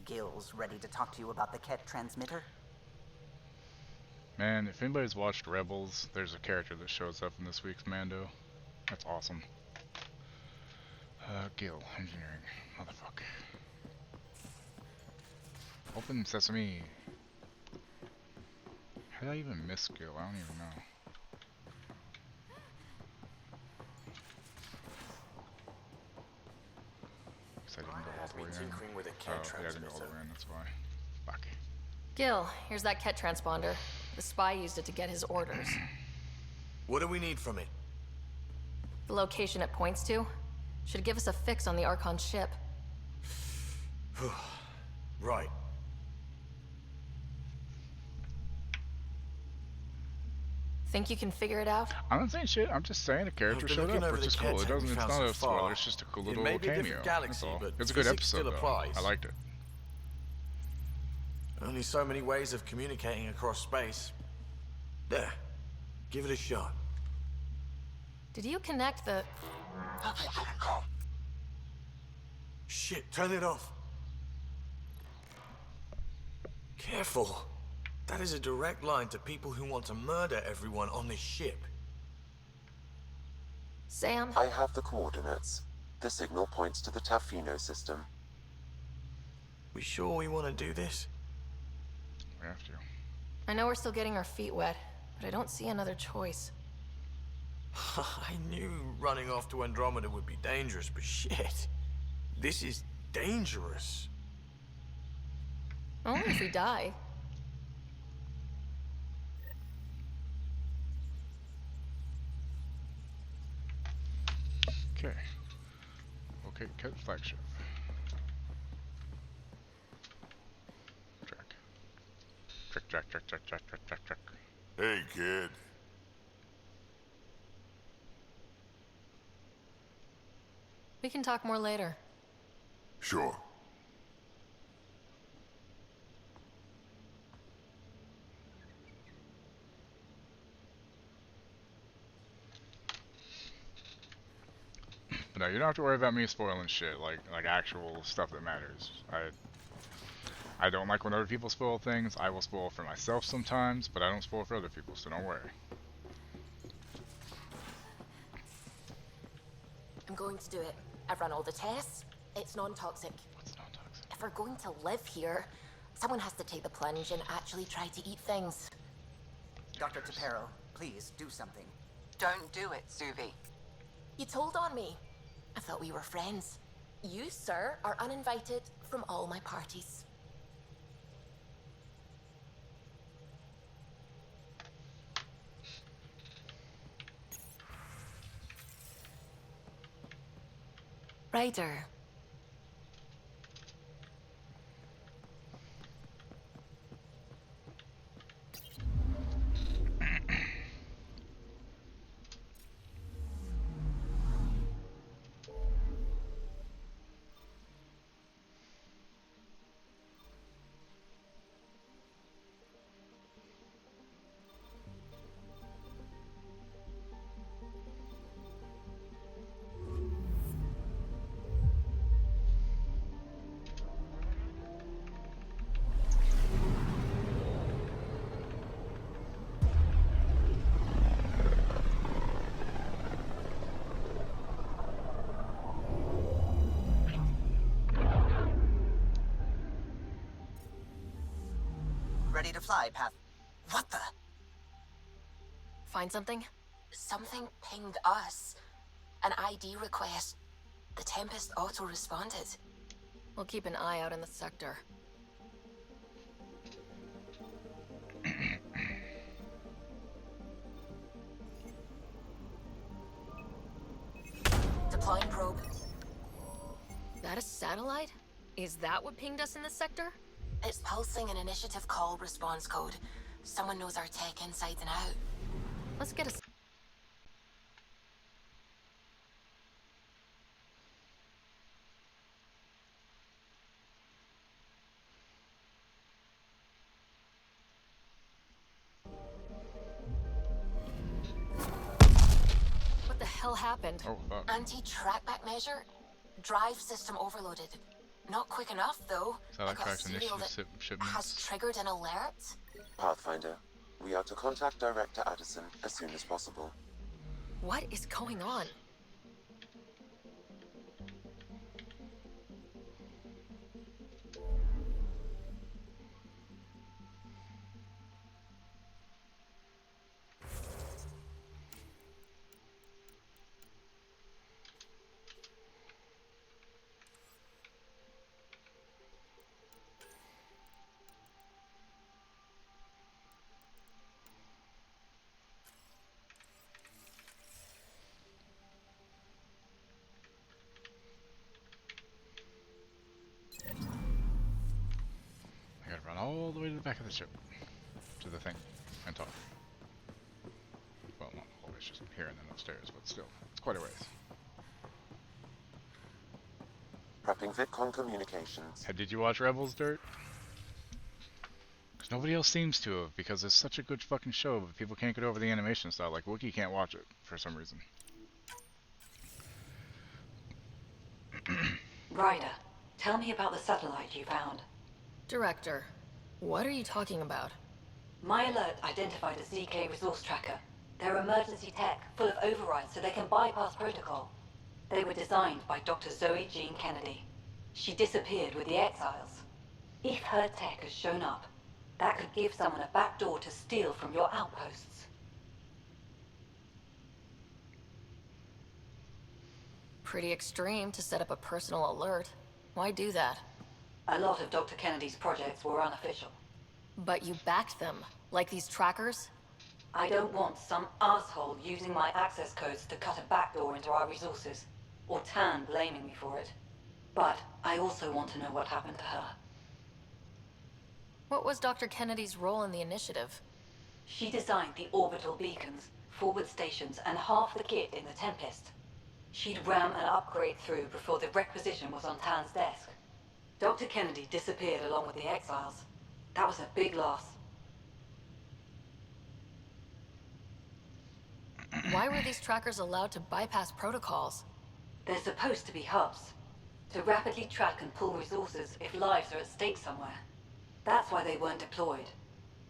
Gil's ready to talk to you about the Ket transmitter? Man, if anybody's watched Rebels, there's a character that shows up in this week's Mando. That's awesome. Gil, engineering. Motherfucker. Open sesame. How did I even miss Gil? I don't even know. Guess I didn't go all the way way in. tinkering with a Oh, cat yeah, I didn't go all the transmitter. way in, that's why. Fuck. Gil, here's that Ket transponder. The spy used it to get his orders. What do we need from it? The location it points to should give us a fix on the Archon ship. Right. Think you can figure it out? I'm not saying shit, I'm just saying the character showed up, which is cool. It doesn't, it's not a spoiler, it's just a cool little cameo. That's all. It's a good episode, though. I liked it. Only so many ways of communicating across space. There. Give it a shot. Did you connect the... Shit, turn it off. Careful. That is a direct line to people who want to murder everyone on this ship. Sam? I have the coordinates. The signal points to the Tafino system. We sure we want to do this? We have to. I know we're still getting our feet wet, but I don't see another choice. I knew running off to Andromeda would be dangerous, but shit. This is dangerous. Only if we die. Okay. Okay, cut flagship. Track. Track. Hey, kid. We can talk more later. Sure. But no, you don't have to worry about me spoiling shit, like actual stuff that matters. I don't like when other people spoil things. I will spoil for myself sometimes, but I don't spoil for other people, so don't worry. I'm going to do it. I've run all the tests. It's non-toxic. What's non-toxic? If we're going to live here, someone has to take the plunge and actually try to eat things. Dr. Tapero, please do something. Don't do it, Suvi. You told on me. I thought we were friends. You, sir, are uninvited from all my parties. Ryder. Ready to fly, Path. What the? Find something? Something pinged us. An ID request. The Tempest auto-responded. We'll keep an eye out in the sector. Deploying probe. That a satellite? Is that what pinged us in the sector? It's pulsing an initiative call response code. Someone knows our tech inside and out. Let's get a... What the hell happened? Oh, fuck. Anti-trackback measure? Drive system overloaded. Not quick enough, though. So that I got a tracks serial initiative that shipments. has triggered an alert. Pathfinder, we are to contact Director Addison as soon as possible. What is going on? back of the ship to the thing and talk. Well, not always, just here and then upstairs, but still, it's quite a ways. Prepping VidCon communications. Did you watch Rebels, Dirt? Because nobody else seems to have, because it's such a good fucking show, but people can't get over the animation style. Like, Wookiee can't watch it for some reason. Ryder, tell me about the satellite you found. Director, what are you talking about? My alert identified a ZK resource tracker. They're emergency tech, full of overrides so they can bypass protocol. They were designed by Dr. Zoe Jean Kennedy. She disappeared with the Exiles. If her tech has shown up, that could give someone a backdoor to steal from your outposts. Pretty extreme to set up a personal alert. Why do that? A lot of Dr. Kennedy's projects were unofficial. But you backed them, like these trackers? I don't want some asshole using my access codes to cut a backdoor into our resources, or Tan blaming me for it. But I also want to know what happened to her. What was Dr. Kennedy's role in the initiative? She designed the orbital beacons, forward stations, and half the kit in the Tempest. She'd ram an upgrade through before the requisition was on Tan's desk. Dr. Kennedy disappeared along with the Exiles. That was a big loss. Why were these trackers allowed to bypass protocols? They're supposed to be hubs, to rapidly track and pull resources if lives are at stake somewhere. That's why they weren't deployed.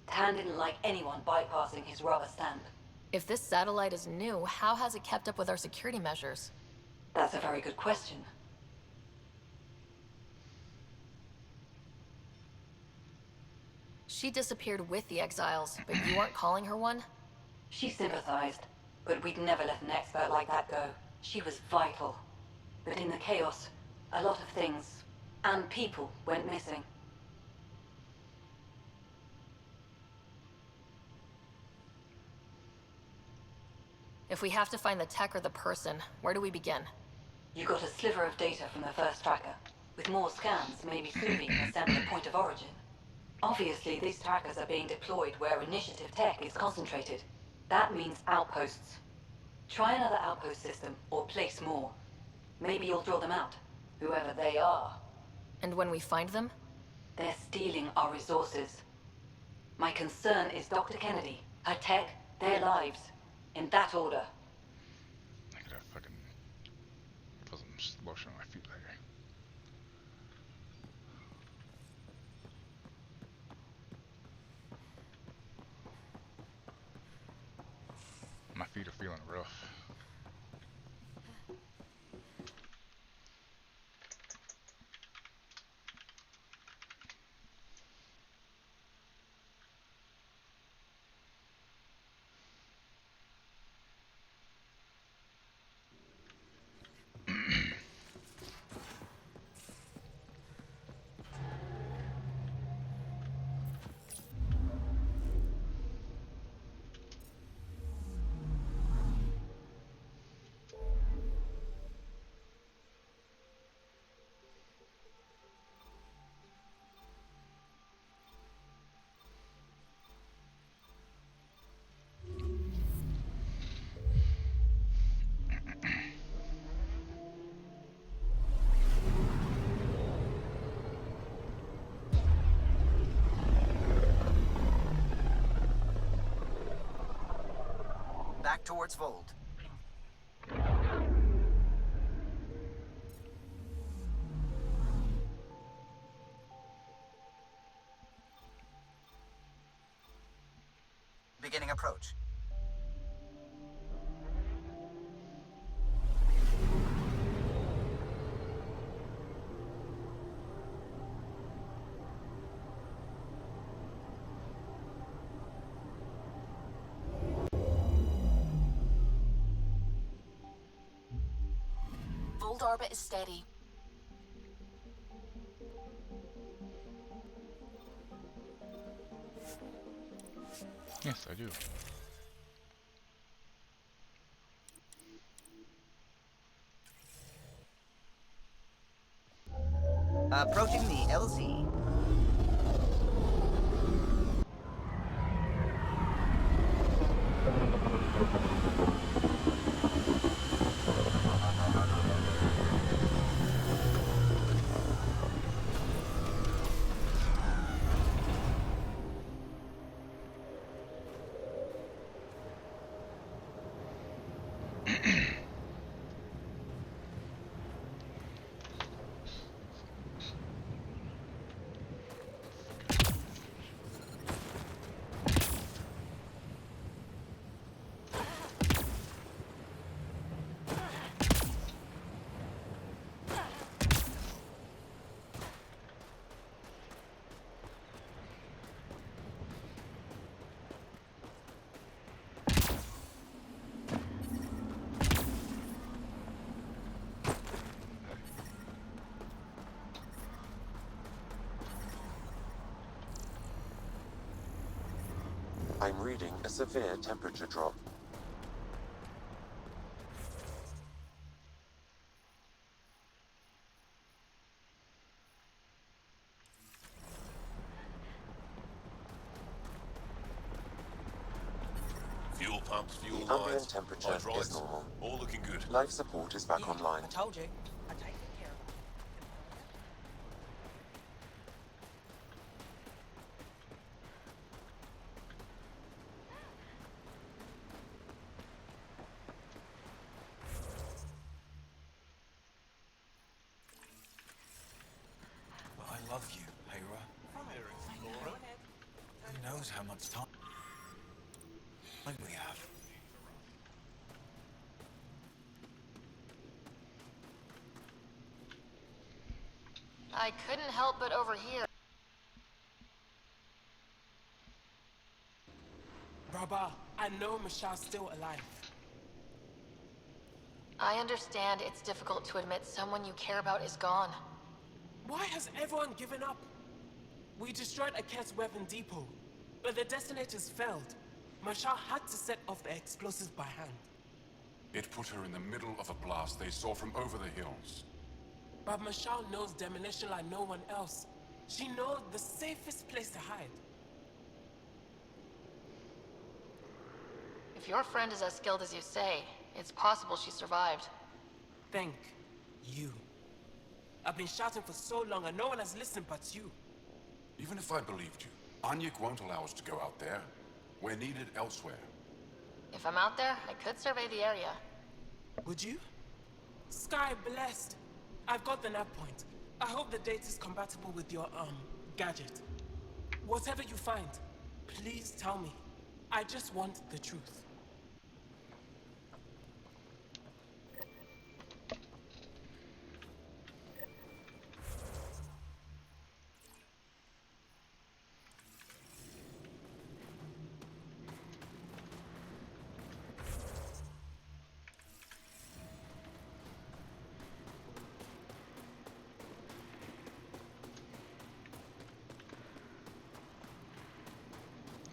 Tan didn't like anyone bypassing his rubber stamp. If this satellite is new, how has it kept up with our security measures? That's a very good question. She disappeared with the Exiles, but you weren't calling her one? She sympathized, but we'd never let an expert like that go. She was vital. But in the chaos, a lot of things, and people, went missing. If we have to find the tech or the person, where do we begin? You got a sliver of data from the first tracker. With more scans, maybe soon we can assemble a point of origin. Obviously, these trackers are being deployed where initiative tech is concentrated. That means outposts. Try another outpost system, or place more. Maybe you'll draw them out, whoever they are. And when we find them? They're stealing our resources. My concern is Dr. Kennedy, her tech, their lives. In that order. I could have fucking put some lotion on my feet later. My feet are feeling rough. Back towards Vold. Beginning approach. Vold orbit is steady. Yes, I do. Approaching the LZ. I'm reading a severe temperature drop. Fuel pumps, fuel The ambient lines, temperature is hydraulics, normal. all looking good. Life support is back Yeah, online. I told you. I take good care of them. But I love you, Hera. Who knows how much time we have? I couldn't help but overhear. Brother, I know Michelle's still alive. I understand it's difficult to admit someone you care about is gone. Why has everyone given up? We destroyed Aket's weapon depot, but the detonators failed. Michelle had to set off the explosives by hand. It put her in the middle of a blast they saw from over the hills. But Michelle knows demolition like no one else. She knows the safest place to hide. If your friend is as skilled as you say, it's possible she survived. Thank you. I've been shouting for so long and no one has listened but you. Even if I believed you, Anyek won't allow us to go out there. We're needed elsewhere. If I'm out there, I could survey the area. Would you? Sky blessed. I've got the nav point. I hope the data's compatible with your, gadget. Whatever you find, please tell me. I just want the truth.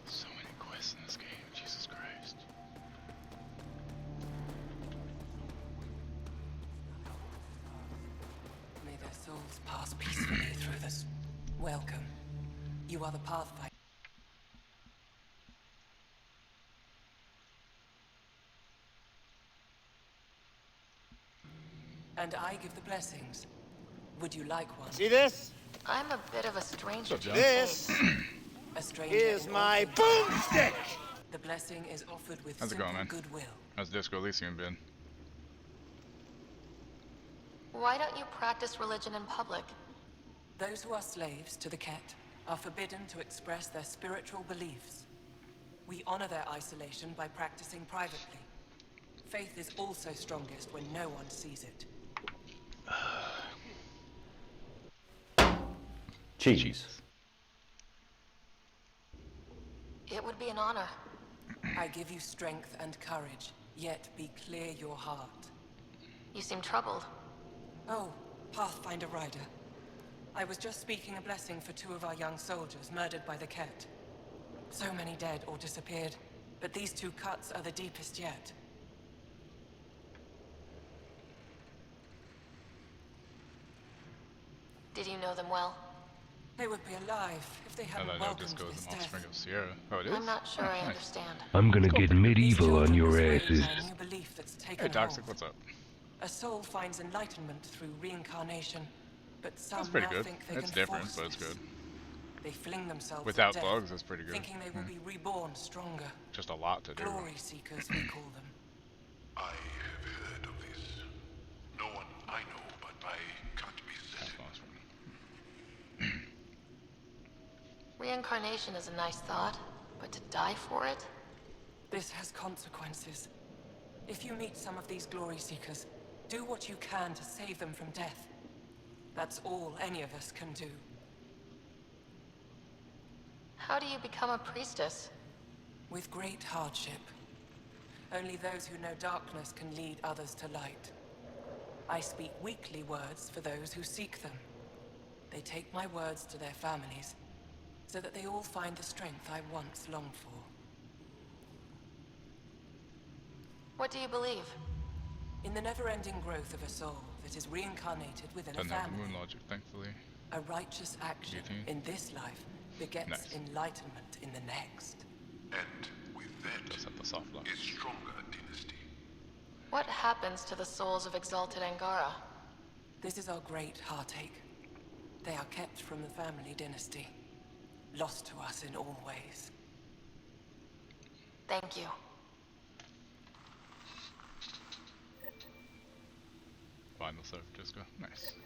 So many quests in this game, Jesus Christ. May their souls pass peacefully through this. Welcome. You are the Pathfinder. And I give the blessings. Would you like one? See this? I'm a bit of a stranger to This A stranger is in my all things. boomstick! The blessing is offered with How's it simple going, man? goodwill. How's Disco Elysium been? Why don't you practice religion in public? Those who are slaves to the Ket are forbidden to express their spiritual beliefs. We honor their isolation by practicing privately. Faith is also strongest when no one sees it. Cheese. It would be an honor. I give you strength and courage, yet be clear your heart. You seem troubled. Oh, Pathfinder Rider. I was just speaking a blessing for 2 of our young soldiers murdered by the Ket. So many dead or disappeared, but these 2 cuts are the deepest yet. Did you know them well? They would be alive if they I hadn't don't know if welcomed Disco is this in Offspring death. of Sierra. Oh, it is? I'm not sure I Nice. understand. I'm gonna get medieval on your asses. A new belief that's taken Hey, Toxic, hold. what's up? A soul finds enlightenment through reincarnation, but some That's pretty now good. think they It's can different, force but it's this. good. They fling themselves Without at death, bugs, that's pretty good. thinking they will be reborn stronger. Just a lot to do. Glory seekers, we call them. I have heard of this. No one I know, but I can't be certain. Reincarnation is a nice thought, but to die for it? This has consequences. If you meet some of these glory seekers, do what you can to save them from death. That's all any of us can do. How do you become a priestess? With great hardship. Only those who know darkness can lead others to light. I speak weakly words for those who seek them. They take my words to their families, so that they all find the strength I once longed for. What do you believe? In the never-ending growth of a soul that is reincarnated within Doesn't a have the family. moon logic, thankfully. A righteous action in this life begets Nice. enlightenment in the next. And with that, Does have the soft lock. a stronger dynasty. What happens to the souls of exalted Angara? This is our great heartache. They are kept from the family dynasty. Lost to us in all ways. Thank you. Final surf disco. Nice.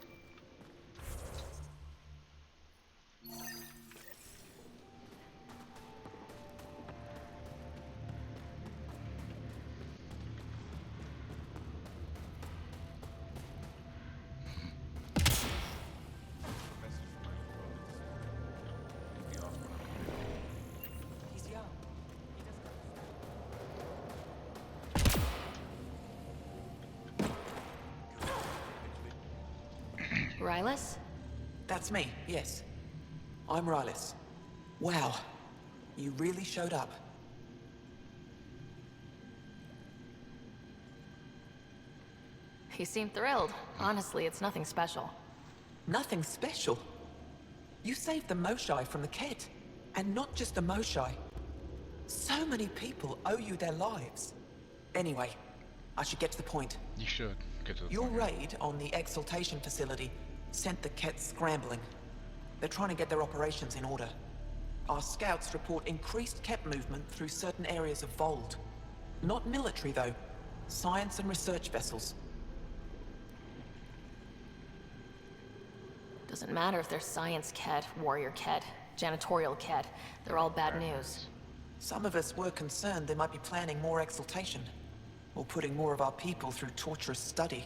He's young. Rylus? That's me, yes. I'm Rylus. Wow. You really showed up. He seemed thrilled. Honestly, it's nothing special. Nothing special? You saved the Moshai from the Ked. And not just the Moshai. So many people owe you their lives. Anyway, I should get to the point. You should get to the Your point. raid on the exaltation facility sent the Kett scrambling. They're trying to get their operations in order. Our scouts report increased Kett movement through certain areas of Vold. Not military, though. Science and research vessels. Doesn't matter if they're science Ked, warrior Ked, janitorial Ked. They're all bad news. Some of us were concerned they might be planning more exaltation. Or putting more of our people through torturous study.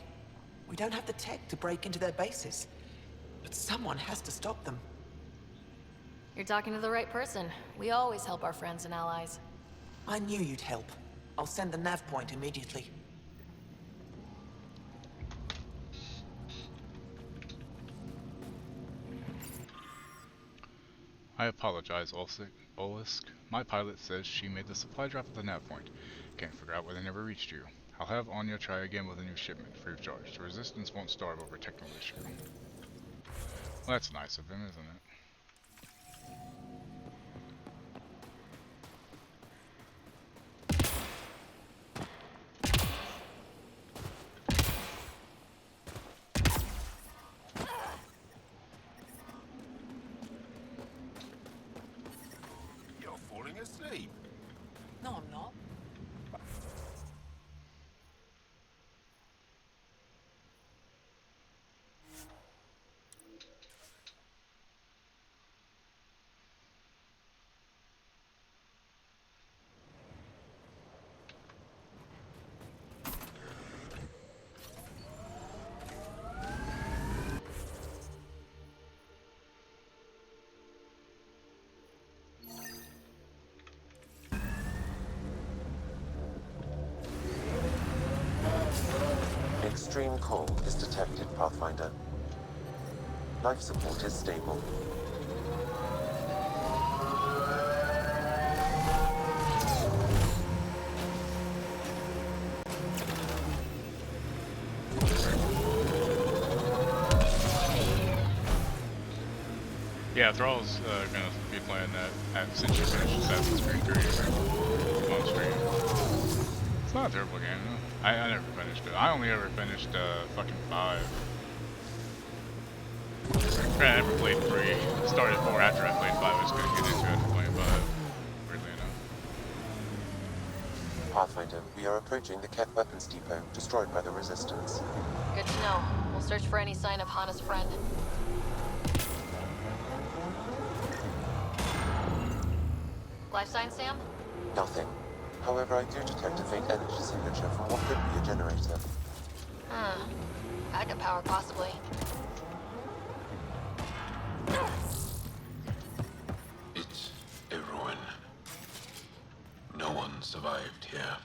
We don't have the tech to break into their bases. But someone has to stop them. You're talking to the right person. We always help our friends and allies. I knew you'd help. I'll send the nav point immediately. I apologize, Olisk. My pilot says she made the supply drop at the nav point. Can't figure out why they never reached you. I'll have Anya try again with a new shipment, free of charge. The Resistance won't starve over a technical issue. Well, that's nice of him, isn't it? You're falling asleep. No, I'm not. Extreme cold is detected, Pathfinder. Life support is stable. Yeah, Thrall's gonna be playing that since you finished Assassin's Creed 3 on stream. It's not a terrible game, though. I never finished it. I only ever finished fucking 5. I never played 3. Started 4 after I played 5. I was gonna get into it after playing 5. Weirdly enough. Pathfinder, we are approaching the Kett weapons depot, destroyed by the Resistance. Good to know. We'll search for any sign of Hana's friend. Life sign, Sam? Nothing. However, I do detect a faint energy signature from what could be a generator. Huh. Backup power, possibly. It's a ruin. No one survived here.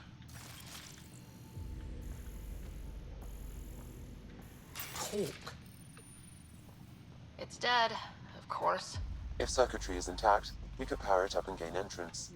Hawk. It's dead, of course. If circuitry is intact, we could power it up and gain entrance.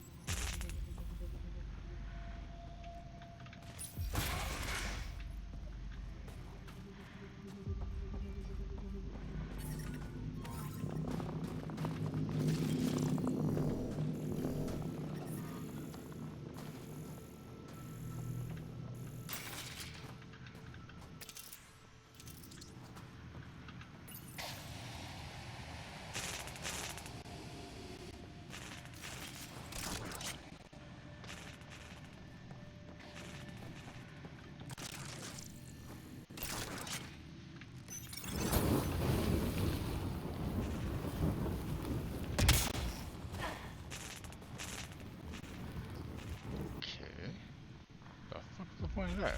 point of that?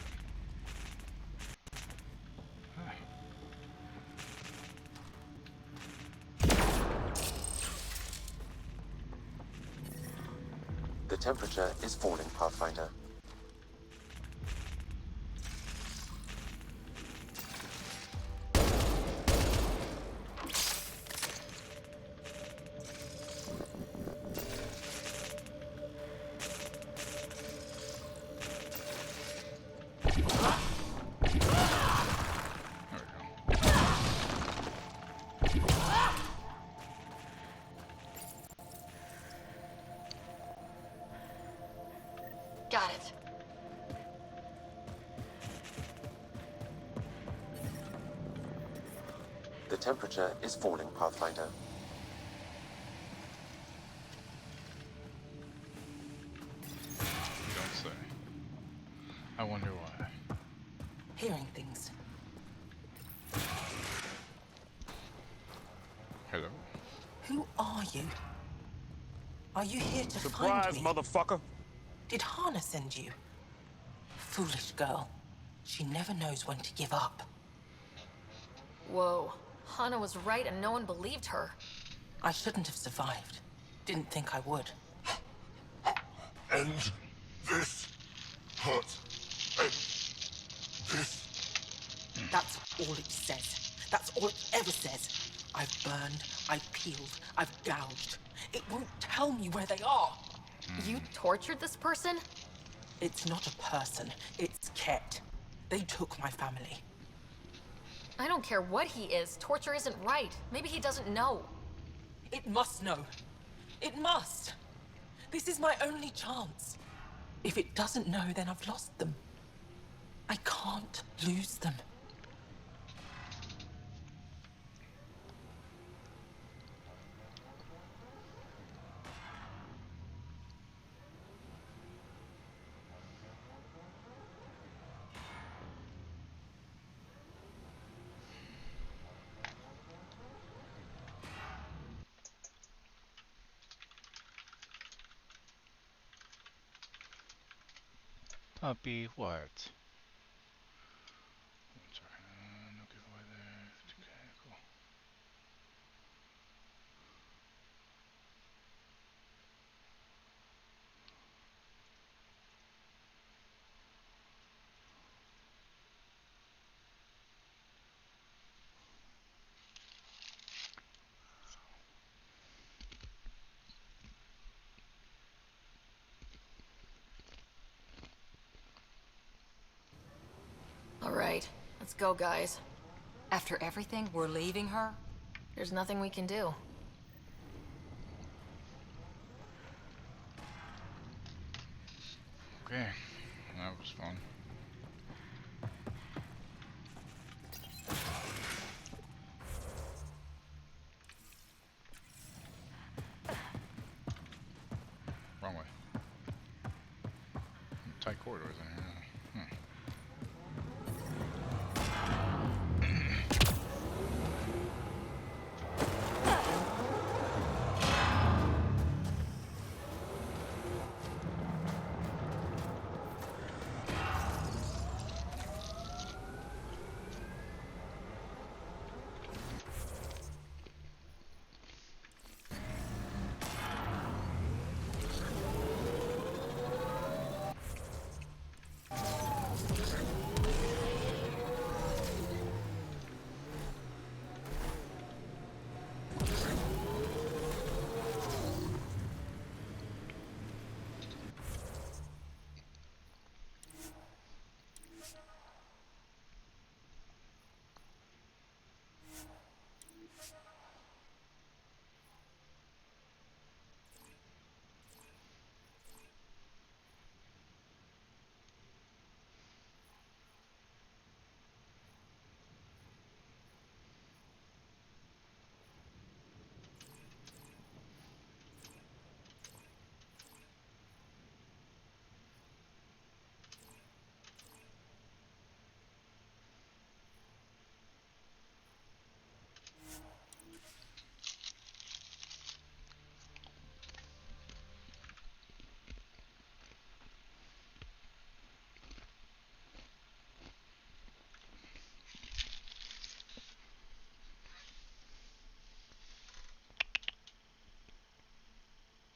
The temperature is falling, Pathfinder. Got it. The temperature is falling, Pathfinder. You don't say. I wonder why. Hearing things. Hello? Who are you? Are you here to Surprise, find me? motherfucker! Did Hana send you? Foolish girl. She never knows when to give up. Whoa. Hana was right and no one believed her. I shouldn't have survived. Didn't think I would. And this hurt. And this. That's all it says. That's all it ever says. I've burned, I've peeled, I've gouged. It won't tell me where they are. You tortured this person? It's not a person, it's Ket. They took my family. I don't care what he is. Torture isn't right. Maybe he doesn't know. It must know. It must. This is my only chance. If it doesn't know, then I've lost them. I can't lose them. Puppy, what? Sorry, no giveaway there. Okay, cool. All right, let's go, guys. After everything, we're leaving her? There's nothing we can do. Okay, that was fun. Wrong way. Tight corridors in here.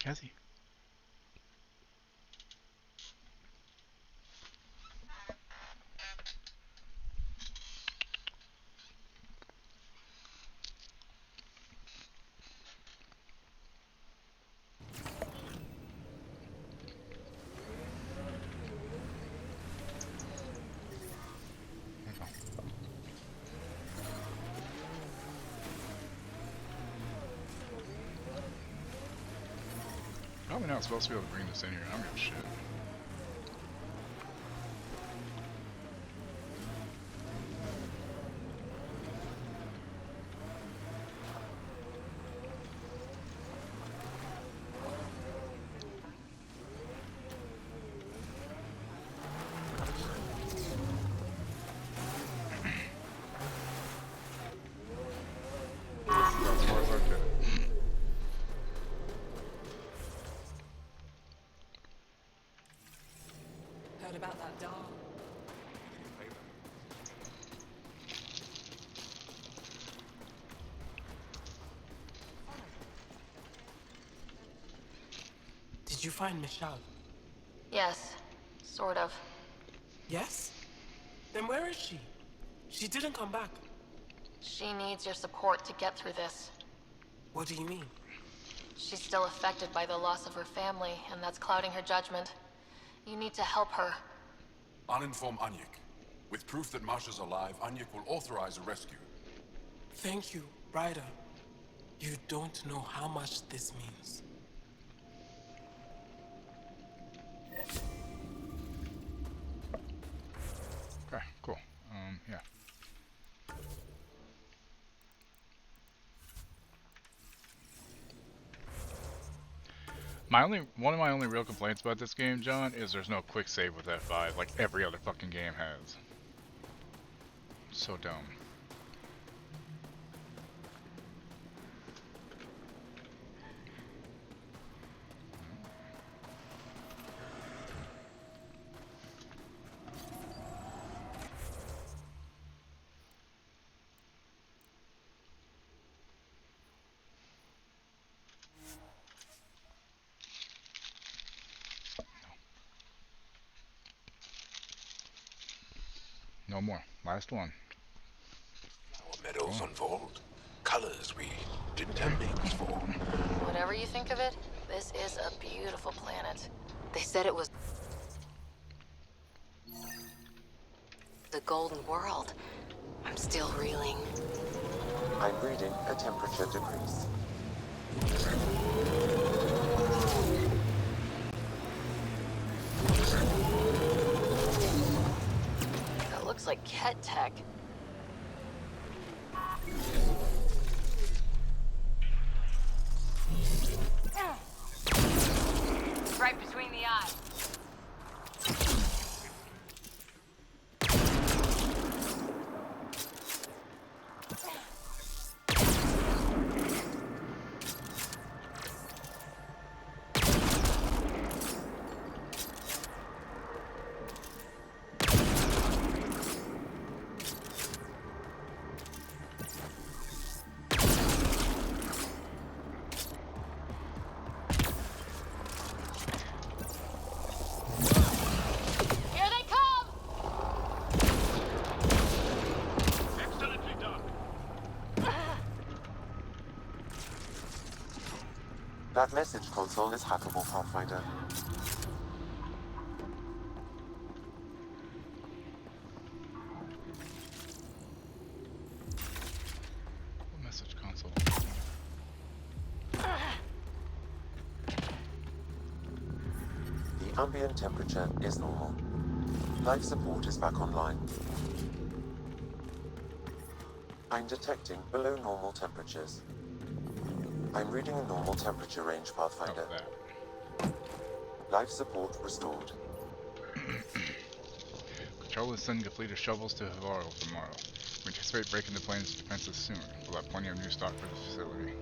Has he? Probably not supposed to be able to bring this in here. I don't give a shit. As far as I can. Heard about that dog? Did you find Michelle? Yes, sort of. Yes? Then where is she? She didn't come back. She needs your support to get through this. What do you mean? She's still affected by the loss of her family, and that's clouding her judgment. You need to help her. I'll inform Anyik. With proof that Masha's alive, Anyik will authorize a rescue. Thank you, Ryder. You don't know how much this means. Okay, cool. Yeah. One of my only real complaints about this game, John, is there's no quick save with F5 like every other fucking game has. So dumb. No more. Last one. Our meadows unfold. Colors we didn't have names for. Whatever you think of it, this is a beautiful planet. They said it was the golden world. I'm still reeling. I'm reading a temperature decrease. That looks like Ket tech. Right between the eyes. That message console is hackable, Pathfinder. Message console. The ambient temperature is normal. Life support is back online. I'm detecting below normal temperatures. I'm reading a normal temperature range, Pathfinder. Life support restored. Control is sending a fleet of shovels to Havaro tomorrow. We anticipate breaking the plane's defenses soon. We'll have plenty of new stock for the facility.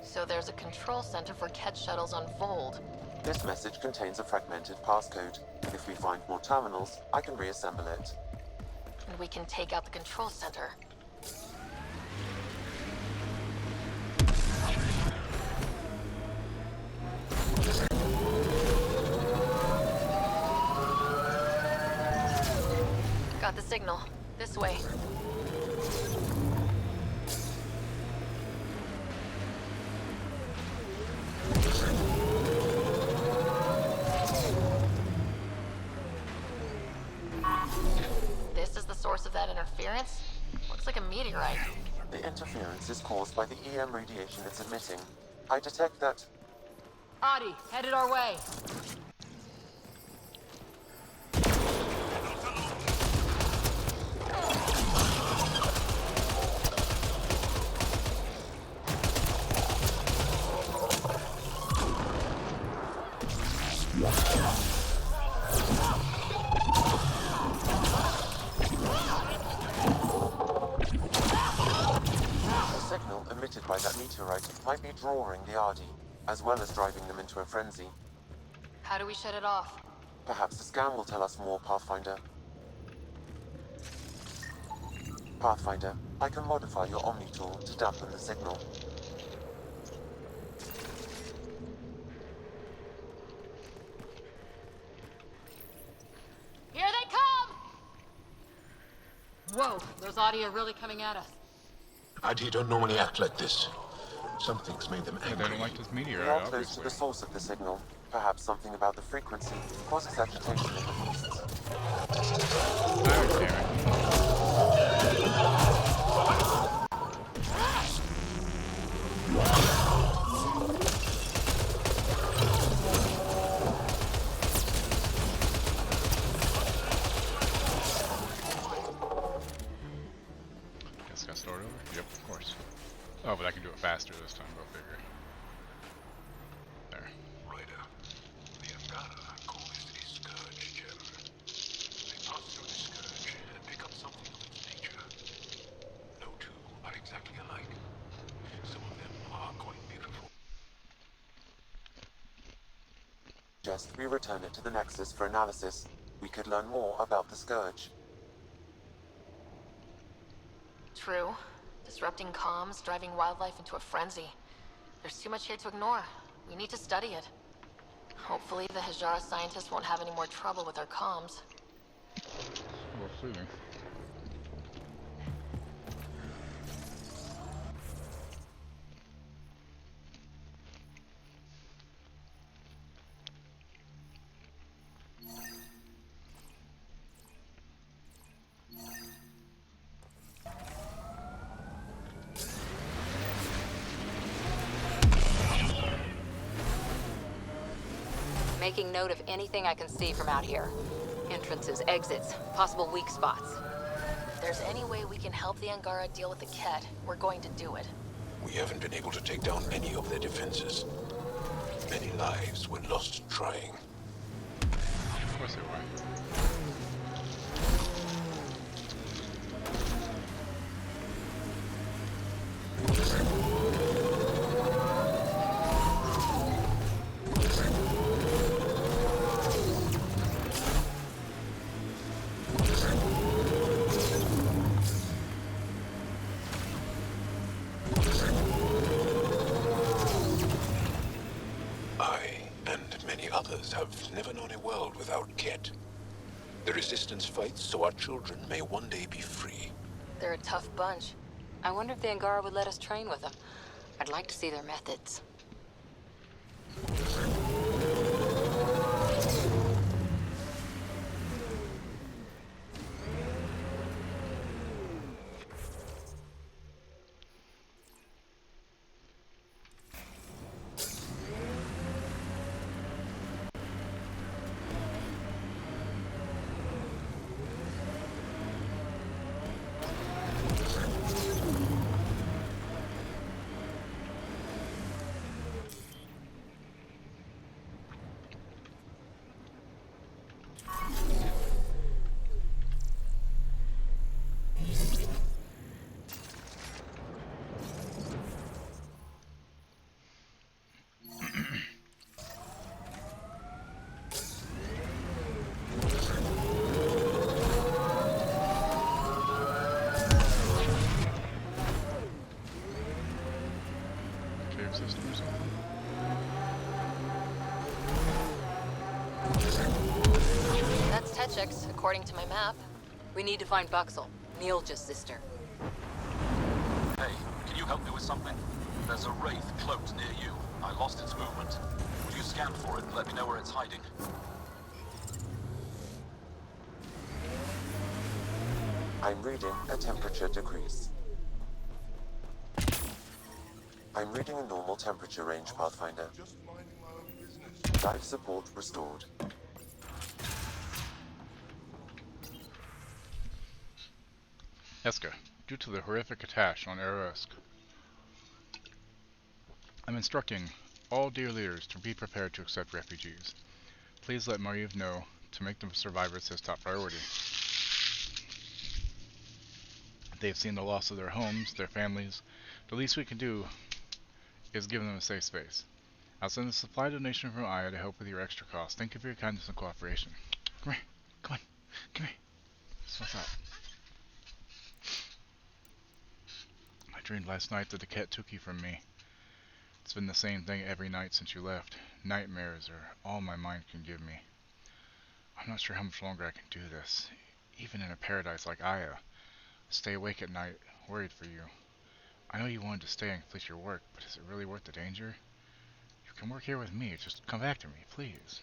So there's a control center for Ket shuttles on Vold. This message contains a fragmented passcode. If we find more terminals, I can reassemble it. And we can take out the control center. Got the signal. This way. This is the source of that interference? Looks like a meteorite. The interference is caused by the EM radiation it's emitting. I detect that... Audie, headed our way. The signal emitted by that meteorite might be drawing the Ardi, as well as driving them into a frenzy. How do we shut it off? Perhaps the scan will tell us more, Pathfinder. Pathfinder, I can modify your Omni tool to dampen the signal. Here they come! Whoa, those Audi are really coming at us. ID don't normally act like this. Something's made them angry. They don't like this We meteorite, are close obviously. to the source of the signal. Perhaps something about the frequency causes agitation in the beasts. Oh, damn it. Guess I gotta start over? Yep, of course. Oh, but I can do it faster this time, go figure. There. Ryder, the Angara call this a scourge gem. They pass through the scourge and pick up something of its nature. No two are exactly alike. Some of them are quite beautiful. Just we return it to the Nexus for analysis. We could learn more about the Scourge. True. Disrupting comms, driving wildlife into a frenzy. There's too much here to ignore. We need to study it. Hopefully the Hijara scientists won't have any more trouble with our comms. We'll see then. Making note of anything I can see from out here. Entrances, exits, possible weak spots. If there's any way we can help the Angara deal with the Ket, we're going to do it. We haven't been able to take down any of their defenses. Many lives were lost trying. Of course they were. Others have never known a world without Ket. The Resistance fights so our children may one day be free. They're a tough bunch. I wonder if the Angara would let us train with them. I'd like to see their methods. System or something? That's Techix, according to my map. We need to find Buxel, Neil's sister. Hey, can you help me with something? There's a wraith cloaked near you. I lost its movement. Would you scan for it and let me know where it's hiding? I'm reading a temperature decrease. I'm reading a normal temperature range, Pathfinder. Life support restored. Eska, due to the horrific attack on Eresk, I'm instructing all dear leaders to be prepared to accept refugees. Please let Mariv know to make the survivors his top priority. They've seen the loss of their homes, their families. The least we can do is give them a safe space. I'll send a supply donation from Aya to help with your extra costs. Thank you for your kindness and cooperation. Come here. Come on. Come here. What's up? I dreamed last night that the cat took you from me. It's been the same thing every night since you left. Nightmares are all my mind can give me. I'm not sure how much longer I can do this. Even in a paradise like Aya. Stay awake at night, worried for you. I know you wanted to stay and complete your work, but is it really worth the danger? You can work here with me, just come back to me, please.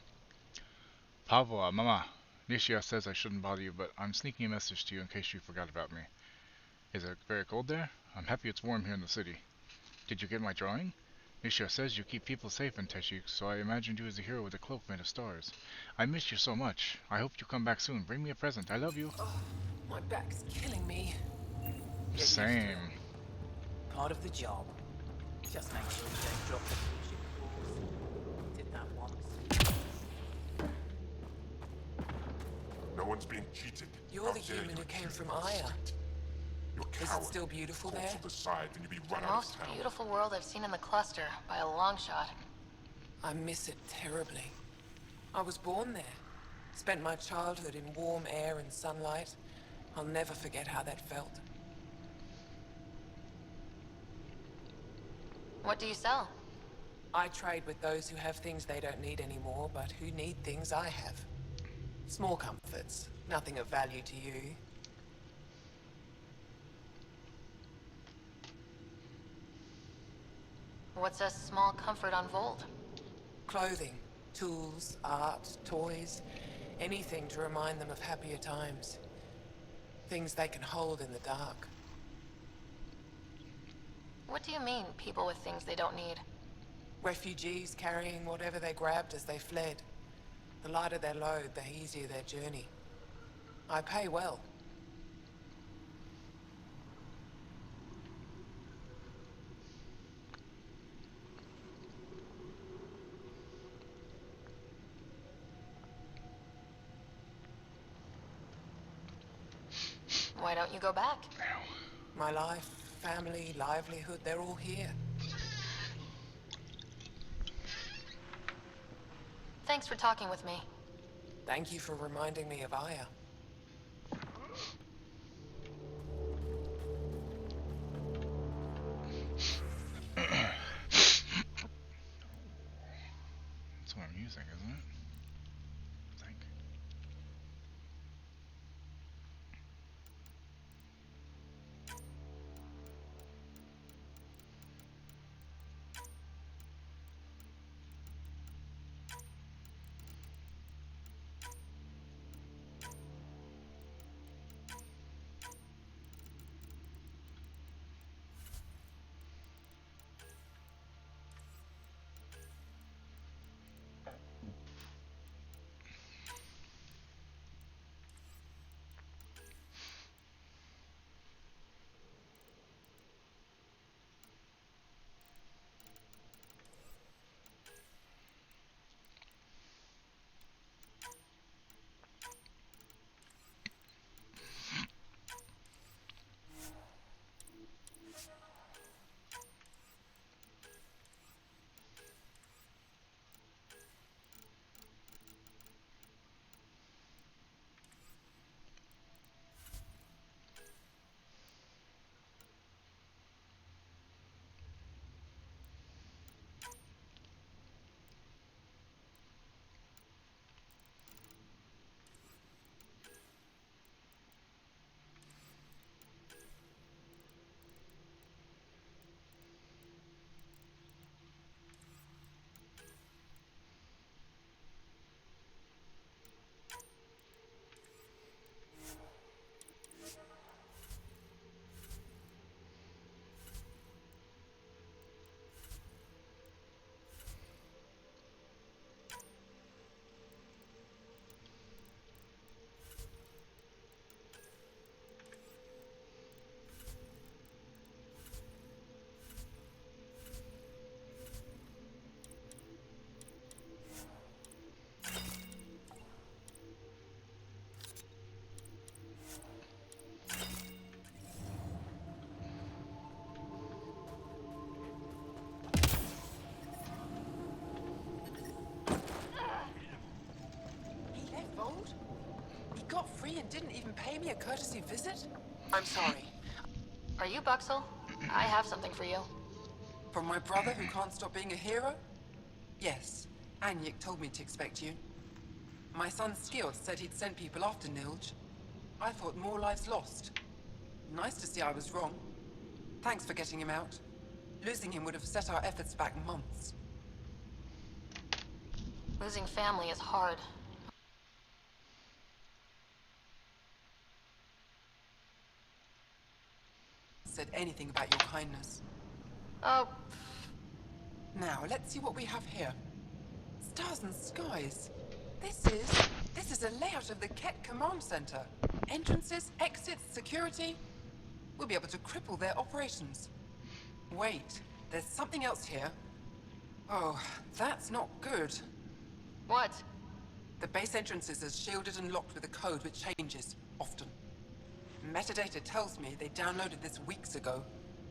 Pavla, Mama. Nishia says I shouldn't bother you, but I'm sneaking a message to you in case you forgot about me. Is it very cold there? I'm happy it's warm here in the city. Did you get my drawing? Nishia says you keep people safe in Teshik, so I imagined you as a hero with a cloak made of stars. I missed you so much. I hope you come back soon. Bring me a present. I love you. Oh, my back's killing me. Same. Part of the job. Just make sure you don't drop the bullshit course. Did that once. No one's being cheated. You're the human who came from Aya. Is it still beautiful there? To the side, then you'll be run The out most of town. beautiful world I've seen in the cluster, by a long shot. I miss it terribly. I was born there. Spent my childhood in warm air and sunlight. I'll never forget how that felt. What do you sell? I trade with those who have things they don't need anymore, but who need things I have. Small comforts, nothing of value to you. What's a small comfort on Vold? Clothing, tools, art, toys, anything to remind them of happier times. Things they can hold in the dark. What do you mean, people with things they don't need? Refugees carrying whatever they grabbed as they fled. The lighter their load, the easier their journey. I pay well. Why don't you go back? My life, family, livelihood, they're all here. Thanks for talking with me. Thank you for reminding me of Aya. That's what I'm using, isn't it? I think. me and didn't even pay me a courtesy visit? I'm sorry. Are you Buxel? I have something for you. From my brother who can't stop being a hero? Yes, Anyik told me to expect you. My son Skioth said he'd sent people after Nilge. I thought more lives lost. Nice to see I was wrong. Thanks for getting him out. Losing him would have set our efforts back months. Losing family is hard. Said anything about your kindness. Oh. Now, let's see what we have here. Stars and skies. This is a layout of the Ket Command Center. Entrances, exits, security. We'll be able to cripple their operations. Wait, there's something else here. Oh, that's not good. What? The base entrances are shielded and locked with a code which changes, often. Metadata tells me they downloaded this weeks ago.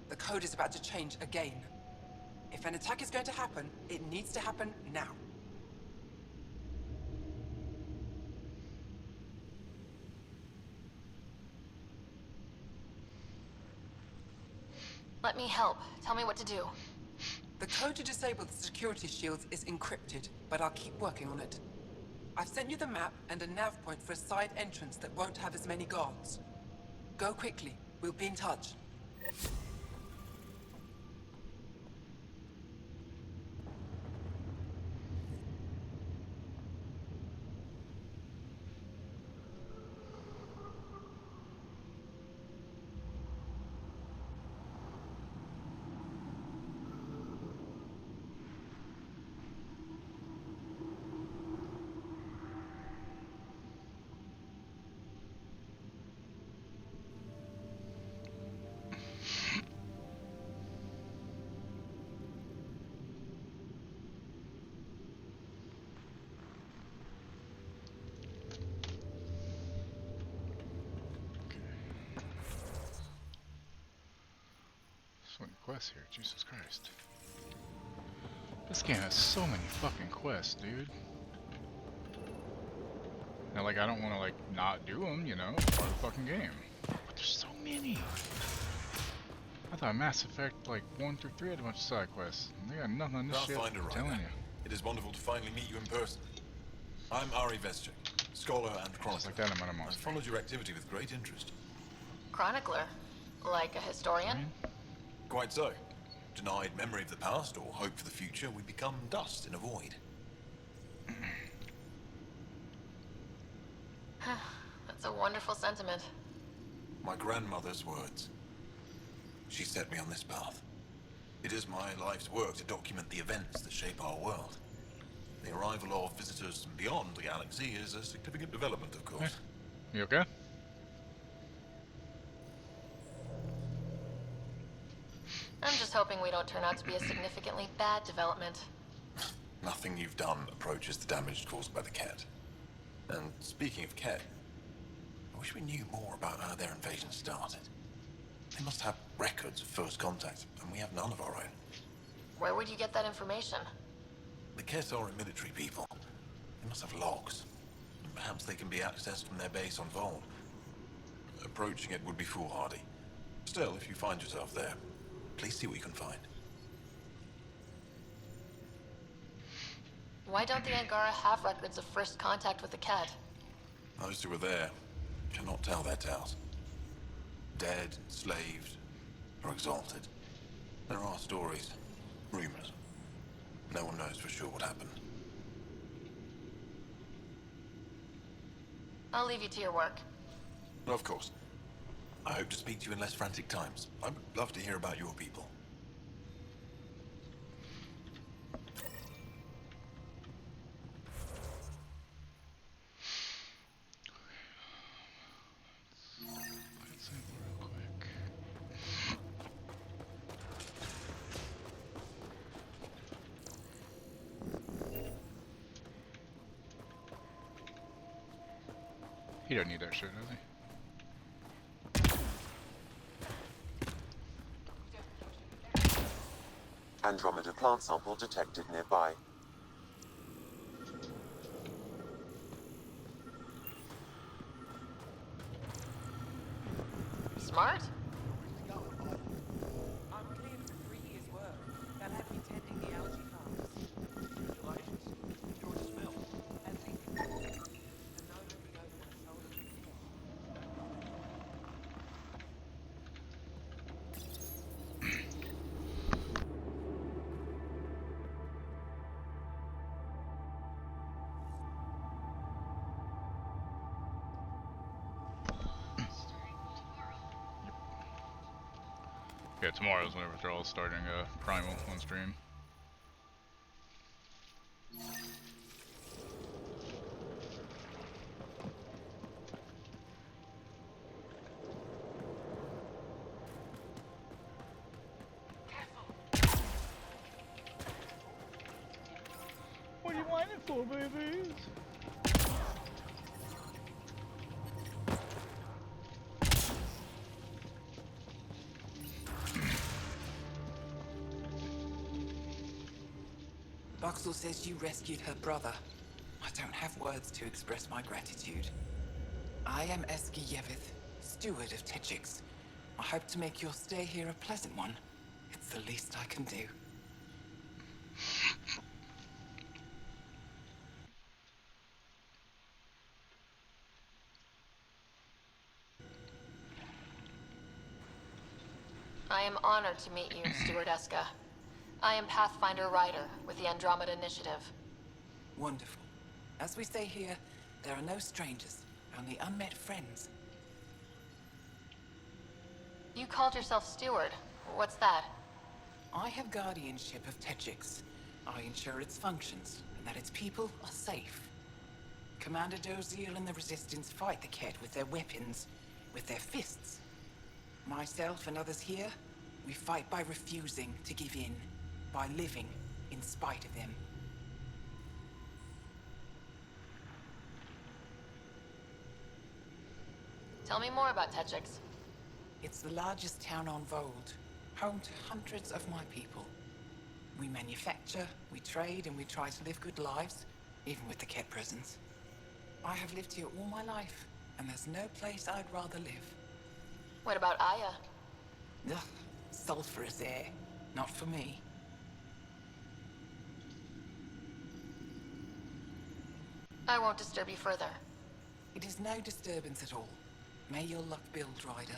The code is about to change again. If an attack is going to happen, it needs to happen now. Let me help. Tell me what to do. The code to disable the security shields is encrypted, but I'll keep working on it. I've sent you the map and a nav point for a side entrance that won't have as many guards. Go quickly. We'll be in touch. So many quests here, Jesus Christ. This game has so many fucking quests, dude. Now, like, I don't want to, like, not do them, you know, it's part of the fucking game. But there's so many. I thought Mass Effect, like, 1 through 3 had a bunch of side quests. And they got nothing on this shit, I'm telling you. It is wonderful to finally meet you in person. I'm Ari Vestic, scholar and chronicler. Just like that, I'm on a monster. I've followed your activity with great interest. Chronicler? Like a historian? Quite so. Denied memory of the past or hope for the future, we become dust in a void. That's a wonderful sentiment. My grandmother's words. She set me on this path. It is my life's work to document the events that shape our world. The arrival of visitors from beyond the galaxy is a significant development, of course. You okay? I'm just hoping we don't turn out to be a significantly bad development. Nothing you've done approaches the damage caused by the Ket. And speaking of Ket, I wish we knew more about how their invasion started. They must have records of first contact, and we have none of our own. Where would you get that information? The Ket are a military people. They must have logs. And perhaps they can be accessed from their base on Vol. Approaching it would be foolhardy. Still, if you find yourself there, please see what you can find. Why don't the Angara have records of first contact with the Ket? Those who were there cannot tell their tales. Dead, enslaved, or exalted. There are stories, rumors. No one knows for sure what happened. I'll leave you to your work. Of course. I hope to speak to you in less frantic times. I would love to hear about your people. He don't need that shit, does he? Andromeda plant sample detected nearby. smart? I'm cleared for 3 years' work. They'll have me tending the algae farms. Congratulations. Enjoy the smell. At least it's cool. To know that the owner my soul is secure. Yeah, tomorrow's whenever they're all starting Primal on stream. What are you whining for, babies? Boxel says you rescued her brother. I don't have words to express my gratitude. I am Eski Yevith, steward of Techix. I hope to make your stay here a pleasant one. It's the least I can do. I am honored to meet you, Steward Eska. I am Pathfinder Ryder with the Andromeda Initiative. Wonderful. As we say here, there are no strangers, only unmet friends. You called yourself Steward. What's that? I have guardianship of Techix. I ensure its functions, and that its people are safe. Commander Dozier and the Resistance fight the Ket with their weapons, with their fists. Myself and others here, we fight by refusing to give in, by living in spite of them. Tell me more about Techix. It's the largest town on Vold, home to hundreds of my people. We manufacture, we trade, and we try to live good lives, even with the Ket presence. I have lived here all my life, and there's no place I'd rather live. What about Aya? Ugh, sulfurous air. Not for me. I won't disturb you further. It is no disturbance at all. May your luck build, Ryder.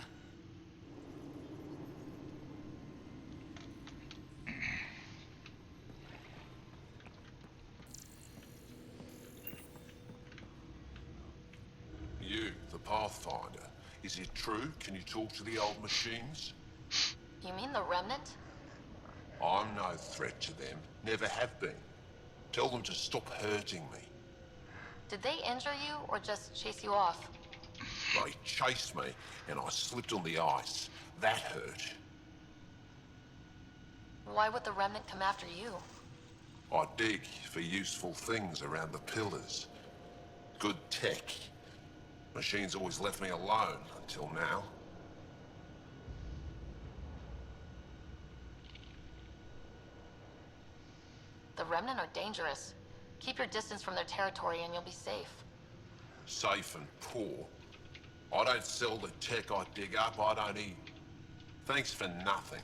You, the Pathfinder. Is it true? Can you talk to the old machines? You mean the Remnant? I'm no threat to them. Never have been. Tell them to stop hurting me. Did they injure you or just chase you off? They chased me, and I slipped on the ice. That hurt. Why would the Remnant come after you? I dig for useful things around the pillars. Good tech. Machines always left me alone until now. The Remnant are dangerous. Keep your distance from their territory and you'll be safe. Safe and poor. I don't sell the tech I dig up, I don't eat. Thanks for nothing.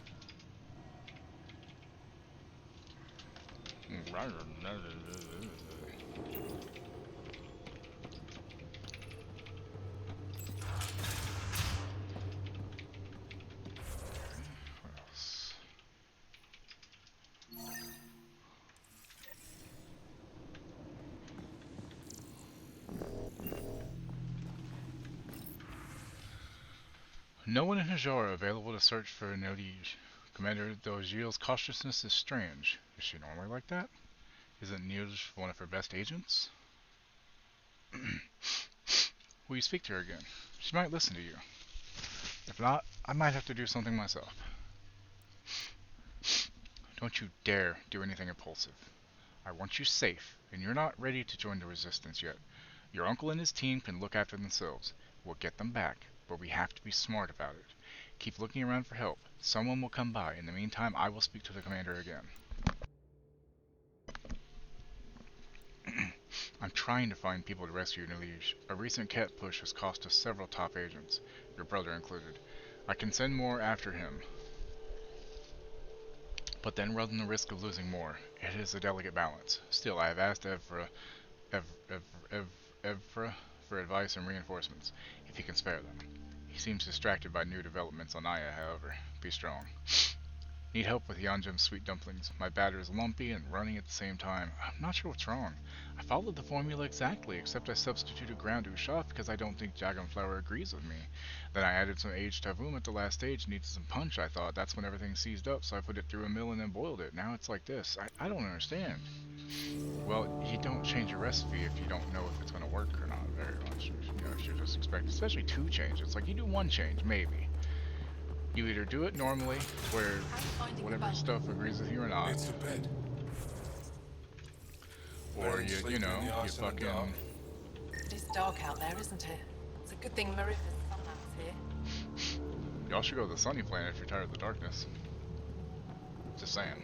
No one in Hajara available to search for Nodige. Commander Dozier's cautiousness is strange. Is she normally like that? Isn't Nij one of her best agents? Will you speak to her again? She might listen to you. If not, I might have to do something myself. Don't you dare do anything impulsive. I want you safe, and you're not ready to join the Resistance yet. Your uncle and his team can look after themselves. We'll get them back, but we have to be smart about it. Keep looking around for help. Someone will come by. In the meantime, I will speak to the commander again. I'm trying to find people to rescue Nilij. A recent cat push has cost us several top agents, your brother included. I can send more after him, but then run the risk of losing more. It is a delicate balance. Still, I have asked Ev, Ev, Ev, Evra for advice and reinforcements, if he can spare them. He seems distracted by new developments on Aya, however. Be strong. Need help with Yanjum's sweet dumplings. My batter is lumpy and running at the same time. I'm not sure what's wrong. I followed the formula exactly, except I substituted ground Ushaf because I don't think Dragonflower agrees with me. Then I added some aged Tavum at the last stage, needed some punch, I thought. That's when everything seized up, so I put it through a mill and then boiled it. Now it's like this. I don't understand. Well, you don't change a recipe if you don't know if it's going to work or not very much. You know, if you're just expecting, especially 2 changes. Like, you do 1 change, maybe. You either do it normally, where whatever stuff agrees with you or not, It's a bed. or you know, you fucking... It is dark out there, isn't it? It's a good thing Marifa's sunman's here. Y'all should go to the sunny planet if you're tired of the darkness. Just saying.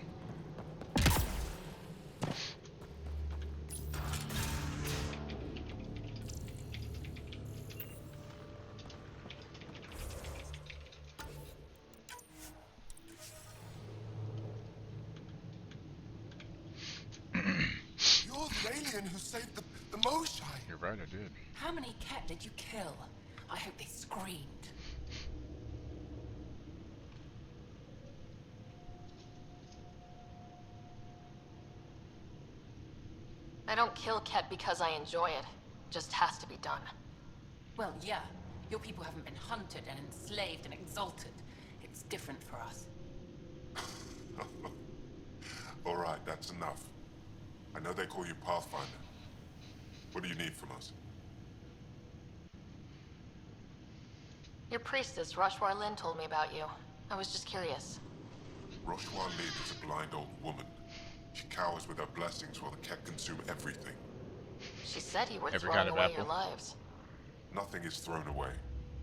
You're the alien who saved the Moshai. You're right, I did. How many cat did you kill? I hope they screamed. I don't kill Ket because I enjoy it. Just has to be done. Well, yeah. Your people haven't been hunted and enslaved and exalted. It's different for us. All right, that's enough. I know they call you Pathfinder. What do you need from us? Your priestess, Roshwar Lin, told me about you. I was just curious. Roshwar Lin is a blind old woman. She cowers with her blessings while the Ket consume everything. She said you were Every throwing kind of away apple. your lives. Nothing is thrown away.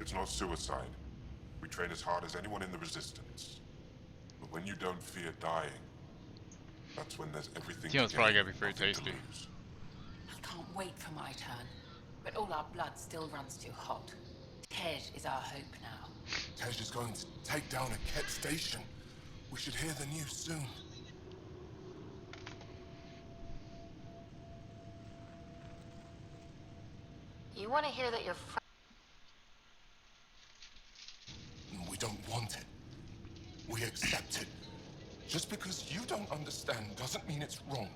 It's not suicide. We train as hard as anyone in the Resistance. But when you don't fear dying, that's when there's everything You know, to it's probably gain, gonna be very nothing to tasty. lose. I can't wait for my turn. But all our blood still runs too hot. Tej is our hope now. Tej is going to take down a Ket station. We should hear the news soon. You want to hear that your friend... We don't want it. We accept it. Just because you don't understand doesn't mean it's wrong.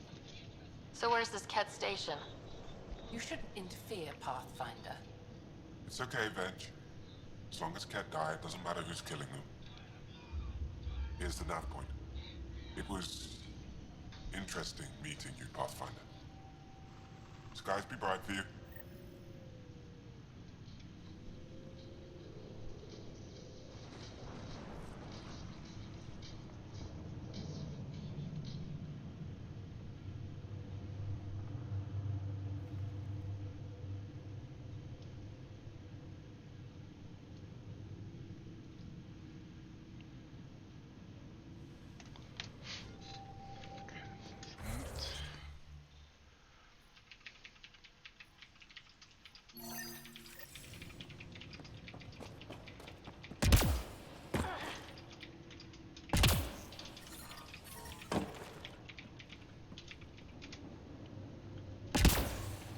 So where's this Ket station? You shouldn't interfere, Pathfinder. It's okay, Veg. As long as Ket die, it doesn't matter who's killing them. Here's the nav point. It was interesting meeting you, Pathfinder. Skies be bright for you.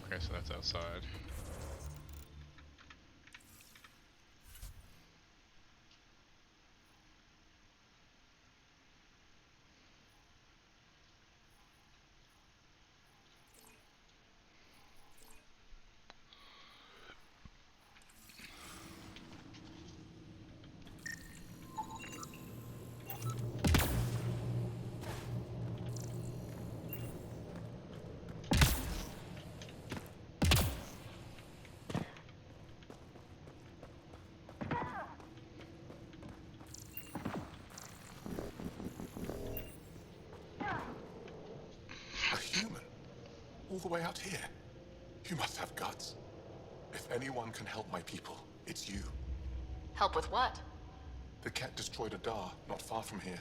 Okay, so that's outside. A human? All the way out here? You must have guts. If anyone can help my people, it's you. Help with what? The Ket destroyed a Dar not far from here.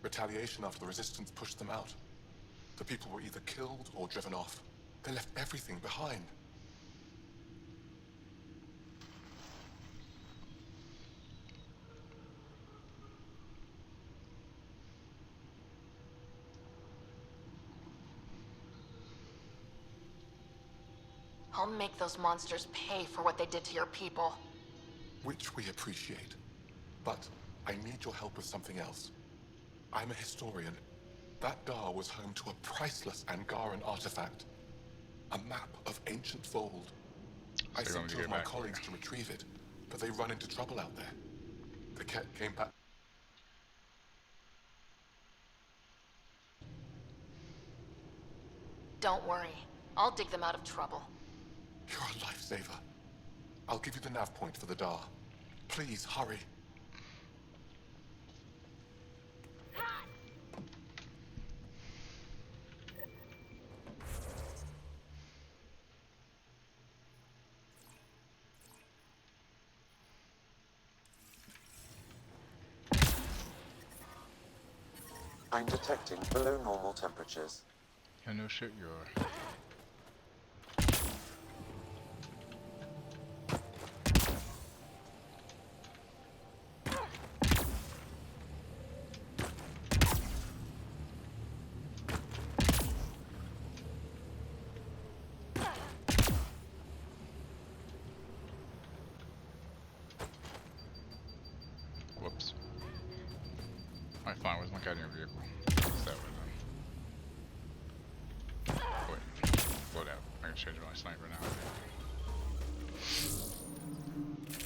Retaliation after the Resistance pushed them out. The people were either killed or driven off. They left everything behind. I'll make those monsters pay for what they did to your people. Which we appreciate. But I need your help with something else. I'm a historian. That Dar was home to a priceless Angaran artifact. A map of ancient Vold. I So you want sent me to two of get my back colleagues here? to retrieve it, but they run into trouble out there. The cat came back. Don't worry. I'll dig them out of trouble. You're a lifesaver. I'll give you the nav point for the Dar. Please, hurry. I'm detecting below normal temperatures. Yeah, no shit, you are. Whoops. Alright, fine. Where's my guiding vehicle? What's that way then? Oh, wait. Load out. I can change my sniper now.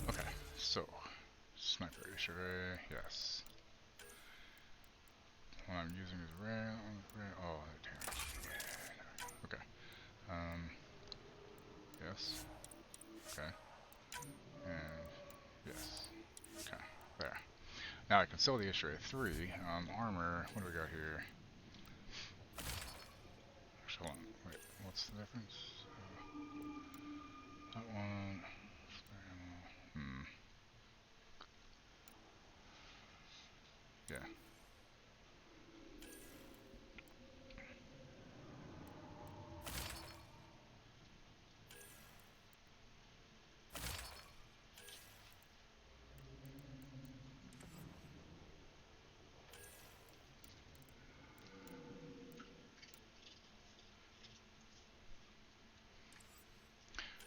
Okay, so. Sniper issue. Yes. What I'm using is rare. Oh, damn. Yeah. Okay. Yes. Okay. And yes. Okay. There. Now I can sell the issue 3. Armor. What do we got here? Actually, hold on. Wait. What's the difference? That one. Yeah.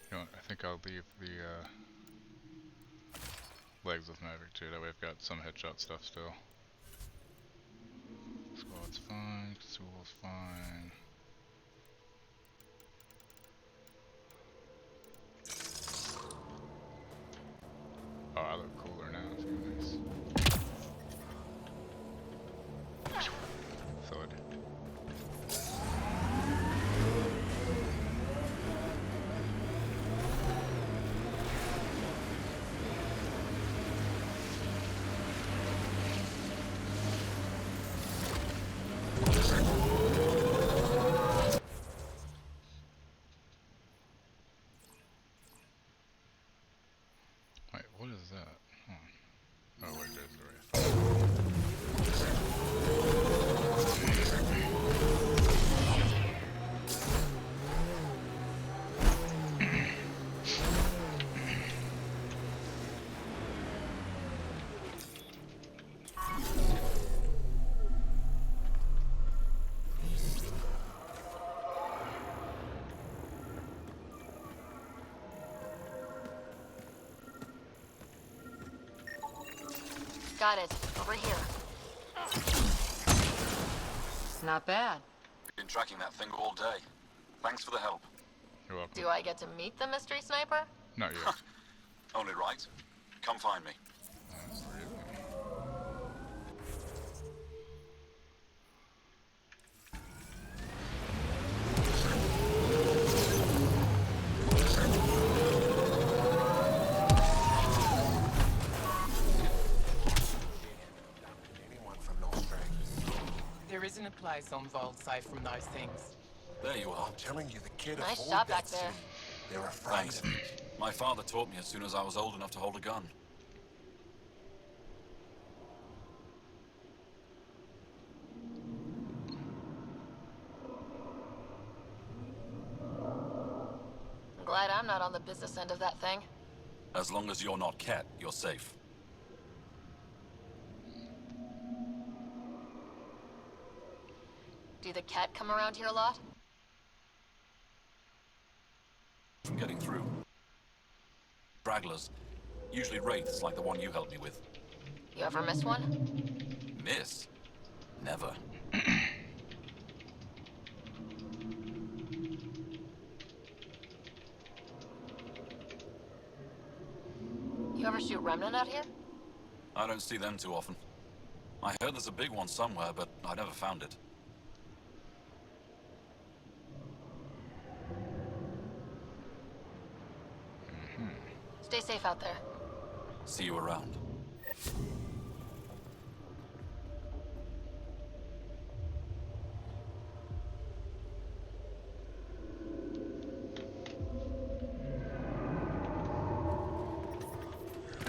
You know what, I think I'll leave the legs with Maverick too, that way I've got some headshot stuff still. Squad's fine, Sewell's fine. Oh, I look cooler now, it's nice. Thud. Wait, what is that? Oh wait, there's the wraith. Got it. Over here. Not bad. Been tracking that thing all day. Thanks for the help. You're welcome. Do I get to meet the mystery sniper? Not yet. Only right. Come find me. Really? There isn't a place on Vault safe from those things. There you are. I'm telling you, the kid Nice avoid shot that back there. city. They're afraid Thanks. of it. My father taught me as soon as I was old enough to hold a gun. I'm glad I'm not on the business end of that thing. As long as you're not Cat, you're safe. Do the cat come around here a lot? from getting through. Stragglers, usually wraiths like the one you helped me with. You ever miss one? Miss? Never. You ever shoot Remnant out here? I don't see them too often. I heard there's a big one somewhere, but I never found it. Stay safe out there. See you around.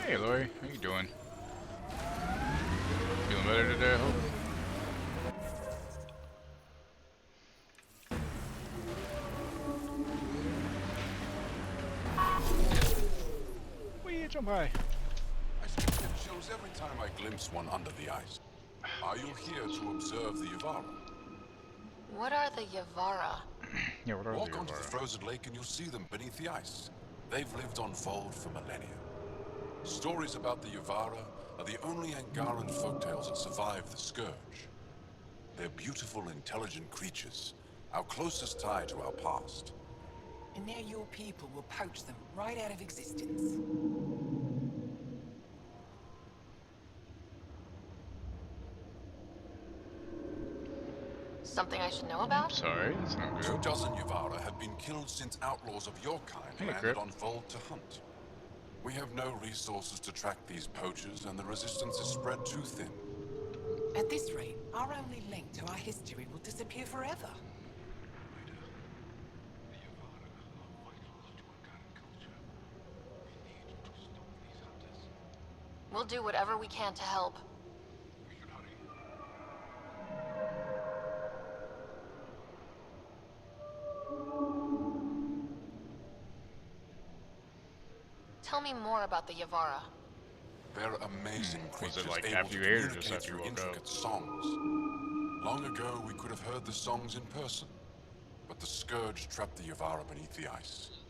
Hey, Lori, how you doing? Feeling better today, I hope? Wee, jump high. I get chills every time I glimpse one under the ice. Are you here to observe the Yavara? What are the Yavara? Yeah, what are the Walk onto the Yavara? frozen lake and you'll see them beneath the ice. They've lived on Fold for millennia. Stories about the Yavara are the only Angaran folktales that survive the Scourge. They're beautiful, intelligent creatures, our closest tie to our past. And now your people will poach them right out of existence. Something I should know about? Sorry, that's not good. 2 dozen Yavara have been killed since outlaws of your kind Hey, landed Grip. on Fold to hunt. We have no resources to track these poachers, and the resistance is spread too thin. At this rate, our only link to our history will disappear forever. We'll do whatever we can to help. Tell me more about the Yavara. They're amazing creatures Was it like able after to you ate or just communicate after you through woke up? intricate songs. Long ago, we could have heard the songs in person, but the Scourge trapped the Yavara beneath the ice.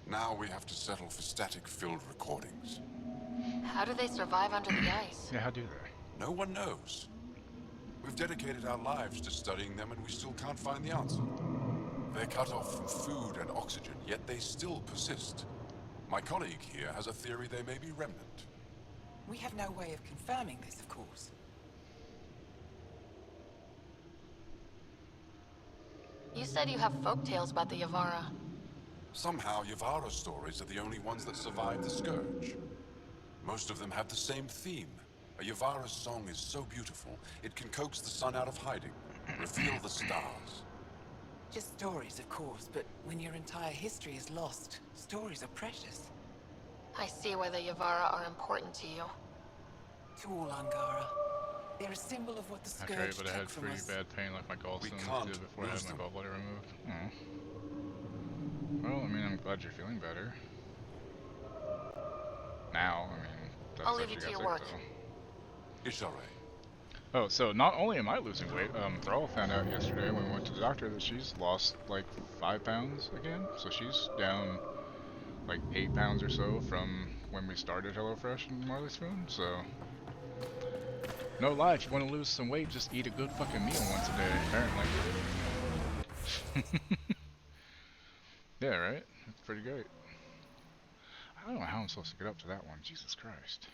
Now we have to settle for static-filled recordings. How do they survive under the ice? Yeah, how do they? No one knows. We've dedicated our lives to studying them, and we still can't find the answer. They're cut off from food and oxygen, yet they still persist. My colleague here has a theory they may be remnant. We have no way of confirming this, of course. You said you have folk tales about the Yavara. Somehow, Yavara stories are the only ones that survive the Scourge. Most of them have the same theme. A Yavara song is so beautiful, it can coax the sun out of hiding, reveal the stars. Just stories, of course, but when your entire history is lost, stories are precious. I see why the Yavara are important to you. To all Angara, they're a symbol of what the Okay, Scourge but I took had from pretty us. bad pain like my gallstones can't did before I had lose my them. gallbladder removed. Oh. Well, I mean, I'm glad you're feeling better. Now, I mean, that's I'll leave after you got to your sick, work. though. Ishare. Oh, so not only am I losing weight, Thrall found out yesterday when we went to the doctor that she's lost like 5 pounds again. So she's down like 8 pounds or so from when we started HelloFresh and Marley Spoon. So no lie, if you want to lose some weight, just eat a good fucking meal once a day, apparently. Yeah, right? That's pretty great. I don't know how I'm supposed to get up to that one. Jesus Christ.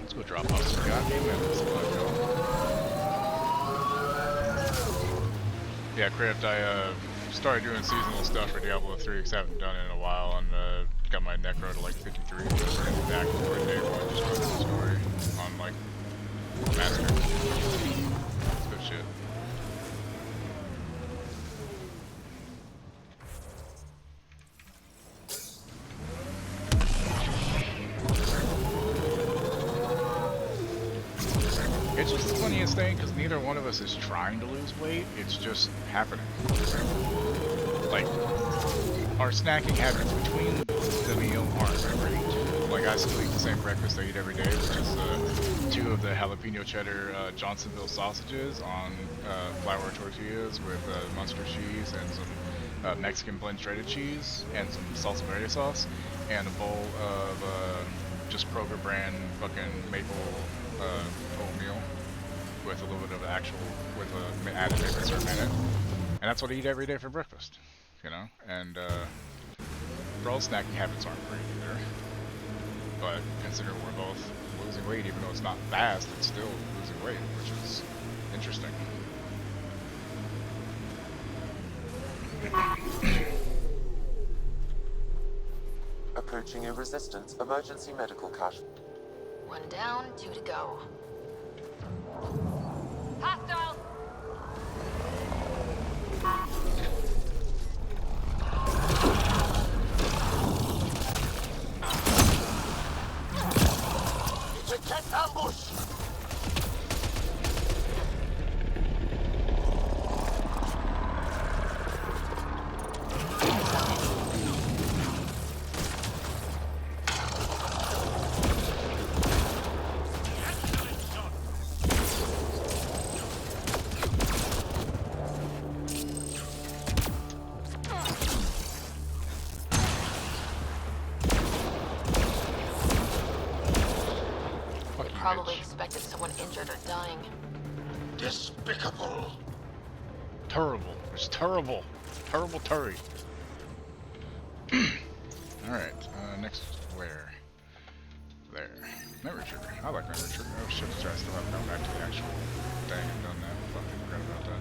Let's go drop off some goddamn medals. Yeah, Crypt, I started doing seasonal stuff for Diablo 3 because I haven't done it in a while, and got my Necro to like 53. Just ran back for day 1, just running the story on like Master. It's good shit. It's just the funniest thing because neither one of us is trying to lose weight, it's just happening. Like, our snacking habits between the meal aren't that great. Like, I still eat the same breakfast I eat every day, which is 2 of the jalapeno cheddar Johnsonville sausages on flour tortillas with Munster cheese and some Mexican blend shredded cheese and some salsa verde sauce, and a bowl of just Kroger brand fucking maple oatmeal with a little bit of actual, with a added maple syrup in it. And that's what I eat every day for breakfast, you know? And for all snacking habits aren't great either. But considering we're both losing weight, even though it's not fast, it's still losing weight, which is interesting. Approaching a resistance emergency medical cache. 1 down, 2 to go. Hostile! It's a cat ambush! Probably expected someone injured or dying. Despicable. Terrible. It's terrible. Terrible Turry. Alright, next where? There. Memory trigger. I like memory trigger. Oh shit, sorry, I still haven't gone back to the actual thing and done that. Fucking forgot about that.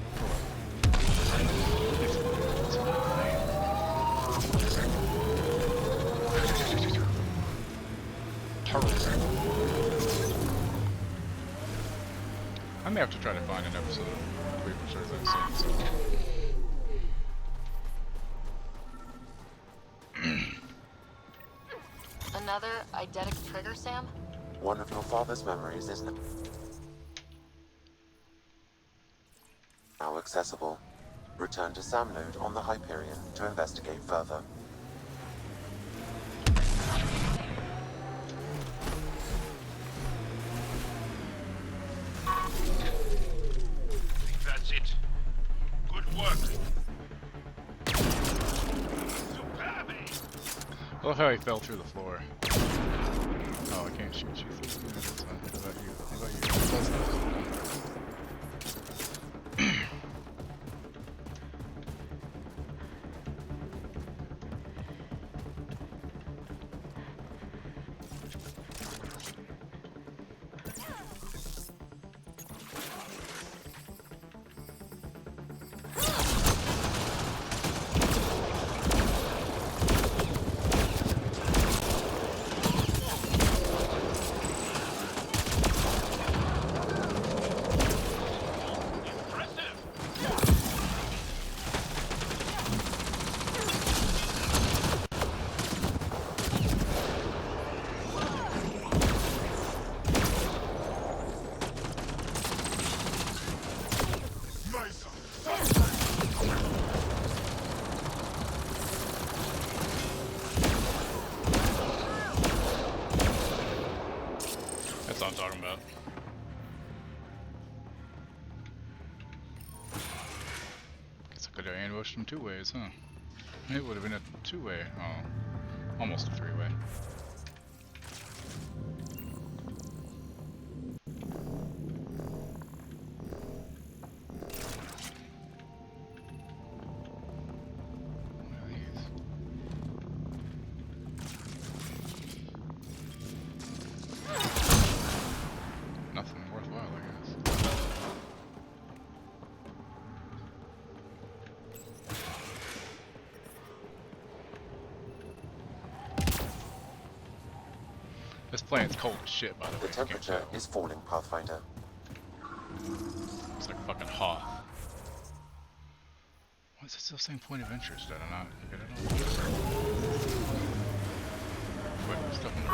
I may have to try to find an episode of Creeper Search I've seen, so. Another eidetic trigger, Sam? One of your father's memories is now accessible. Return to Sam Node on the Hyperion to investigate further. That's it. Good work. Superbe. I love how he fell through the floor. Oh, I can't shoot you through the that's fine. How about you? How about you? That's what I'm talking about. Guess I could have ambushed him 2 ways, huh? It would have been a 2-way. Oh, almost a 3-way. Nothing worthwhile, I guess. This planet's cold as shit, by the way. The temperature is falling, Pathfinder. It's like fucking hot. Why is it still saying point of interest? Did I not get it on? Wait, stuff in the...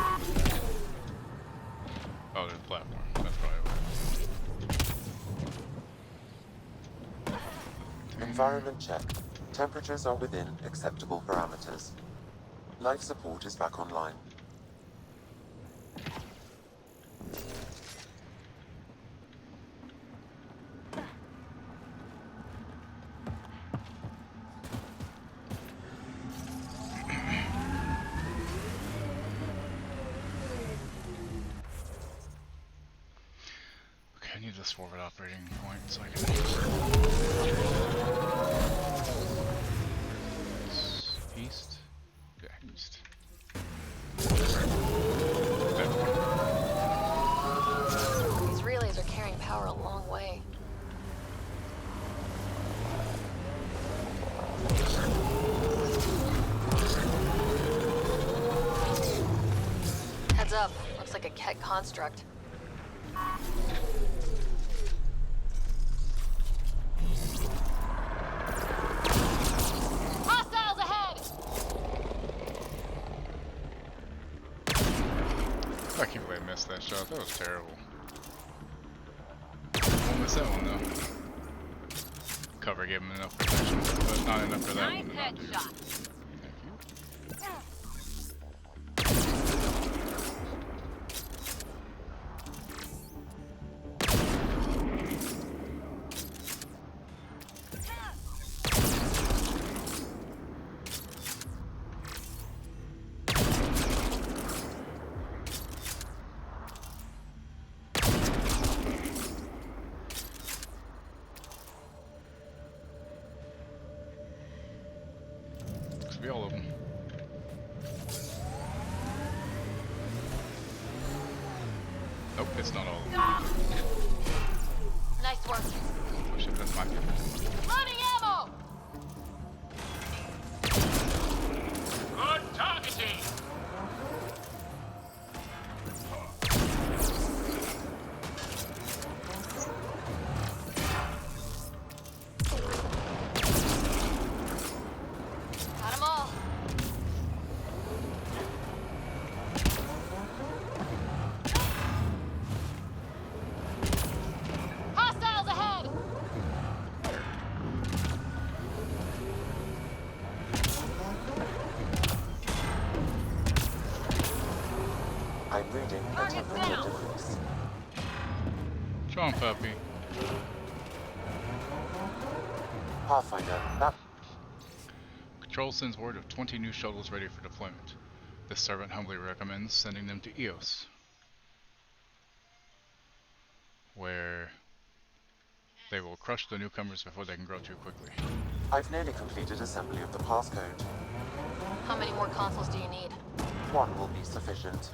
Oh, there's a platform. That's probably what. Environment check. Temperatures are within acceptable parameters. Life support is back online. this forward operating point so I can east. Yeah, east. These relays are carrying power a long way. Heads up. Looks like a Ket construct. Hostiles ahead! I can't believe I missed that shot. That was terrible. Won't miss that one though. Cover gave him enough protection, but not enough for that one to not do. Thank you. Be all of them. Nope, it's not all of them. Nice work. Oh shit, that's my favorite. Loading ammo! Good targeting! Got 'em all. Hostiles ahead! I'm reading a temperature decrease. Come on, puppy. Pathfinder, that Control sends word of 20 new shuttles ready for deployment. This servant humbly recommends sending them to Eos, where they will crush the newcomers before they can grow too quickly. I've nearly completed assembly of the passcode. How many more consoles do you need? One will be sufficient.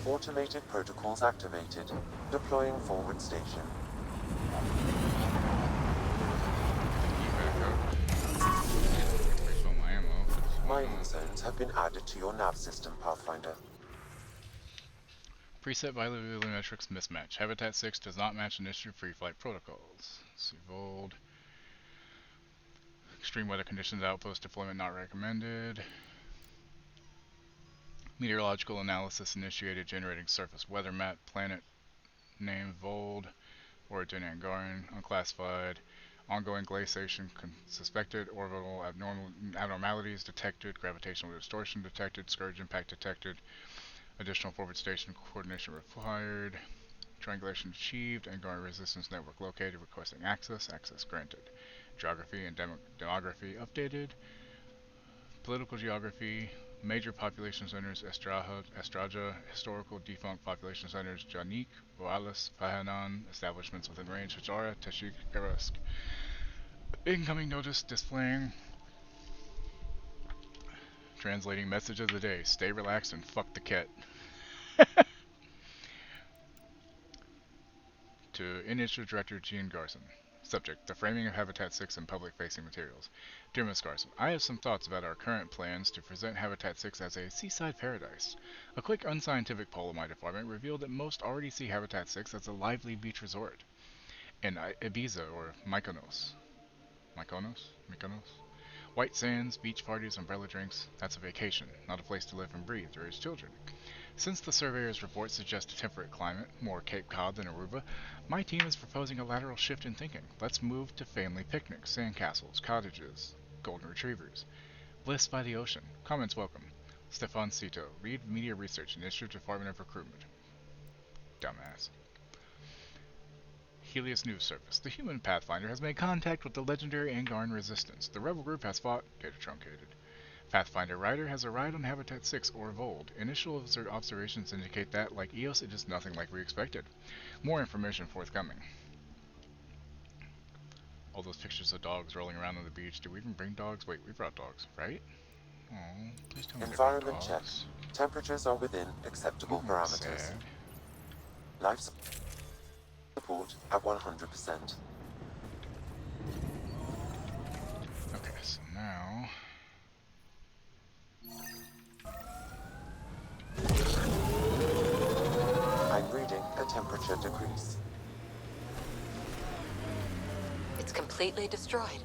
Automated protocols activated. Deploying forward station. Refill my ammo. Mining zones have been added to your nav system, Pathfinder. Preset volumetrics mismatch. Habitat 6 does not match initiative free flight protocols. See Vold. Extreme weather conditions outpost deployment not recommended. Meteorological analysis initiated generating surface weather map. Planet name Vold. Origin Angaran. Unclassified. Ongoing glaciation. Suspected orbital abnormalities detected. Gravitational distortion detected. Scourge impact detected. Additional forward station coordination required. Triangulation achieved. Angaran resistance network located. Requesting access. Access granted. Geography and demography updated. Political geography. Major population centers: Estraja, historical defunct population centers: Janik, Boalis, Pahanan, establishments within range: Hajara, Tashik, Garusk. Incoming notice displaying. Translating message of the day: stay relaxed and fuck the cat. To Initiative Director Jean Garson. Subject: the framing of Habitat 6 and public-facing materials. Dear Ms. Garson, I have some thoughts about our current plans to present Habitat 6 as a seaside paradise. A quick unscientific poll in my department revealed that most already see Habitat 6 as a lively beach resort. In Ibiza or Mykonos. Mykonos? White sands, beach parties, umbrella drinks. That's a vacation, not a place to live and breathe or raise children. Since the surveyor's report suggests a temperate climate, more Cape Cod than Aruba, my team is proposing a lateral shift in thinking. Let's move to family picnics, sandcastles, cottages, golden retrievers. Bliss by the ocean. Comments welcome. Stefan Cito, Lead Media Research, Initiative Department of Recruitment. Dumbass. Helios News Service. The human Pathfinder has made contact with the legendary Angarn Resistance. The rebel group has fought... Data truncated. Pathfinder Rider has arrived on Habitat 6 or Vold. Initial observations indicate that, like Eos, it is nothing like we expected. More information forthcoming. All those pictures of dogs rolling around on the beach. Did we even bring dogs? Wait, we brought dogs, right? Oh, please tell me they brought Environment check. dogs. Temperatures are within acceptable parameters. Sad. Life support at 100%. Okay, so now... I'm reading a temperature decrease. It's completely destroyed.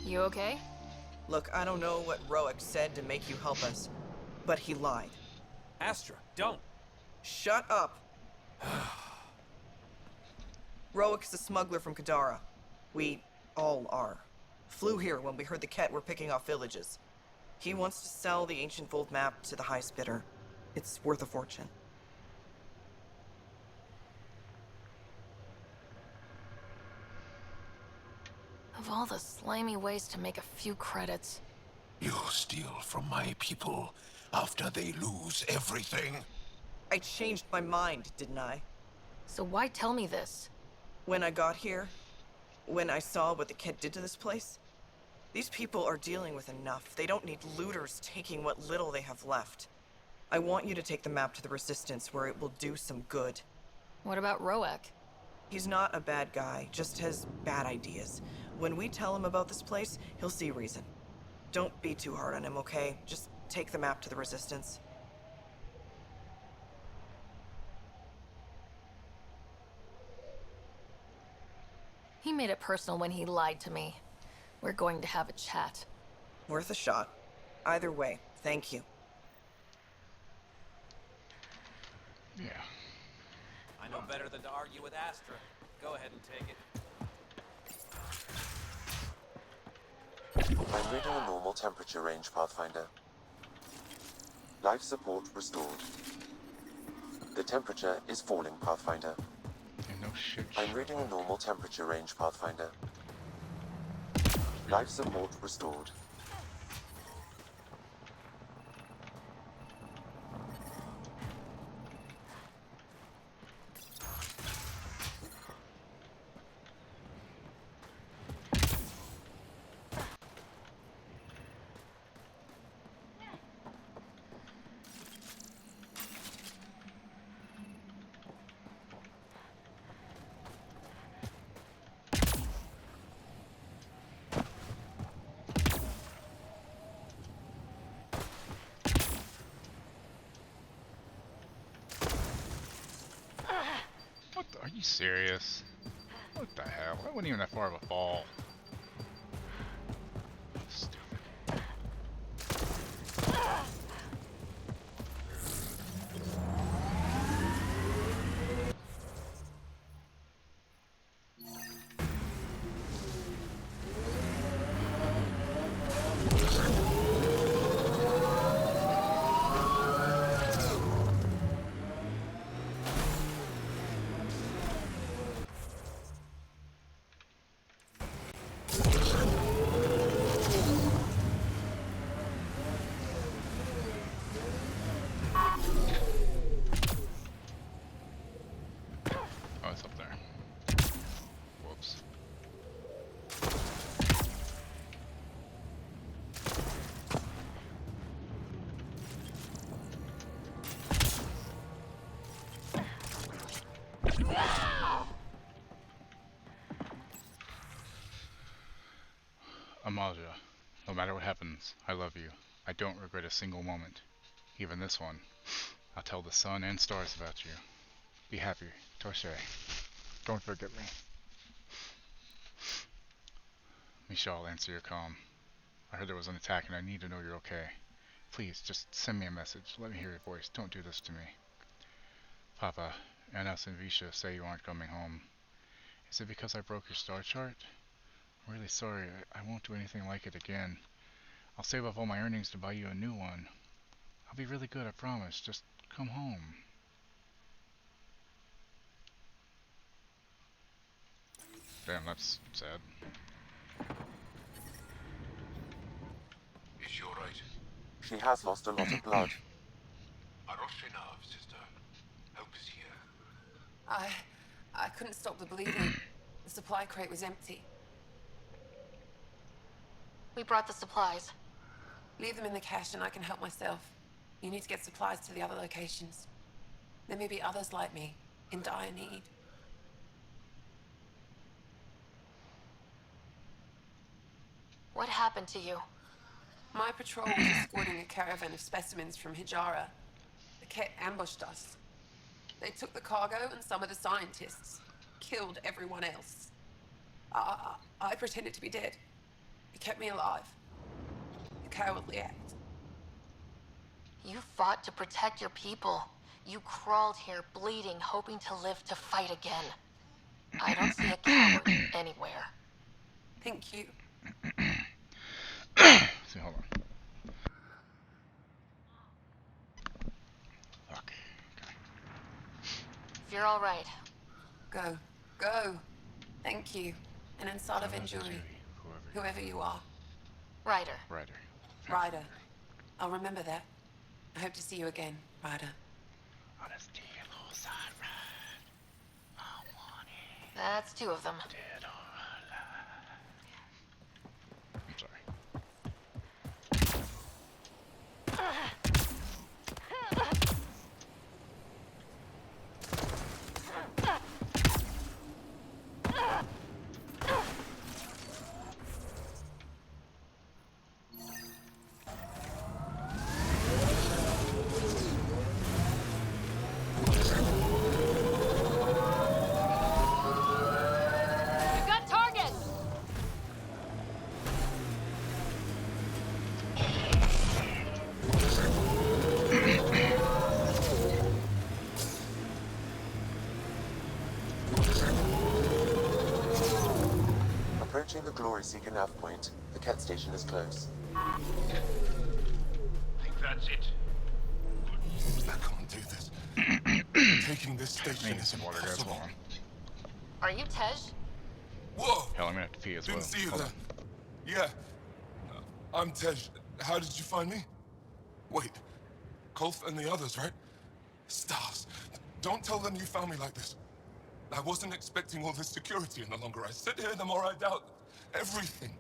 You okay? Look, I don't know what Roic said to make you help us, but he lied. Astra, don't! Shut up! Roic's a smuggler from Kadara. We all are. Flew here when we heard the Ket were picking off villages. He wants to sell the ancient Vold map to the highest bidder. It's worth a fortune. Of all the slimy ways to make a few credits. You steal from my people after they lose everything? I changed my mind, didn't I? So why tell me this? When I got here, when I saw what the Ket did to this place, these people are dealing with enough. They don't need looters taking what little they have left. I want you to take the map to the Resistance where it will do some good. What about Roic? He's not a bad guy, just has bad ideas. When we tell him about this place, he'll see reason. Don't be too hard on him, okay? Just take the map to the Resistance. He made it personal when he lied to me. We're going to have a chat. Worth a shot. Either way, thank you. Yeah. I know better than to argue with Astra. Go ahead and take it. I'm reading a normal temperature range, Pathfinder. Life support restored. The temperature is falling, Pathfinder. No shit. I'm reading a normal temperature range, Pathfinder. Life support restored. Are you serious? What the hell? That wasn't even that far of a fall. Stupid. Amalia, no matter what happens, I love you. I don't regret a single moment. Even this one. I'll tell the sun and stars about you. Be happy, Torche. Don't forget me. Michelle, I'll answer your call. I heard there was an attack and I need to know you're okay. Please, just send me a message. Let me hear your voice. Don't do this to me. Papa, Anas and Visha say you aren't coming home. Is it because I broke your star chart? I'm really sorry. I won't do anything like it again. I'll save up all my earnings to buy you a new one. I'll be really good, I promise. Just come home. Damn, that's sad. Is she alright? She has lost a lot of blood. Aroshenav, sister. Help is here. I couldn't stop the bleeding. The supply crate was empty. We brought the supplies. Leave them in the cache and I can help myself. You need to get supplies to the other locations. There may be others like me, in dire need. What happened to you? My patrol was escorting a caravan of specimens from Hijara. The Ket ambushed us. They took the cargo and some of the scientists. Killed everyone else. I pretended to be dead. It kept me alive. A cowardly act. You fought to protect your people. You crawled here bleeding, hoping to live to fight again. I don't see a coward anywhere. Thank you. See, hold on. Fuck. Okay. If you're alright. Go. Go. Thank you. And inside of Injury. Whoever you are. Ryder. Ryder. I'll remember that. I hope to see you again, Ryder. That's two of them. I'm sorry. We've got targets! Approaching the Glory Seeker nav point, the Ket station is close. I think that's it. I can't do this. Taking this station is impossible. Are you Tej? Whoa! Hell, I'm gonna have to pee as well. Didn't see you Hold there. on. Yeah. I'm Tej. How did you find me? Wait. Kolf and the others, right? Stars. Don't tell them you found me like this. I wasn't expecting all this security, and the longer I sit here, the more I doubt everything.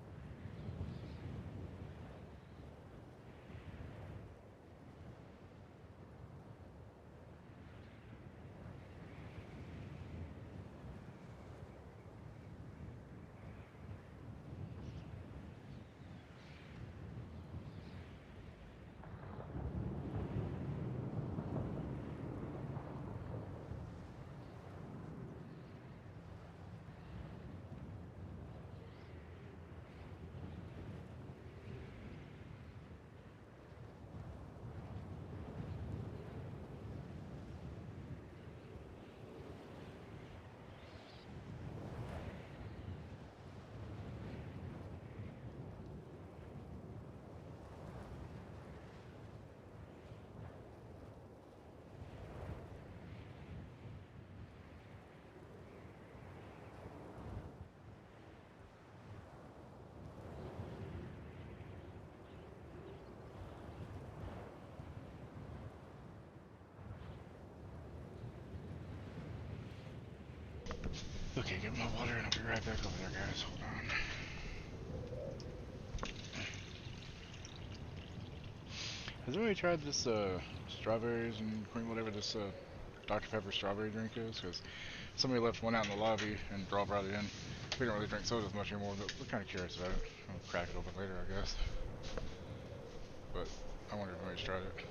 Okay, get my water and I'll be right back over there, guys. Hold on. Has anybody tried this strawberries and cream, whatever this Dr. Pepper strawberry drink is? Because somebody left one out in the lobby and Draw brought it in. We don't really drink sodas much anymore, but we're kind of curious about it. I'll crack it open later, I guess. But I wonder if anybody's tried it.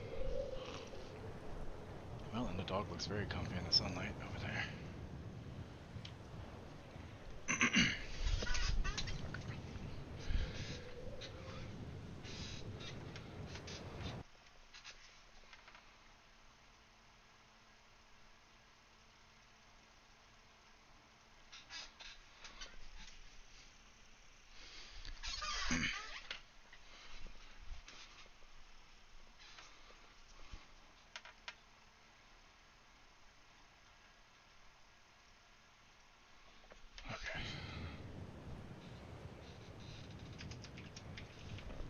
Well, and the dog looks very comfy in the sunlight over there.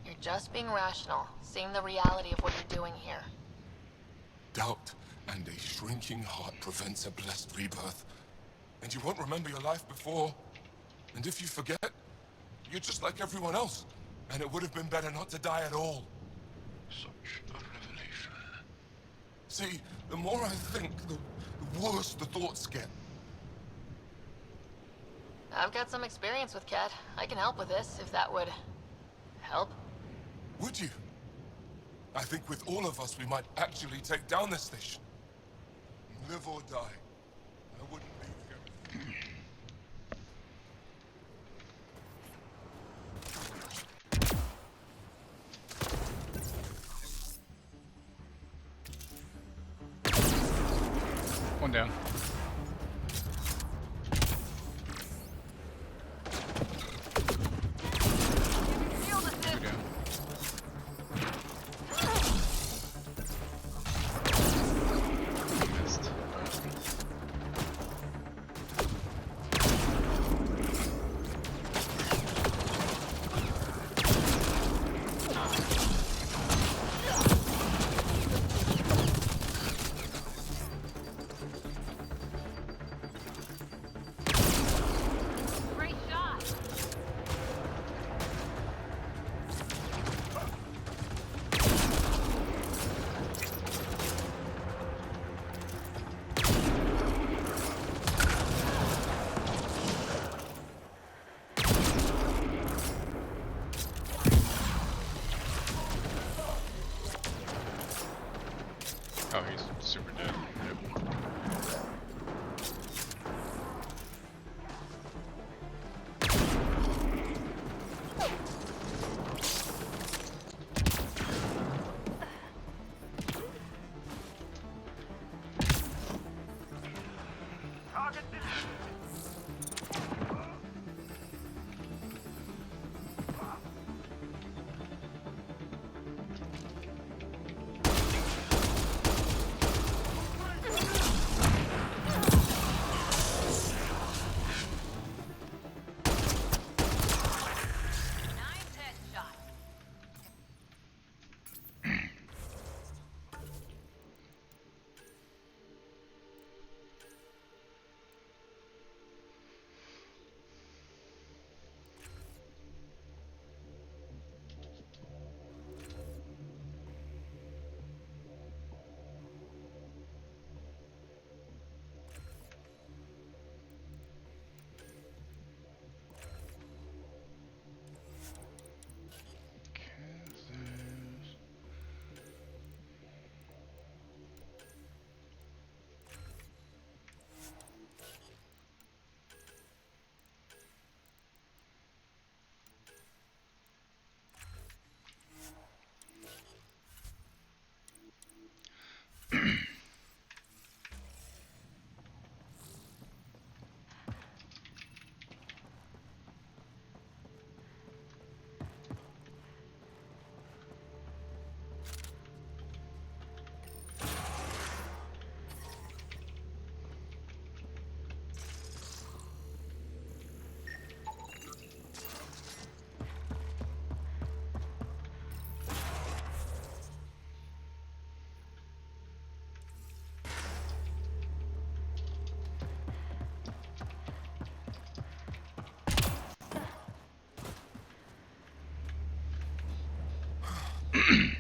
You're just being rational, seeing the reality of what you're doing here. Doubt and a shrinking heart prevents a blessed rebirth. And you won't remember your life before. And if you forget, you're just like everyone else. And it would have been better not to die at all. Such a revelation. See, the more I think, the worse the thoughts get. I've got some experience with Cat. I can help with this, if that would help. Would you? I think with all of us, we might actually take down this station. Live or die. I wouldn't leave here. One down. Two down. Missed. Oh, he's super dead. Yep.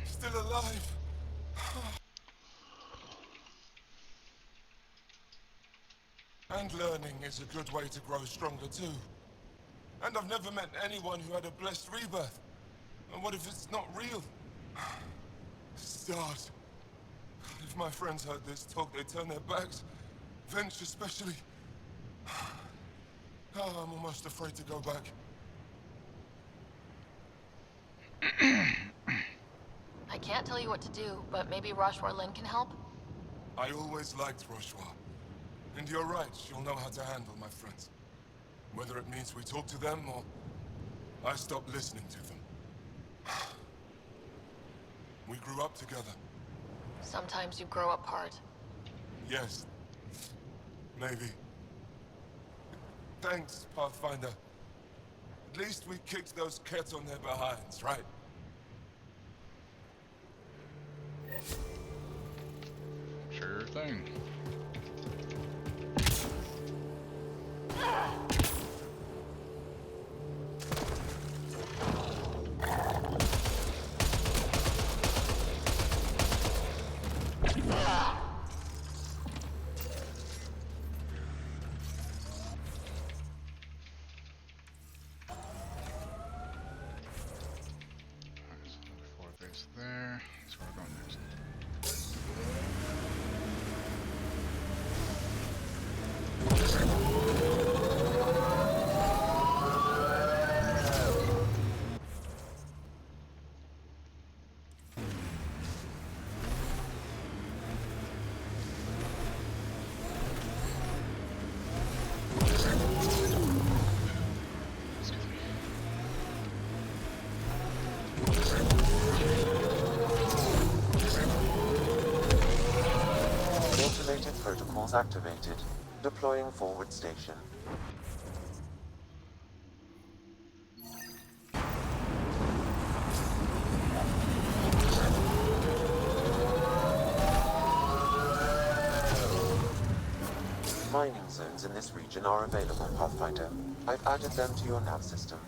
Still alive. And learning is a good way to grow stronger too. And I've never met anyone who had a blessed rebirth. And what if it's not real? Stars. If my friends heard this talk, they'd turn their backs. Venture especially. Oh, I'm almost afraid to go back. I can't tell you what to do, but maybe Roshwar Lin can help? I always liked Roshwar. And you're right, she'll know how to handle my friends. Whether it means we talk to them or I stop listening to them. We grew up together. Sometimes you grow apart. Yes. Maybe. Thanks, Pathfinder. At least we kicked those cats on their behinds, right? Sure thing. There. That's where we're going next. Automated protocols activated. Deploying forward station. Mining zones in this region are available, Pathfinder. I've added them to your nav system.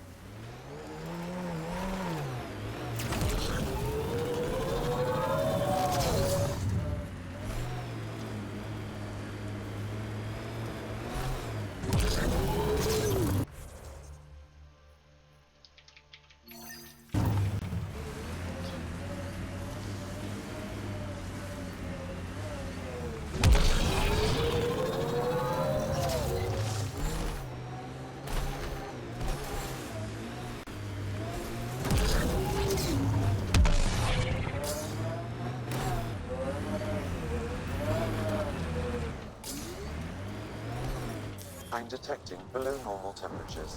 I'm detecting below normal temperatures.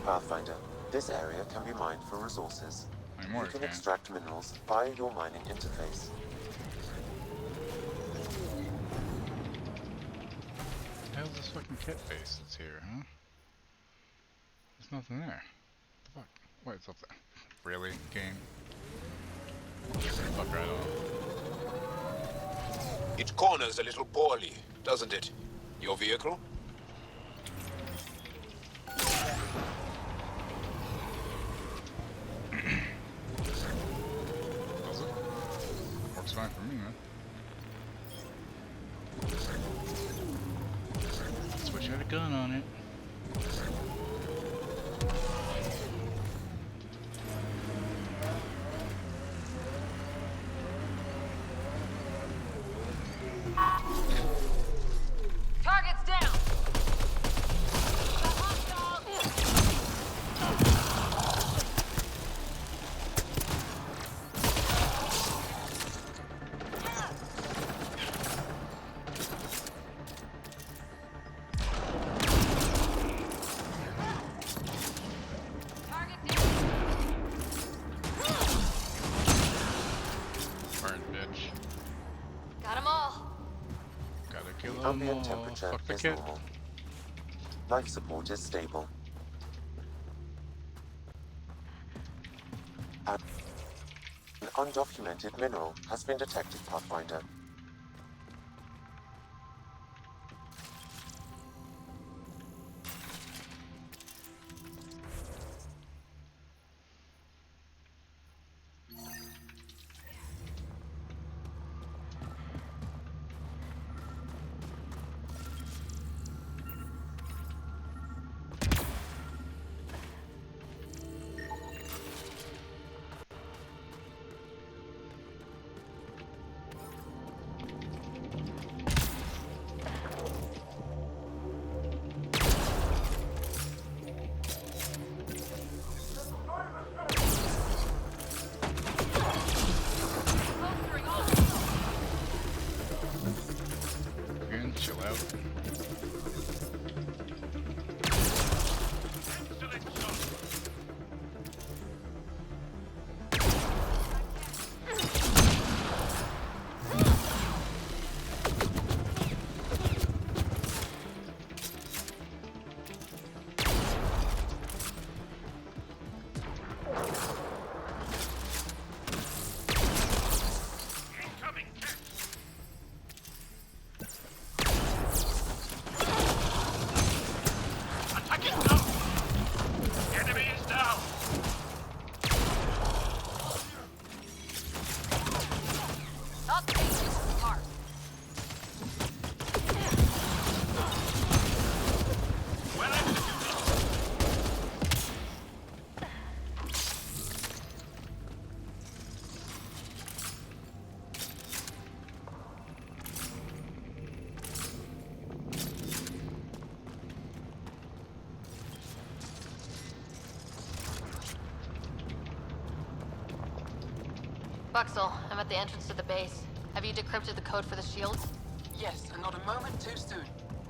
Pathfinder, this area can be mined for resources. You can extract minerals via your mining interface. How's this fucking kit base that's here, huh? There's nothing there. What the fuck? Wait, it's up there. Really, game? Fuck right off. It corners a little poorly, doesn't it? Your vehicle? Does it? Works fine for me, man. Just wish I had a gun on it. Target's down! Ambient temperature is normal. Life support is stable. An undocumented mineral has been detected, Pathfinder. Buxel, I'm at the entrance to the base. Have you decrypted the code for the shields? Yes, and not a moment too soon.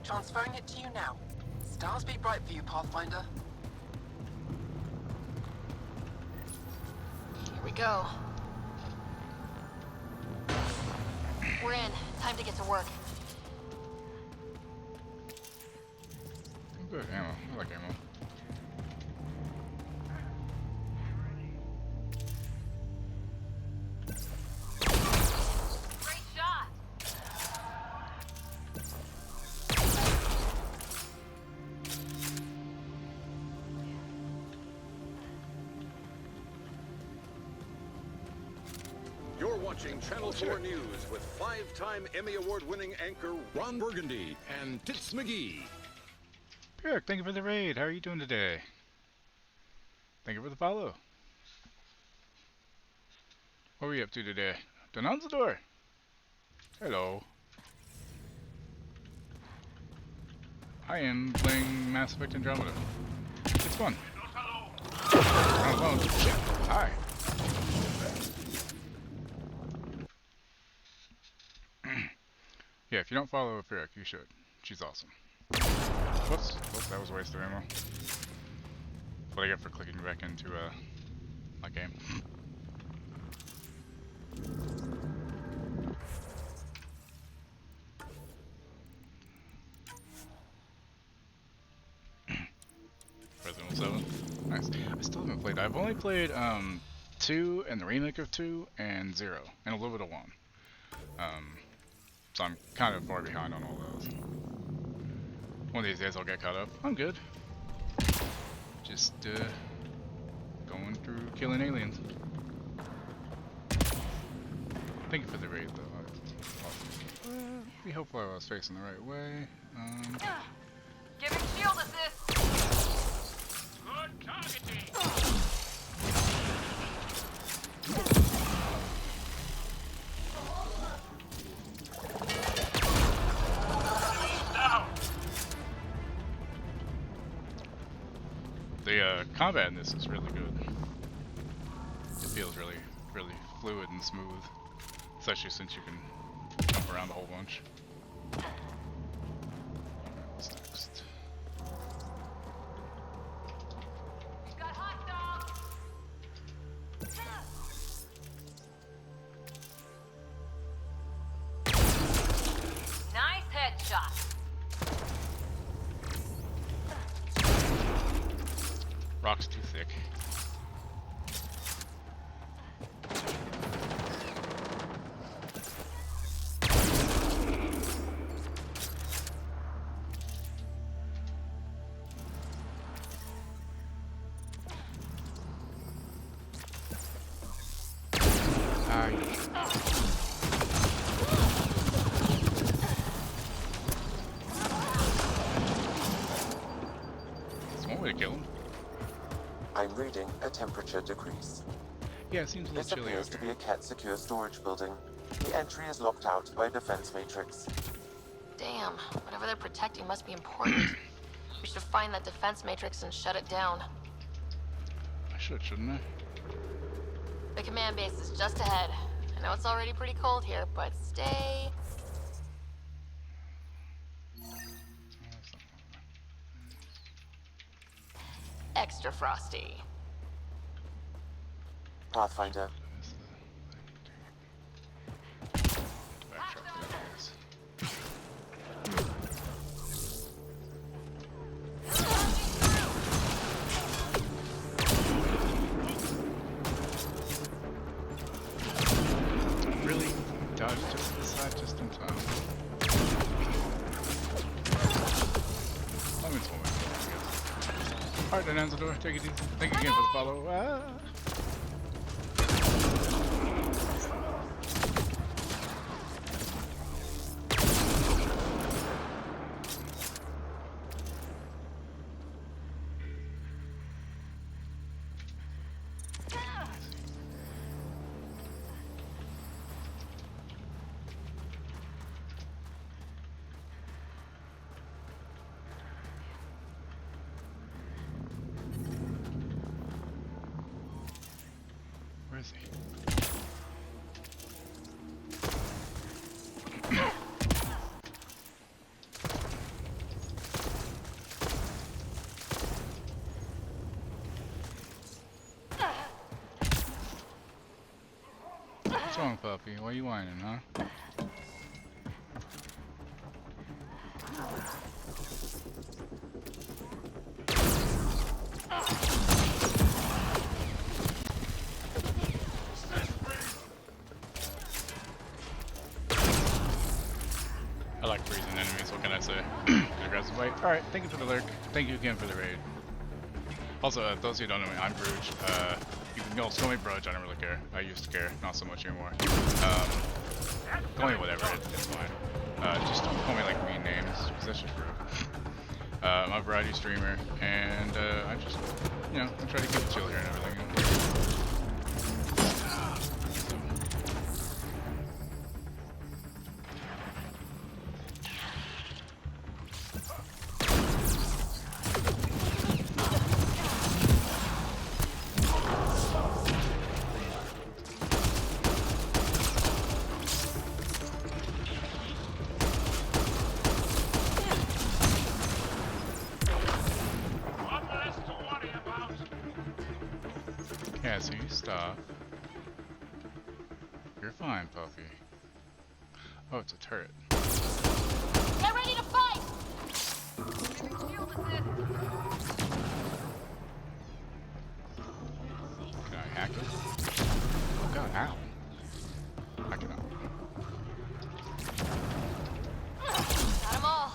Transferring it to you now. Stars be bright for you, Pathfinder. Here we go. We're in. Time to get to work. Good ammo. I like ammo. Great shot! You're watching Channel 4 News with 5-time Emmy Award-winning anchor Ron Burgundy and Tits McGee. Eric, thank you for the raid. How are you doing today? Thank you for the follow. What are we up to today? Denunzador! Hello. I am playing Mass Effect Andromeda. It's fun. Oh, shit. Hi. Yeah, if you don't follow Ferric, you should. She's awesome. Whoops. Whoops, that was a waste of ammo. What I get for clicking back into my game. Resident Evil 7. Nice. I still haven't played. I've only played 2 and the remake of 2 and 0 and a little bit of 1. So I'm kind of far behind on all those. One of these days I'll get caught up. I'm good. Just going through killing aliens. Thank you for the raid though. Be hopeful I was facing the right way. Giving shield assist! Good targeting! The combat in this is really good. It feels really fluid and smooth, especially since you can jump around a whole bunch. What's next? Got hostile! Nice headshot! Rock's too thick. There's one way to kill him. I'm reading a temperature decrease. Yeah, it seems a This little chilly appears out to here. be a Ket secure storage building. The entry is locked out by a defense matrix. Damn, whatever they're protecting must be important. We should find that defense matrix and shut it down. I should, shouldn't I? The command base is just ahead. I know it's already pretty cold here, but stay... extra frosty. Pathfinder. nudged to the side just in time. Let me tell me. Alright, then ends the door. Take it easy. Thank you again for the follow. Where is he? What's wrong, puppy? Why are you whining, huh? I like freezing enemies, what can I say? Aggressive fight. Alright, thank you for the lurk. Thank you again for the raid. Also, those of you who don't know me, I'm Bruge. You can also call me Brudge, I don't really care. I used to care, not so much anymore. Call me whatever, it's fine. Just don't call me like mean names, because that's just rude. I'm a variety streamer, and I just, you know, I try to keep it chill here and everything. Cassie, stop. You're fine, puppy. Oh, it's a turret. Get ready to fight! Can I hack it? Oh god, ow. I cannot. Got them all.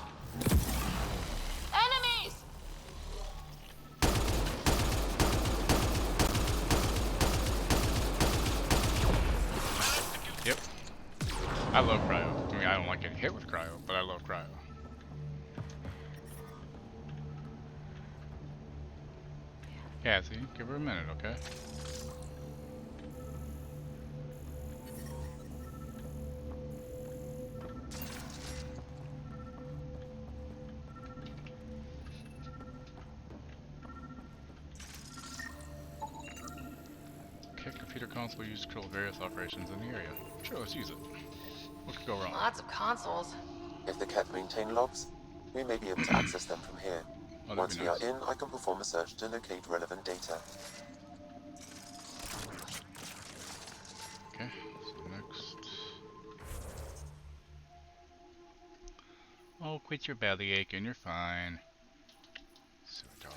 Enemies! Yep. I love cryo. I mean, I don't like getting hit with cryo, but I love cryo. Cassie, give her a minute, okay? Okay, computer console used to control various operations in the area. Sure, let's use it. What could go wrong? Lots of consoles. If the Ket maintain logs, we may be able to access them from here. Oh, Once we nice. are in, I can perform a search to locate relevant data. Okay, so next. Oh, quit your belly aching, you're fine. Silly dog.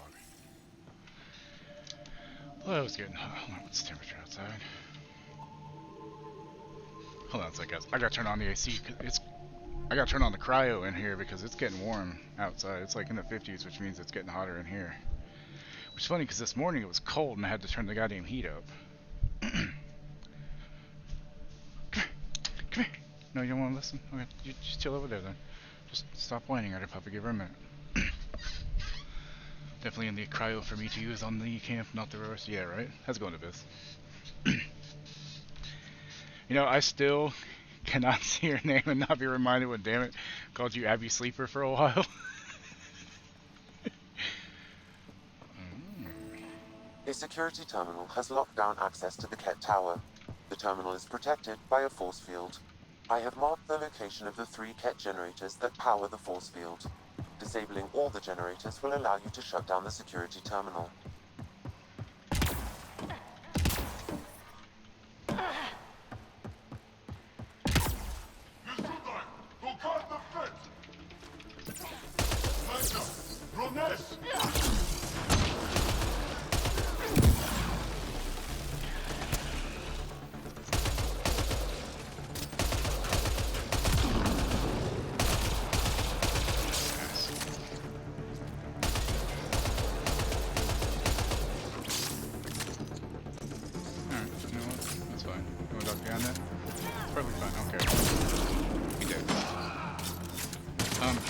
Well, I was getting hot. Hold on, what's the temperature outside? Hold on a sec, guys. I gotta turn on the AC. I gotta turn on the cryo in here because it's getting warm outside. It's like in the 50s, which means it's getting hotter in here. Which is funny because this morning it was cold and I had to turn the goddamn heat up. Come here. No, you don't want to listen? Okay, you just chill over there then. Just stop whining at her, puppy. Give her a minute. Definitely in the cryo for me to use on the camp, not the reverse. Yeah, right? How's it going to this? You know, I still cannot see your name and not be reminded when, damn it, called you Abby Sleeper for a while. A security terminal has locked down access to the Ket Tower. The terminal is protected by a force field. I have marked the location of the 3 Ket generators that power the force field. Disabling all the generators will allow you to shut down the security terminal. fine. You want to duck behind that? Perfectly fine, I don't care. He dead.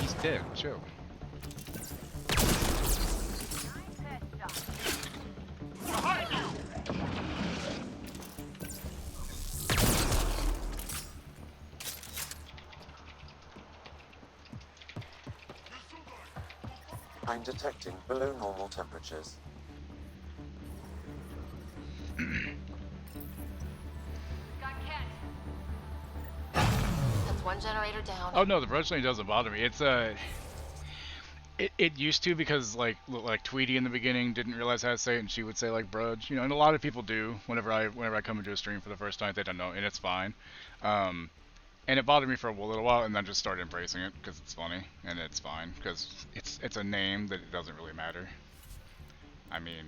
He's dead. Chill. I'm detecting below normal temperatures. That's one generator down. Oh no, the bludgeoning doesn't bother me. It's it used to, because like Tweety in the beginning didn't realize how to say it, and she would say like brudge, you know, and a lot of people do whenever I come into a stream for the first time. They don't know, and it's fine. And it bothered me for a little while, and then just started embracing it because it's funny and it's fine because it's a name that it doesn't really matter. I mean,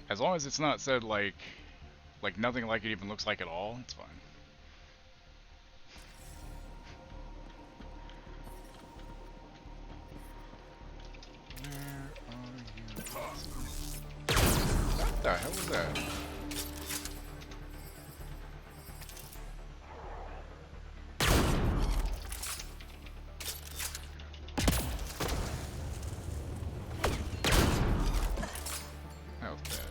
as long as it's not said like nothing like it even looks like at all, it's fine. What the hell was that? That was bad.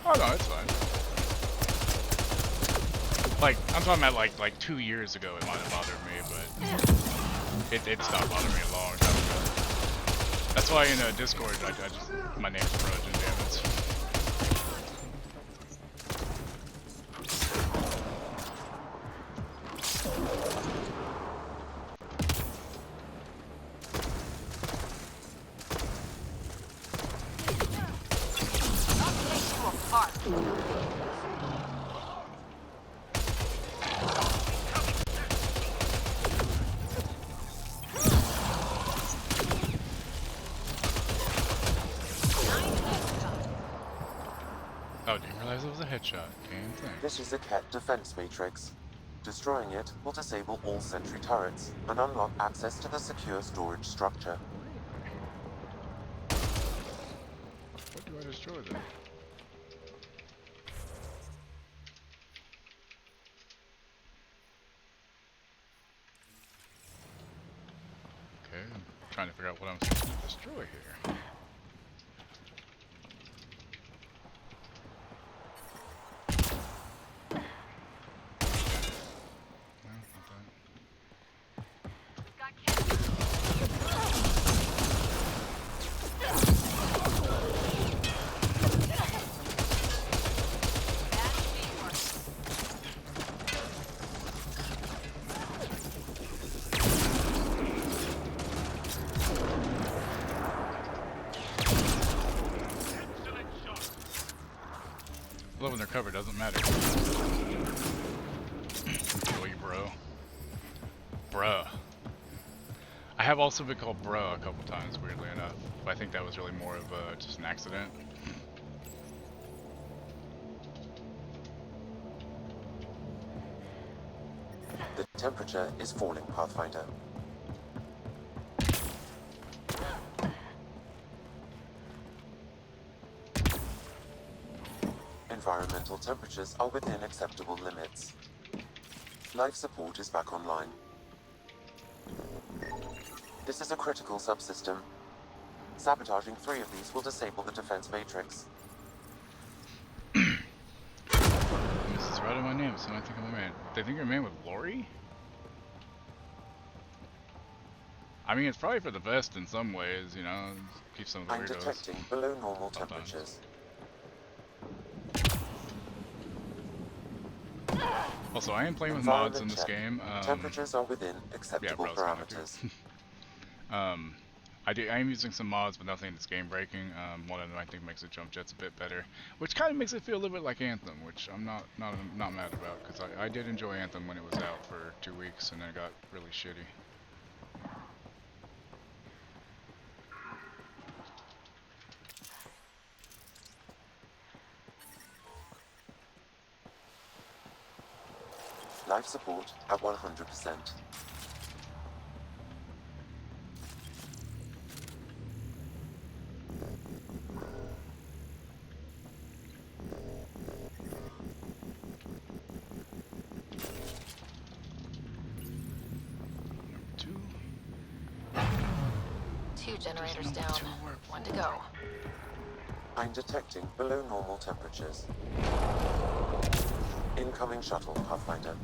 Oh no, it's fine. Like, I'm talking about like 2 years ago it might have bothered me, but it stopped bothering me a long time ago. That's why in Discord I just, my name's Brudge and Damage. Oh, didn't realize it was a headshot. Damn thing. This is a Ket defense matrix. Destroying it will disable all sentry turrets and unlock access to the secure storage structure. What do I destroy then? Okay, I'm trying to figure out what I'm supposed to destroy here. I love when their cover doesn't matter. Boy, bro. Bruh. I have also been called bruh a couple times, weirdly enough. But I think that was really more of just an accident. The temperature is falling, Pathfinder. Environmental temperatures are within acceptable limits. Life support is back online. This is a critical subsystem. Sabotaging 3 of these will disable the defense matrix. This is right in my name, so I think I'm a man. They think you're a man with Lori? I mean, it's probably for the best in some ways, you know, keep some of the I'm weirdos. detecting below normal temperatures. Also, I am playing with mods in this game. Temperatures are within acceptable parameters. I'm using some mods, but nothing that's game breaking. One of them I think makes the jump jets a bit better, which kind of makes it feel a little bit like Anthem, which I'm not mad about because I did enjoy Anthem when it was out for 2 weeks and then it got really shitty. Life support at 100%. Two generators down. One to go. I'm detecting below normal temperatures. Incoming shuttle, Pathfinder.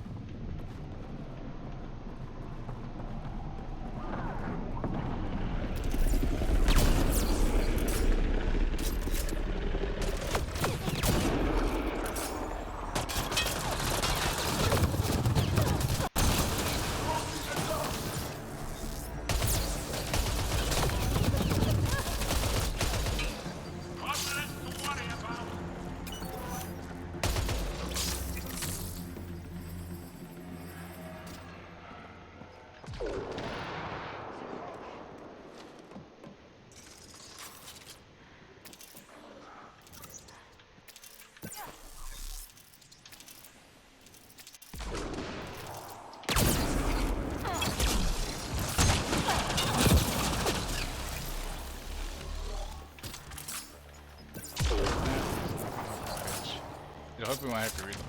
Hopefully when I have to reload.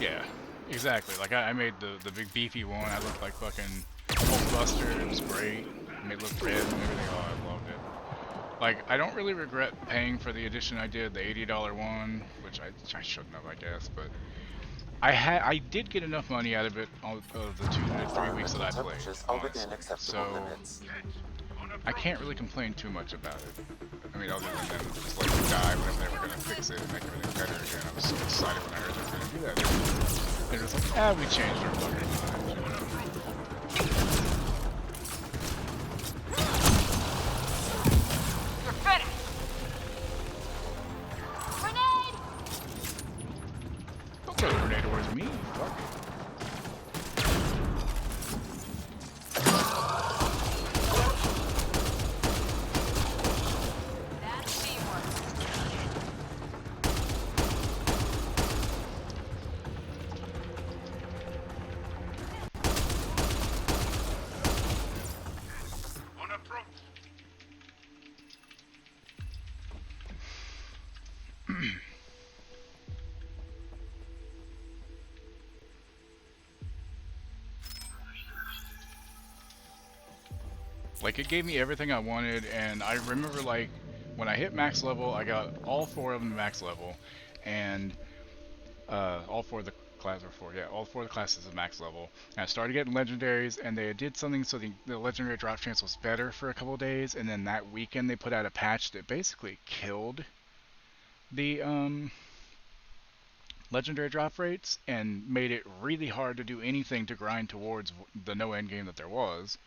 Yeah, exactly. Like I made the big beefy one. I looked like fucking Hulkbuster. It was great. It made it look red and everything. Oh, I loved it. Like I don't really regret paying for the edition I did, the $80 one, which I shouldn't have, I guess, but I did get enough money out of it of the 2 to 3 weeks that I played, honestly. So I can't really complain too much about it. I mean, other than them just letting it die whenever they were going to fix it and make everything better again. I was so excited when I heard they were going to do that. They're just like, we changed our fucking mind. You're finished! Grenade! Don't throw the grenade towards me, fuck. Like, it gave me everything I wanted, and I remember, like, when I hit max level, I got all 4 of them max level, and all 4 of the all 4 of the classes at max level. And I started getting legendaries, and they did something so the legendary drop chance was better for a couple of days, and then that weekend they put out a patch that basically killed the legendary drop rates and made it really hard to do anything to grind towards the no end game that there was.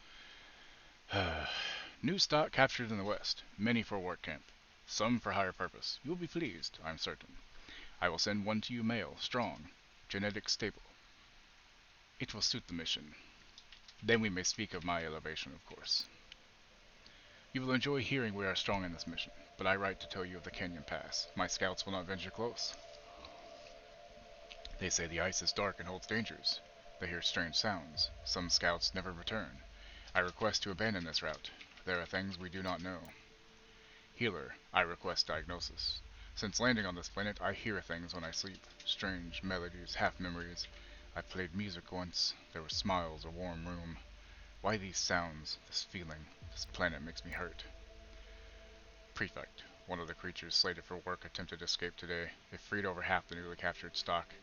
New stock captured in the West, many for work camp, some for higher purpose. You will be pleased, I'm certain. I will send one to you male, strong, genetic stable. It will suit the mission. Then we may speak of my elevation, of course. You will enjoy hearing we are strong in this mission, but I write to tell you of the Canyon Pass. My scouts will not venture close. They say the ice is dark and holds dangers. They hear strange sounds. Some scouts never return. I request to abandon this route. There are things we do not know. Healer, I request diagnosis. Since landing on this planet, I hear things when I sleep. Strange melodies, half-memories. I played music once. There were smiles, a warm room. Why these sounds, this feeling? This planet makes me hurt. Prefect, one of the creatures slated for work attempted escape today. It freed over half the newly captured stock.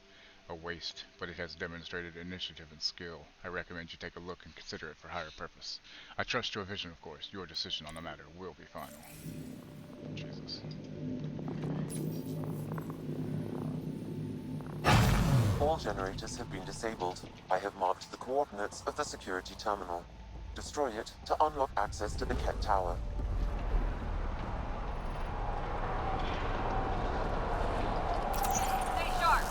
A waste, but it has demonstrated initiative and skill. I recommend you take a look and consider it for higher purpose. I trust your vision, of course. Your decision on the matter will be final. Jesus. All generators have been disabled. I have marked the coordinates of the security terminal. Destroy it to unlock access to the Ket Tower. Stay sharp.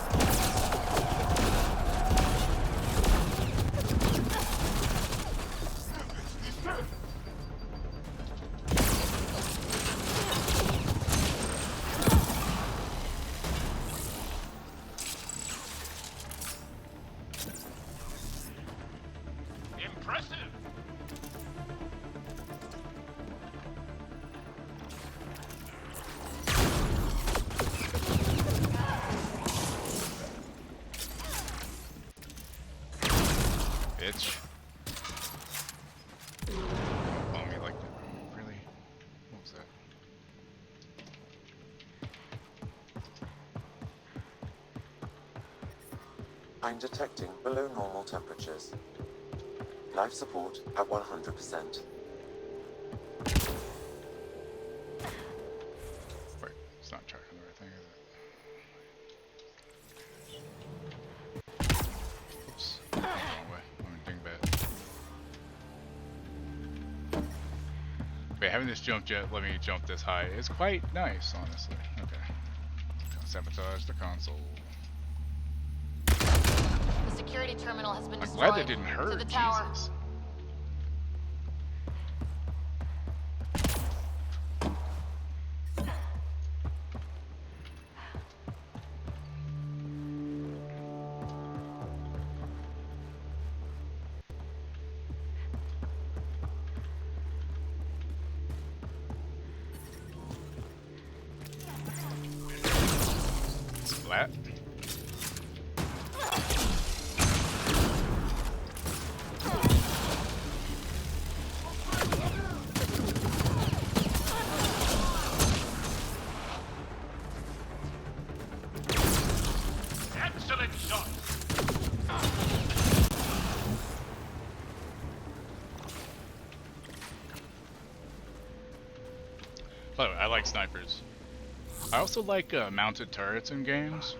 Impressive. Bitch. Oh, me like that. Really? What was that? I'm detecting below normal temperatures. Life support at 100%. Wait, it's not tracking the right thing, is it? Oops. Wrong way. I'm in dingbat. Wait, having this jump jet let me jump this high is quite nice, honestly. Okay. Sabotage the console. The security terminal has been I'm destroyed. glad that didn't hurt. To the tower. Jesus. Splat. Excellent shot. By the way, I like snipers. I also like mounted turrets in games,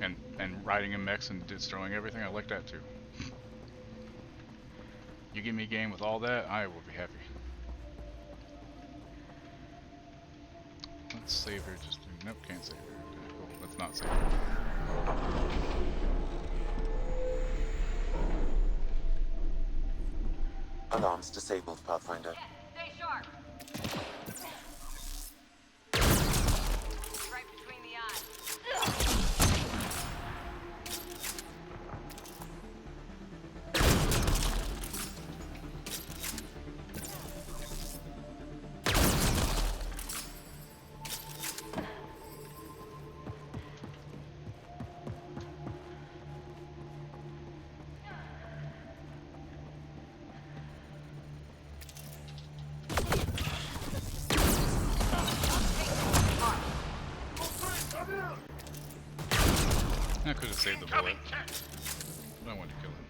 and riding a mech and destroying everything. I like that too. You give me a game with all that, I will be happy. Let's save her. Just nope, can't save her. Okay, cool. Let's not save her. Alarms disabled, Pathfinder. Stay sharp. Right between the eyes. I could have saved the bullet. But I wanted to kill him.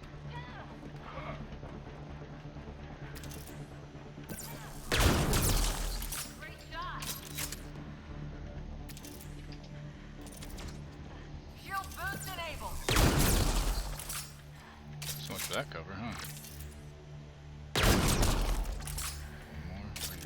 Great shot. Shield boost enabled. So much for that cover, huh? One more for you.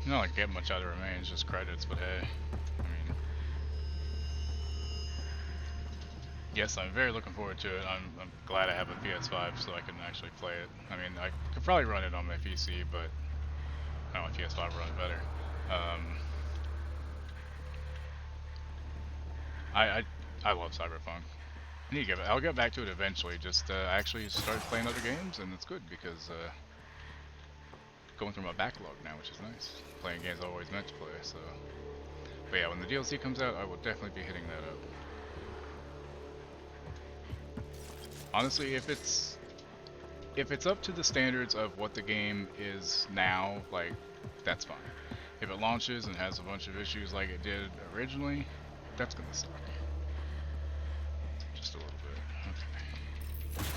Not like get much out of remains, just credits, but hey. I mean, yes, I'm very looking forward to it. I'm glad I have a PS5 so I can actually play it. I mean, I could probably run it on my PC, but I don't know if PS5 will run it better. I love Cyberpunk. I need to get. I'll get back to it eventually. Just actually start playing other games, and it's good because going through my backlog now, which is nice. Playing games I always meant to play, so. But yeah, when the DLC comes out, I will definitely be hitting that up. Honestly, if it's up to the standards of what the game is now, like, that's fine. If it launches and has a bunch of issues like it did originally, that's gonna suck. Just a little bit. Okay.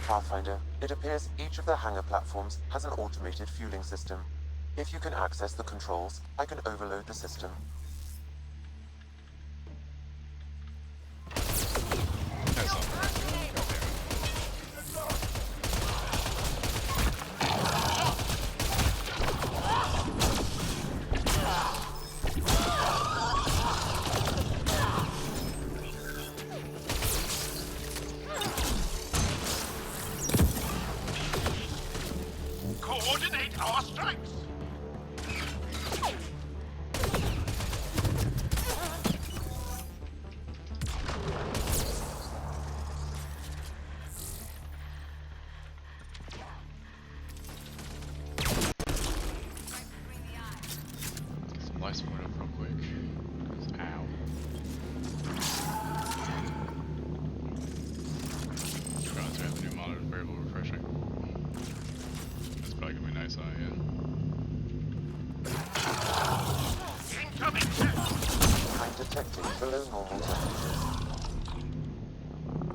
Pathfinder, it appears each of the hangar platforms has an automated fueling system. If you can access the controls, I can overload the system. That's all. Coordinate our strikes! Get some life support up real quick. 'Cause, ow. Trying to have the new monitor variable refreshing. That's probably gonna be nice on you. Incoming! I'm detecting below normal temperatures.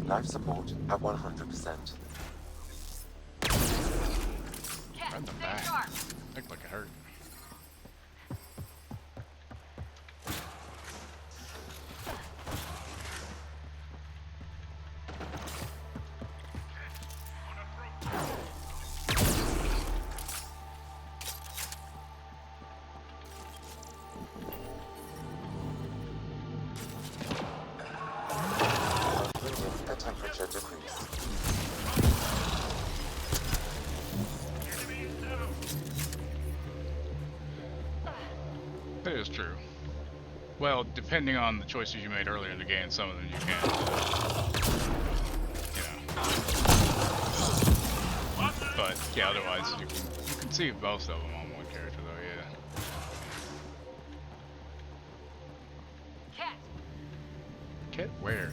Life support at 100%. Right in the back. Looked like it hurt. Reading a temperature decrease. That is true. Well, depending on the choices you made earlier in the game, some of them you can't. But yeah, otherwise you can see most of them on one character though, yeah. Cat. Kit where?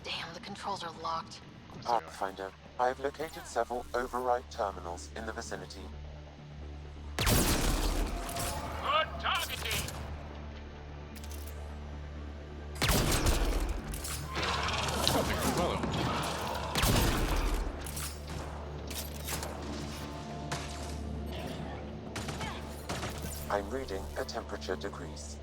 Damn, the controls are locked. Pathfinder, I have located several override terminals in the vicinity. Good targeting! I'm reading a temperature decrease.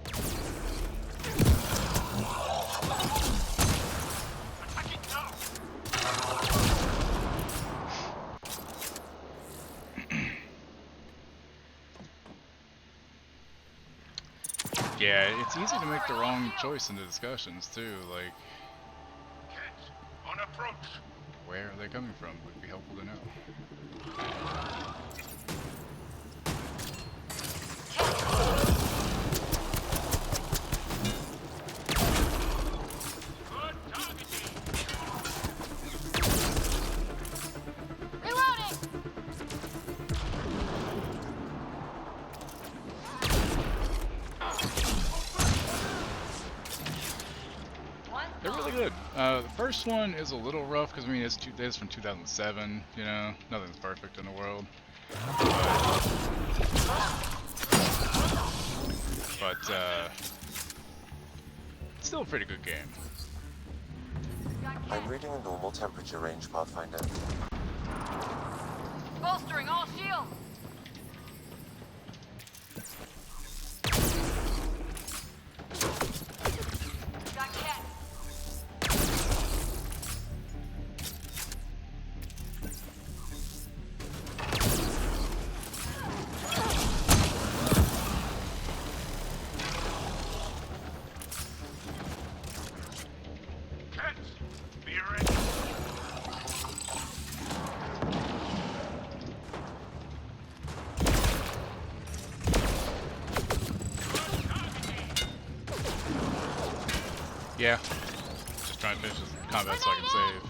Yeah, it's easy to make the wrong choice in the discussions too, like On approach! where are they coming from would be helpful to know. They're really good. The first one is a little rough because I mean it's from 2007. You know, nothing's perfect in the world. But it's still a pretty good game. I'm reading a normal temperature range, Pathfinder. Bolstering all shields. Got cat. Be ready! Yeah, just trying to finish this combat so I can save.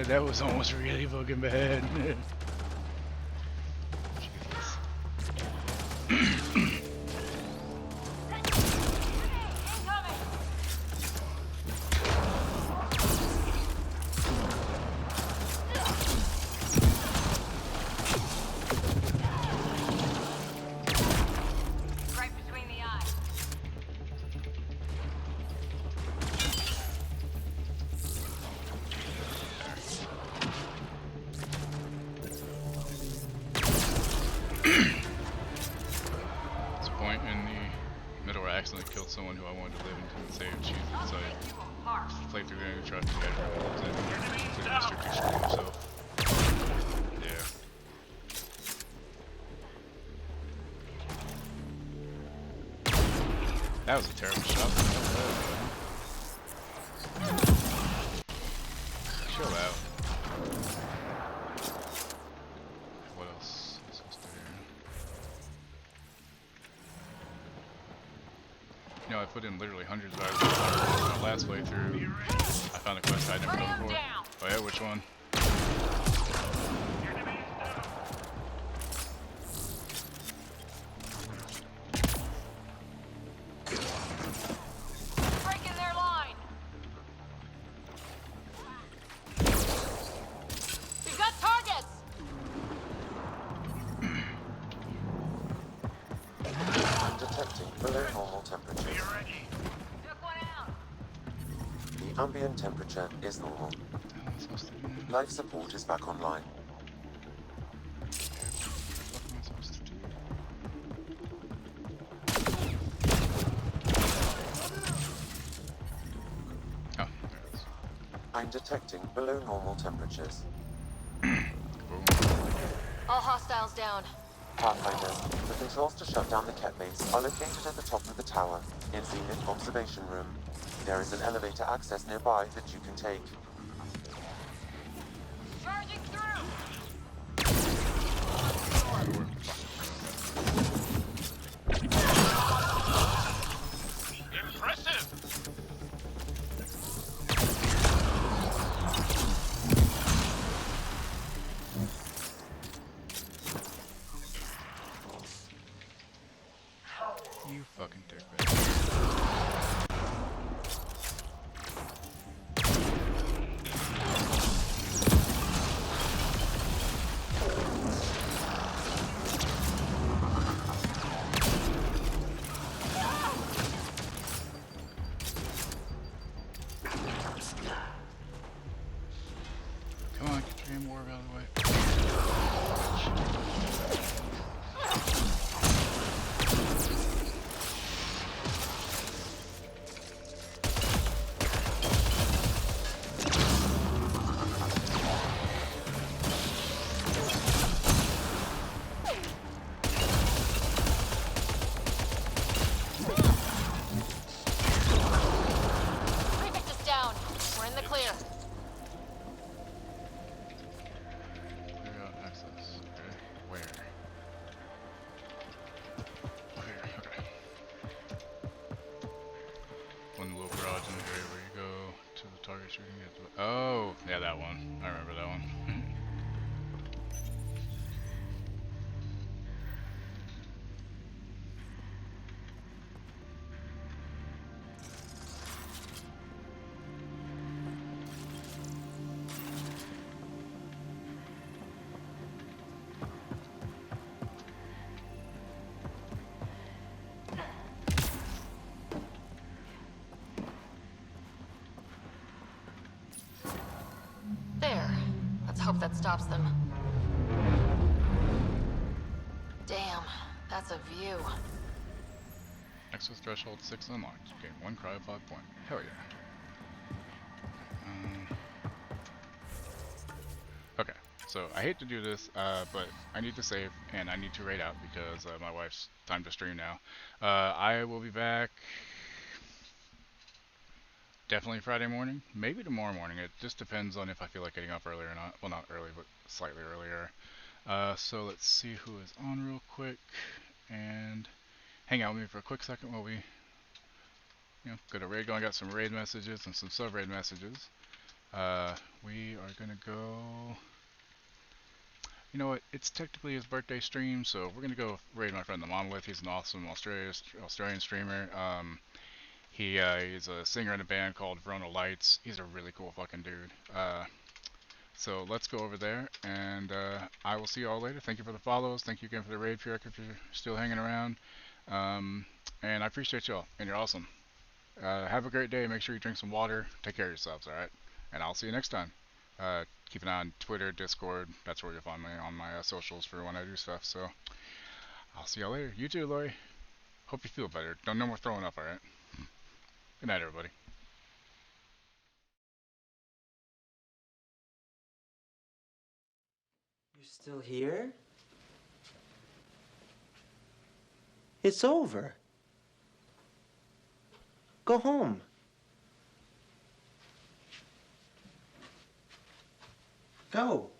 bad. That was almost really fucking bad. Killed someone who I wanted to live and didn't save. Jesus, so I played through there and tried to get everyone who lives in. So you strictly screw yourself. Yeah. That was a terrible shot. Chill out. What else is supposed to do here? You know, I put in literally hundreds of hours on my last playthrough. I found a quest I'd never done before. Oh yeah, which one? Breaking their line. We've got targets. I'm detecting below normal temperature. The ambient temperature is normal. Life support is back online. Oh, I'm detecting below normal temperatures. All hostiles down. Pathfinders, the controls to shut down the Ket base are located at the top of the tower, in Zenith Observation Room. There is an elevator access nearby that you can take. Charging through. Impressive! You fucking dickbag. Come on, get your game warp out of the way. Prefect is down. We're in the clear. Clear out access. Okay. Where? Clear. Okay. One little garage in the area where you go to the target shooting at the... Oh, yeah, that one. I remember that one. There. Let's hope that stops them. Damn, that's a view. Access threshold 6 unlocked. Gain 1 cryopod point. Hell yeah. Okay, so I hate to do this, but I need to save and I need to raid out because my wife's time to stream now. I will be back definitely Friday morning, maybe tomorrow morning. It just depends on if I feel like getting up early or not. Well, not early, but slightly earlier. So let's see who is on real quick and hang out with me for a quick second while we go to raid. I got some raid messages and some sub raid messages. We are gonna go. You know what? It's technically his birthday stream, so we're gonna go raid my friend the Monolith. He's an awesome Australian streamer. He's a singer in a band called Verona Lights. He's a really cool fucking dude. So let's go over there, and I will see you all later. Thank you for the follows. Thank you again for the raid, Furyk, if you're still hanging around. And I appreciate y'all, and you're awesome. Have a great day. Make sure you drink some water. Take care of yourselves, alright? And I'll see you next time. Keep an eye on Twitter, Discord. That's where you'll find me on my socials for when I do stuff. So I'll see y'all later. You too, Lori. Hope you feel better. Don't no more throwing up, alright? Good night, everybody. You're still here? It's over. Go home. Go.